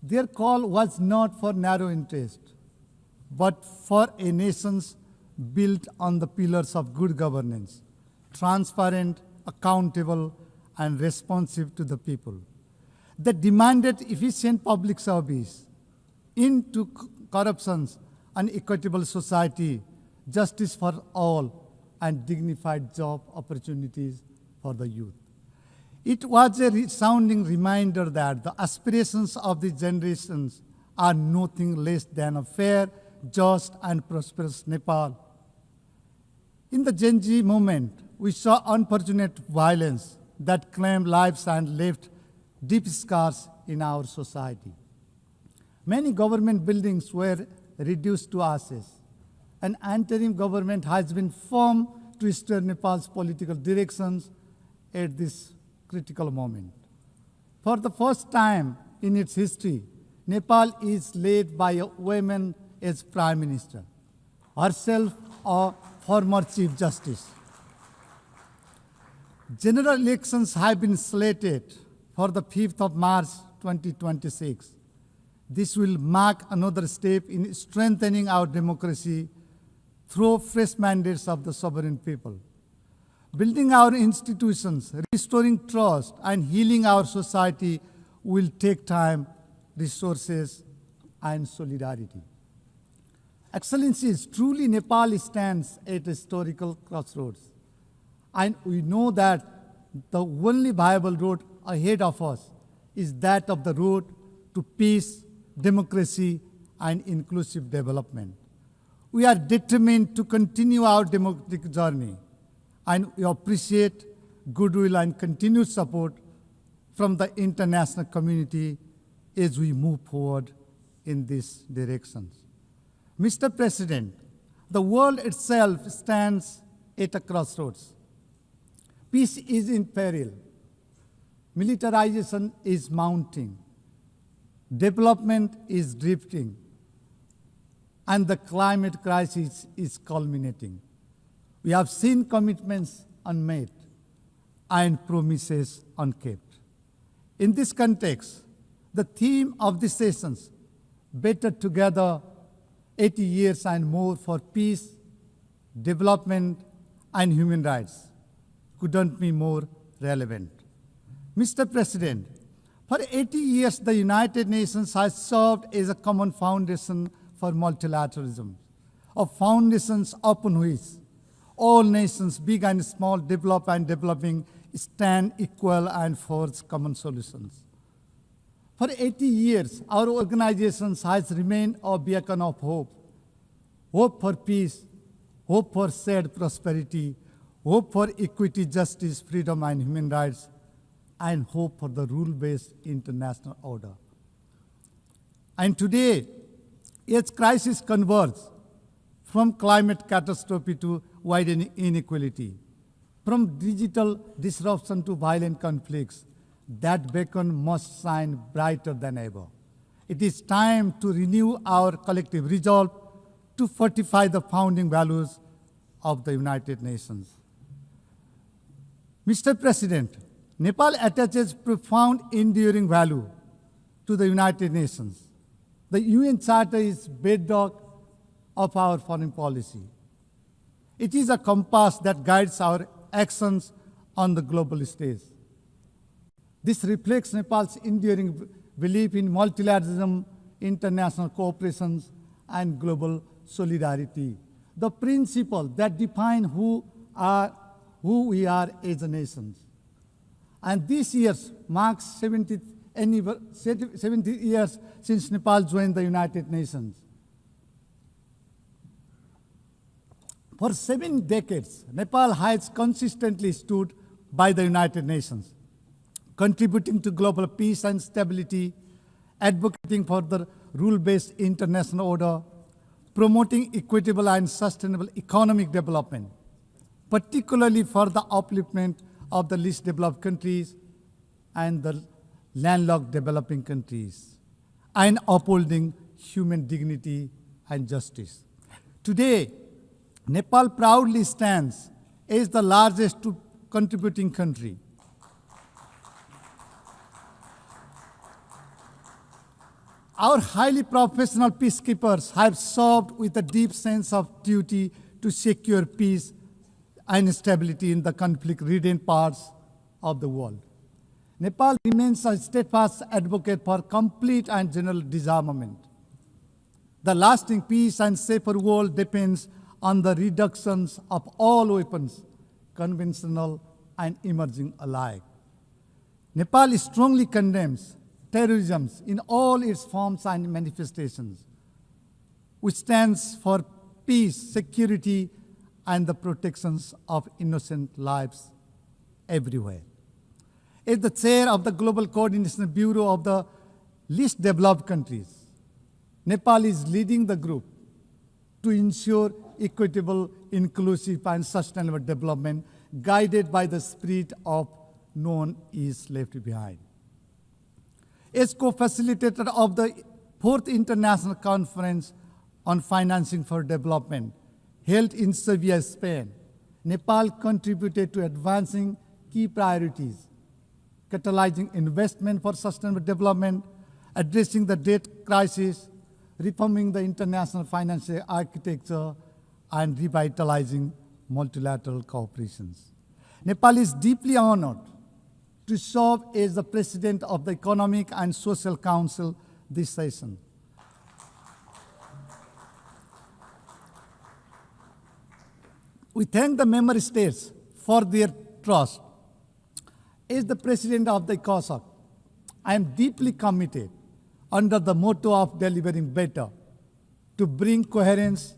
S15: Their call was not for narrow interest, but for a nation built on the pillars of good governance, transparent, accountable, and responsive to the people. They demanded efficient public service, into corruption, an equitable society, justice for all, and dignified job opportunities for the youth. It was a resounding reminder that the aspirations of the generations are nothing less than a fair, just, and prosperous Nepal. In the Gen Z movement, we saw unfortunate violence that claimed lives and left deep scars in our society. Many government buildings were reduced to ashes. An interim government has been formed to steer Nepal's political directions at this critical moment. For the first time in its history, Nepal is led by a woman as Prime Minister, herself a former Chief Justice. General elections have been slated for the 5th of March 2026. This will mark another step in strengthening our democracy through fresh mandates of the sovereign people. Building our institutions, restoring trust, and healing our society will take time, resources, and solidarity. Excellencies, truly Nepal stands at a historical crossroads. And we know that the only viable road ahead of us is that of the road to peace, democracy, and inclusive development. We are determined to continue our democratic journey, and we appreciate goodwill and continued support from the international community as we move forward in these directions. Mr. President, the world itself stands at a crossroads. Peace is in peril. Militarization is mounting. Development is drifting. And the climate crisis is culminating. We have seen commitments unmet and promises unkept. In this context, the theme of these sessions, Better Together, 80 years and more for peace, development, and human rights, couldn't be more relevant. Mr. President, for 80 years, the United Nations has served as a common foundation for multilateralism, a foundation upon which all nations, big and small, developed and developing, stand equal and forge common solutions. For 80 years, our organization has remained a beacon of hope. Hope for peace, hope for shared prosperity, hope for equity, justice, freedom, and human rights, and hope for the rule-based international order. And today, as crisis converges from climate catastrophe to widening inequality, from digital disruption to violent conflicts, that beacon must shine brighter than ever. It is time to renew our collective resolve to fortify the founding values of the United Nations. Mr. President, Nepal attaches profound enduring value to the United Nations. The UN Charter is bedrock of our foreign policy. It is a compass that guides our actions on the global stage. This reflects Nepal's enduring belief in multilateralism, international cooperation, and global solidarity, the principle that define who we are as a nation. And this year marks 70 years since Nepal joined the United Nations. For 7 decades, Nepal has consistently stood by the United Nations, contributing to global peace and stability, advocating for the rule-based international order, promoting equitable and sustainable economic development, particularly for the upliftment of the least developed countries and the landlocked developing countries, and upholding human dignity and justice. Today, Nepal proudly stands as the largest contributing country. Our highly professional peacekeepers have served with a deep sense of duty to secure peace and stability in the conflict-ridden parts of the world. Nepal remains a steadfast advocate for complete and general disarmament. The lasting peace and safer world depends on the reductions of all weapons, conventional and emerging alike. Nepal strongly condemns terrorism in all its forms and manifestations, which stands for peace, security, and the protections of innocent lives everywhere. As the chair of the Global Coordination Bureau of the least developed countries, Nepal is leading the group to ensure equitable, inclusive, and sustainable development guided by the spirit of no one is left behind. As co-facilitator of the 4th International Conference on Financing for Development, held in Sevilla, Spain, Nepal contributed to advancing key priorities, catalyzing investment for sustainable development, addressing the debt crisis, reforming the international financial architecture, and revitalizing multilateral cooperations. Nepal is deeply honored to serve as the President of the Economic and Social Council this session. We thank the member states for their trust. As the President of the ECOSOC, I am deeply committed under the motto of delivering better, to bring coherence,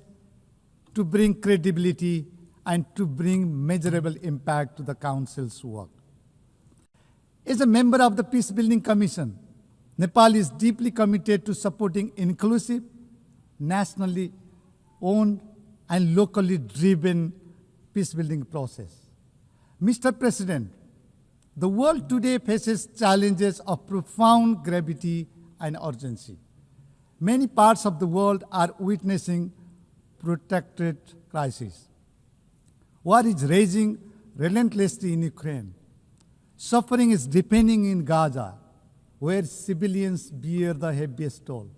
S15: to bring credibility, and to bring measurable impact to the Council's work. As a member of the Peace Building Commission, Nepal is deeply committed to supporting inclusive, nationally owned, and locally driven peace-building process. Mr. President, the world today faces challenges of profound gravity and urgency. Many parts of the world are witnessing protracted crises. War is raging relentlessly in Ukraine. Suffering is deepening in Gaza, where civilians bear the heaviest toll.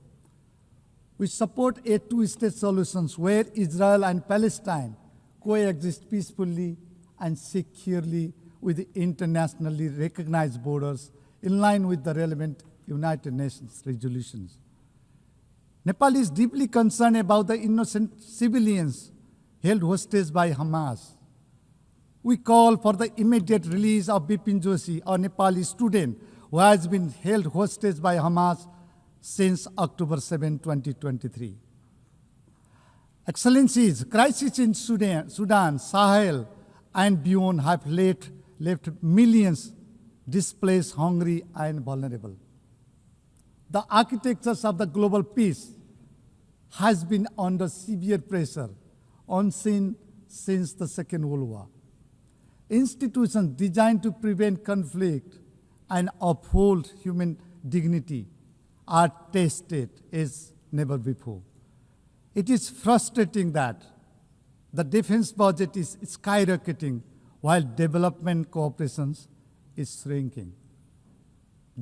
S15: We support a two-state solution where Israel and Palestine coexist peacefully and securely with internationally recognized borders in line with the relevant United Nations resolutions. Nepal is deeply concerned about the innocent civilians held hostage by Hamas. We call for the immediate release of Bipin Joshi, a Nepali student who has been held hostage by Hamas since October 7, 2023. Excellencies, crises in Sudan, Sahel, and beyond have left millions displaced, hungry, and vulnerable. The architectures of the global peace has been under severe pressure, unseen since the Second World War. Institutions designed to prevent conflict and uphold human dignity are tested as never before. It is frustrating that the defense budget is skyrocketing while development cooperation is shrinking.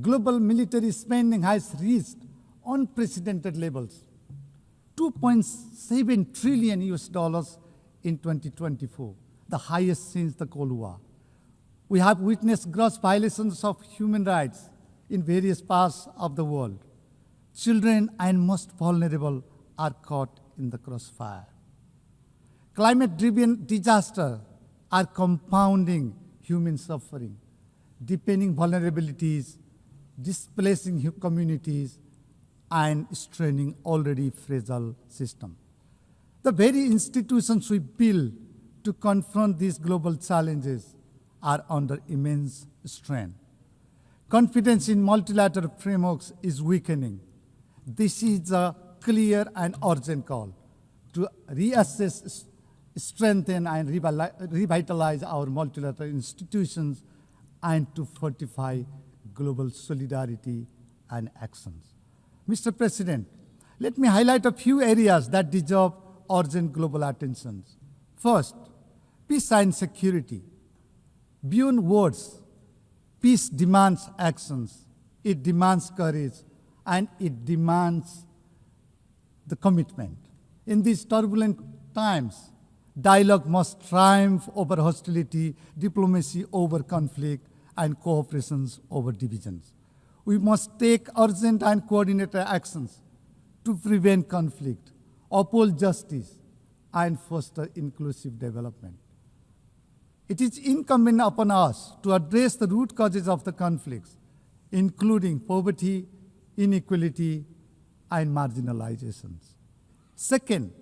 S15: Global military spending has reached unprecedented levels, $2.7 trillion in 2024, the highest since the Cold War. We have witnessed gross violations of human rights in various parts of the world. Children and most vulnerable are caught in the crossfire. Climate-driven disasters are compounding human suffering, deepening vulnerabilities, displacing communities, and straining already fragile systems. The very institutions we build to confront these global challenges are under immense strain. Confidence in multilateral frameworks is weakening. This is a clear and urgent call. to reassess, strengthen, and revitalize our multilateral institutions, and to fortify global solidarity and actions. Mr. President, let me highlight a few areas that deserve urgent global attention. First, peace and security. Beyond words, peace demands actions. It demands courage, and it demands the commitment. In these turbulent times, dialogue must triumph over hostility, diplomacy over conflict, and cooperation over divisions. We must take urgent and coordinated actions to prevent conflict, uphold justice, and foster inclusive development. It is incumbent upon us to address the root causes of the conflicts, including poverty, inequality, and marginalizations. Second,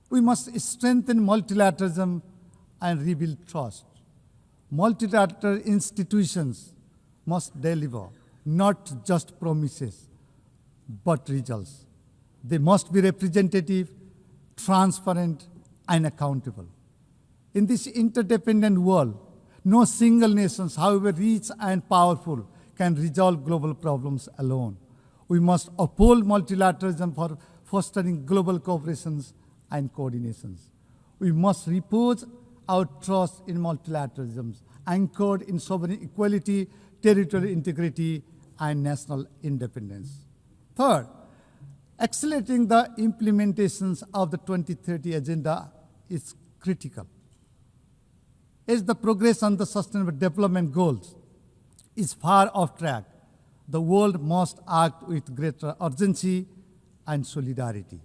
S15: we must strengthen multilateralism and rebuild trust. Multilateral institutions must deliver not just promises, but results. They must be representative, transparent, and accountable. In this interdependent world, no single nation, however rich and powerful, can resolve global problems alone. We must uphold multilateralism for fostering global cooperations and coordinations. We must repose our trust in multilateralism, anchored in sovereign equality, territorial integrity, and national independence. Third, accelerating the implementations of the 2030 Agenda is critical. As the progress on the Sustainable Development Goals is far off track, the world must act with greater urgency and solidarity.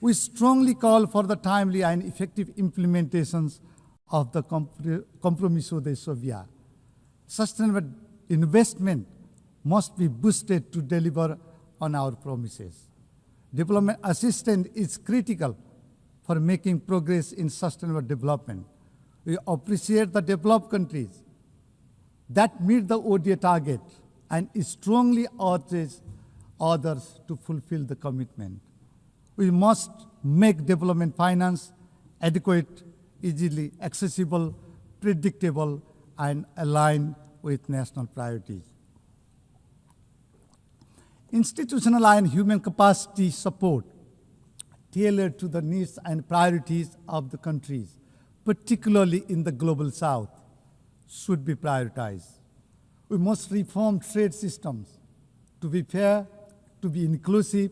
S15: We strongly call for the timely and effective implementations of the Compromiso de Sovia. Sustainable investment must be boosted to deliver on our promises. Development assistance is critical for making progress in sustainable development. We appreciate the developed countries that meet the ODA target and strongly urges others to fulfill the commitment. We must make development finance adequate, easily accessible, predictable, and aligned with national priorities. Institutional and human capacity support tailored to the needs and priorities of the countries, particularly in the global south, should be prioritized. We must reform trade systems to be fair, to be inclusive,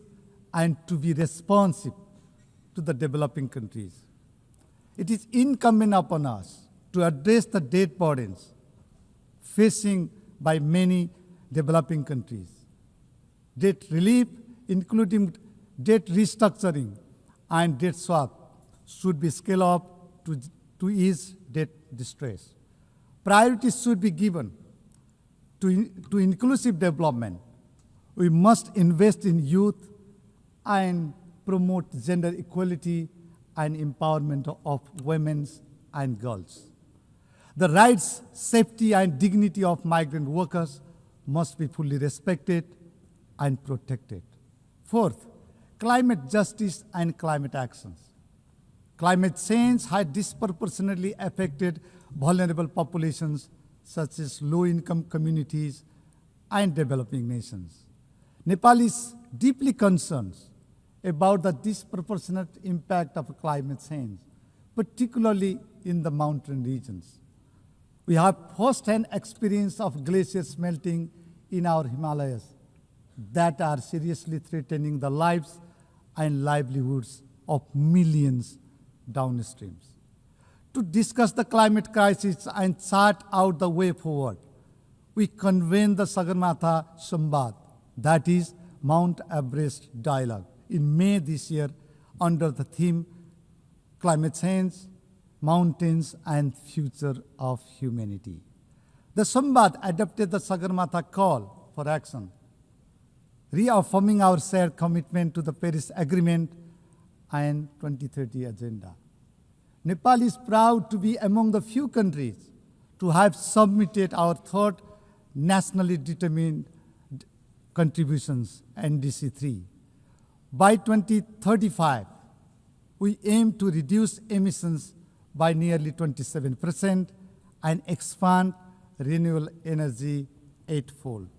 S15: and to be responsive to the developing countries. It is incumbent upon us to address the debt burdens facing by many developing countries. Debt relief, including debt restructuring and debt swap, should be scaled up to ease debt distress. Priorities should be given to inclusive development. We must invest in youth and promote gender equality and empowerment of women and girls. The rights, safety, and dignity of migrant workers must be fully respected and protected. Fourth, climate justice and climate actions. Climate change has disproportionately affected vulnerable populations such as low-income communities and developing nations. Nepal is deeply concerned about the disproportionate impact of climate change, particularly in the mountain regions. We have first-hand experience of glaciers melting in our Himalayas that are seriously threatening the lives and livelihoods of millions downstreams. To discuss the climate crisis and chart out the way forward, we convened the Sagarmatha Samvad, that is Mount Everest Dialogue, in May this year under the theme Climate Change, Mountains, and Future of Humanity. The Samvad adopted the Sagarmatha call for action, reaffirming our shared commitment to the Paris Agreement and 2030 Agenda. Nepal is proud to be among the few countries to have submitted our third nationally determined contributions, NDC 3. By 2035, We aim to reduce emissions by nearly 27% and expand renewable energy eightfold.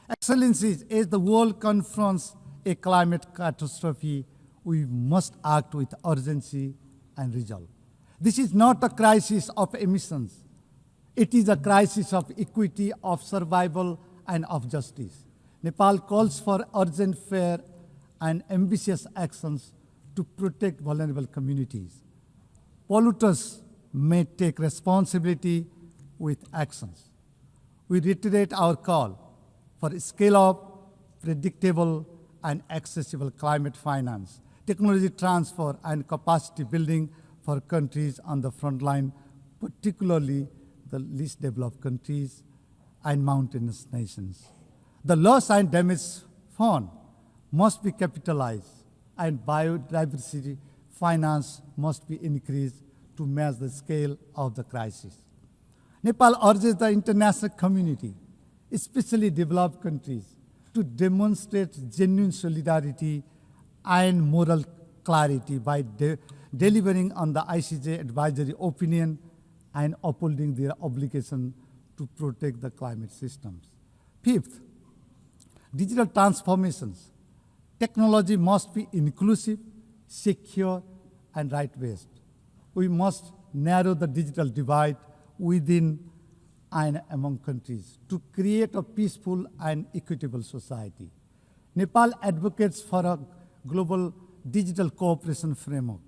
S15: Excellencies, as the world confronts a climate catastrophe, we must act with urgency and resolve. This is not a crisis of emissions. It is a crisis of equity, of survival, and of justice. Nepal calls for urgent, fair, and ambitious actions to protect vulnerable communities. Polluters may take responsibility with actions. We reiterate our call for scale-up, predictable, and accessible climate finance, technology transfer, and capacity building for countries on the front line, particularly the least developed countries and mountainous nations. The loss and damage fund must be capitalized, and biodiversity finance must be increased to match the scale of the crisis. Nepal urges the international community, especially developed countries, to demonstrate genuine solidarity and moral clarity by delivering on the ICJ advisory opinion and upholding their obligation to protect the climate systems. Fifth, digital transformations. Technology must be inclusive, secure, and right-based. We must narrow the digital divide within and among countries to create a peaceful and equitable society. Nepal advocates for a global digital cooperation framework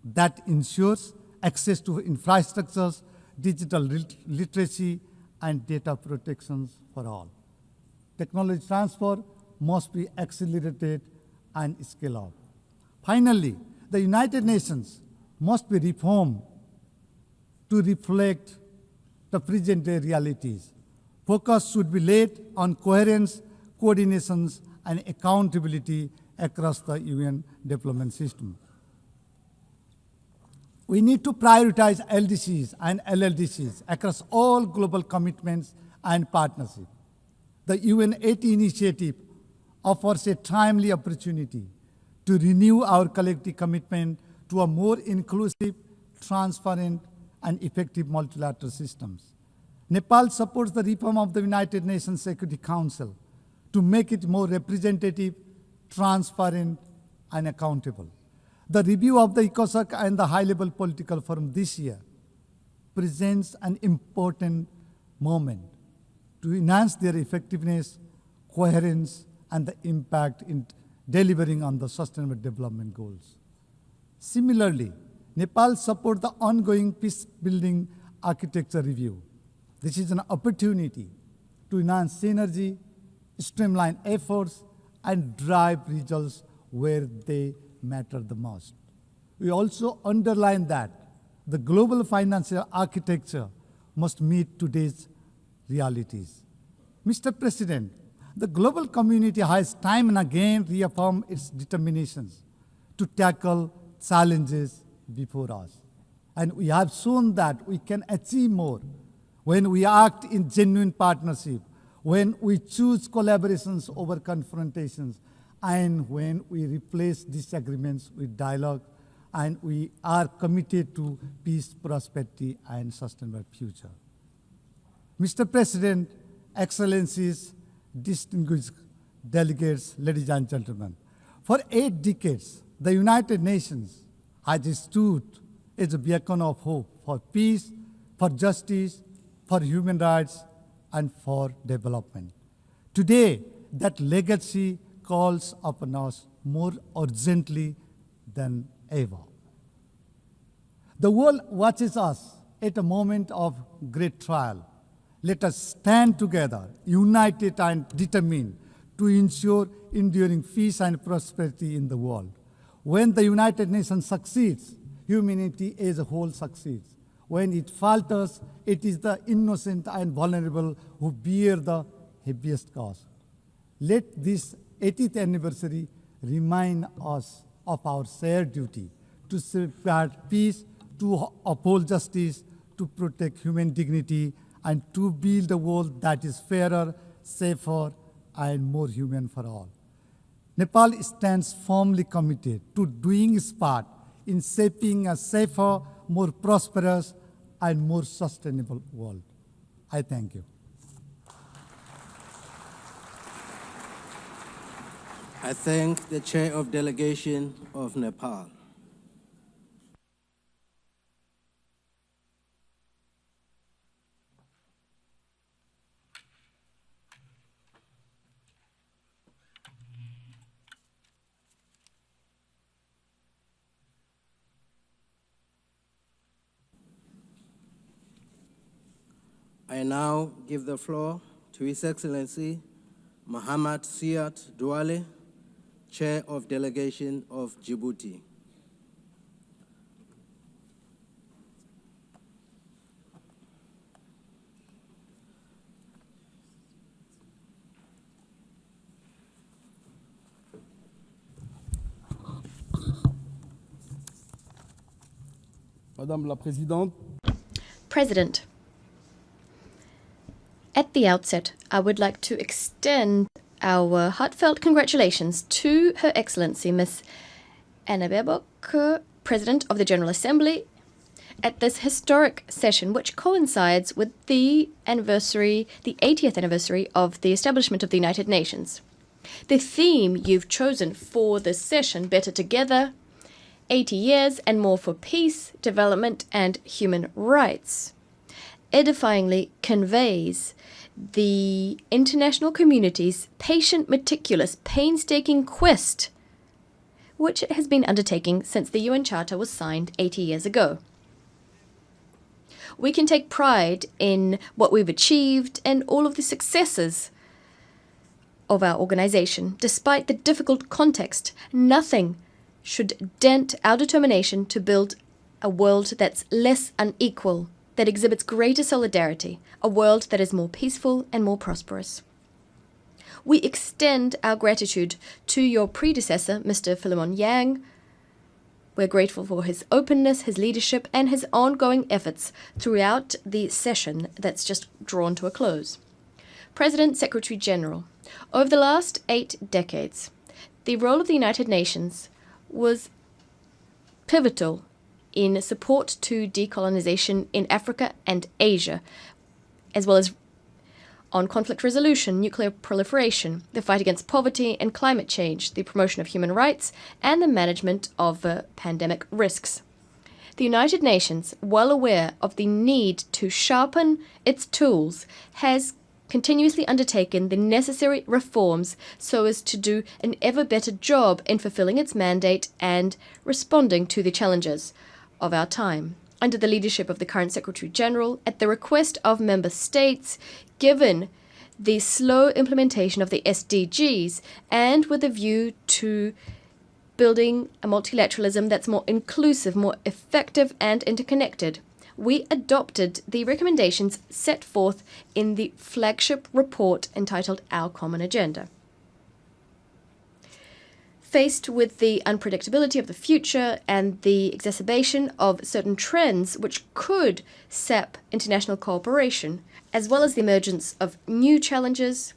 S15: that ensures access to infrastructures, digital literacy, and data protections for all. Technology transfer must be accelerated and scaled up. Finally, the United Nations must be reformed to reflect the present-day realities. Focus should be laid on coherence, coordinations, and accountability across the UN development system. We need to prioritize LDCs and LLDCs across all global commitments and partnerships. The UN 80 initiative offers a timely opportunity to renew our collective commitment to a more inclusive, transparent, and effective multilateral systems. Nepal supports the reform of the United Nations Security Council to make it more representative, transparent, and accountable. The review of the ECOSOC and the high-level political forum this year presents an important moment to enhance their effectiveness, coherence, and the impact in delivering on the Sustainable Development Goals. Similarly, Nepal supports the ongoing peace-building architecture review. This is an opportunity to enhance synergy, streamline efforts, and drive results where they matter the most. We also underline that the global financial architecture must meet today's realities. Mr. President, the global community has time and again reaffirmed its determinations to tackle challenges before us. And we have shown that we can achieve more when we act in genuine partnership, when we choose collaborations over confrontations, and when we replace disagreements with dialogue, and we are committed to peace, prosperity, and sustainable future. Mr. President, Excellencies, distinguished delegates, ladies and gentlemen, for 8 decades, the United Nations has stood as a beacon of hope for peace, for justice, for human rights, and for development. Today, that legacy calls upon us more urgently than ever. The world watches us at a moment of great trial. Let us stand together, united and determined to ensure enduring peace and prosperity in the world. When the United Nations succeeds, humanity as a whole succeeds. When it falters, it is the innocent and vulnerable who bear the heaviest cost. Let this 80th anniversary remind us of our shared duty to safeguard peace, to uphold justice, to protect human dignity, and to build a world that is fairer, safer, and more human for all. Nepal stands firmly committed to doing its part in shaping a safer, more prosperous, and more sustainable world. I thank you.
S16: I thank the Chair of Delegation of Nepal. I now give the floor to His Excellency Muhammad Siat Douale, Chair of Delegation of Djibouti.
S10: Madame la Présidente.
S17: President, at the outset, I would like to extend our heartfelt congratulations to Her Excellency Ms. Anna Baerbock, President of the General Assembly, at this historic session, which coincides with the 80th anniversary of the establishment of the United Nations. The theme you've chosen for this session, Better Together, 80 years and more for peace, development, and human rights, edifyingly conveys the international community's patient, meticulous, painstaking quest, which it has been undertaking since the UN Charter was signed 80 years ago. We can take pride in what we've achieved and all of the successes of our organization. Despite the difficult context, nothing should dent our determination to build a world that's less unequal, that exhibits greater solidarity, a world that is more peaceful and more prosperous. We extend our gratitude to your predecessor, Mr. Philemon Yang. We're grateful for his openness, his leadership, and his ongoing efforts throughout the session that's just drawn to a close. President, Secretary General, over the last 8 decades, the role of the United Nations was pivotal in support to decolonization in Africa and Asia, as well as on conflict resolution, nuclear proliferation, the fight against poverty and climate change, the promotion of human rights, and the management of pandemic risks. The United Nations, well aware of the need to sharpen its tools, has continuously undertaken the necessary reforms so as to do an ever better job in fulfilling its mandate and responding to the challenges of our time. Under the leadership of the current Secretary General, at the request of member states, given the slow implementation of the SDGs, and with a view to building a multilateralism that's more inclusive, more effective, and interconnected, we adopted the recommendations set forth in the flagship report entitled Our Common Agenda. Faced with the unpredictability of the future and the exacerbation of certain trends which could sap international cooperation, as well as the emergence of new challenges,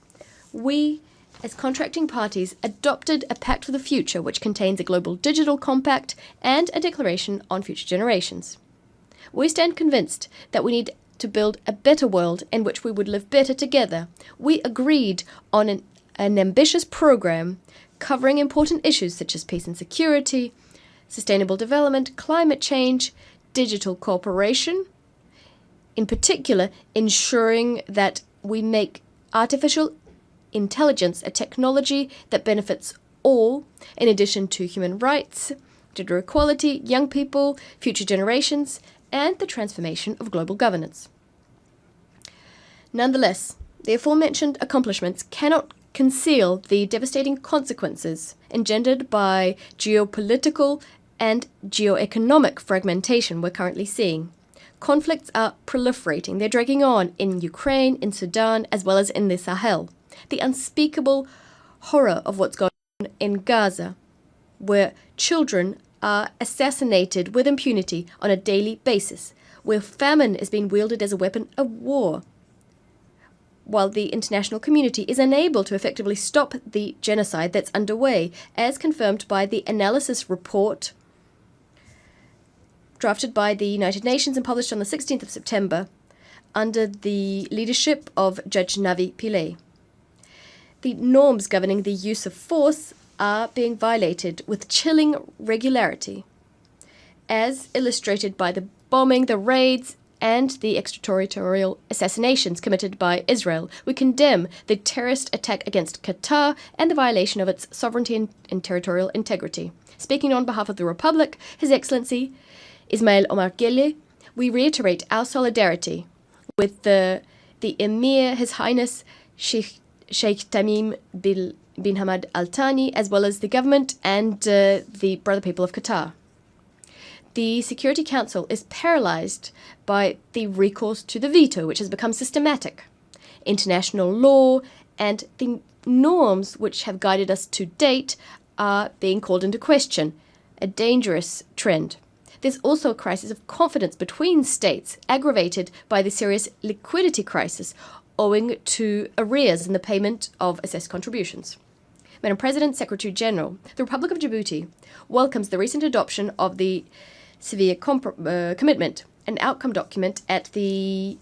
S17: we, as contracting parties, adopted a Pact for the Future which contains a global digital compact and a declaration on future generations. We stand convinced that we need to build a better world in which we would live better together. We agreed on an ambitious program covering important issues such as peace and security, sustainable development, climate change, digital cooperation, in particular ensuring that we make artificial intelligence a technology that benefits all, in addition to human rights, gender equality, young people, future generations, and the transformation of global governance. Nonetheless, the aforementioned accomplishments cannot conceal the devastating consequences engendered by geopolitical and geoeconomic fragmentation we're currently seeing. Conflicts are proliferating. They're dragging on in Ukraine, in Sudan, as well as in the Sahel. The unspeakable horror of what's going on in Gaza, where children are assassinated with impunity on a daily basis, where famine is being wielded as a weapon of war, while the international community is unable to effectively stop the genocide that's underway, as confirmed by the analysis report drafted by the United Nations and published on the 16th of September under the leadership of Judge Navi Pillay. The norms governing the use of force are being violated with chilling regularity, as illustrated by the bombing, the raids, and the extraterritorial assassinations committed by Israel. We condemn the terrorist attack against Qatar and the violation of its sovereignty and territorial integrity. Speaking on behalf of the Republic, His Excellency Ismail Omar Guelleh, we reiterate our solidarity with the Emir, His Highness Sheikh Tamim bin Hamad Al Thani, as well as the government and the brother people of Qatar. The Security Council is paralyzed by the recourse to the veto, which has become systematic. International law and the norms which have guided us to date are being called into question, a dangerous trend. There's also a crisis of confidence between states, aggravated by the serious liquidity crisis owing to arrears in the payment of assessed contributions. Madam President, Secretary General, the Republic of Djibouti welcomes the recent adoption of the severe commitment, an outcome document at the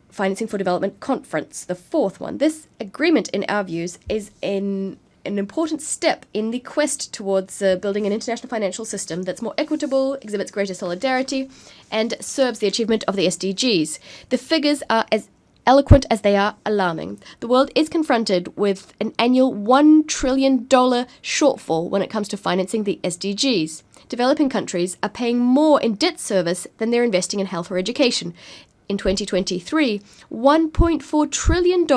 S17: Financing for Development Conference, the fourth one. This agreement, in our views, is an important step in the quest towards building an international financial system that's more equitable, exhibits greater solidarity, and serves the achievement of the SDGs. The figures are as eloquent as they are alarming. The world is confronted with an annual $1 trillion shortfall when it comes to financing the SDGs. Developing countries are paying more in debt service than they're investing in health or education. In 2023, $1.4 trillion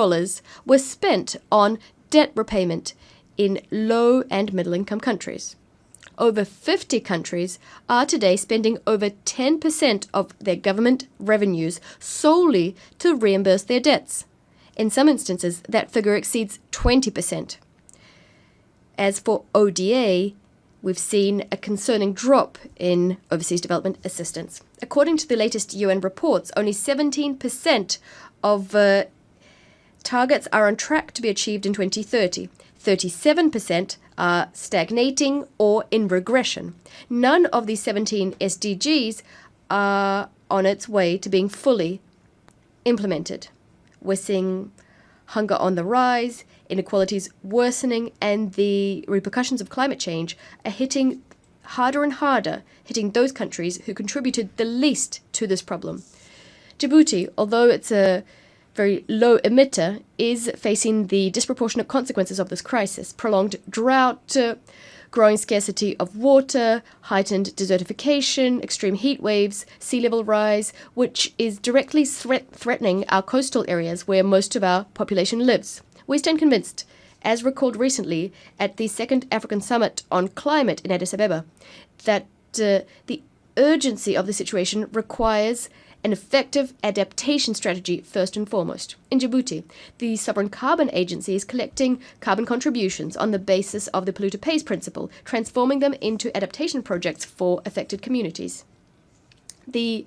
S17: was spent on debt repayment in low and middle income countries. Over 50 countries are today spending over 10% of their government revenues solely to reimburse their debts. In some instances, that figure exceeds 20%. As for ODA, we've seen a concerning drop in overseas development assistance. According to the latest UN reports, only 17% of targets are on track to be achieved in 2030. 37% are stagnating or in regression. None of these 17 SDGs are on its way to being fully implemented. We're seeing hunger on the rise, inequalities worsening, and the repercussions of climate change are hitting harder and harder, hitting those countries who contributed the least to this problem. Djibouti, although it's a very low emitter, is facing the disproportionate consequences of this crisis: prolonged drought, growing scarcity of water, heightened desertification, extreme heat waves, sea level rise, which is directly threatening our coastal areas where most of our population lives. We stand convinced, as recalled recently at the Second African Summit on Climate in Addis Ababa, that the urgency of the situation requires an effective adaptation strategy first and foremost. In Djibouti, the Sovereign Carbon Agency is collecting carbon contributions on the basis of the polluter pays principle, transforming them into adaptation projects for affected communities. The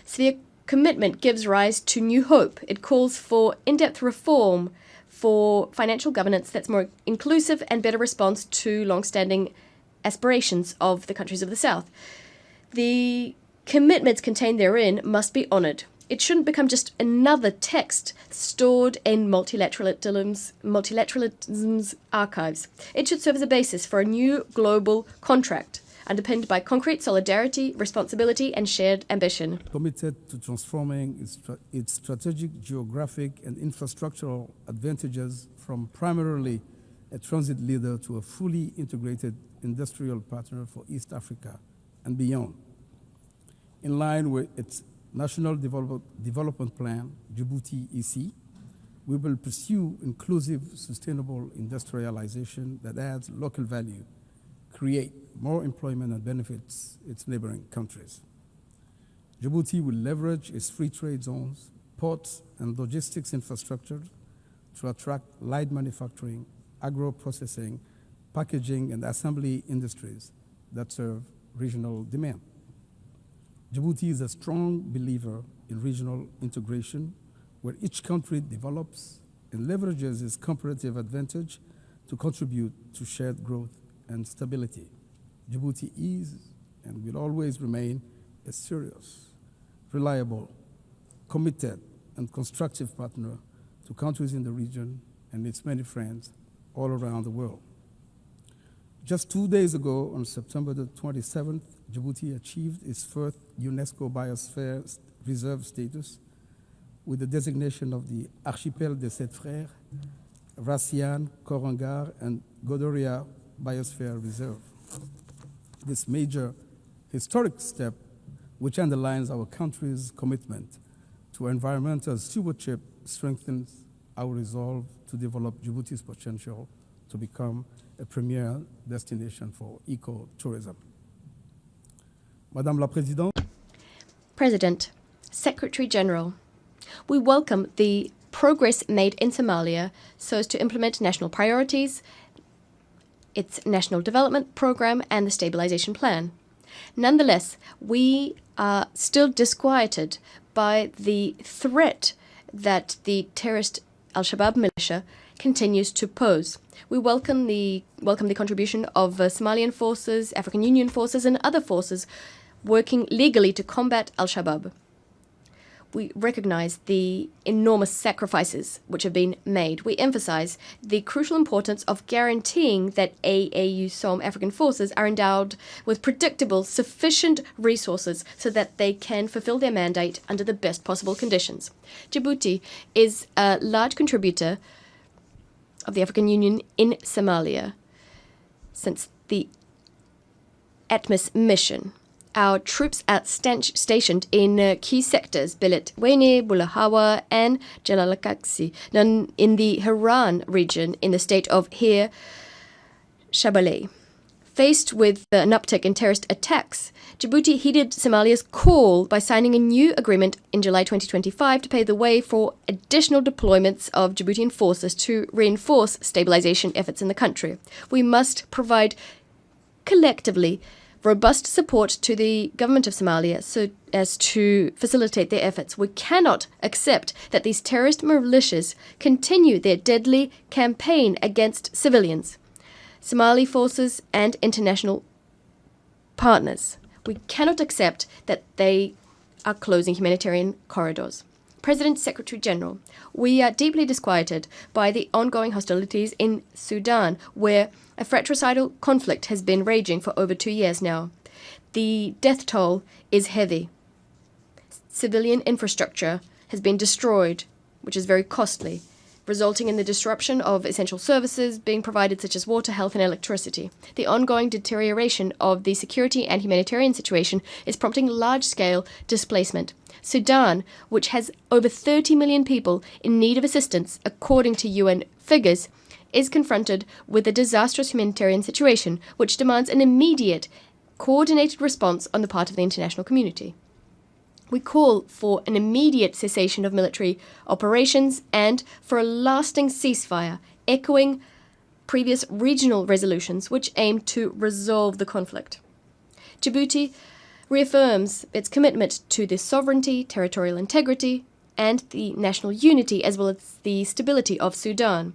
S17: severe commitment gives rise to new hope. It calls for in-depth reform for financial governance that's more inclusive and better response to long-standing aspirations of the countries of the South. The commitments contained therein must be honoured. It shouldn't become just another text stored in multilateralism's archives. It should serve as a basis for a new global contract, underpinned by concrete solidarity, responsibility, and shared ambition.
S10: Committed to transforming its strategic, geographic, and infrastructural advantages from primarily a transit leader to a fully integrated industrial partner for East Africa and beyond. In line with its National Development Plan, Djibouti EC, we will pursue inclusive, sustainable industrialization that adds local value, create more employment and benefits its neighboring countries. Djibouti will leverage its free trade zones, ports, and logistics infrastructure to attract light manufacturing, agro-processing, packaging, and assembly industries that serve regional demand. Djibouti is a strong believer in regional integration, where each country develops and leverages its comparative advantage to contribute to shared growth and stability. Djibouti is and will always remain a serious, reliable, committed, and constructive partner to countries in the region and its many friends all around the world. Just 2 days ago, on September the 27th, Djibouti achieved its first UNESCO Biosphere Reserve status with the designation of the Archipel des Sept Frères, Rassian, Korangar, and Godoria Biosphere Reserve. This major historic step, which underlines our country's commitment to environmental stewardship, strengthens our resolve to develop Djibouti's potential to become a premier destination for eco-tourism. Madame la Présidente.
S17: President, Secretary General, we welcome the progress made in Somalia so as to implement national priorities, its national development program, and the stabilization plan. Nonetheless, we are still disquieted by the threat that the terrorist Al-Shabaab militia continues to pose. We welcome the contribution of Somalian forces, African Union forces, and other forces working legally to combat Al-Shabaab. We recognize the enormous sacrifices which have been made. We emphasize the crucial importance of guaranteeing that AUSOM African forces are endowed with predictable, sufficient resources so that they can fulfill their mandate under the best possible conditions. Djibouti is a large contributor of the African Union in Somalia since the ATMIS mission. Our troops are stationed in key sectors, Belet Wene, Bulahawa, and Jalalakaksi, in the Haran region in the state of Hir Shabelle. Faced with an uptick in terrorist attacks, Djibouti heeded Somalia's call by signing a new agreement in July 2025 to pave the way for additional deployments of Djiboutian forces to reinforce stabilization efforts in the country. We must provide collectively robust support to the government of Somalia so as to facilitate their efforts. We cannot accept that these terrorist militias continue their deadly campaign against civilians, Somali forces, and international partners. We cannot accept that they are closing humanitarian corridors. President, Secretary General, we are deeply disquieted by the ongoing hostilities in Sudan, where a fratricidal conflict has been raging for over 2 years now. The death toll is heavy. Civilian infrastructure has been destroyed, which is very costly, resulting in the disruption of essential services being provided such as water, health, and electricity. The ongoing deterioration of the security and humanitarian situation is prompting large-scale displacement. Sudan, which has over 30 million people in need of assistance, according to UN figures, is confronted with a disastrous humanitarian situation which demands an immediate, coordinated response on the part of the international community. We call for an immediate cessation of military operations and for a lasting ceasefire, echoing previous regional resolutions which aim to resolve the conflict. Djibouti reaffirms its commitment to the sovereignty, territorial integrity, and the national unity as well as the stability of Sudan,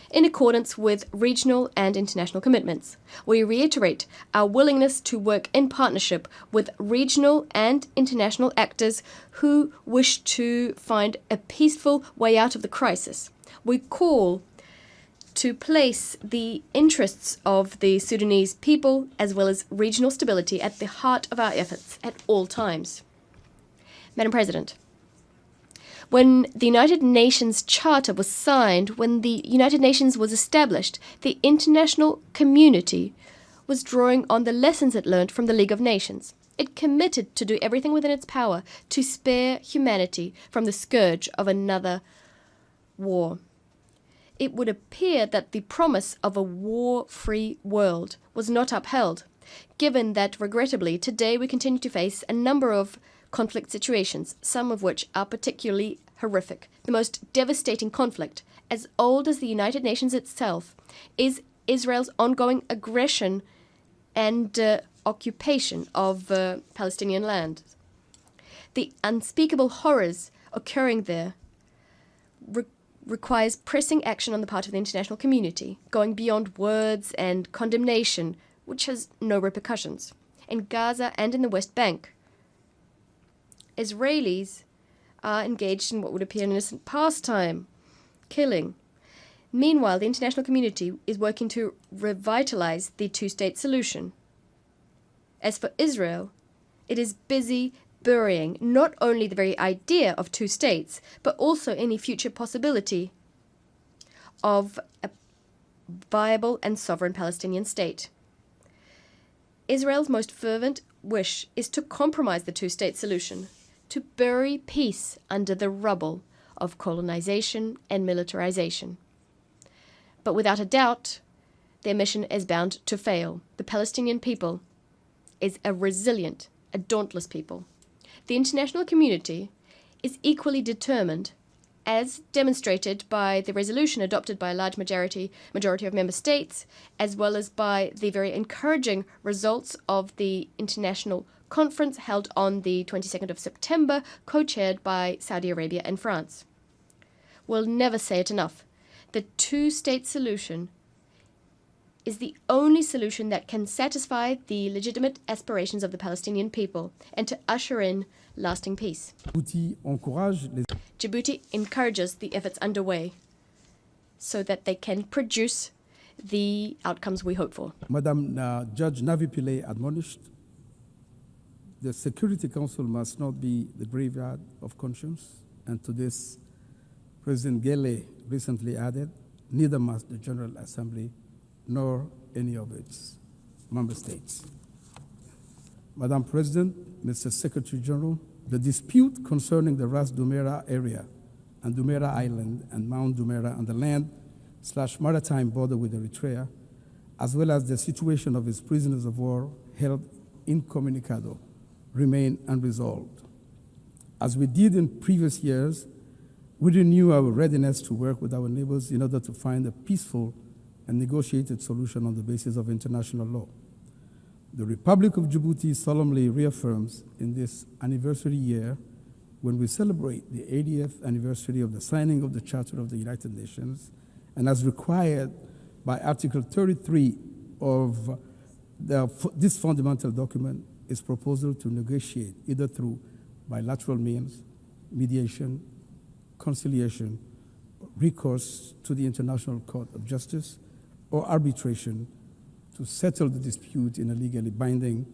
S17: in accordance with regional and international commitments. We reiterate our willingness to work in partnership with regional and international actors who wish to find a peaceful way out of the crisis. We call to place the interests of the Sudanese people as well as regional stability at the heart of our efforts at all times. Madam President, when the United Nations Charter was signed, when the United Nations was established, the international community was drawing on the lessons it learned from the League of Nations. It committed to do everything within its power to spare humanity from the scourge of another war. It would appear that the promise of a war-free world was not upheld, given that, regrettably, today we continue to face a number of conflict situations, some of which are particularly horrific. The most devastating conflict, as old as the United Nations itself, is Israel's ongoing aggression and occupation of Palestinian land. The unspeakable horrors occurring there requires pressing action on the part of the international community, going beyond words and condemnation, which has no repercussions. in Gaza and in the West Bank. Israelis are engaged in what would appear an innocent pastime, killing. Meanwhile, the international community is working to revitalize the two-state solution. As for Israel, it is busy burying not only the very idea of two states, but also any future possibility of a viable and sovereign Palestinian state. Israel's most fervent wish is to compromise the two-state solution, to bury peace under the rubble of colonization and militarization. But without a doubt, their mission is bound to fail. The Palestinian people is a resilient, a dauntless people. The international community is equally determined, as demonstrated by the resolution adopted by a large majority of member states, as well as by the very encouraging results of the international conference held on the 22nd of September, co-chaired by Saudi Arabia and France. We'll never say it enough. The two-state solution is the only solution that can satisfy the legitimate aspirations of the Palestinian people and to usher in lasting peace. Djibouti encourages the efforts underway so that they can produce the outcomes we hope for.
S10: Madam Judge Navi Pillay admonished, the Security Council must not be the graveyard of conscience, and to this, President Gele recently added, neither must the General Assembly nor any of its member states. Madam President, Mr. Secretary General, the dispute concerning the Ras Dumera area and Dumera Island and Mount Dumera and the land/maritime border with Eritrea, as well as the situation of its prisoners of war held incommunicado, remain unresolved. As we did in previous years, we renew our readiness to work with our neighbors in order to find a peaceful and negotiated solution on the basis of international law. The Republic of Djibouti solemnly reaffirms in this anniversary year, when we celebrate the 80th anniversary of the signing of the Charter of the United Nations, and as required by Article 33 of this fundamental document, its proposal to negotiate either through bilateral means, mediation, conciliation, recourse to the International Court of Justice, or arbitration to settle the dispute in a legally binding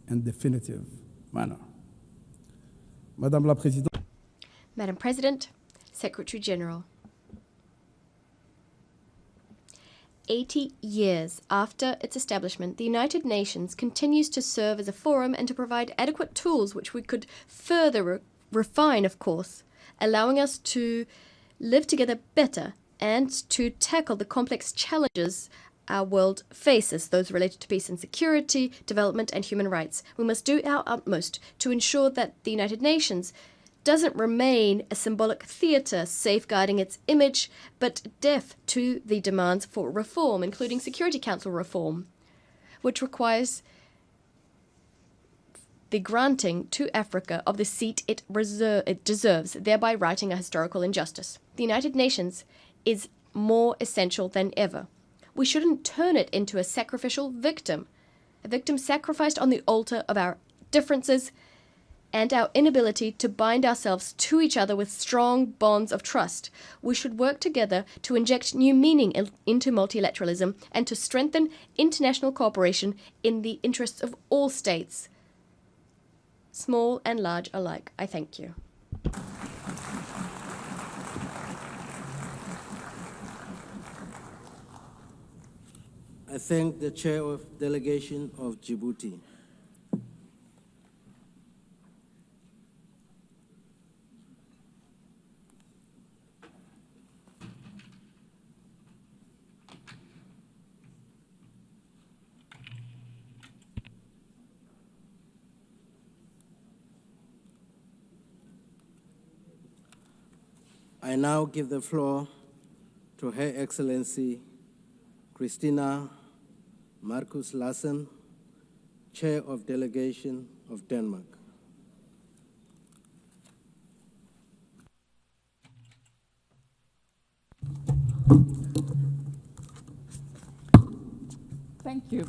S10: and definitive manner. Madame la Présidente.
S17: Madam President, Secretary General. 80 years after its establishment, the United Nations continues to serve as a forum and to provide adequate tools which we could further refine, of course, allowing us to live together better and to tackle the complex challenges our world faces, those related to peace and security, development and human rights. We must do our utmost to ensure that the United Nations doesn't remain a symbolic theatre safeguarding its image, but deaf to the demands for reform, including Security Council reform, which requires the granting to Africa of the seat it deserves, thereby righting a historical injustice. The United Nations is more essential than ever. We shouldn't turn it into a sacrificial victim, a victim sacrificed on the altar of our differences and our inability to bind ourselves to each other with strong bonds of trust. We should work together to inject new meaning into multilateralism and to strengthen international cooperation in the interests of all states, small and large alike. I thank you.
S16: I thank the Chair of Delegation of Djibouti. I now give the floor to Her Excellency Christina Marcus Lassen, Chair of Delegation of Denmark.
S18: Thank you,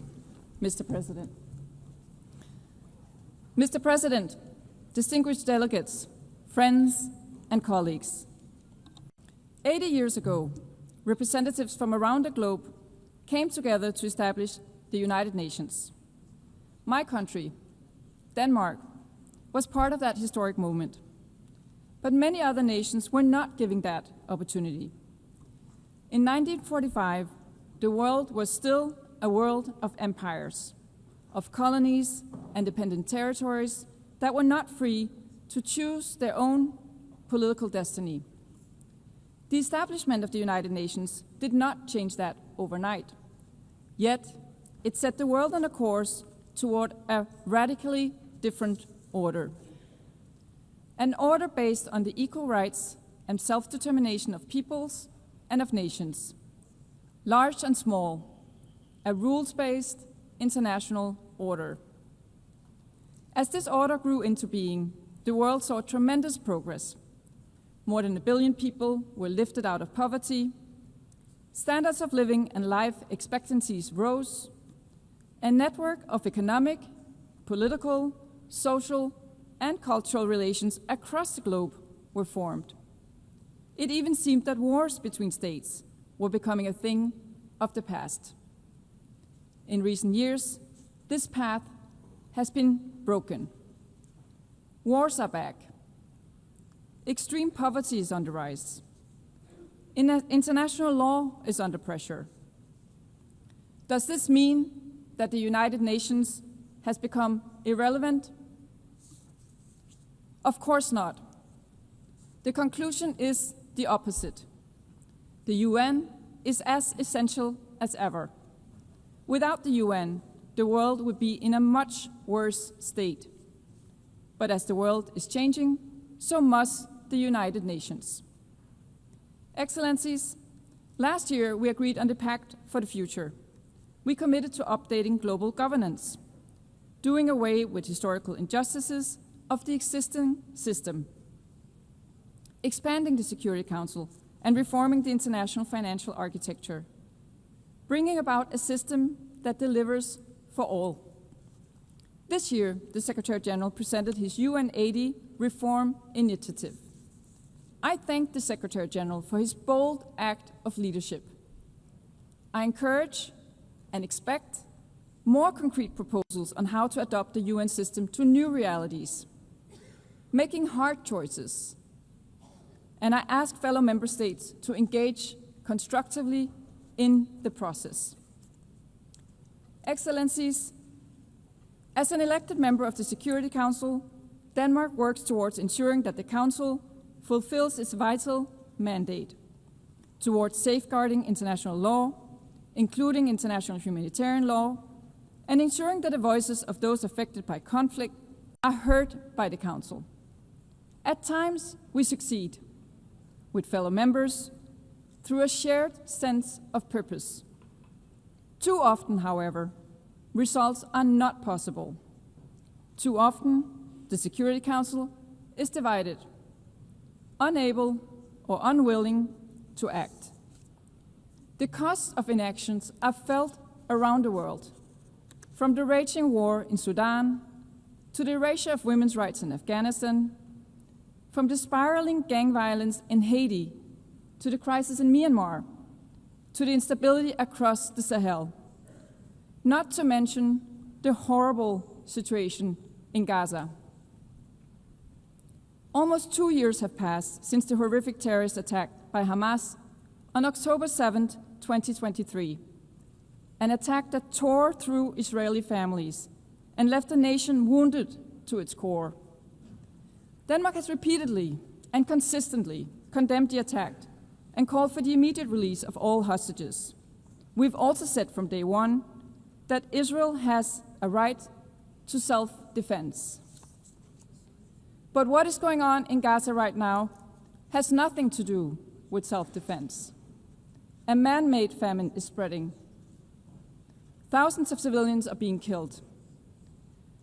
S18: Mr. President. Mr. President, distinguished delegates, friends, and colleagues, 80 years ago, representatives from around the globe came together to establish the United Nations. My country, Denmark, was part of that historic moment. But many other nations were not given that opportunity. In 1945, the world was still a world of empires, of colonies and dependent territories that were not free to choose their own political destiny. The establishment of the United Nations did not change that overnight. Yet, it set the world on a course toward a radically different order. An order based on the equal rights and self-determination of peoples and of nations, large and small, a rules-based international order. As this order grew into being, the world saw tremendous progress. More than 1 billion people were lifted out of poverty, standards of living and life expectancies rose, a network of economic, political, social, and cultural relations across the globe were formed. It even seemed that wars between states were becoming a thing of the past. In recent years, this path has been broken. Wars are back. Extreme poverty is on the rise. International law is under pressure. Does this mean that the United Nations has become irrelevant? Of course not. The conclusion is the opposite. The UN is as essential as ever. Without the UN, the world would be in a much worse state. But as the world is changing, so must the United Nations. Excellencies, last year we agreed on the Pact for the Future. We committed to updating global governance, doing away with historical injustices of the existing system, expanding the Security Council and reforming the international financial architecture, bringing about a system that delivers for all. This year, the Secretary General presented his UN 80 reform initiative. I thank the Secretary General for his bold act of leadership. I encourage and expect more concrete proposals on how to adapt the UN system to new realities, making hard choices. And I ask fellow member states to engage constructively in the process. Excellencies, as an elected member of the Security Council, Denmark works towards ensuring that the Council fulfills its vital mandate towards safeguarding international law, including international humanitarian law, and ensuring that the voices of those affected by conflict are heard by the Council. At times, we succeed with fellow members through a shared sense of purpose. Too often, however, results are not possible. Too often, the Security Council is divided, unable or unwilling to act. The costs of inactions are felt around the world, from the raging war in Sudan to the erasure of women's rights in Afghanistan, from the spiraling gang violence in Haiti to the crisis in Myanmar, to the instability across the Sahel, not to mention the horrible situation in Gaza. Almost 2 years have passed since the horrific terrorist attack by Hamas on October 7, 2023, an attack that tore through Israeli families and left the nation wounded to its core. Denmark has repeatedly and consistently condemned the attack and called for the immediate release of all hostages. We've also said from day one that Israel has a right to self-defense. But what is going on in Gaza right now has nothing to do with self-defense. A man-made famine is spreading. Thousands of civilians are being killed.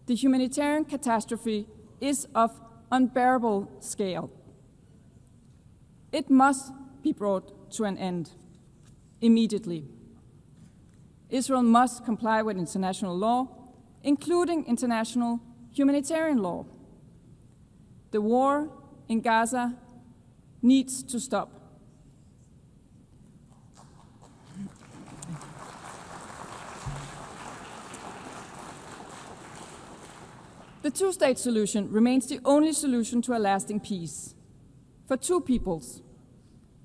S18: The humanitarian catastrophe is of unbearable scale. It must be brought to an end immediately. Israel must comply with international law, including international humanitarian law. The war in Gaza needs to stop. The two-state solution remains the only solution to a lasting peace for two peoples,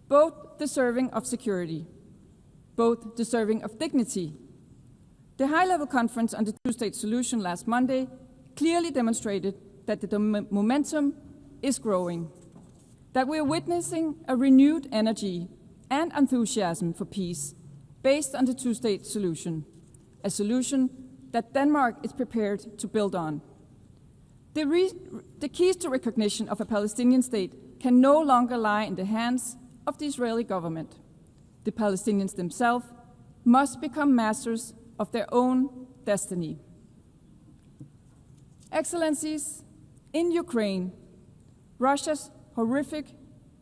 S18: both deserving of security, both deserving of dignity. The high-level conference on the two-state solution last Monday clearly demonstrated that the momentum is growing, that we are witnessing a renewed energy and enthusiasm for peace based on the two-state solution, a solution that Denmark is prepared to build on. The keys to recognition of a Palestinian state can no longer lie in the hands of the Israeli government. The Palestinians themselves must become masters of their own destiny. Excellencies, in Ukraine, Russia's horrific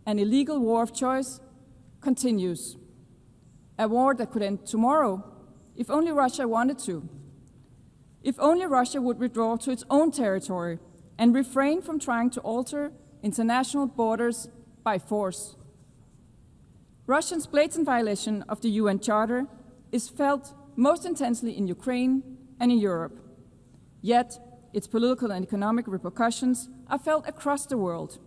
S18: and illegal war of choice continues. A war that could end tomorrow if only Russia wanted to. If only Russia would withdraw to its own territory and refrain from trying to alter international borders by force. Russia's blatant violation of the UN Charter is felt most intensely in Ukraine and in Europe. Yet, its political and economic repercussions are felt across the world,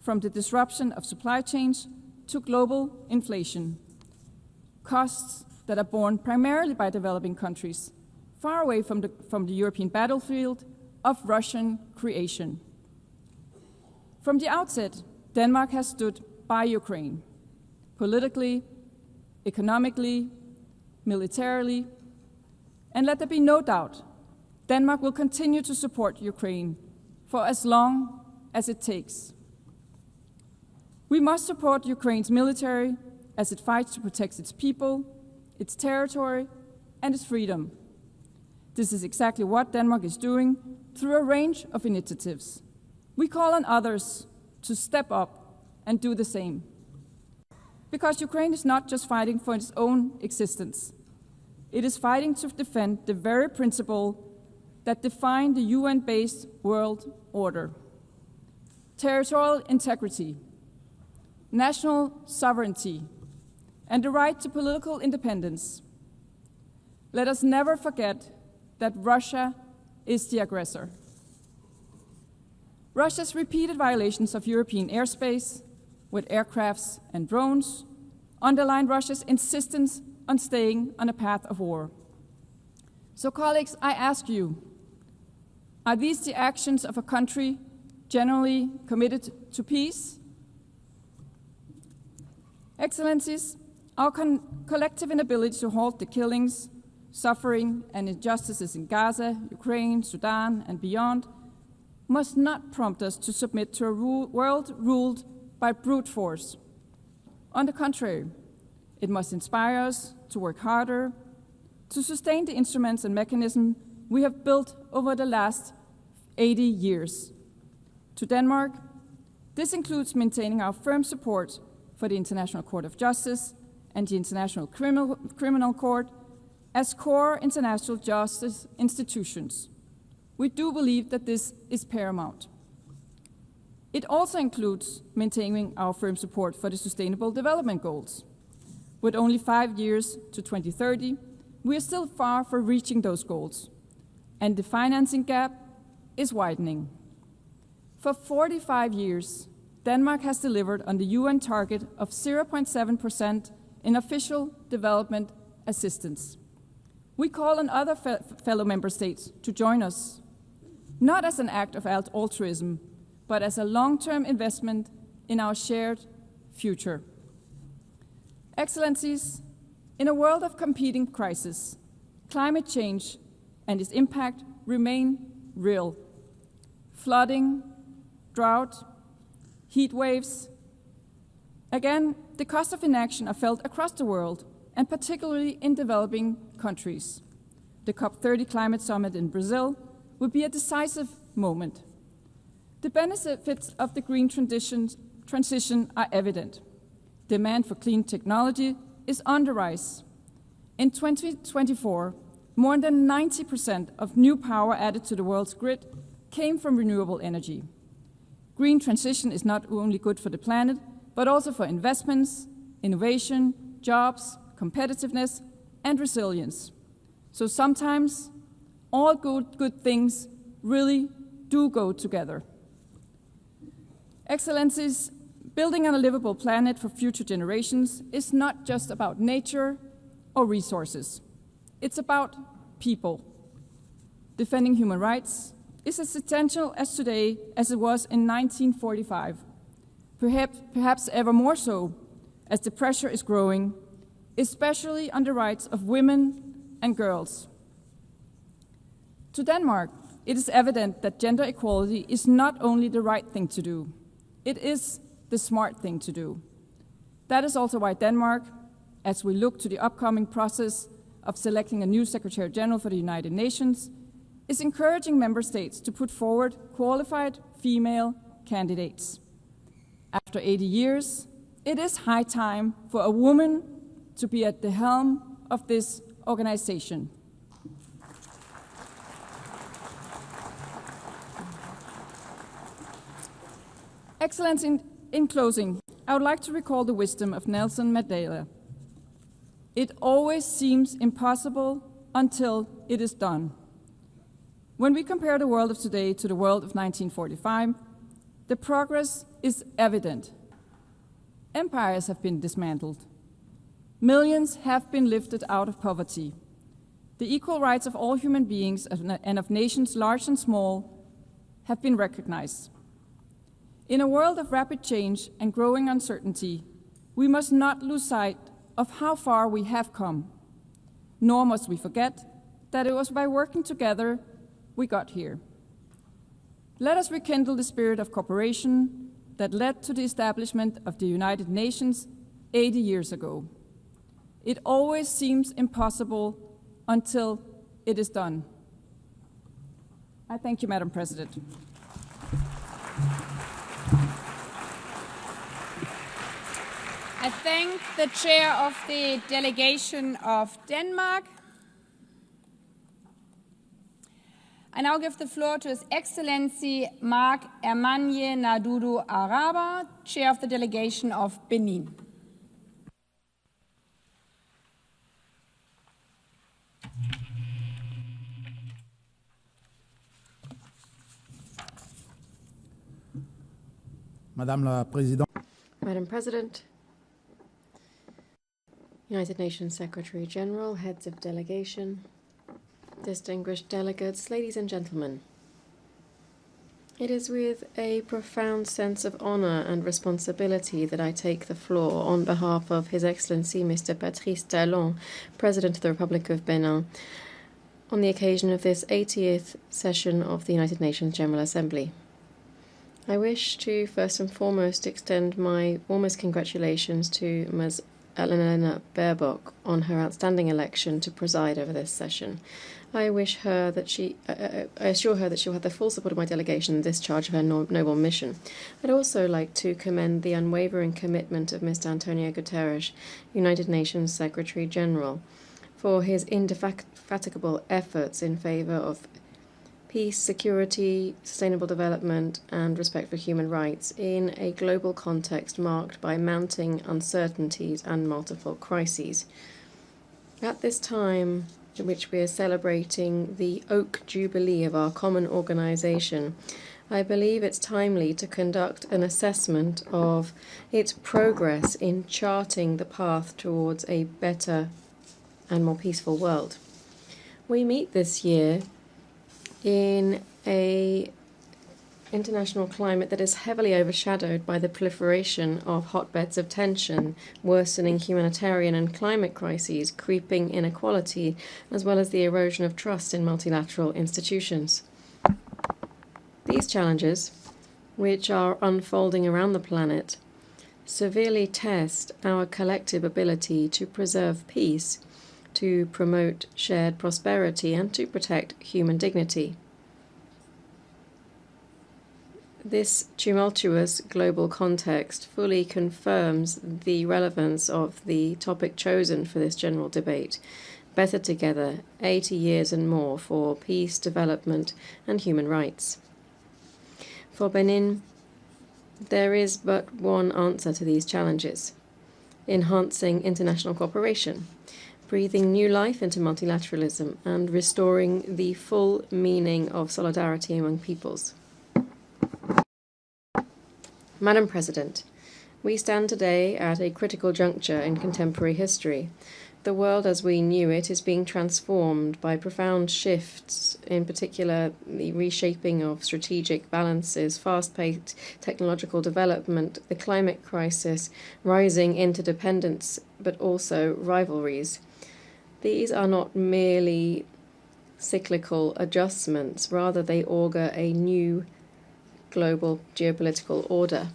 S18: from the disruption of supply chains to global inflation, costs that are borne primarily by developing countries, far away from the European battlefield of Russian creation. From the outset, Denmark has stood by Ukraine, politically, economically, militarily, and let there be no doubt, Denmark will continue to support Ukraine for as long as it takes. We must support Ukraine's military as it fights to protect its people, its territory, and its freedom. This is exactly what Denmark is doing through a range of initiatives. We call on others to step up and do the same. Because Ukraine is not just fighting for its own existence. It is fighting to defend the very principle that define the UN-based world order: territorial integrity, national sovereignty, and the right to political independence. Let us never forget that Russia is the aggressor. Russia's repeated violations of European airspace with aircrafts and drones underline Russia's insistence on staying on a path of war. So, colleagues, I ask you, are these the actions of a country generally committed to peace? Excellencies, our collective inability to halt the killings, suffering, and injustices in Gaza, Ukraine, Sudan, and beyond must not prompt us to submit to a world ruled by brute force. On the contrary, it must inspire us to work harder, to sustain the instruments and mechanisms we have built over the last 80 years. To Denmark, this includes maintaining our firm support for the International Court of Justice and the International Criminal Court as core international justice institutions. We do believe that this is paramount. It also includes maintaining our firm support for the Sustainable Development Goals. With only 5 years to 2030, we are still far from reaching those goals, and the financing gap is widening. For 45 years, Denmark has delivered on the UN target of 0.7% in official development assistance. We call on other fellow member states to join us, not as an act of altruism, but as a long-term investment in our shared future. Excellencies, in a world of competing crises, climate change and its impact remain real. Flooding, drought, heat waves. Again, the cost of inaction are felt across the world, and particularly in developing countries. The COP30 climate summit in Brazil will be a decisive moment. The benefits of the green transition are evident. Demand for clean technology is on the rise. In 2024, more than 90% of new power added to the world's grid came from renewable energy. Green transition is not only good for the planet, but also for investments, innovation, jobs, competitiveness, and resilience. So sometimes all good things really do go together. Excellencies, building on a livable planet for future generations is not just about nature or resources. It's about people. Defending human rights is as essential as today as it was in 1945, perhaps ever more so as the pressure is growing, especially on the rights of women and girls. To Denmark, it is evident that gender equality is not only the right thing to do, it is the smart thing to do. That is also why Denmark, as we look to the upcoming process of selecting a new Secretary General for the United Nations, is encouraging member states to put forward qualified female candidates. After 80 years, it is high time for a woman to be at the helm of this organization. Excellence, in closing, I would like to recall the wisdom of Nelson Mandela. It always seems impossible until it is done. When we compare the world of today to the world of 1945, the progress is evident. Empires have been dismantled. Millions have been lifted out of poverty. The equal rights of all human beings and of nations large and small have been recognized. In a world of rapid change and growing uncertainty, we must not lose sight of how far we have come, nor must we forget that it was by working together we got here. Let us rekindle the spirit of cooperation that led to the establishment of the United Nations 80 years ago. It always seems impossible until it is done. I thank you, Madam President.
S1: I thank the chair of the delegation of Denmark. I now give the floor to His Excellency Marc Hermanie Nadudu Araba, chair of the delegation of Benin.
S19: Madame la Présidente.
S20: Madam President, United Nations Secretary General, heads of delegation, distinguished delegates, ladies and gentlemen. It is with a profound sense of honor and responsibility that I take the floor on behalf of His Excellency Mr. Patrice Talon, President of the Republic of Benin, on the occasion of this 80th session of the United Nations General Assembly. I wish to first and foremost extend my warmest congratulations to Ms. Annalena Baerbock on her outstanding election to preside over this session. I assure her that she will have the full support of my delegation in discharge of her noble mission. I'd also like to commend the unwavering commitment of Mr. Antonio Guterres, United Nations Secretary General, for his indefatigable efforts in favor of peace, security, sustainable development, and respect for human rights in a global context marked by mounting uncertainties and multiple crises. At this time in which we are celebrating the Oak Jubilee of our common organization, I believe it's timely to conduct an assessment of its progress in charting the path towards a better and more peaceful world. We meet this year in an international climate that is heavily overshadowed by the proliferation of hotbeds of tension, worsening humanitarian and climate crises, creeping inequality, as well as the erosion of trust in multilateral institutions. These challenges, which are unfolding around the planet, severely test our collective ability to preserve peace, to promote shared prosperity, and to protect human dignity. This tumultuous global context fully confirms the relevance of the topic chosen for this general debate: Better Together, 80 years and more for peace, development, and human rights. For Benin, there is but one answer to these challenges: enhancing international cooperation, breathing new life into multilateralism, and restoring the full meaning of solidarity among peoples. Madam President, we stand today at a critical juncture in contemporary history. The world as we knew it is being transformed by profound shifts, in particular the reshaping of strategic balances, fast-paced technological development, the climate crisis, rising interdependence, but also rivalries. These are not merely cyclical adjustments, rather they augur a new global geopolitical order.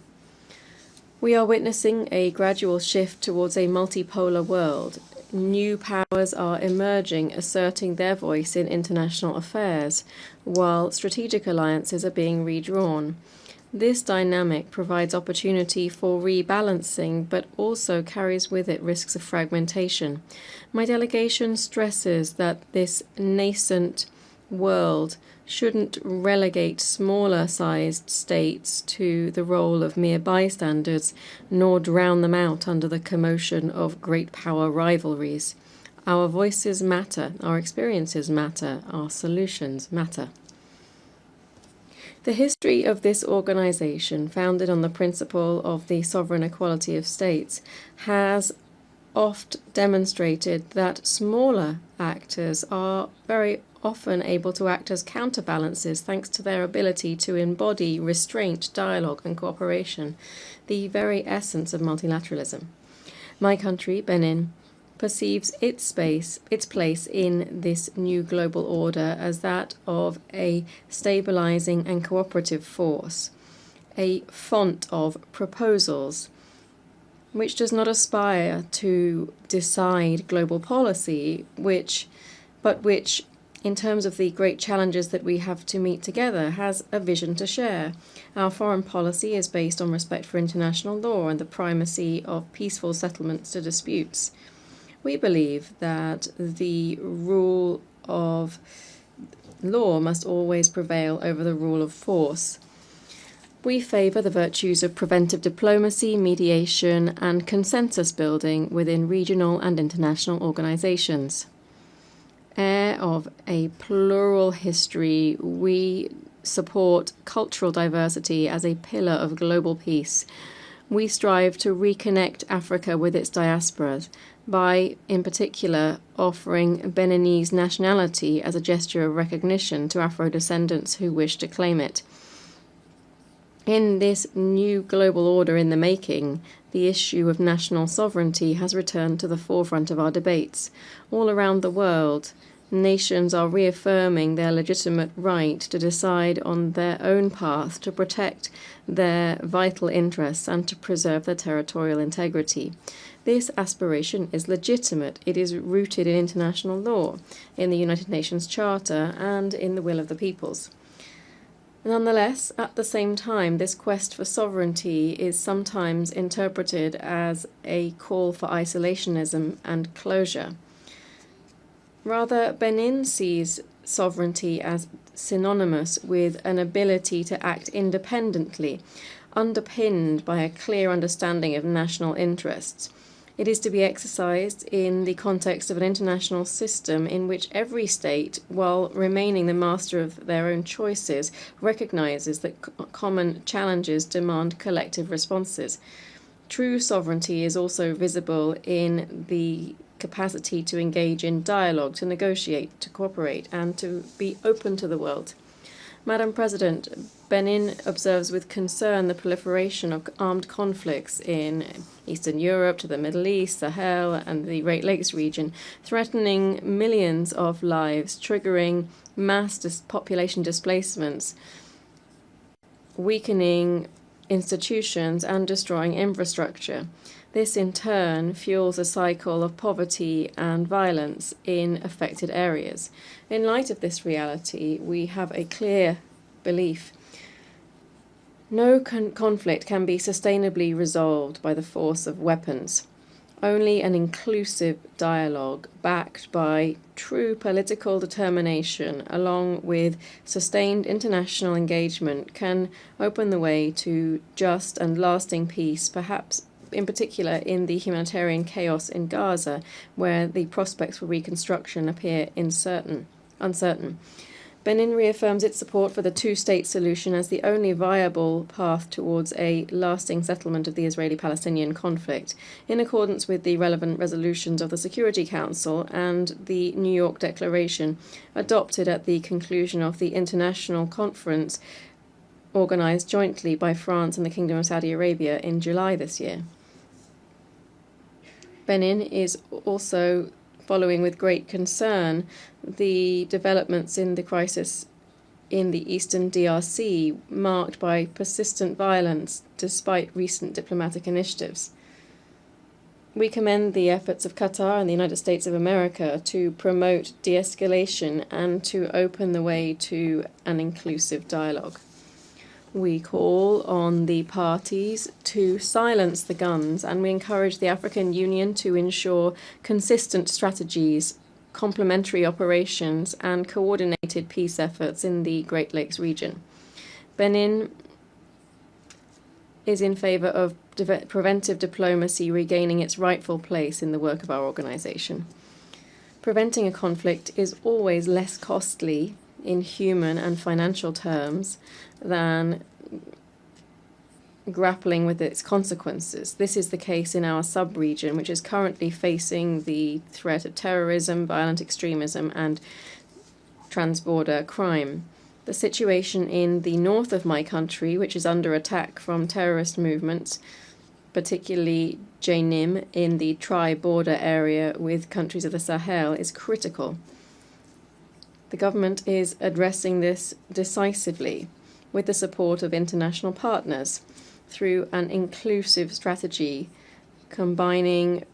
S20: We are witnessing a gradual shift towards a multipolar world. New powers are emerging, asserting their voice in international affairs, while strategic alliances are being redrawn. This dynamic provides opportunity for rebalancing, but also carries with it risks of fragmentation. My delegation stresses that this nascent world shouldn't relegate smaller-sized states to the role of mere bystanders, nor drown them out under the commotion of great power rivalries. Our voices matter, our experiences matter, our solutions matter. The history of this organization, founded on the principle of the sovereign equality of states, has oft demonstrated that smaller actors are very often able to act as counterbalances thanks to their ability to embody restraint, dialogue, and cooperation, the very essence of multilateralism. My country, Benin, perceives its place in this new global order as that of a stabilizing and cooperative force, a font of proposals, which does not aspire to decide global policy, but which, in terms of the great challenges that we have to meet together, has a vision to share. Our foreign policy is based on respect for international law and the primacy of peaceful settlements to disputes. We believe that the rule of law must always prevail over the rule of force. We favour the virtues of preventive diplomacy, mediation, and consensus building within regional and international organisations. Heir of a plural history, we support cultural diversity as a pillar of global peace. We strive to reconnect Africa with its diasporas by, in particular, offering Beninese nationality as a gesture of recognition to Afro-descendants who wish to claim it. In this new global order in the making, the issue of national sovereignty has returned to the forefront of our debates. All around the world, nations are reaffirming their legitimate right to decide on their own path, to protect their vital interests, and to preserve their territorial integrity. This aspiration is legitimate. It is rooted in international law, in the United Nations Charter, and in the will of the peoples. Nonetheless, at the same time, this quest for sovereignty is sometimes interpreted as a call for isolationism and closure. Rather, Benin sees sovereignty as synonymous with an ability to act independently, underpinned by a clear understanding of national interests. It is to be exercised in the context of an international system in which every state, while remaining the master of their own choices, recognizes that common challenges demand collective responses. True sovereignty is also visible in the capacity to engage in dialogue, to negotiate, to cooperate, and to be open to the world. Madam President, Benin observes with concern the proliferation of armed conflicts in Eastern Europe to the Middle East, Sahel, and the Great Lakes region, threatening millions of lives, triggering mass population displacements, weakening institutions, and destroying infrastructure. This, in turn, fuels a cycle of poverty and violence in affected areas. In light of this reality, we have a clear belief. No conflict can be sustainably resolved by the force of weapons. Only an inclusive dialogue backed by true political determination, along with sustained international engagement, can open the way to just and lasting peace, perhaps in particular in the humanitarian chaos in Gaza, where the prospects for reconstruction appear uncertain. Benin reaffirms its support for the two-state solution as the only viable path towards a lasting settlement of the Israeli-Palestinian conflict, in accordance with the relevant resolutions of the Security Council and the New York Declaration, adopted at the conclusion of the international conference organized jointly by France and the Kingdom of Saudi Arabia in July this year. Benin is also following with great concern the developments in the crisis in the eastern DRC, marked by persistent violence despite recent diplomatic initiatives. We commend the efforts of Qatar and the United States of America to promote de-escalation and to open the way to an inclusive dialogue. We call on the parties to silence the guns, and we encourage the African Union to ensure consistent strategies, complementary operations, and coordinated peace efforts in the Great Lakes region. Benin is in favor of preventive diplomacy regaining its rightful place in the work of our organization. Preventing a conflict is always less costly in human and financial terms than grappling with its consequences. This is the case in our sub-region, which is currently facing the threat of terrorism, violent extremism, and transborder crime. The situation in the north of my country, which is under attack from terrorist movements, particularly Jenim in the tri-border area with countries of the Sahel, is critical. The government is addressing this decisively with the support of international partners through an inclusive strategy combining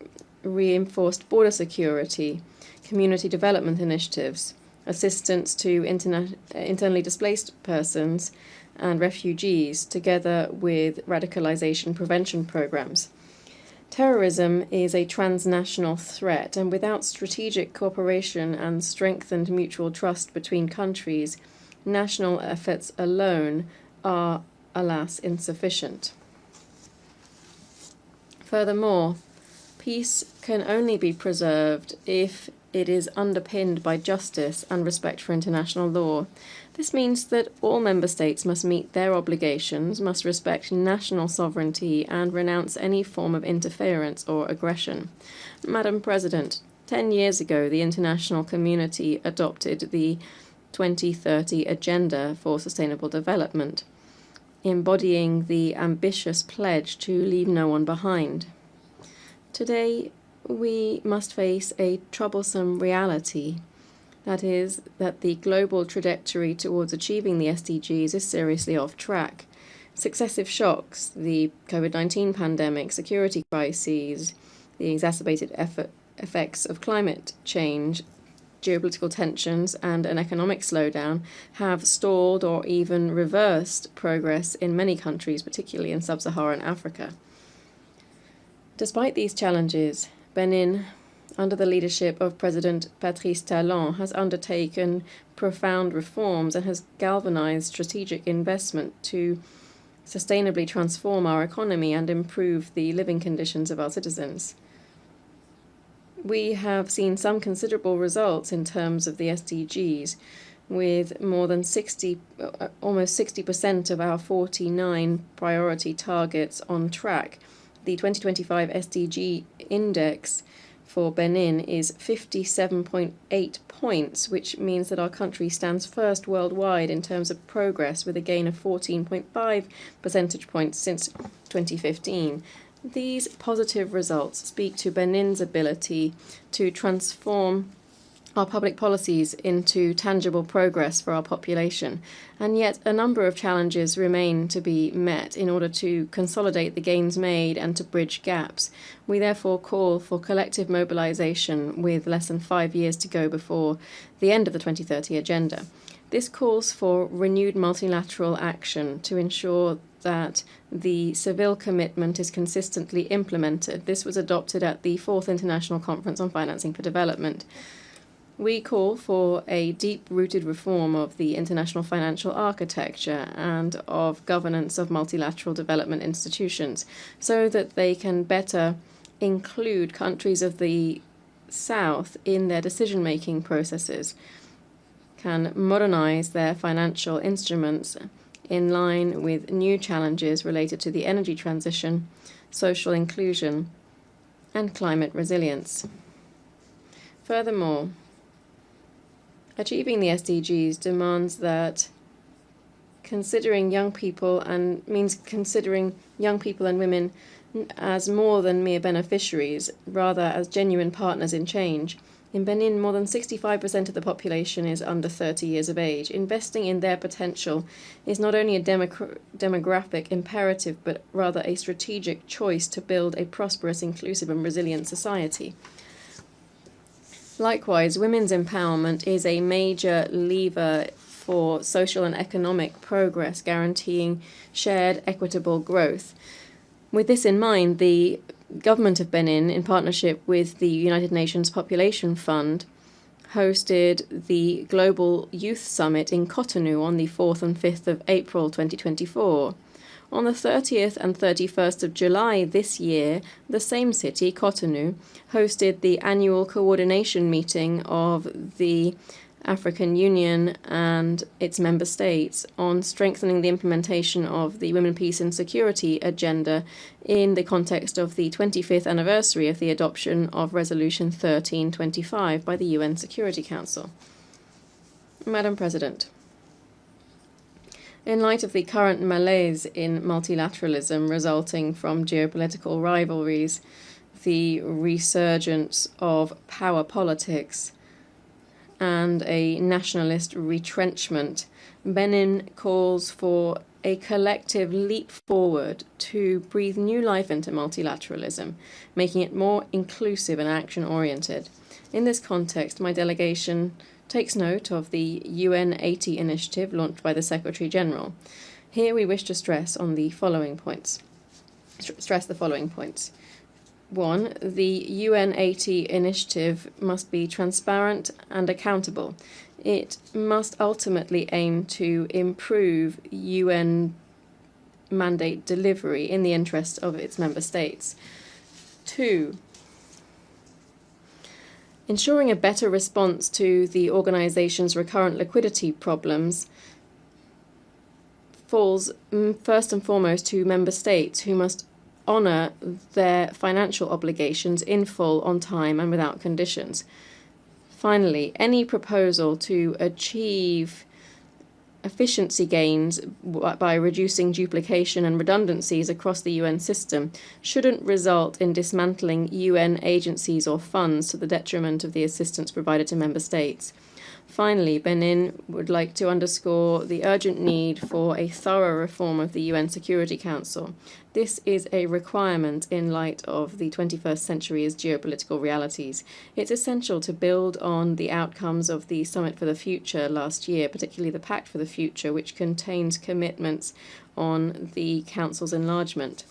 S20: reinforced border security, community development initiatives, assistance to internally displaced persons and refugees, together with radicalization prevention programs. Terrorism is a transnational threat, and without strategic cooperation and strengthened mutual trust between countries, national efforts alone are, alas, insufficient. Furthermore, peace can only be preserved if it is underpinned by justice and respect for international law. This means that all member states must meet their obligations, must respect national sovereignty, and renounce any form of interference or aggression. Madam President, 10 years ago, the international community adopted the 2030 Agenda for Sustainable Development, embodying the ambitious pledge to leave no one behind. Today, we must face a troublesome reality. That is, that the global trajectory towards achieving the SDGs is seriously off track. Successive shocks, the COVID-19 pandemic, security crises, the exacerbated effects of climate change, geopolitical tensions, and an economic slowdown have stalled or even reversed progress in many countries, particularly in sub-Saharan Africa. Despite these challenges, Benin, under the leadership of President Patrice Talon, has undertaken profound reforms and has galvanized strategic investment to sustainably transform our economy and improve the living conditions of our citizens. We have seen some considerable results in terms of the SDGs, with more than almost 60% of our 49 priority targets on track. The 2025 SDG index for Benin is 57.8 points, which means that our country stands first worldwide in terms of progress, with a gain of 14.5 percentage points since 2015. These positive results speak to Benin's ability to transform our public policies into tangible progress for our population, and yet a number of challenges remain to be met in order to consolidate the gains made and to bridge gaps. We therefore call for collective mobilization with less than 5 years to go before the end of the 2030 Agenda. This calls for renewed multilateral action to ensure that the Seville commitment is consistently implemented. This was adopted at the 4th International Conference on Financing for Development. We call for a deep-rooted reform of the international financial architecture and of governance of multilateral development institutions so that they can better include countries of the South in their decision-making processes, can modernize their financial instruments in line with new challenges related to the energy transition, social inclusion, and climate resilience. Furthermore, achieving the SDGs demands that considering young people and women as more than mere beneficiaries, rather as genuine partners in change. In Benin, more than 65% of the population is under 30 years of age. Investing in their potential is not only a demographic imperative, but rather a strategic choice to build a prosperous, inclusive, and resilient society. Likewise, women's empowerment is a major lever for social and economic progress, guaranteeing shared equitable growth. With this in mind, the government of Benin, in partnership with the United Nations Population Fund, hosted the Global Youth Summit in Cotonou on the 4th and 5th of April 2024. On the 30th and 31st of July this year, the same city, Cotonou, hosted the annual coordination meeting of the African Union and its member states on strengthening the implementation of the Women, Peace and Security agenda in the context of the 25th anniversary of the adoption of Resolution 1325 by the UN Security Council. Madam President, in light of the current malaise in multilateralism resulting from geopolitical rivalries, the resurgence of power politics, and a nationalist retrenchment, Benin calls for a collective leap forward to breathe new life into multilateralism, making it more inclusive and action-oriented. In this context, my delegation takes note of the UN 80 initiative launched by the Secretary General. Here we wish to stress the following points. 1. The UN 80 initiative must be transparent and accountable. It must ultimately aim to improve UN mandate delivery in the interest of its member states. 2. Ensuring a better response to the organization's recurrent liquidity problems falls first and foremost to member states, who must honour their financial obligations in full, on time, and without conditions. Finally, any proposal to achieve efficiency gains by reducing duplication and redundancies across the UN system shouldn't result in dismantling UN agencies or funds to the detriment of the assistance provided to member states. Finally, Benin would like to underscore the urgent need for a thorough reform of the UN Security Council. This is a requirement in light of the 21st century's geopolitical realities. It's essential to build on the outcomes of the Summit for the Future last year, particularly the Pact for the Future, which contains commitments on the Council's enlargement.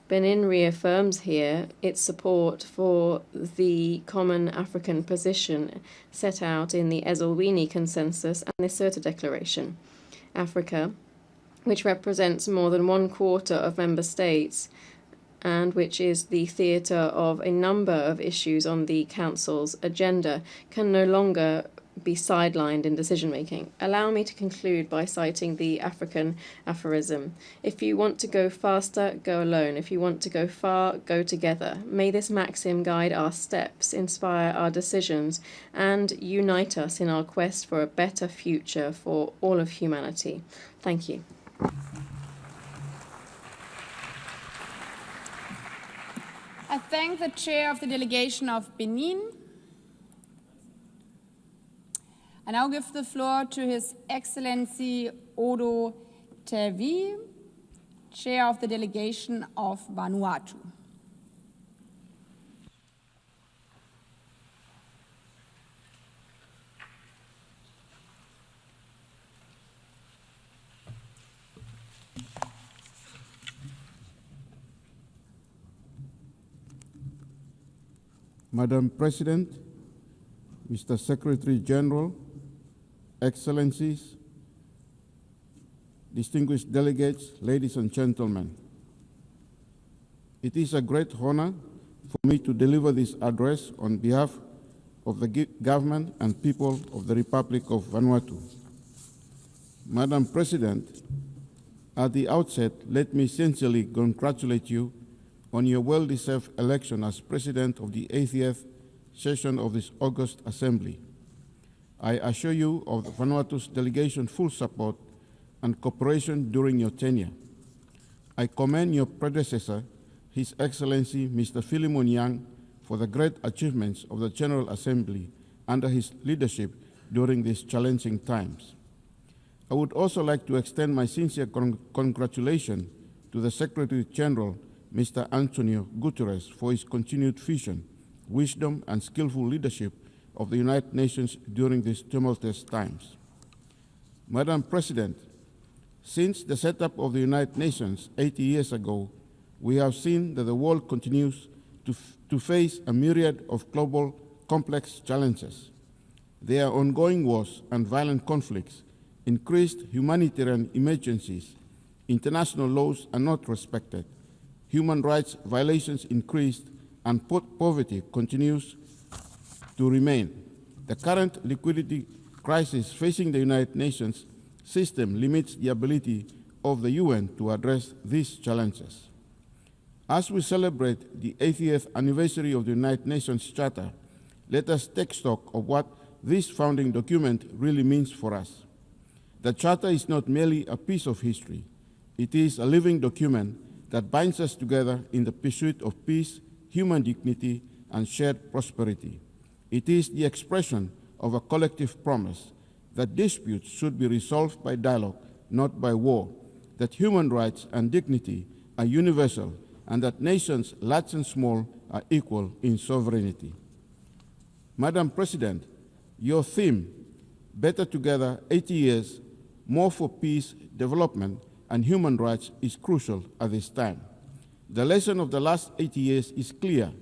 S20: Benin reaffirms here its support for the common African position set out in the Esselwini Consensus and the Sirte Declaration. Africa, which represents more than 1/4 of member states and which is the theatre of a number of issues on the Council's agenda, can no longer be sidelined in decision-making. Allow me to conclude by citing the African aphorism: if you want to go faster, go alone. If you want to go far, go together. May this maxim guide our steps, inspire our decisions, and unite us in our quest for a better future for all of humanity. Thank you.
S1: I thank the chair of the delegation of Benin. I now give the floor to His Excellency Odo Tevi, chair of the delegation of Vanuatu.
S19: Madam President, Mr. Secretary General, Excellencies, distinguished delegates, ladies and gentlemen. It is a great honor for me to deliver this address on behalf of the government and people of the Republic of Vanuatu. Madam President, at the outset, let me sincerely congratulate you on your well-deserved election as President of the 80th session of this August Assembly. I assure you of Vanuatu's delegation full support and cooperation during your tenure. I commend your predecessor, His Excellency Mr. Philemon Yang, for the great achievements of the General Assembly under his leadership during these challenging times. I would also like to extend my sincere congratulations to the Secretary General, Mr. Antonio Guterres, for his continued vision, wisdom, and skillful leadership of the United Nations during these tumultuous times. Madam President, since the setup of the United Nations 80 years ago, we have seen that the world continues to face a myriad of global complex challenges. There are ongoing wars and violent conflicts, increased humanitarian emergencies, international laws are not respected, human rights violations increased, and poverty continues to remain. The current liquidity crisis facing the United Nations system limits the ability of the UN to address these challenges. As we celebrate the 80th anniversary of the United Nations Charter, let us take stock of what this founding document really means for us. The Charter is not merely a piece of history. It is a living document that binds us together in the pursuit of peace, human dignity, and shared prosperity. It is the expression of a collective promise that disputes should be resolved by dialogue, not by war, that human rights and dignity are universal, and that nations, large and small, are equal in sovereignty. Madam President, your theme, Better Together, 80 years, more for peace, development, and human rights, is crucial at this time. The lesson of the last 80 years is clear.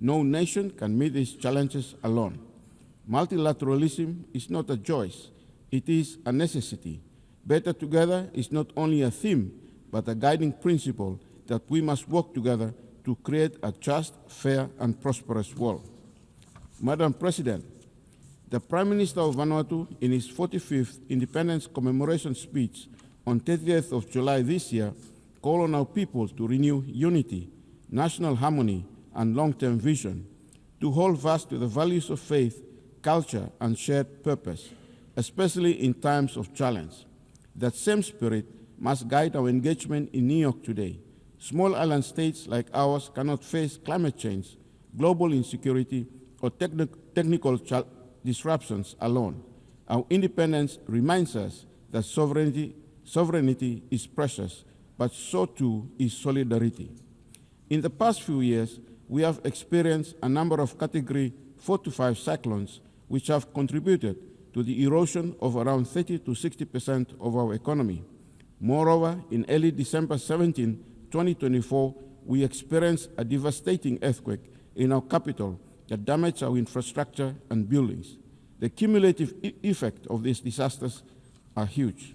S19: No nation can meet these challenges alone. Multilateralism is not a choice, it is a necessity. Better Together is not only a theme, but a guiding principle that we must work together to create a just, fair, and prosperous world. Madam President, the Prime Minister of Vanuatu, in his 45th Independence Commemoration speech on 30th of July this year, called on our people to renew unity, national harmony, and long-term vision, to hold fast to the values of faith, culture, and shared purpose, especially in times of challenge. That same spirit must guide our engagement in New York today. Small island states like ours cannot face climate change, global insecurity, or technical disruptions alone. Our independence reminds us that sovereignty is precious, but so too is solidarity. In the past few years, we have experienced a number of Category 4 to 5 cyclones, which have contributed to the erosion of around 30 to 60% of our economy. Moreover, in early December 17, 2024, we experienced a devastating earthquake in our capital that damaged our infrastructure and buildings. The cumulative effect of these disasters are huge.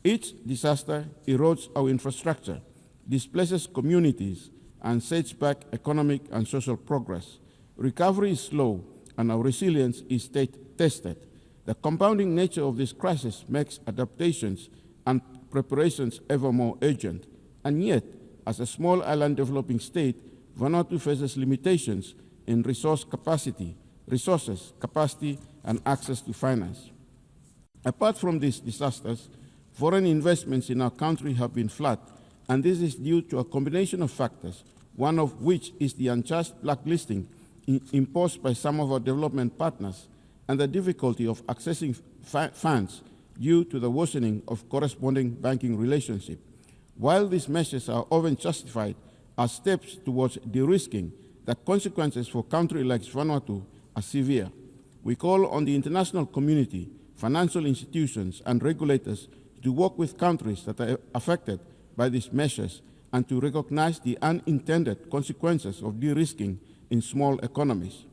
S19: Each disaster erodes our infrastructure, displaces communities, and sets back economic and social progress. Recovery is slow, and our resilience is tested. The compounding nature of this crisis makes adaptations and preparations ever more urgent. And yet, as a small island developing state, Vanuatu faces limitations in resources, capacity, and access to finance. Apart from these disasters, foreign investments in our country have been flat, and this is due to a combination of factors, one of which is the unjust blacklisting imposed by some of our development partners and the difficulty of accessing funds due to the worsening of corresponding banking relationship. While these measures are often justified as steps towards de-risking, the consequences for a country like Vanuatu are severe. We call on the international community, financial institutions, and regulators to work with countries that are affected by these measures and to recognize the unintended consequences of de-risking in small economies.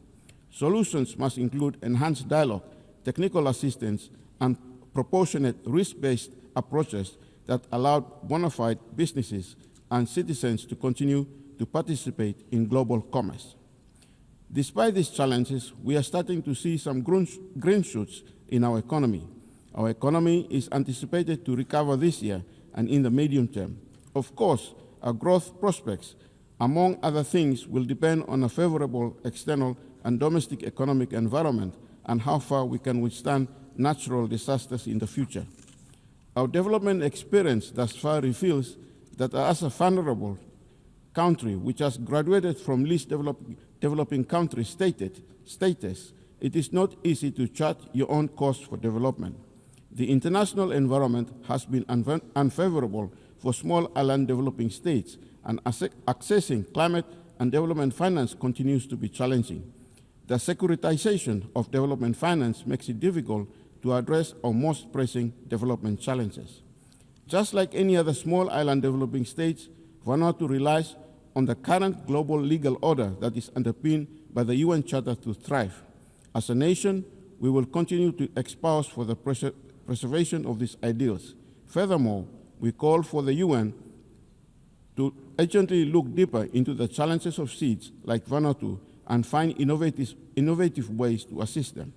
S19: Solutions must include enhanced dialogue, technical assistance, and proportionate risk-based approaches that allow bona fide businesses and citizens to continue to participate in global commerce. Despite these challenges, we are starting to see some green shoots in our economy. Our economy is anticipated to recover this year and in the medium term. Of course, our growth prospects, among other things, will depend on a favorable external and domestic economic environment and how far we can withstand natural disasters in the future. Our development experience thus far reveals that as a vulnerable country which has graduated from least developing country status, it is not easy to chart your own course for development. The international environment has been unfavorable for small island developing states, and accessing climate and development finance continues to be challenging. The securitization of development finance makes it difficult to address our most pressing development challenges. Just like any other small island developing states, Vanuatu relies on the current global legal order that is underpinned by the UN Charter to thrive. As a nation, we will continue to espouse for the preservation of these ideals. Furthermore, we call for the UN to urgently look deeper into the challenges of states like Vanuatu and find innovative ways to assist them.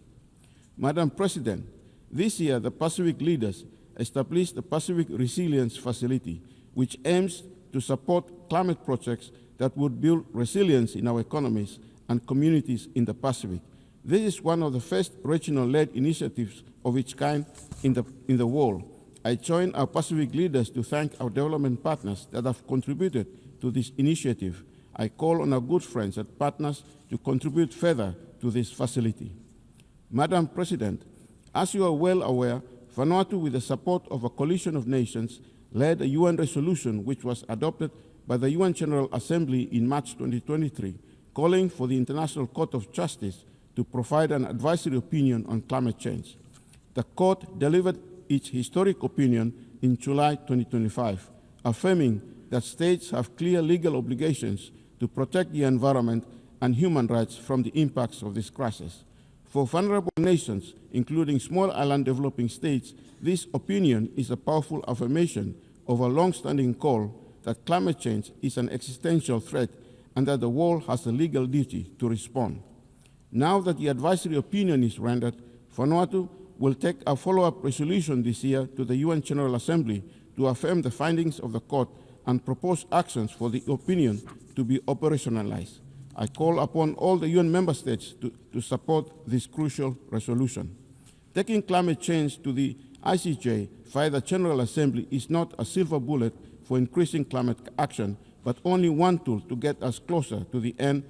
S19: Madam President, this year the Pacific leaders established the Pacific Resilience Facility, which aims to support climate projects that would build resilience in our economies and communities in the Pacific. This is one of the first regional-led initiatives of its kind in the world. I join our Pacific leaders to thank our development partners that have contributed to this initiative. I call on our good friends and partners to contribute further to this facility. Madam President, as you are well aware, Vanuatu, with the support of a coalition of nations, led a UN resolution which was adopted by the UN General Assembly in March 2023, calling for the International Court of Justice to provide an advisory opinion on climate change. The court delivered its historic opinion in July 2025, affirming that states have clear legal obligations to protect the environment and human rights from the impacts of this crisis. For vulnerable nations, including small island developing states, this opinion is a powerful affirmation of a long-standing call that climate change is an existential threat and that the world has a legal duty to respond. Now that the advisory opinion is rendered, Vanuatu will take a follow-up resolution this year to the UN General Assembly to affirm the findings of the court and propose actions for the opinion to be operationalized. I call upon all the UN member states to support this crucial resolution. Taking climate change to the ICJ via the General Assembly is not a silver bullet for increasing climate action, but only one tool to get us closer to the end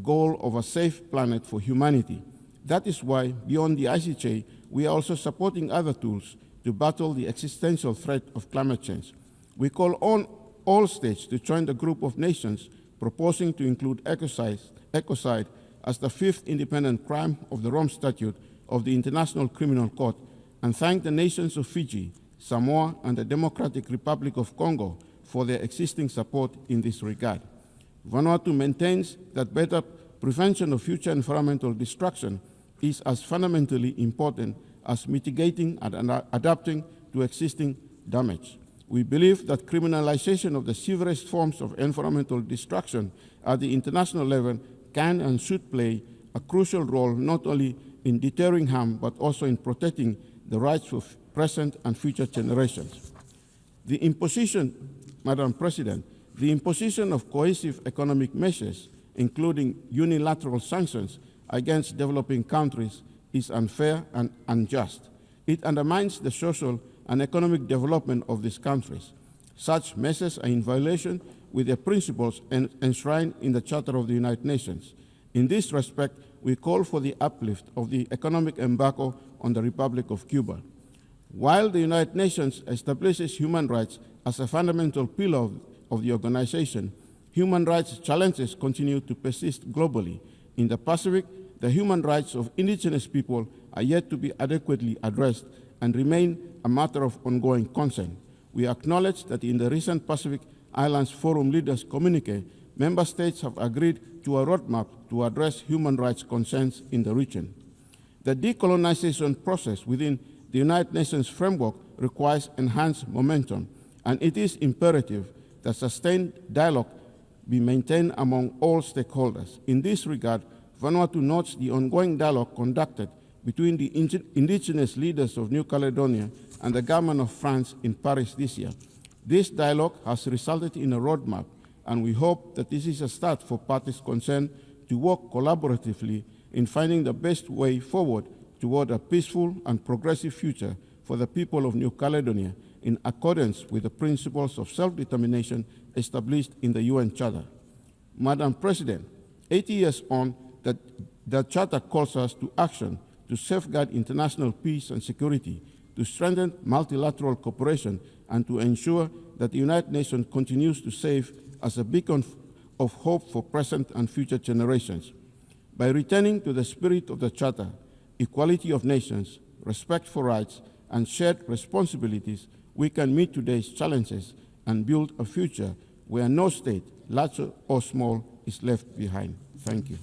S19: goal of a safe planet for humanity. That is why, beyond the ICJ, we are also supporting other tools to battle the existential threat of climate change. We call on all states to join the group of nations proposing to include ecocide as the fifth independent crime of the Rome Statute of the International Criminal Court, and thank the nations of Fiji, Samoa, and the Democratic Republic of Congo for their existing support in this regard. Vanuatu maintains that better prevention of future environmental destruction is as fundamentally important as mitigating and adapting to existing damage. We believe that criminalization of the severest forms of environmental destruction at the international level can and should play a crucial role not only in deterring harm, but also in protecting the rights of present and future generations. The imposition, Madam President, the imposition of cohesive economic measures, including unilateral sanctions against developing countries, is unfair and unjust. It undermines the social and economic development of these countries. Such measures are in violation with the principles enshrined in the Charter of the United Nations. In this respect, we call for the uplift of the economic embargo on the Republic of Cuba. While the United Nations establishes human rights as a fundamental pillar of the organization, human rights challenges continue to persist globally. In the Pacific, the human rights of indigenous people are yet to be adequately addressed and remain a matter of ongoing concern. We acknowledge that in the recent Pacific Islands Forum Leaders Communique, Member States have agreed to a roadmap to address human rights concerns in the region. The decolonization process within the United Nations framework requires enhanced momentum, and it is imperative that sustained dialogue be maintained among all stakeholders. In this regard, Vanuatu notes the ongoing dialogue conducted between the indigenous leaders of New Caledonia and the government of France in Paris this year. This dialogue has resulted in a roadmap, and we hope that this is a start for parties concerned to work collaboratively in finding the best way forward toward a peaceful and progressive future for the people of New Caledonia in accordance with the principles of self-determination established in the UN Charter. Madam President, 80 years on, the Charter calls us to action to safeguard international peace and security, to strengthen multilateral cooperation, and to ensure that the United Nations continues to serve as a beacon of hope for present and future generations. By returning to the spirit of the Charter, equality of nations, respect for rights, and shared responsibilities, we can meet today's challenges and build a future where no state, large or small, is left behind. Thank you.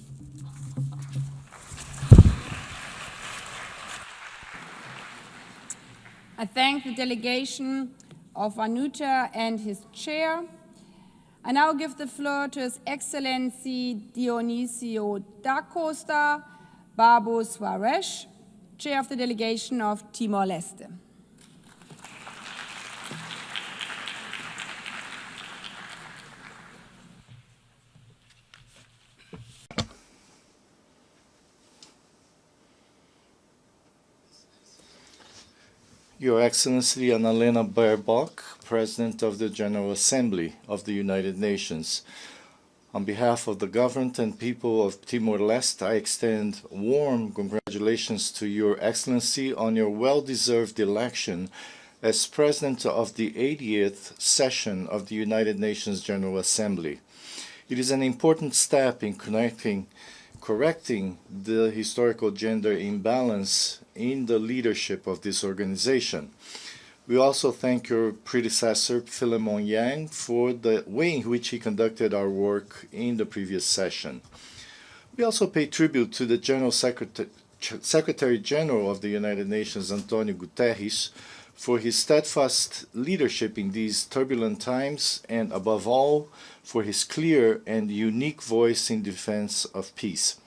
S1: I thank the delegation of Vanuatu and his chair. I now give the floor to His Excellency Dionisio da Costa Babo Suarez, chair of the delegation of Timor-Leste.
S21: Your Excellency Annalena Baerbock, President of the General Assembly of the United Nations. On behalf of the government and people of Timor-Leste, I extend warm congratulations to Your Excellency on your well-deserved election as President of the 80th session of the United Nations General Assembly. It is an important step in correcting the historical gender imbalance in the leadership of this organization. We also thank your predecessor, Philemon Yang, for the way in which he conducted our work in the previous session. We also pay tribute to the General Secretary General of the United Nations, Antonio Guterres, for his steadfast leadership in these turbulent times, and above all, for his clear and unique voice in defense of peace.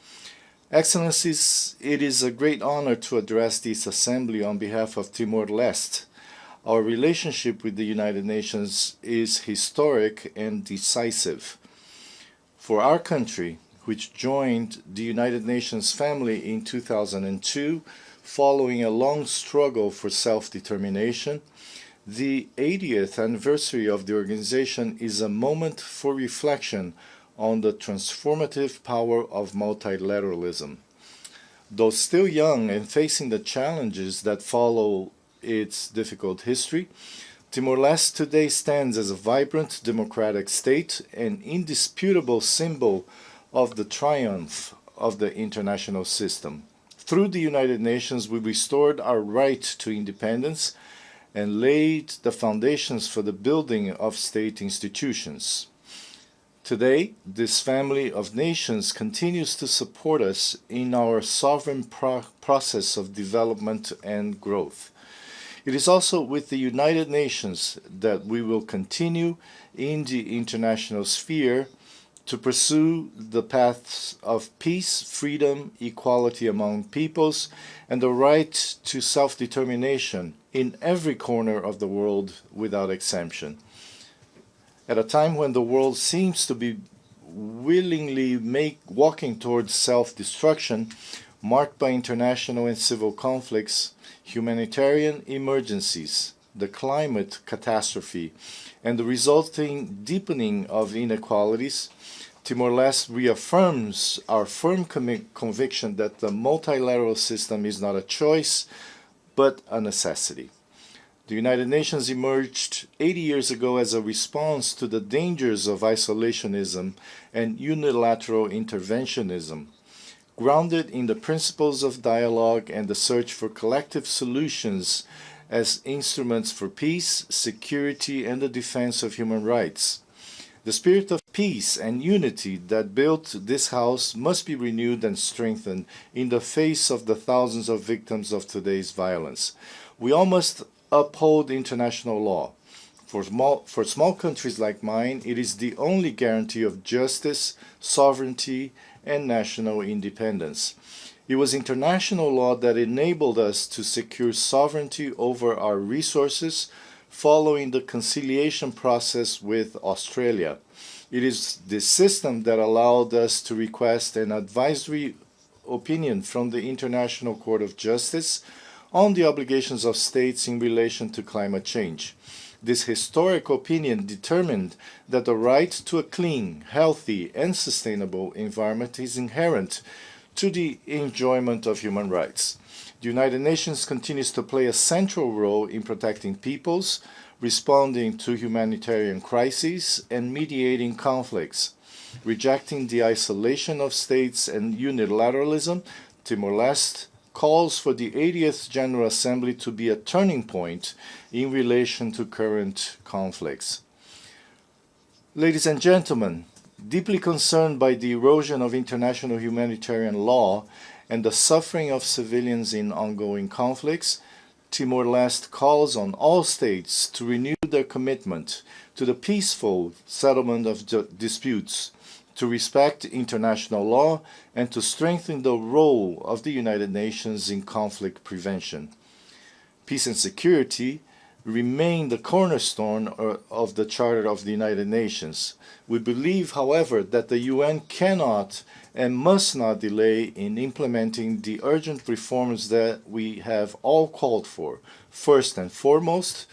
S21: Excellencies, it is a great honor to address this assembly on behalf of Timor-Leste. Our relationship with the United Nations is historic and decisive. For our country, which joined the United Nations family in 2002, following a long struggle for self-determination, the 80th anniversary of the organization is a moment for reflection on the transformative power of multilateralism. Though still young and facing the challenges that follow its difficult history, Timor-Leste today stands as a vibrant democratic state, an indisputable symbol of the triumph of the international system. Through the United Nations, we restored our right to independence and laid the foundations for the building of state institutions. Today, this family of nations continues to support us in our sovereign process of development and growth. It is also with the United Nations that we will continue in the international sphere to pursue the paths of peace, freedom, equality among peoples, and the right to self-determination in every corner of the world without exemption. At a time when the world seems to be willingly walking towards self-destruction, marked by international and civil conflicts, humanitarian emergencies, the climate catastrophe, and the resulting deepening of inequalities, Timor-Leste reaffirms our firm conviction that the multilateral system is not a choice, but a necessity. The United Nations emerged 80 years ago as a response to the dangers of isolationism and unilateral interventionism, grounded in the principles of dialogue and the search for collective solutions as instruments for peace, security, and the defense of human rights. The spirit of peace and unity that built this House must be renewed and strengthened in the face of the thousands of victims of today's violence. We all must uphold international law. For small countries like mine, it is the only guarantee of justice, sovereignty, and national independence. It was international law that enabled us to secure sovereignty over our resources following the conciliation process with Australia. It is this system that allowed us to request an advisory opinion from the International Court of Justice on the obligations of states in relation to climate change. This historic opinion determined that the right to a clean, healthy, and sustainable environment is inherent to the enjoyment of human rights. The United Nations continues to play a central role in protecting peoples, responding to humanitarian crises, and mediating conflicts. Rejecting the isolation of states and unilateralism, Timor-Leste calls for the 80th General Assembly to be a turning point in relation to current conflicts. Ladies and gentlemen, deeply concerned by the erosion of international humanitarian law and the suffering of civilians in ongoing conflicts, Timor-Leste calls on all states to renew their commitment to the peaceful settlement of disputes, to respect international law, and to strengthen the role of the United Nations in conflict prevention. Peace and security remain the cornerstone of the Charter of the United Nations. We believe, however, that the UN cannot and must not delay in implementing the urgent reforms that we have all called for. First and foremost,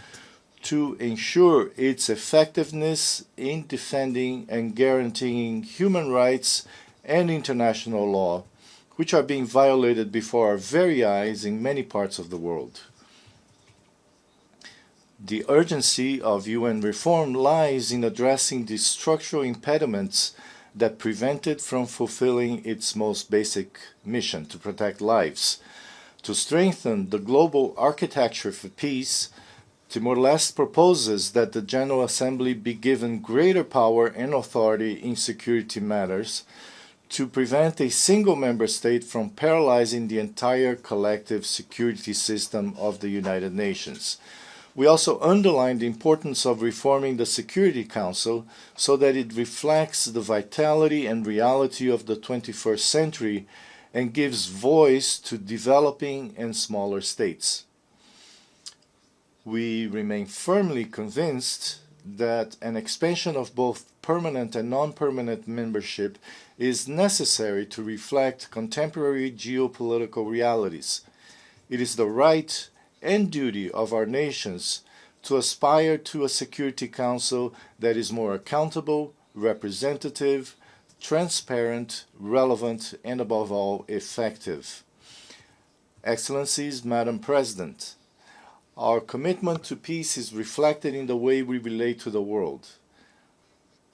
S21: to ensure its effectiveness in defending and guaranteeing human rights and international law, which are being violated before our very eyes in many parts of the world. The urgency of UN reform lies in addressing the structural impediments that prevent it from fulfilling its most basic mission, to protect lives. To strengthen the global architecture for peace, Timor-Leste proposes that the General Assembly be given greater power and authority in security matters to prevent a single member state from paralyzing the entire collective security system of the United Nations. We also underline the importance of reforming the Security Council so that it reflects the vitality and reality of the 21st century and gives voice to developing and smaller states. We remain firmly convinced that an expansion of both permanent and non-permanent membership is necessary to reflect contemporary geopolitical realities. It is the right and duty of our nations to aspire to a Security Council that is more accountable, representative, transparent, relevant, and above all, effective. Excellencies, Madam President, our commitment to peace is reflected in the way we relate to the world.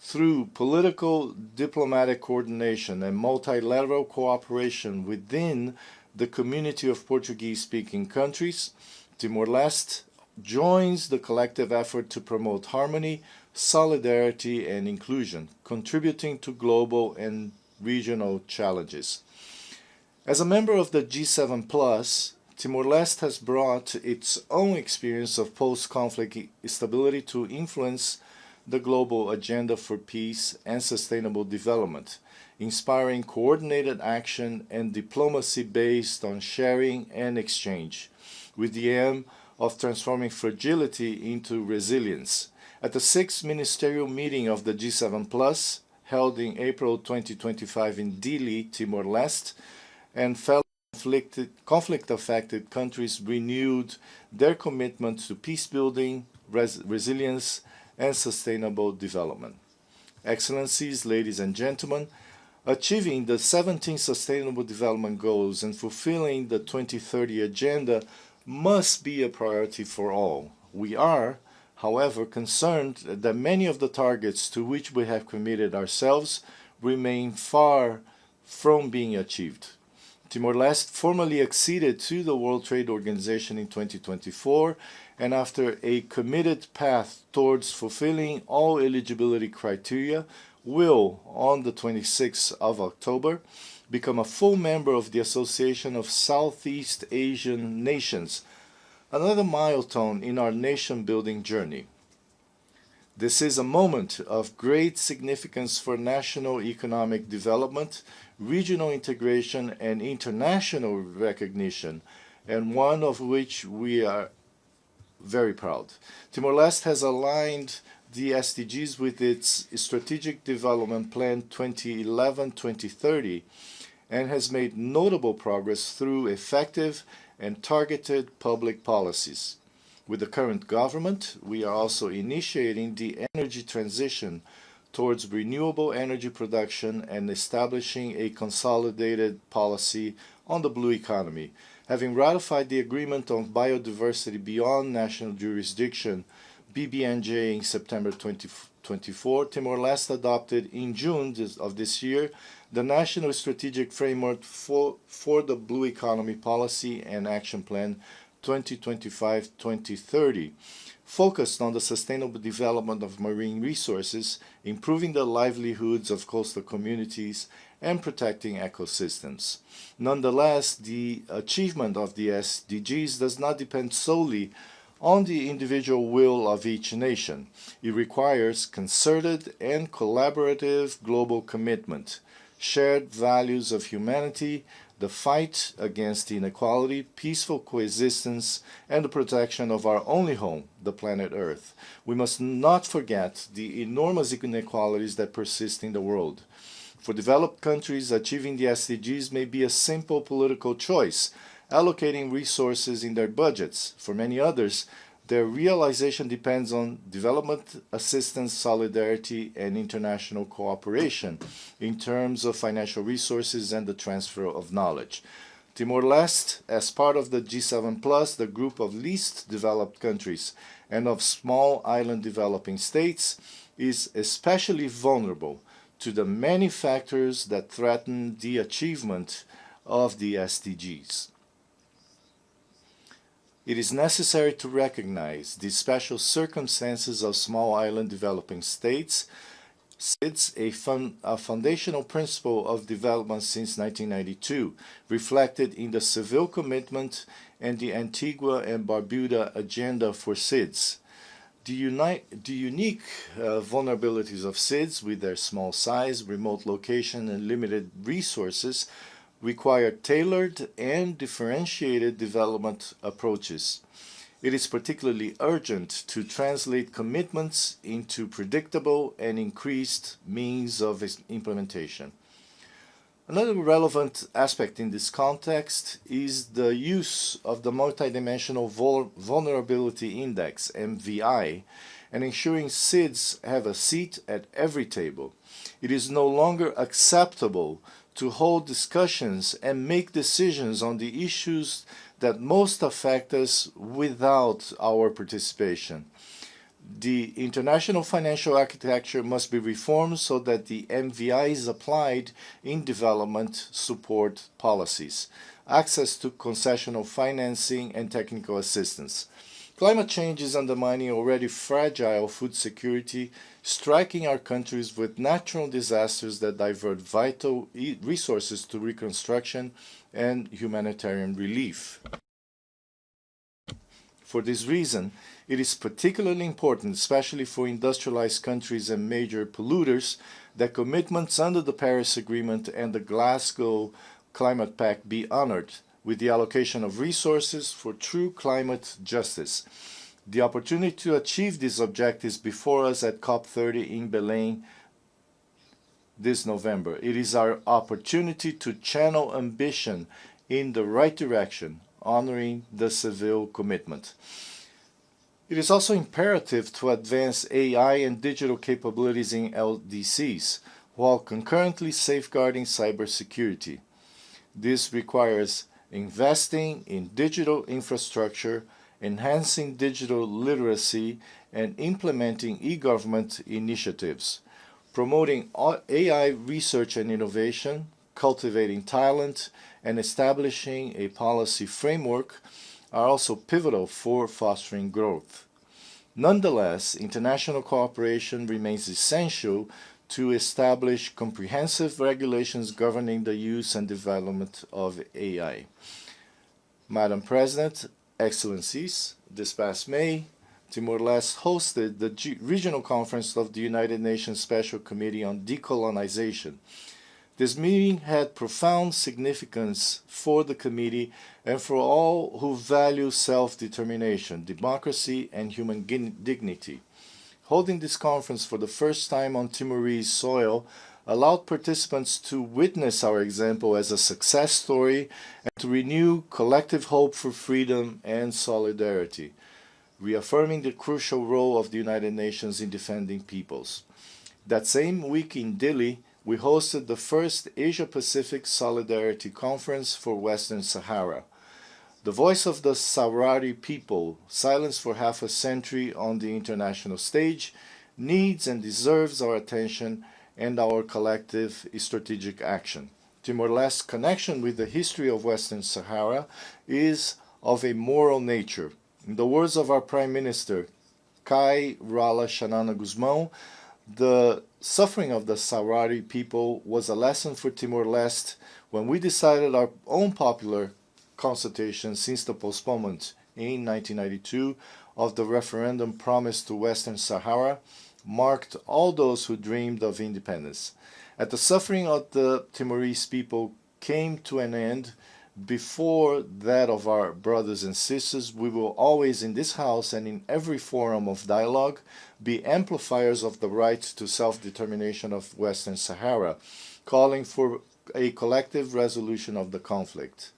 S21: Through political, diplomatic coordination and multilateral cooperation within the community of Portuguese-speaking countries, Timor-Leste joins the collective effort to promote harmony, solidarity, and inclusion, contributing to global and regional challenges. As a member of the G7+, Timor-Leste has brought its own experience of post-conflict stability to influence the global agenda for peace and sustainable development, inspiring coordinated action and diplomacy based on sharing and exchange, with the aim of transforming fragility into resilience. At the 6th Ministerial Meeting of the G7+, held in April 2025 in Dili, Timor-Leste, and fellow conflict-affected countries renewed their commitment to peace-building, resilience, and sustainable development. Excellencies, ladies and gentlemen, achieving the 17 Sustainable Development Goals and fulfilling the 2030 Agenda must be a priority for all. We are, however, concerned that many of the targets to which we have committed ourselves remain far from being achieved. Timor-Leste formally acceded to the World Trade Organization in 2024, and after a committed path towards fulfilling all eligibility criteria, will, on the 26th of October, become a full member of the Association of Southeast Asian Nations, another milestone in our nation-building journey. This is a moment of great significance for national economic development, regional integration, and international recognition, and one of which we are very proud. Timor-Leste has aligned the SDGs with its Strategic Development Plan 2011-2030 and has made notable progress through effective and targeted public policies. With the current government, we are also initiating the energy transition towards renewable energy production and establishing a consolidated policy on the blue economy. Having ratified the Agreement on Biodiversity Beyond National Jurisdiction, BBNJ, in September 2024, Timor-Leste adopted in June of this year the National Strategic Framework for the Blue Economy Policy and Action Plan 2025-2030, focused on the sustainable development of marine resources, improving the livelihoods of coastal communities, and protecting ecosystems. Nonetheless, the achievement of the SDGs does not depend solely on the individual will of each nation. It requires concerted and collaborative global commitment, shared values of humanity, the fight against inequality, peaceful coexistence, and the protection of our only home, the planet Earth. We must not forget the enormous inequalities that persist in the world. For developed countries, achieving the SDGs may be a simple political choice, allocating resources in their budgets. For many others, their realization depends on development assistance, solidarity, and international cooperation in terms of financial resources and the transfer of knowledge. Timor-Leste, as part of the G7+, the group of least developed countries and of small island developing states, is especially vulnerable to the many factors that threaten the achievement of the SDGs. It is necessary to recognize the special circumstances of small island developing states. It's a foundational principle of development since 1992, reflected in the Seville Commitment and the Antigua and Barbuda Agenda for SIDS. The unique vulnerabilities of SIDS, with their small size, remote location, and limited resources, require tailored and differentiated development approaches. It is particularly urgent to translate commitments into predictable and increased means of implementation. Another relevant aspect in this context is the use of the Multidimensional Vulnerability Index, MVI, and ensuring SIDS have a seat at every table. It is no longer acceptable to hold discussions and make decisions on the issues that most affect us without our participation. The international financial architecture must be reformed so that the MVI is applied in development support policies, access to concessional financing and technical assistance. Climate change is undermining already fragile food security, striking our countries with natural disasters that divert vital resources to reconstruction and humanitarian relief. For this reason, it is particularly important, especially for industrialized countries and major polluters, that commitments under the Paris Agreement and the Glasgow Climate Pact be honored, with the allocation of resources for true climate justice. The opportunity to achieve these objectives before us at COP30 in Benin this November. It is our opportunity to channel ambition in the right direction, honoring the Seville Commitment. It is also imperative to advance AI and digital capabilities in LDCs, while concurrently safeguarding cybersecurity. This requires investing in digital infrastructure, enhancing digital literacy, and implementing e-government initiatives, promoting AI research and innovation, cultivating talent, and establishing a policy framework are also pivotal for fostering growth. Nonetheless, international cooperation remains essential to establish comprehensive regulations governing the use and development of AI. Madam President, Excellencies, this past May, Timor-Leste hosted the Regional Conference of the United Nations Special Committee on Decolonization. This meeting had profound significance for the committee and for all who value self-determination, democracy, and human dignity. Holding this conference for the first time on Timorese soil allowed participants to witness our example as a success story and to renew collective hope for freedom and solidarity, reaffirming the crucial role of the United Nations in defending peoples. That same week in Dili, we hosted the first Asia-Pacific Solidarity Conference for Western Sahara. The voice of the Sahrawi people, silenced for half a century on the international stage, needs and deserves our attention and our collective strategic action. Timor-Leste's connection with the history of Western Sahara is of a moral nature. In the words of our Prime Minister, Kai Rala Xanana Guzmão, the suffering of the Sahrawi people was a lesson for Timor-Leste when we decided our own popular consultation since the postponement in 1992 of the referendum promised to Western Sahara marked all those who dreamed of independence. As the suffering of the Timorese people came to an end before that of our brothers and sisters, we will always in this House and in every forum of dialogue be amplifiers of the right to self-determination of Western Sahara, calling for a collective resolution of the conflict.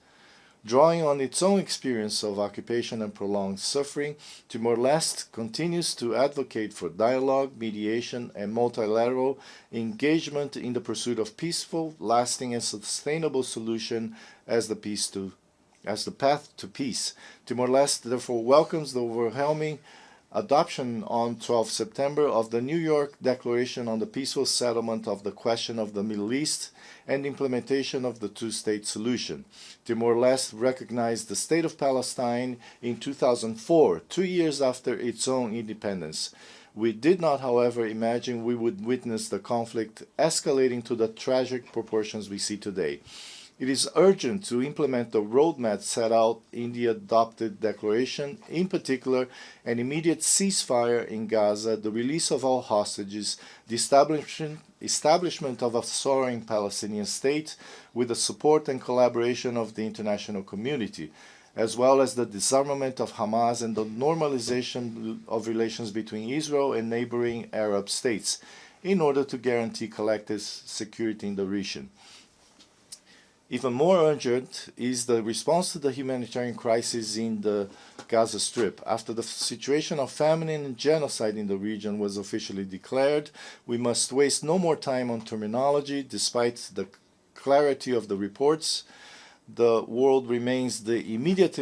S21: Drawing on its own experience of occupation and prolonged suffering, Timor-Leste continues to advocate for dialogue, mediation, and multilateral engagement in the pursuit of peaceful, lasting, and sustainable solution as the path to peace. Timor-Leste therefore welcomes the overwhelming adoption on 12 September of the New York Declaration on the Peaceful Settlement of the Question of the Middle East and implementation of the two-state solution. Timor-Leste recognized the State of Palestine in 2004, 2 years after its own independence. We did not, however, imagine we would witness the conflict escalating to the tragic proportions we see today. It is urgent to implement the roadmap set out in the adopted declaration, in particular an immediate ceasefire in Gaza, the release of all hostages, the establishment of a sovereign Palestinian state with the support and collaboration of the international community, as well as the disarmament of Hamas and the normalization of relations between Israel and neighboring Arab states, in order to guarantee collective security in the region. Even more urgent is the response to the humanitarian crisis in the Gaza Strip. After the situation of famine and genocide in the region was officially declared, we must waste no more time on terminology. Despite the clarity of the reports, the world demands the immediate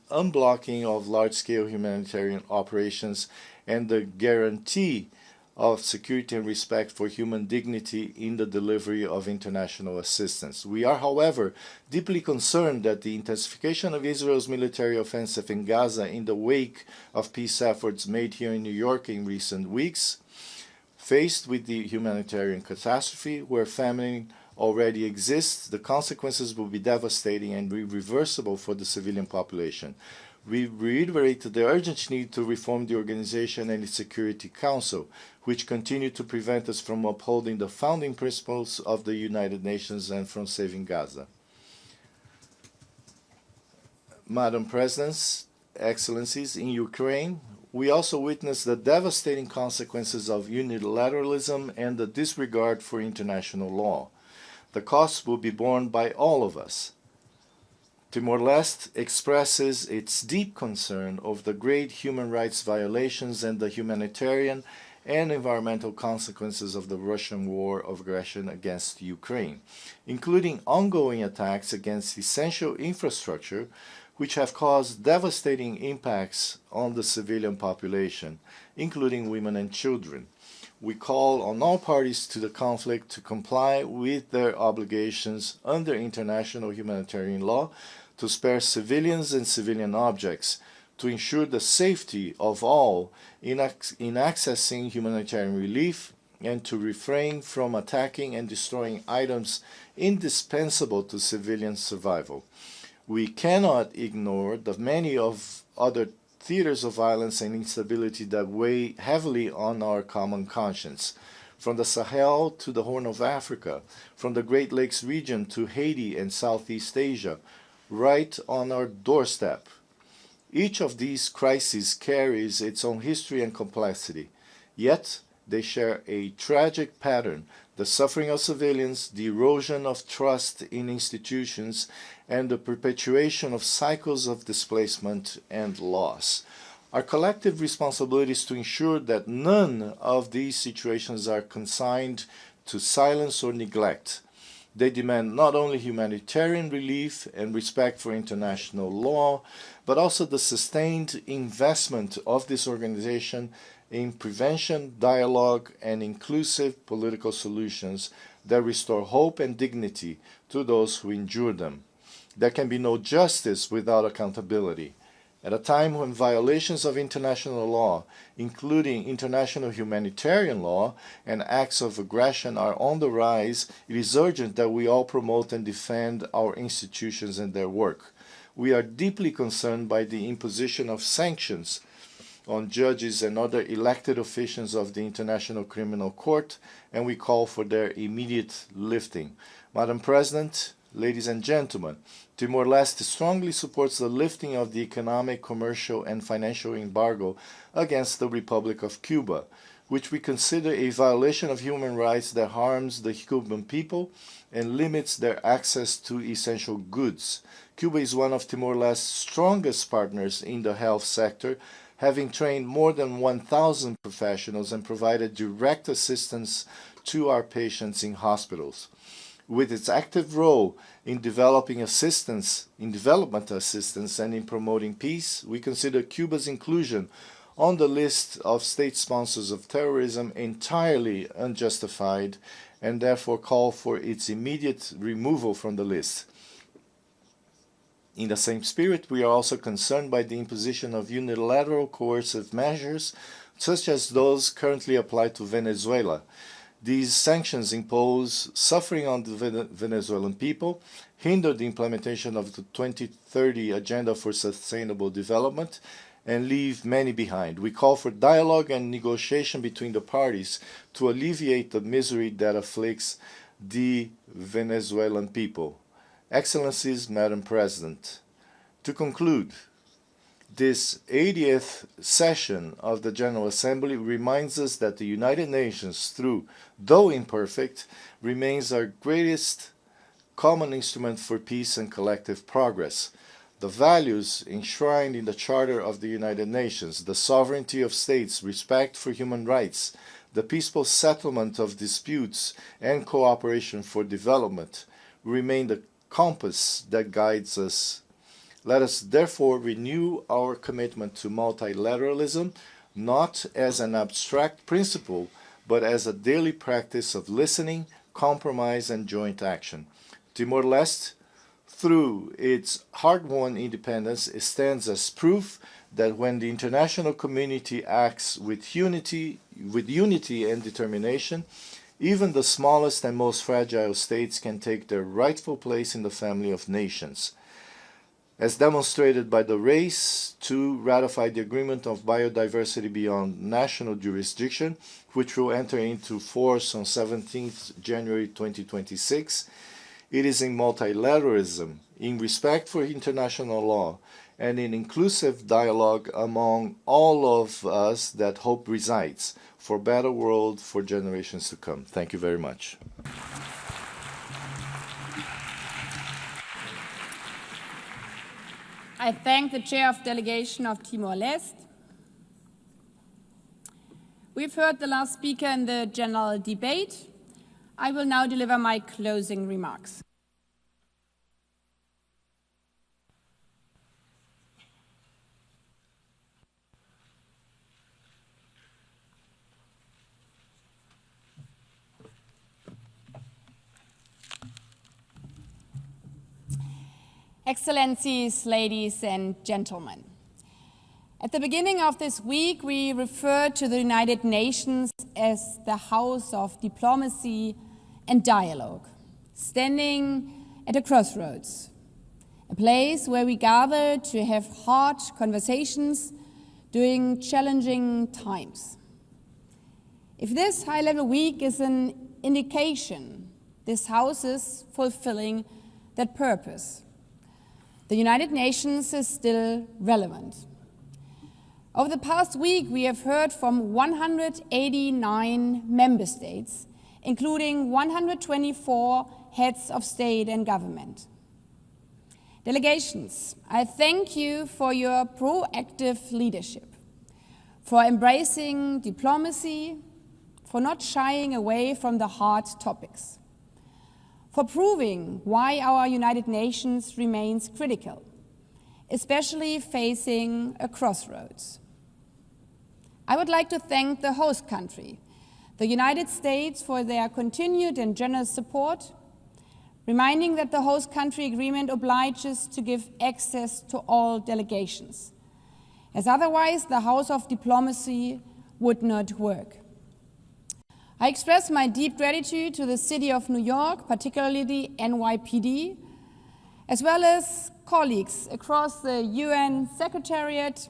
S21: unblocking of large-scale humanitarian operations and the guarantee of security and respect for human dignity in the delivery of international assistance. We are, however, deeply concerned that the intensification of Israel's military offensive in Gaza in the wake of peace efforts made here in New York in recent weeks, faced with the humanitarian catastrophe where famine already exists, the consequences will be devastating and irreversible for the civilian population. We reiterate the urgent need to reform the organization and its Security Council, which continue to prevent us from upholding the founding principles of the United Nations and from saving Gaza. Madam President, Excellencies, in Ukraine, we also witnessed the devastating consequences of unilateralism and the disregard for international law. The costs will be borne by all of us. Timor-Leste expresses its deep concern over the great human rights violations and the humanitarian and environmental consequences of the Russian war of aggression against Ukraine, including ongoing attacks against essential infrastructure, which have caused devastating impacts on the civilian population, including women and children. We call on all parties to the conflict to comply with their obligations under international humanitarian law to spare civilians and civilian objects, to ensure the safety of all in accessing humanitarian relief, and to refrain from attacking and destroying items indispensable to civilian survival. We cannot ignore the many of other theaters of violence and instability that weigh heavily on our common conscience, from the Sahel to the Horn of Africa, from the Great Lakes region to Haiti and Southeast Asia, right on our doorstep. Each of these crises carries its own history and complexity, yet they share a tragic pattern: the suffering of civilians, the erosion of trust in institutions, and the perpetuation of cycles of displacement and loss. Our collective responsibility is to ensure that none of these situations are consigned to silence or neglect. They demand not only humanitarian relief and respect for international law, but also the sustained investment of this organization in prevention, dialogue, and inclusive political solutions that restore hope and dignity to those who endure them. There can be no justice without accountability. At a time when violations of international law, including international humanitarian law and acts of aggression, are on the rise, it is urgent that we all promote and defend our institutions and their work. We are deeply concerned by the imposition of sanctions on judges and other elected officials of the International Criminal Court, and we call for their immediate lifting. Madam President, ladies and gentlemen, Timor-Leste strongly supports the lifting of the economic, commercial, and financial embargo against the Republic of Cuba, which we consider a violation of human rights that harms the Cuban people and limits their access to essential goods. Cuba is one of Timor-Leste's strongest partners in the health sector, having trained more than 1,000 professionals and provided direct assistance to our patients in hospitals. With its active role in development assistance and in promoting peace, we consider Cuba's inclusion on the list of state sponsors of terrorism entirely unjustified and therefore call for its immediate removal from the list. In the same spirit, we are also concerned by the imposition of unilateral coercive measures, such as those currently applied to Venezuela. These sanctions impose suffering on the Venezuelan people, hinder the implementation of the 2030 Agenda for Sustainable Development, and leave many behind. We call for dialogue and negotiation between the parties to alleviate the misery that afflicts the Venezuelan people. Excellencies, Madam President, to conclude, this 80th session of the General Assembly reminds us that the United Nations, though imperfect, remains our greatest common instrument for peace and collective progress. The values enshrined in the Charter of the United Nations, the sovereignty of states, respect for human rights, the peaceful settlement of disputes, and cooperation for development remain the compass that guides us. Let us therefore renew our commitment to multilateralism, not as an abstract principle, but as a daily practice of listening, compromise, and joint action. Timor-Leste, through its hard-won independence, stands as proof that when the international community acts with unity and determination, even the smallest and most fragile states can take their rightful place in the family of nations. As demonstrated by the race to ratify the Agreement of Biodiversity Beyond National Jurisdiction, which will enter into force on 17th January 2026, it is in multilateralism, in respect for international law, and in inclusive dialogue among all of us that hope resides for a better world for generations to come. Thank you very much.
S1: I thank the Chair of Delegation of Timor-Leste. We've heard the last speaker in the general debate. I will now deliver my closing remarks. Excellencies, ladies and gentlemen. At the beginning of this week, we referred to the United Nations as the house of diplomacy and dialogue, standing at a crossroads, a place where we gather to have hard conversations during challenging times. If this high-level week is an indication, this house is fulfilling that purpose. The United Nations is still relevant. Over the past week, we have heard from 189 member states, including 124 heads of state and government. Delegations, I thank you for your proactive leadership, for embracing diplomacy, for not shying away from the hard topics, for proving why our United Nations remains critical, especially facing a crossroads. I would like to thank the host country, the United States, for their continued and generous support, reminding that the host country agreement obliges to give access to all delegations, as otherwise the house of diplomacy would not work. I express my deep gratitude to the City of New York, particularly the NYPD, as well as colleagues across the UN Secretariat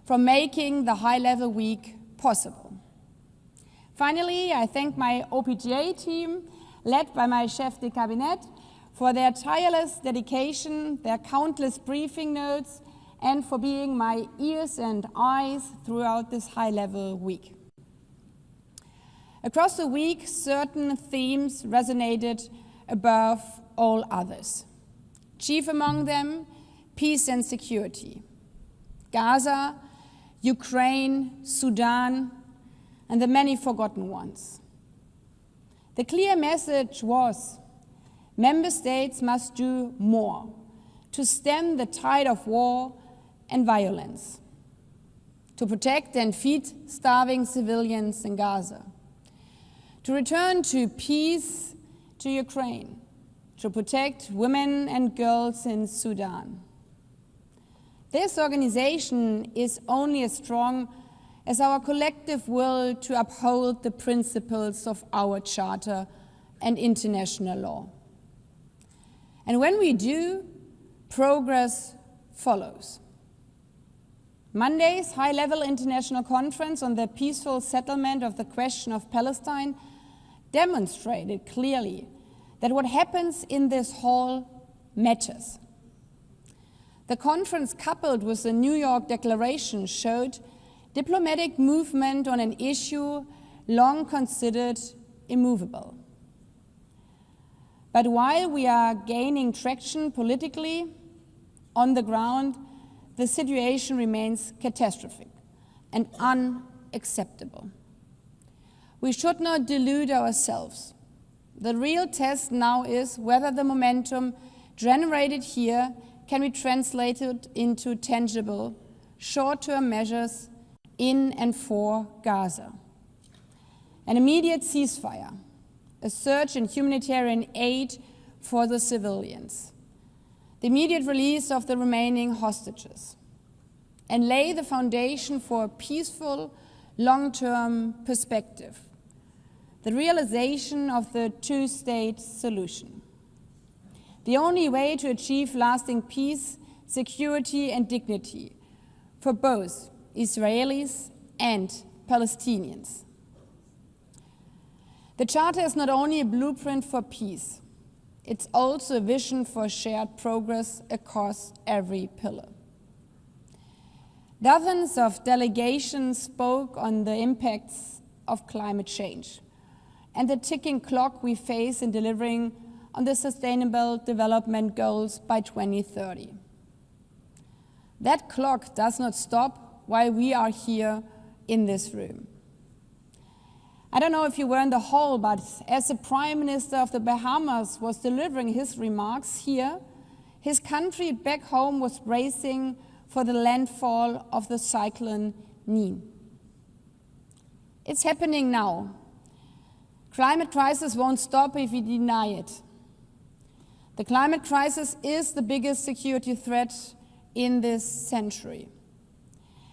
S1: for making the high-level week possible. Finally, I thank my OPGA team, led by my chef de cabinet, for their tireless dedication, their countless briefing notes, and for being my ears and eyes throughout this high-level week. Across the week, certain themes resonated above all others. Chief among them, peace and security. Gaza, Ukraine, Sudan, and the many forgotten ones. The clear message was, member states must do more to stem the tide of war and violence, to protect and feed starving civilians in Gaza, to return to peace to Ukraine, to protect women and girls in Sudan. This organization is only as strong as our collective will to uphold the principles of our Charter and international law. And when we do, progress follows. Monday's high-level international conference on the peaceful settlement of the question of Palestine demonstrated clearly that what happens in this hall matters. The conference, coupled with the New York Declaration, showed diplomatic movement on an issue long considered immovable. But while we are gaining traction politically, on the ground, the situation remains catastrophic and unacceptable. We should not delude ourselves. The real test now is whether the momentum generated here can be translated into tangible, short-term measures in and for Gaza. An immediate ceasefire, a surge in humanitarian aid for the civilians, the immediate release of the remaining hostages, and lay the foundation for a peaceful, long-term perspective, the realization of the two-state solution. The only way to achieve lasting peace, security, and dignity for both Israelis and Palestinians. The Charter is not only a blueprint for peace, it's also a vision for shared progress across every pillar. Dozens of delegations spoke on the impacts of climate change and the ticking clock we face in delivering on the Sustainable Development Goals by 2030. That clock does not stop while we are here in this room. I don't know if you were in the hall, but as the Prime Minister of the Bahamas was delivering his remarks here, his country back home was bracing for the landfall of the cyclone Nene. It's happening now. Climate crisis won't stop if we deny it. The climate crisis is the biggest security threat in this century.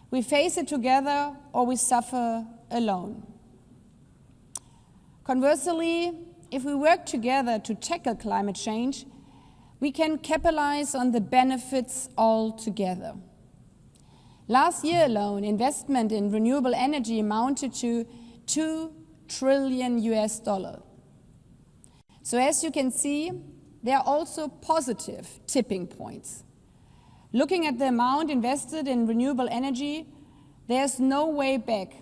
S1: We face it together or we suffer alone. Conversely, if we work together to tackle climate change, we can capitalize on the benefits all together. Last year alone, investment in renewable energy amounted to $2 trillion. So as you can see, there are also positive tipping points. Looking at the amount invested in renewable energy, there's no way back,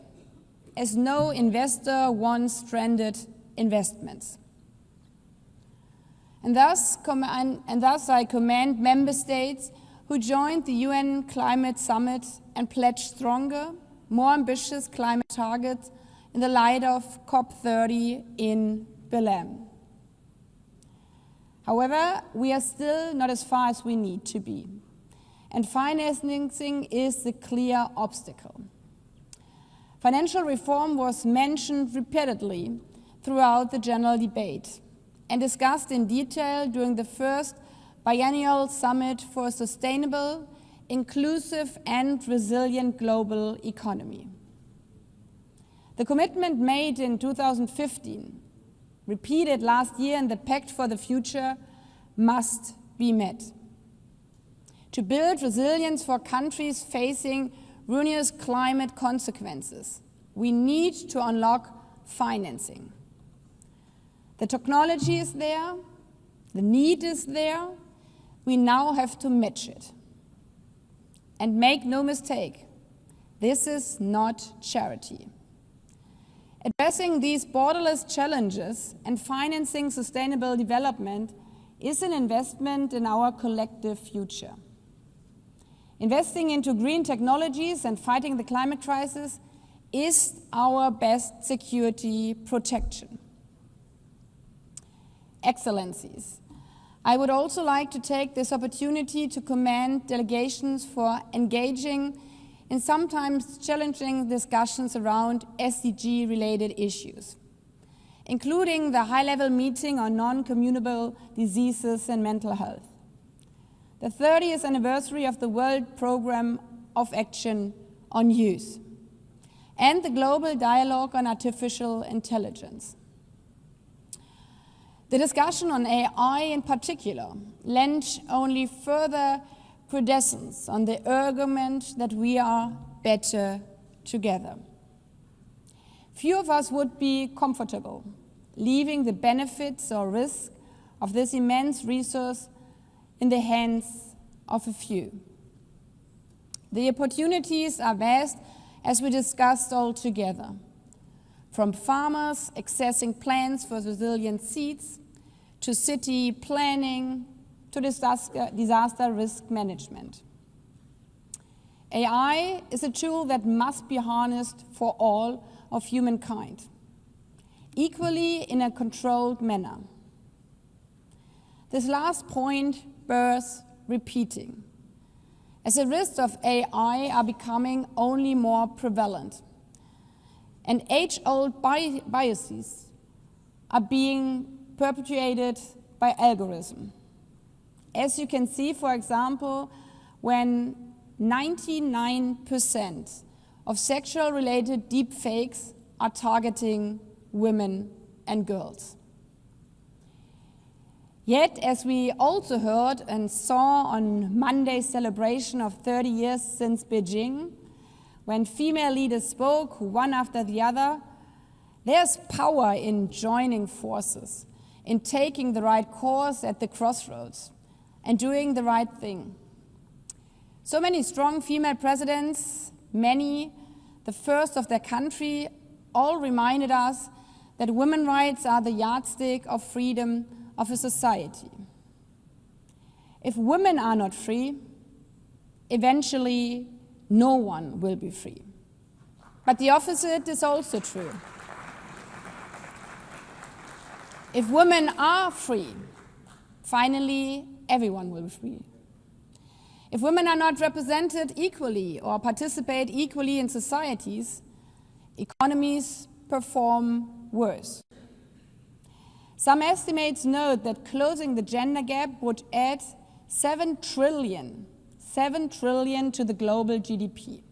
S1: as no investor wants stranded investments. And thus I commend member states who joined the UN Climate Summit and pledged stronger, more ambitious climate targets in the light of COP30 in Berlin. However, we are still not as far as we need to be, and financing is the clear obstacle. Financial reform was mentioned repeatedly throughout the general debate and discussed in detail during the first biennial summit for a sustainable, inclusive and resilient global economy. The commitment made in 2015, repeated last year in the Pact for the Future, must be met. To build resilience for countries facing ruinous climate consequences, we need to unlock financing. The technology is there, the need is there, we now have to match it. And make no mistake, this is not charity. Addressing these borderless challenges and financing sustainable development is an investment in our collective future. Investing into green technologies and fighting the climate crisis is our best security protection. Excellencies, I would also like to take this opportunity to commend delegations for engaging in sometimes challenging discussions around SDG-related issues, including the high-level meeting on non-communicable diseases and mental health, the 30th anniversary of the World Programme of Action on Youth, and the Global Dialogue on Artificial Intelligence. The discussion on AI in particular lent only further credence on the argument that we are better together. Few of us would be comfortable leaving the benefits or risk of this immense resource in the hands of a few. The opportunities are vast, as we discussed all together, from farmers accessing plans for resilient seeds, to city planning, to disaster risk management. AI is a tool that must be harnessed for all of humankind, equally in a controlled manner. This last point bears repeating, as the risks of AI are becoming only more prevalent, and age-old biases are being perpetuated by algorithm. As you can see, for example, when 99% of sexual-related deepfakes are targeting women and girls. Yet, as we also heard and saw on Monday's celebration of 30 years since Beijing, when female leaders spoke, one after the other, there's power in joining forces, in taking the right course at the crossroads, and doing the right thing. So many strong female presidents, many the first of their country, all reminded us that women's rights are the yardstick of freedom of a society. If women are not free, eventually no one will be free. But the opposite is also true. If women are free, finally everyone will be free. If women are not represented equally or participate equally in societies, economies perform worse. Some estimates note that closing the gender gap would add 7 trillion to the global GDP.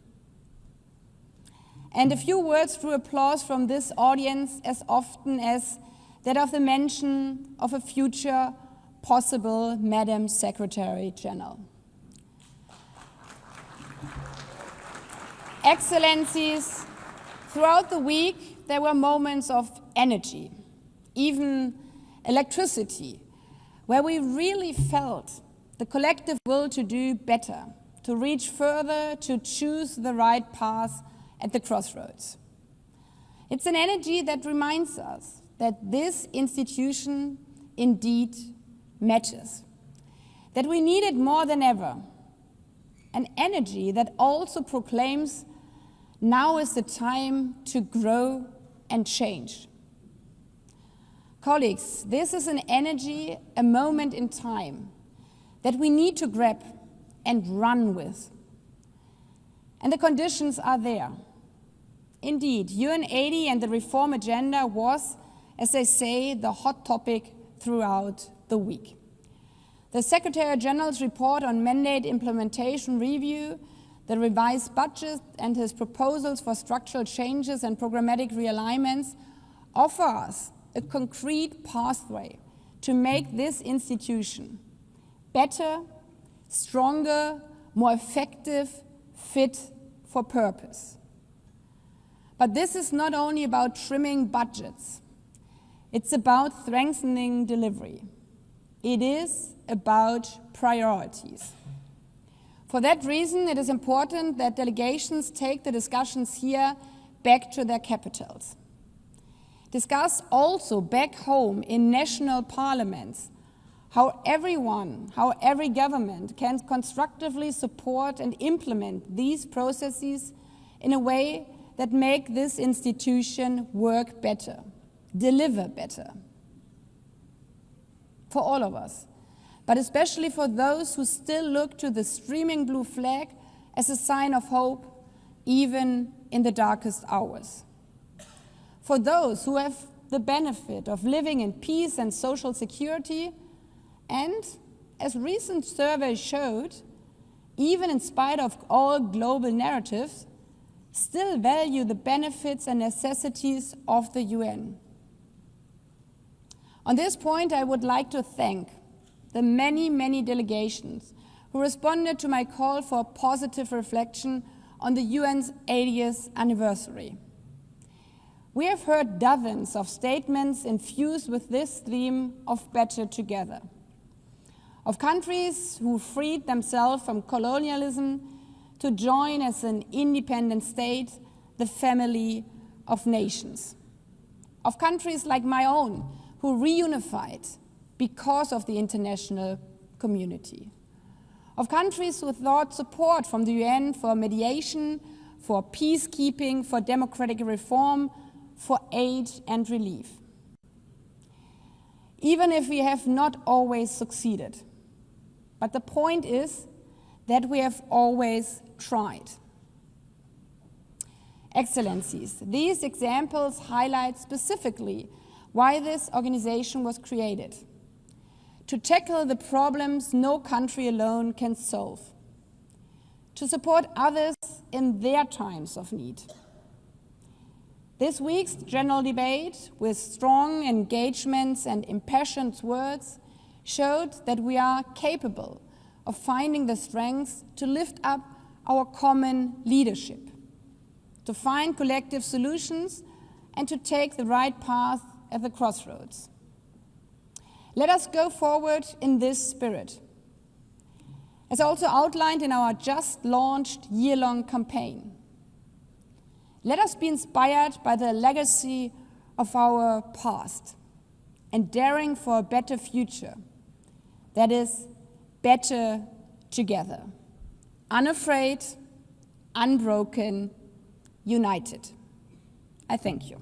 S1: And a few words through applause from this audience as often as that of the mention of a future possible Madam Secretary General. Excellencies, throughout the week there were moments of energy, even electricity, where we really felt the collective will to do better, to reach further, to choose the right path at the crossroads. It's an energy that reminds us that this institution indeed matters, that we need it more than ever, an energy that also proclaims now is the time to grow and change. Colleagues, this is an energy, a moment in time that we need to grab and run with. And the conditions are there. Indeed, UN80 and the reform agenda was, as they say, the hot topic throughout the week. The Secretary General's report on mandate implementation review, the revised budget and his proposals for structural changes and programmatic realignments offer us a concrete pathway to make this institution better, stronger, more effective, fit for purpose. But this is not only about trimming budgets. It's about strengthening delivery. It is about priorities. For that reason, it is important that delegations take the discussions here back to their capitals. Discuss also back home in national parliaments how every government can constructively support and implement these processes in a way that make this institution work better, deliver better. For all of us, but especially for those who still look to the streaming blue flag as a sign of hope, even in the darkest hours. For those who have the benefit of living in peace and social security, and, as recent surveys showed, even in spite of all global narratives, still value the benefits and necessities of the UN. On this point, I would like to thank the many delegations who responded to my call for positive reflection on the UN's 80th anniversary. We have heard dozens of statements infused with this theme of better together, of countries who freed themselves from colonialism to join as an independent state the family of nations, of countries like my own who reunified because of the international community, of countries who sought support from the UN for mediation, for peacekeeping, for democratic reform, for aid and relief. Even if we have not always succeeded, but the point is that we have always tried. Excellencies, these examples highlight specifically why this organization was created: to tackle the problems no country alone can solve, to support others in their times of need. This week's general debate, with strong engagements and impassioned words, showed that we are capable of finding the strength to lift up our common leadership, to find collective solutions, and to take the right path at the crossroads. Let us go forward in this spirit. As also outlined in our just launched year-long campaign, let us be inspired by the legacy of our past and daring for a better future that is better together, unafraid, unbroken, united. I thank you.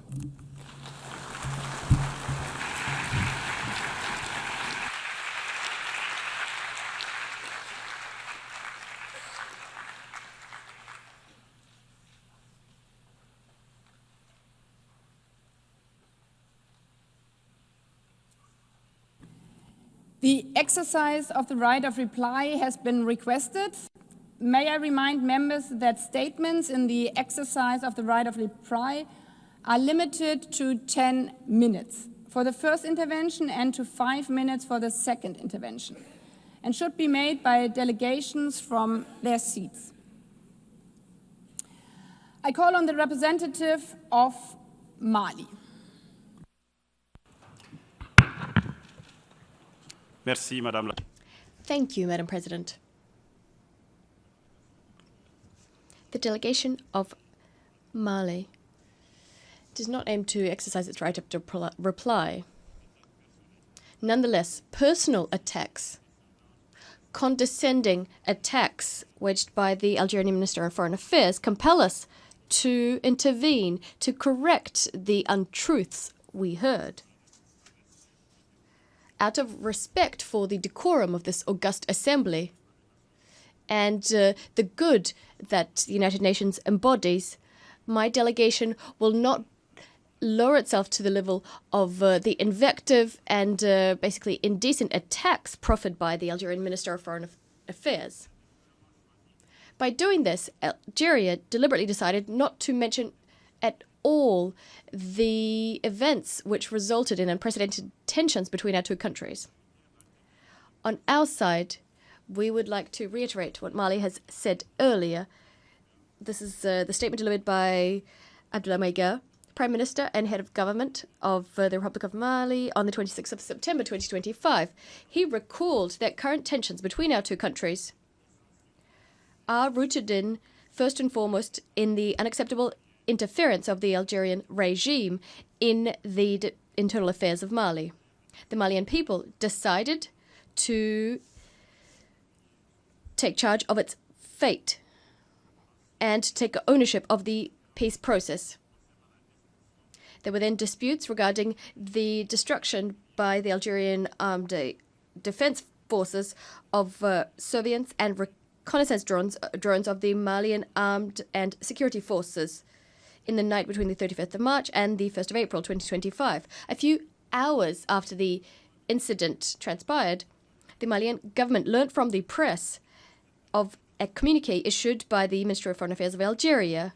S1: The exercise of the right of reply has been requested. May I remind members that statements in the exercise of the right of reply are limited to 10 minutes for the first intervention and to 5 minutes for the second intervention, and should be made by delegations from their seats. I call on the representative of Mali.
S3: Merci, Madame la.
S17: Thank you, Madam President. The delegation of Mali does not aim to exercise its right of reply. Nonetheless, personal attacks, condescending attacks waged by the Algerian Minister of Foreign Affairs compel us to intervene, to correct the untruths we heard. Out of respect for the decorum of this august assembly and the good that the United Nations embodies, my delegation will not lower itself to the level of the invective and basically indecent attacks proffered by the Algerian Minister of Foreign Affairs. By doing this, Algeria deliberately decided not to mention at all the events which resulted in unprecedented tensions between our two countries. On our side, we would like to reiterate what Mali has said earlier. This is the statement delivered by Abdoulaye Maïga, Prime Minister and Head of Government of the Republic of Mali on the 26th of September 2025. He recalled that current tensions between our two countries are rooted in, first and foremost, in the unacceptable interference of the Algerian regime in the internal affairs of Mali. The Malian people decided to take charge of its fate and take ownership of the peace process. There were then disputes regarding the destruction by the Algerian armed defense forces of surveillance and reconnaissance drones of the Malian armed and security forces in the night between the 35th of March and the 1st of April 2025. A few hours after the incident transpired, the Malian government learnt from the press of a communique issued by the Ministry of Foreign Affairs of Algeria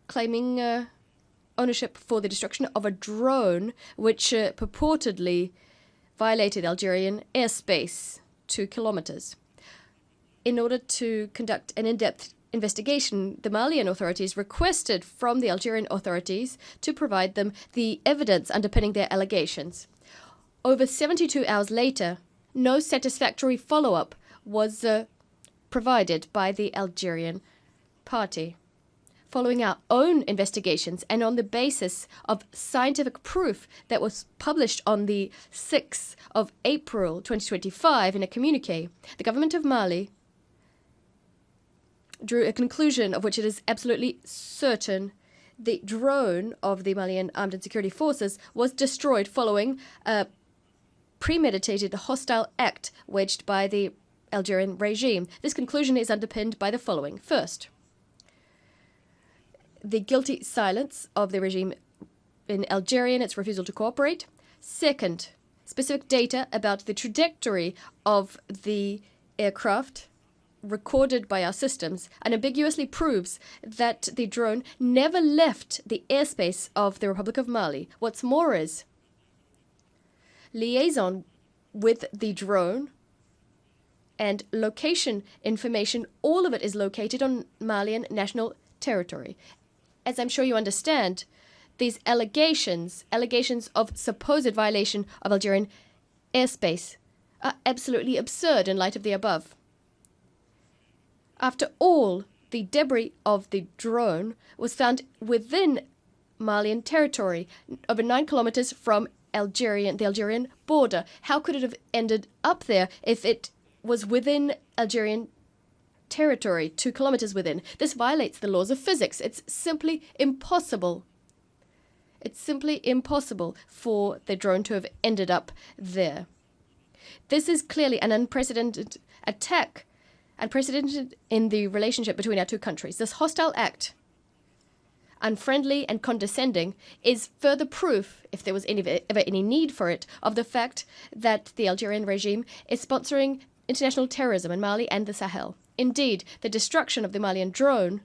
S17: claiming ownership for the destruction of a drone which purportedly violated Algerian airspace 2 kilometers. In order to conduct an in-depth investigation, the Malian authorities requested from the Algerian authorities to provide them the evidence underpinning their allegations. Over 72 hours later, no satisfactory follow-up was provided by the Algerian party. Following our own investigations and on the basis of scientific proof that was published on the 6th of April 2025 in a communique, the government of Mali drew a conclusion of which it is absolutely certain. The drone of the Malian Armed and Security Forces was destroyed following a premeditated hostile act waged by the Algerian regime. This conclusion is underpinned by the following. First, the guilty silence of the regime in Algeria and its refusal to cooperate. Second, specific data about the trajectory of the aircraft recorded by our systems unambiguously proves that the drone never left the airspace of the Republic of Mali. What's more is liaison with the drone and location information, all of it is located on Malian national territory. As I'm sure you understand, these allegations of supposed violation of Algerian airspace are absolutely absurd in light of the above. After all, the debris of the drone was found within Malian territory, over 9 kilometers from the Algerian border. How could it have ended up there if it was within Algerian territory, 2 kilometers within? This violates the laws of physics. It's simply impossible. It's simply impossible for the drone to have ended up there. This is clearly an unprecedented attack, unprecedented in the relationship between our two countries. This hostile act unfriendly and condescending is further proof, if there was ever any need for it, of the fact that the Algerian regime is sponsoring international terrorism in Mali and the Sahel. Indeed, the destruction of the Malian drone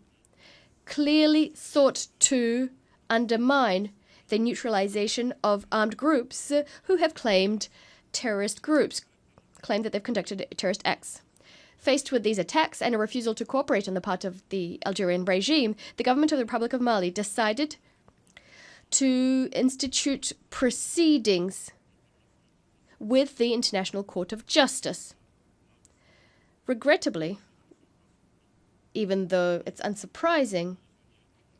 S17: clearly sought to undermine the neutralization of armed groups who have claimed that they've conducted terrorist acts. Faced with these attacks and a refusal to cooperate on the part of the Algerian regime, the government of the Republic of Mali decided to institute proceedings with the International Court of Justice. Regrettably, even though it's unsurprising,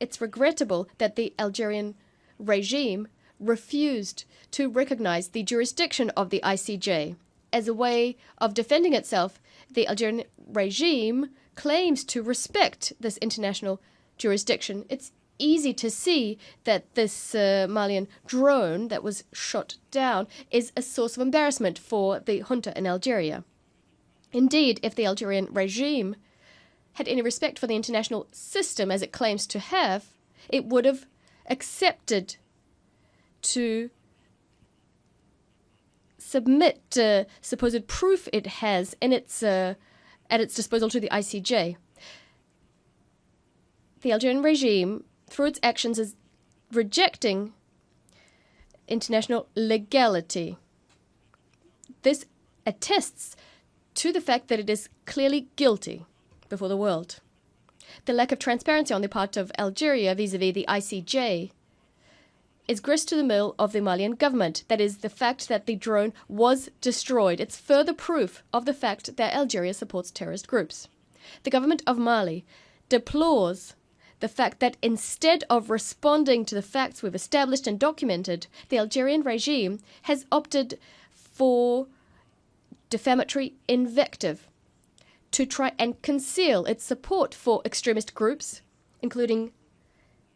S17: it's regrettable that the Algerian regime refused to recognize the jurisdiction of the ICJ. As a way of defending itself, the Algerian regime claims to respect this international jurisdiction. It's easy to see that this Malian drone that was shot down is a source of embarrassment for the junta in Algeria. Indeed, if the Algerian regime had any respect for the international system as it claims to have, it would have accepted to submit supposed proof it has in its at its disposal to the ICJ. The Algerian regime, through its actions, is rejecting international legality. This attests to the fact that it is clearly guilty before the world. The lack of transparency on the part of Algeria vis-à-vis the ICJ is grist to the mill of the Malian government. That is, the fact that the drone was destroyed. It's further proof of the fact that Algeria supports terrorist groups. The government of Mali deplores the fact that instead of responding to the facts we've established and documented, the Algerian regime has opted for defamatory invective to try and conceal its support for extremist groups, including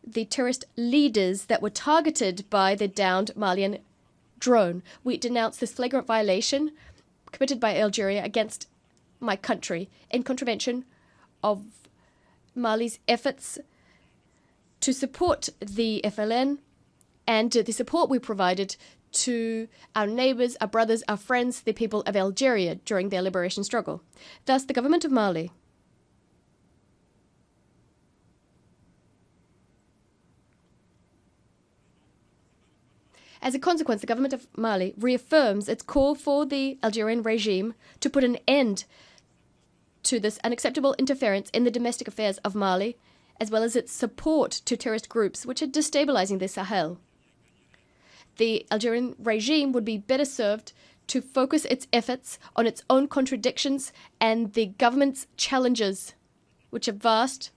S17: the terrorist leaders that were targeted by the downed Malian drone. We denounce this flagrant violation committed by Algeria against my country in contravention of Mali's efforts to support the FLN and the support we provided to our neighbors, our brothers, our friends, the people of Algeria during their liberation struggle. Thus, the government of Mali As a consequence, the government of Mali reaffirms its call for the Algerian regime to put an end to this unacceptable interference in the domestic affairs of Mali, as well as its support to terrorist groups which are destabilizing the Sahel. The Algerian regime would be better served to focus its efforts on its own contradictions and the government's challenges, which are vast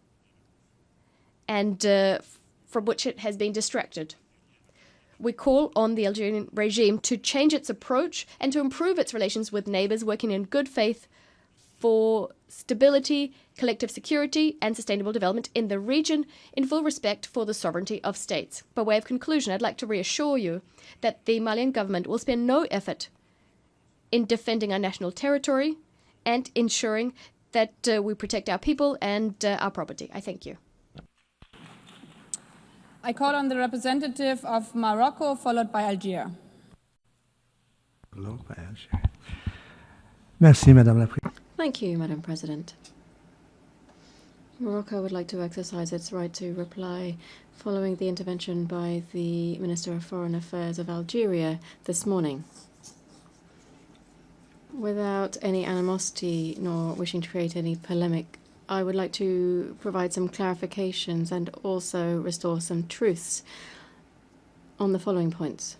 S17: and from which it has been distracted. We call on the Algerian regime to change its approach and to improve its relations with neighbors working in good faith for stability, collective security, and sustainable development in the region in full respect for the sovereignty of states. By way of conclusion, I'd like to reassure you that the Malian government will spare no effort in defending our national territory and ensuring that we protect our people and our property. I thank you.
S1: I call on the representative of Morocco, followed by Algeria.
S4: Merci, Madame la Présidente.
S20: Thank you, Madam President. Morocco would like to exercise its right to reply following the intervention by the Minister of Foreign Affairs of Algeria this morning. Without any animosity nor wishing to create any polemic, I would like to provide some clarifications and also restore some truths on the following points.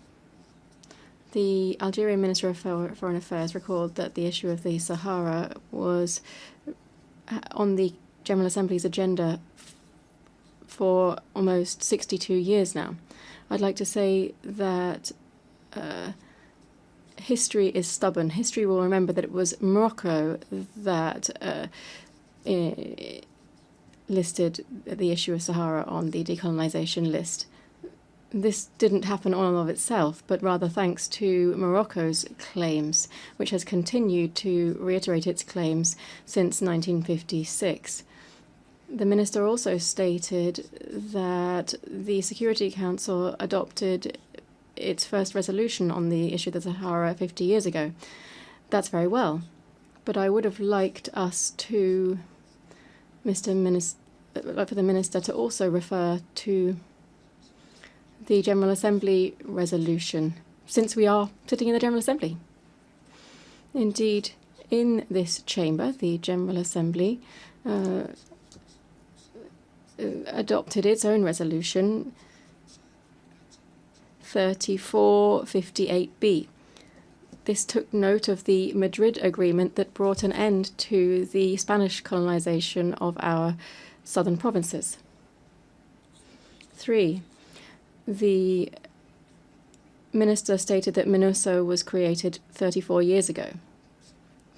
S20: The Algerian Minister of Foreign Affairs recalled that the issue of the Sahara was on the General Assembly's agenda for almost 62 years now. I'd like to say that history is stubborn. History will remember that it was Morocco that listed the issue of Sahara on the decolonization list. This didn't happen on and of itself, but rather thanks to Morocco's claims, which has continued to reiterate its claims since 1956. The minister also stated that the Security Council adopted its first resolution on the issue of the Sahara 50 years ago. That's very well, but I would have liked us to, for the minister to also refer to the General Assembly resolution, since we are sitting in the General Assembly. Indeed, in this chamber, the General Assembly adopted its own resolution 3458B. This took note of the Madrid Agreement that brought an end to the Spanish colonization of our southern provinces. 3. The minister stated that MINURSO was created 34 years ago.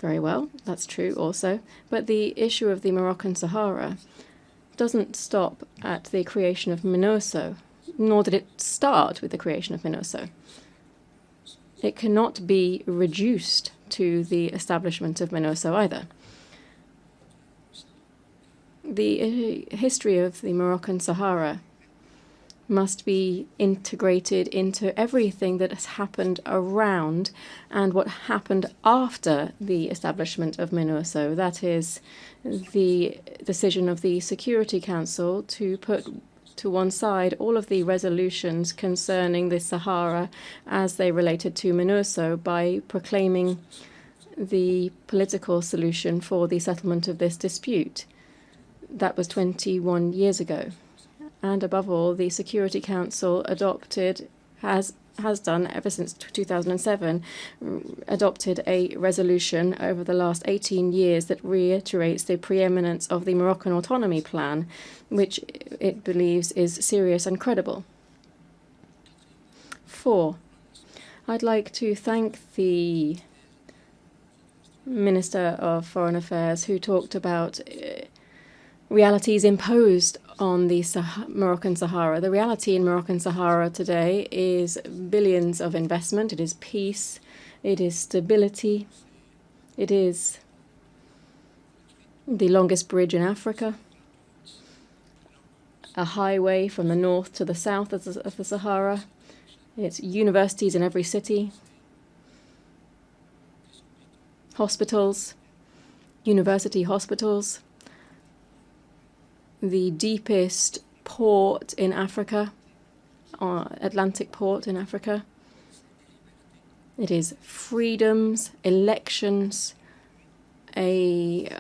S20: Very well, that's true also. But the issue of the Moroccan Sahara doesn't stop at the creation of MINURSO, nor did it start with the creation of MINURSO. It cannot be reduced to the establishment of MINURSO either. The history of the Moroccan Sahara must be integrated into everything that has happened around and what happened after the establishment of MINURSO. That is the decision of the Security Council to put to one side all of the resolutions concerning the Sahara as they related to MINURSO by proclaiming the political solution for the settlement of this dispute. That was 21 years ago. And above all, the Security Council has done ever since 2007, adopted a resolution over the last 18 years that reiterates the preeminence of the Moroccan autonomy plan, which it believes is serious and credible. 4. I'd like to thank the Minister of Foreign Affairs who talked about realities imposed on the Moroccan Sahara. The reality in Moroccan Sahara today is billions of investment. It is peace. It is stability. It is the longest bridge in Africa, a highway from the north to the south of the Sahara. It's universities in every city, hospitals, university hospitals, the deepest port in Africa, Atlantic port in Africa. It is freedoms, elections, a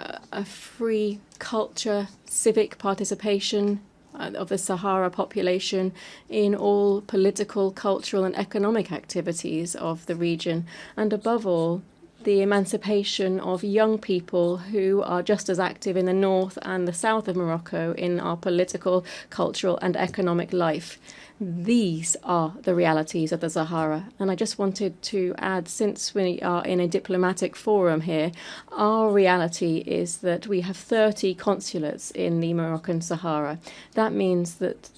S20: free culture, civic participation of the Sahara population in all political, cultural and economic activities of the region, and above all, the emancipation of young people who are just as active in the north and the south of Morocco in our political, cultural and economic life. These are the realities of the Sahara. And I just wanted to add, since we are in a diplomatic forum here, our reality is that we have 30 consulates in the Moroccan Sahara. That means that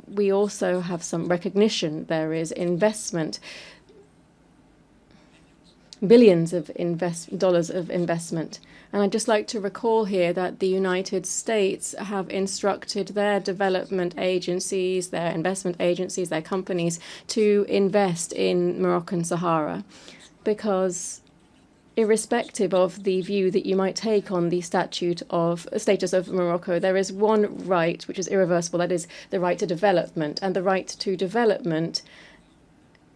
S20: we also have some recognition. There is investment, billions of dollars of investment. And I'd just like to recall here that the United States have instructed their development agencies, their investment agencies, their companies to invest in Moroccan Sahara, because irrespective of the view that you might take on the status of Morocco, there is one right which is irreversible, that is the right to development. And the right to development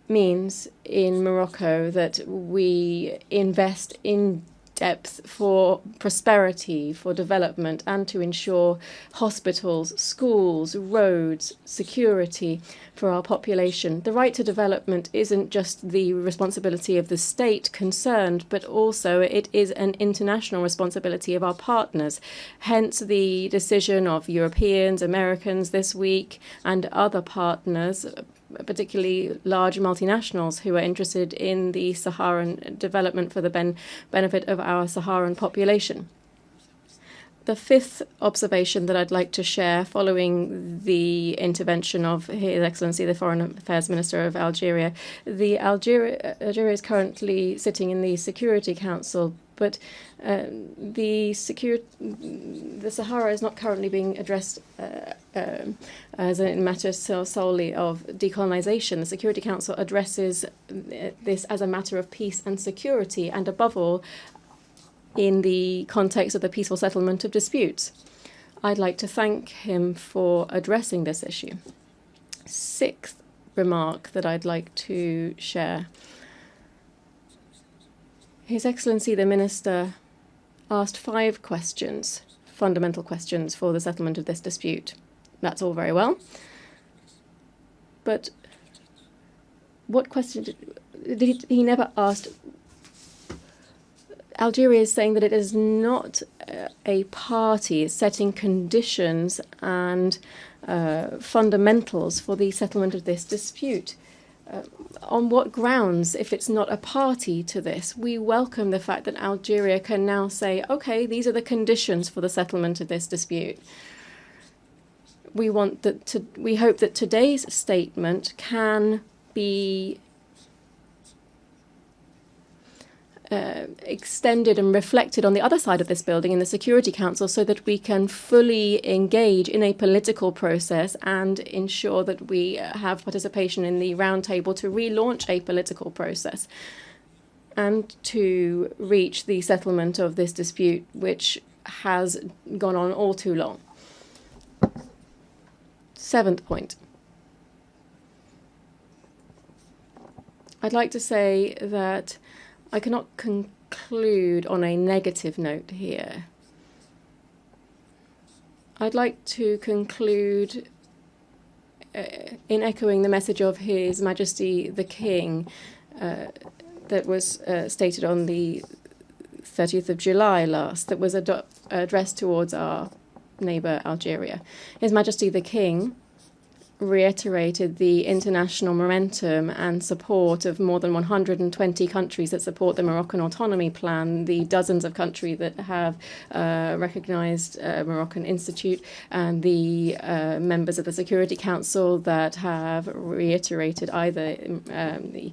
S20: means in Morocco that we invest in depth for prosperity, for development, and to ensure hospitals, schools, roads, security for our population. The right to development isn't just the responsibility of the state concerned, but also it is an international responsibility of our partners. Hence the decision of Europeans, Americans this week, and other partners, particularly large multinationals who are interested in the Saharan development for the benefit of our Saharan population. The fifth observation that I'd like to share following the intervention of His Excellency the Foreign Affairs Minister of Algeria. Algeria is currently sitting in the Security Council, but the Sahara is not currently being addressed as a matter solely of decolonization. The Security Council addresses this as a matter of peace and security, and above all, in the context of the peaceful settlement of disputes. I'd like to thank him for addressing this issue. Sixth remark that I'd like to share. His Excellency the Minister asked 5 questions, fundamental questions for the settlement of this dispute. That's all very well. But what question did he never asked? Algeria is saying that it is not a party setting conditions and fundamentals for the settlement of this dispute. On what grounds, if it's not a party to this? We welcome the fact that Algeria can now say, okay, these are the conditions for the settlement of this dispute. We hope that today's statement can be extended and reflected on the other side of this building in the Security Council, so that we can fully engage in a political process and ensure that we have participation in the round table to relaunch a political process and to reach the settlement of this dispute, which has gone on all too long. 7th point. I'd like to say that I cannot conclude on a negative note here. I'd like to conclude in echoing the message of His Majesty the King that was stated on the 30th of July last, that was addressed towards our neighbour Algeria. His Majesty the King reiterated the international momentum and support of more than 120 countries that support the Moroccan autonomy plan, the dozens of countries that have recognized Moroccan Institute, and the members of the Security Council that have reiterated either the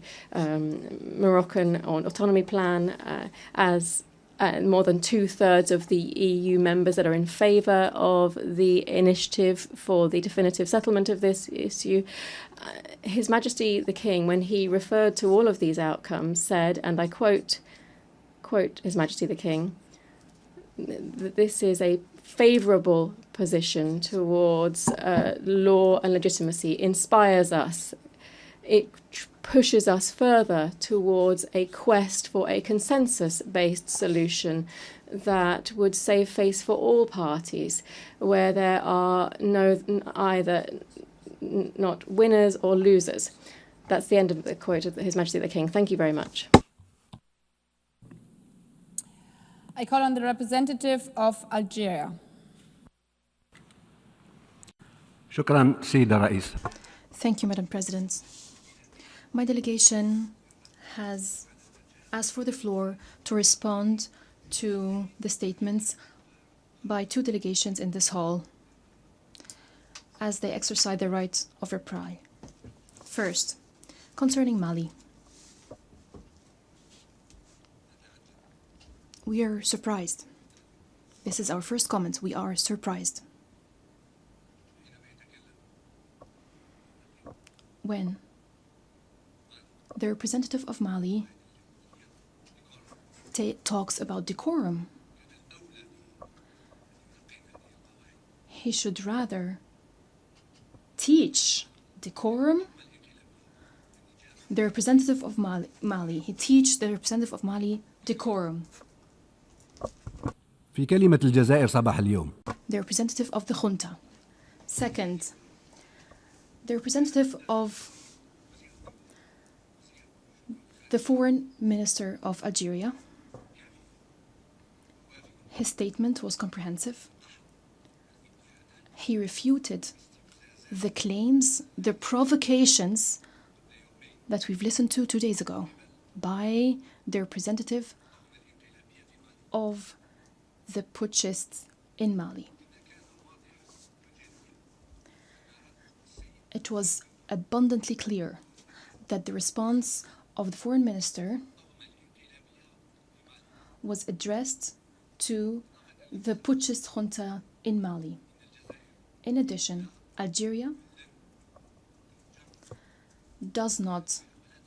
S20: Moroccan autonomy plan as more than 2/3 of the EU members that are in favour of the initiative for the definitive settlement of this issue. His Majesty the King, when he referred to all of these outcomes, said, and I quote His Majesty the King, that this is a favourable position towards law and legitimacy, inspires us. It pushes us further towards a quest for a consensus-based solution that would save face for all parties, where there are not winners or losers. That's the end of the quote of His Majesty the King. Thank you very much.
S1: I call on the representative of Algeria.
S4: شكرا سيدة رئيس.
S22: Thank you, Madam President. My delegation has asked for the floor to respond to the statements by 2 delegations in this hall as they exercise their right of reply. First, concerning Mali. We are surprised. This is our first comment. We are surprised. When the representative of Mali talks about decorum, he should rather teach decorum. The representative of Mali, he teach the representative of Mali decorum.
S4: في كلمة الجزائر صباح اليوم.
S22: The representative of the junta. Second, the representative of the Foreign Minister of Algeria. His statement was comprehensive. He refuted the claims, the provocations that we've listened to 2 days ago by the representative of the putschists in Mali. It was abundantly clear that the response of the foreign minister was addressed to the putschist junta in Mali. In addition, Algeria does not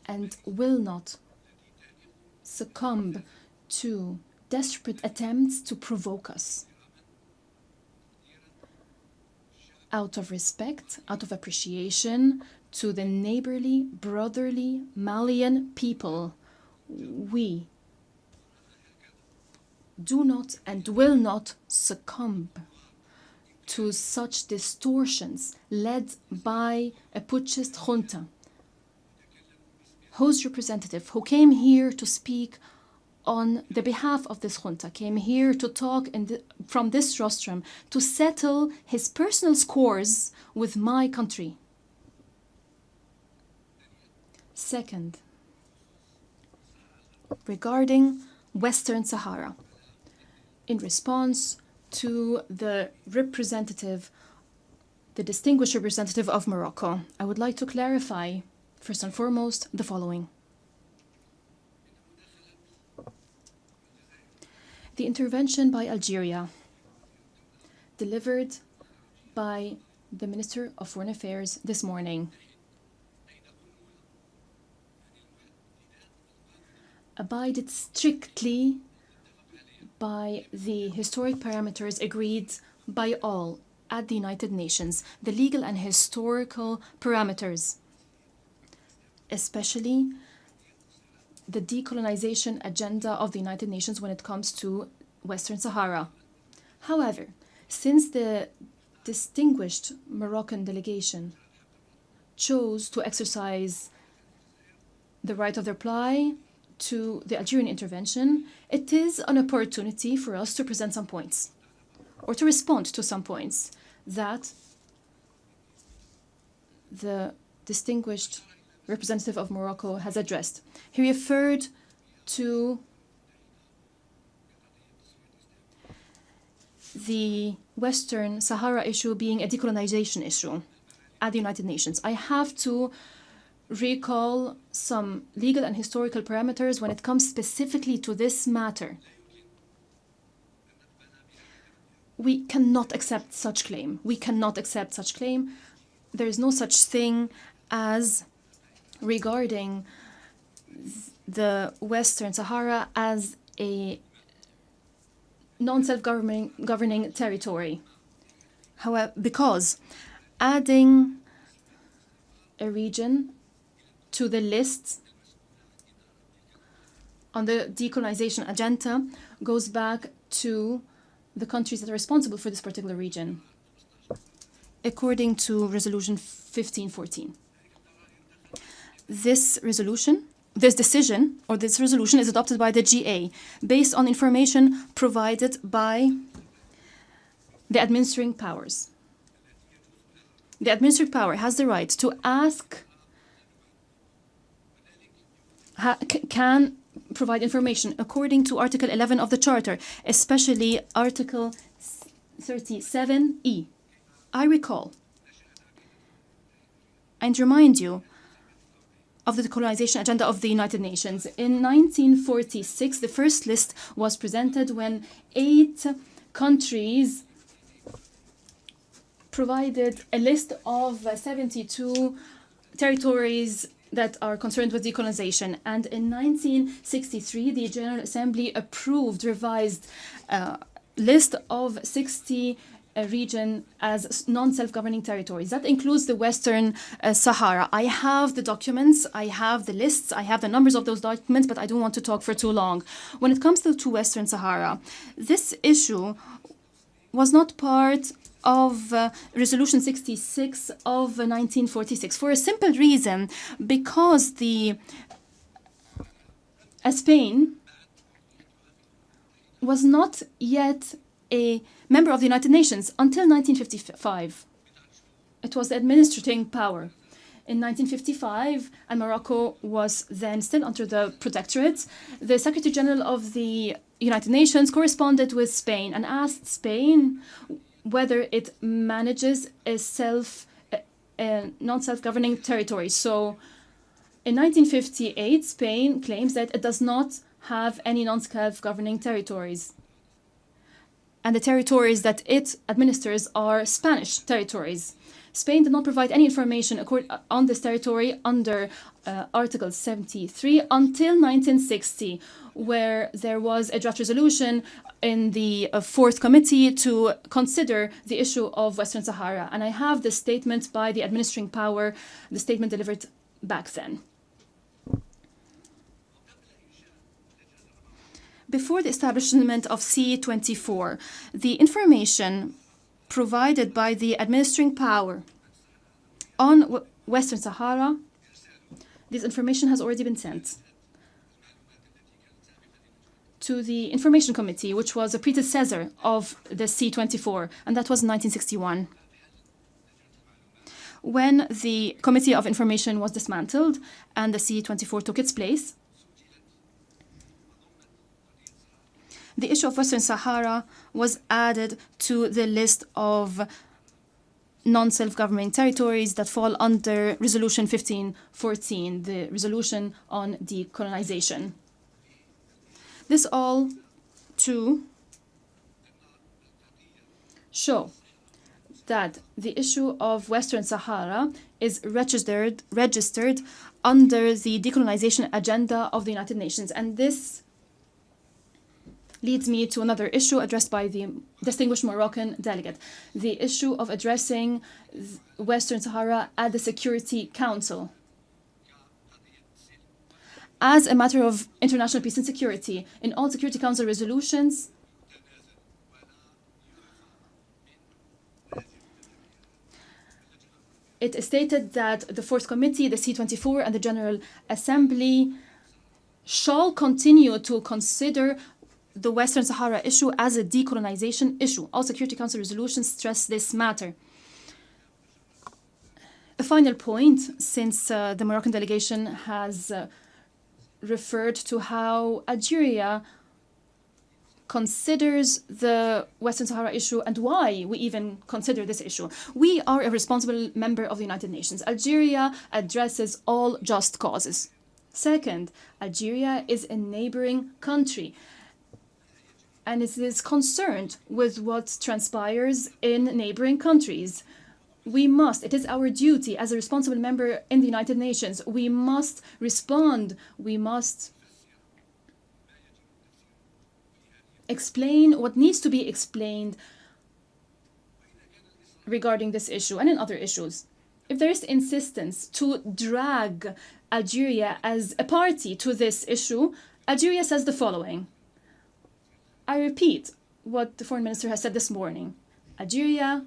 S22: and will not succumb to desperate attempts to provoke us. Out of respect, out of appreciation to the neighborly, brotherly Malian people, we do not and will not succumb to such distortions led by a putschist junta, whose representative, who came here to speak on the behalf of this junta, came here to talk from this rostrum to settle his personal scores with my country. Second, regarding Western Sahara, in response to the distinguished representative of Morocco, I would like to clarify, first and foremost, the following. The intervention by Algeria, delivered by the Minister of Foreign Affairs this morning, abided strictly by the historic parameters agreed by all at the United Nations, the legal and historical parameters, especially the decolonization agenda of the United Nations when it comes to Western Sahara. However, since the distinguished Moroccan delegation chose to exercise the right of reply to the Algerian intervention, it is an opportunity for us to present some points, or to respond to some points that the distinguished representative of Morocco has addressed. He referred to the Western Sahara issue being a decolonization issue at the United Nations. I have to recall some legal and historical parameters when it comes specifically to this matter. We cannot accept such claim. We cannot accept such claim. There is no such thing as regarding the Western Sahara as a non-self-governing territory. However, because adding a region to the list on the decolonization agenda goes back to the countries that are responsible for this particular region, according to Resolution 1514. This resolution is adopted by the GA based on information provided by the administering powers. The administering power has the right to ask, can provide information according to Article 11 of the Charter, especially Article 37E. I recall and remind you of the decolonization agenda of the United Nations. In 1946, the first list was presented when 8 countries provided a list of 72 territories that are concerned with decolonization. And in 1963, the General Assembly approved revised list of 60 region as non-self-governing territories. That includes the Western Sahara. I have the documents, I have the lists, I have the numbers of those documents, but I don't want to talk for too long. When it comes to Western Sahara, this issue was not part of Resolution 66 of 1946 for a simple reason, because Spain was not yet a member of the United Nations until 1955. It was the administrating power. In 1955, and Morocco was then still under the protectorate, the Secretary General of the United Nations corresponded with Spain and asked Spain whether it manages a non-self-governing territory. So in 1958, Spain claims that it does not have any non-self-governing territories. And the territories that it administers are Spanish territories. Spain did not provide any information on this territory under Article 73 until 1960, where there was a draft resolution in the Fourth Committee to consider the issue of Western Sahara. And I have the statement by the administering power, the statement delivered back then. Before the establishment of C24, the information provided by the administering power on Western Sahara, this information has already been sent to the Information Committee, which was a predecessor of the C24, and that was in 1961. When the Committee of Information was dismantled and the C24 took its place, the issue of Western Sahara was added to the list of non-self-governing territories that fall under Resolution 1514, the resolution on decolonization. This all to show that the issue of Western Sahara is registered under the decolonization agenda of the United Nations. And this leads me to another issue addressed by the distinguished Moroccan delegate, the issue of addressing Western Sahara at the Security Council. As a matter of international peace and security, in all Security Council resolutions, it is stated that the Fourth Committee, the C24, and the General Assembly shall continue to consider the Western Sahara issue as a decolonization issue. All Security Council resolutions stress this matter. A final point, since the Moroccan delegation has referred to how Algeria considers the Western Sahara issue and why we even consider this issue. We are a responsible member of the United Nations. Algeria addresses all just causes. Second, Algeria is a neighboring country, and it is concerned with what transpires in neighboring countries. We must, it is our duty as a responsible member in the United Nations, we must respond, we must explain what needs to be explained regarding this issue and in other issues. If there is insistence to drag Algeria as a party to this issue, Algeria says the following. I repeat what the foreign minister has said this morning. Algeria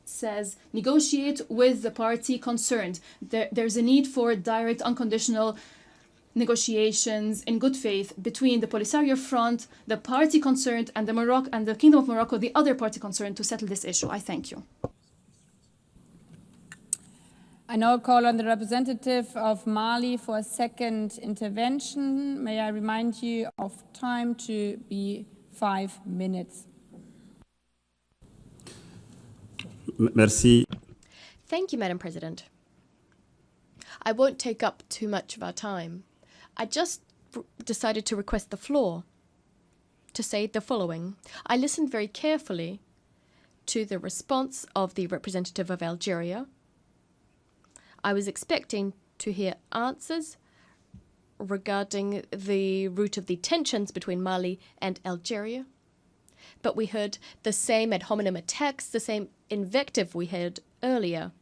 S22: says negotiate with the party concerned. There's a need for direct, unconditional negotiations in good faith between the Polisario Front, the party concerned, and the Kingdom of Morocco, the other party concerned, to settle this issue. I thank you.
S1: I now call on the representative of Mali for a second intervention. May I remind you of time to be 5 minutes.
S3: Merci.
S17: Thank you, Madam President. I won't take up too much of our time. I just decided to request the floor to say the following. I listened very carefully to the response of the representative of Algeria. I was expecting to hear answers regarding the root of the tensions between Mali and Algeria. But we heard the same ad hominem attacks, the same invective we heard earlier.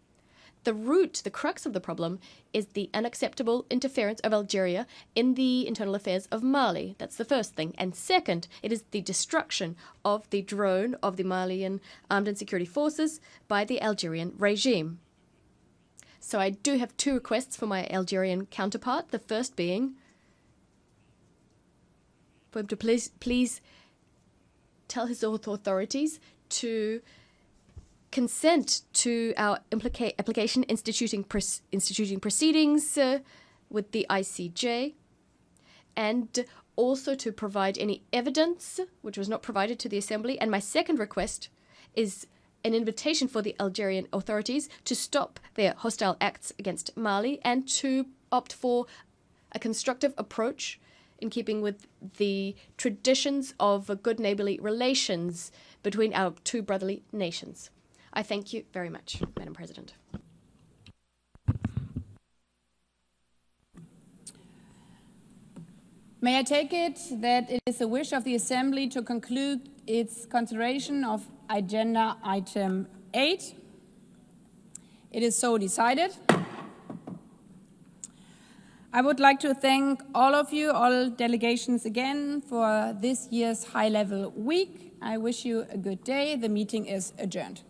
S17: The root, the crux of the problem, is the unacceptable interference of Algeria in the internal affairs of Mali. That's the first thing. And second, it is the destruction of the drone of the Malian armed and security forces by the Algerian regime. So I do have two requests for my Algerian counterpart. The first being for him to please tell his authorities to consent to our application instituting proceedings with the ICJ, and also to provide any evidence which was not provided to the Assembly. And my second request is an invitation for the Algerian authorities to stop their hostile acts against Mali and to opt for a constructive approach in keeping with the traditions of good neighbourly relations between our two brotherly nations. I thank you very much, Madam President.
S1: May I take it that it is the wish of the Assembly to conclude its consideration of agenda item 8? It is so decided. I would like to thank all of you, all delegations again, for this year's high-level week. I wish you a good day. The meeting is adjourned.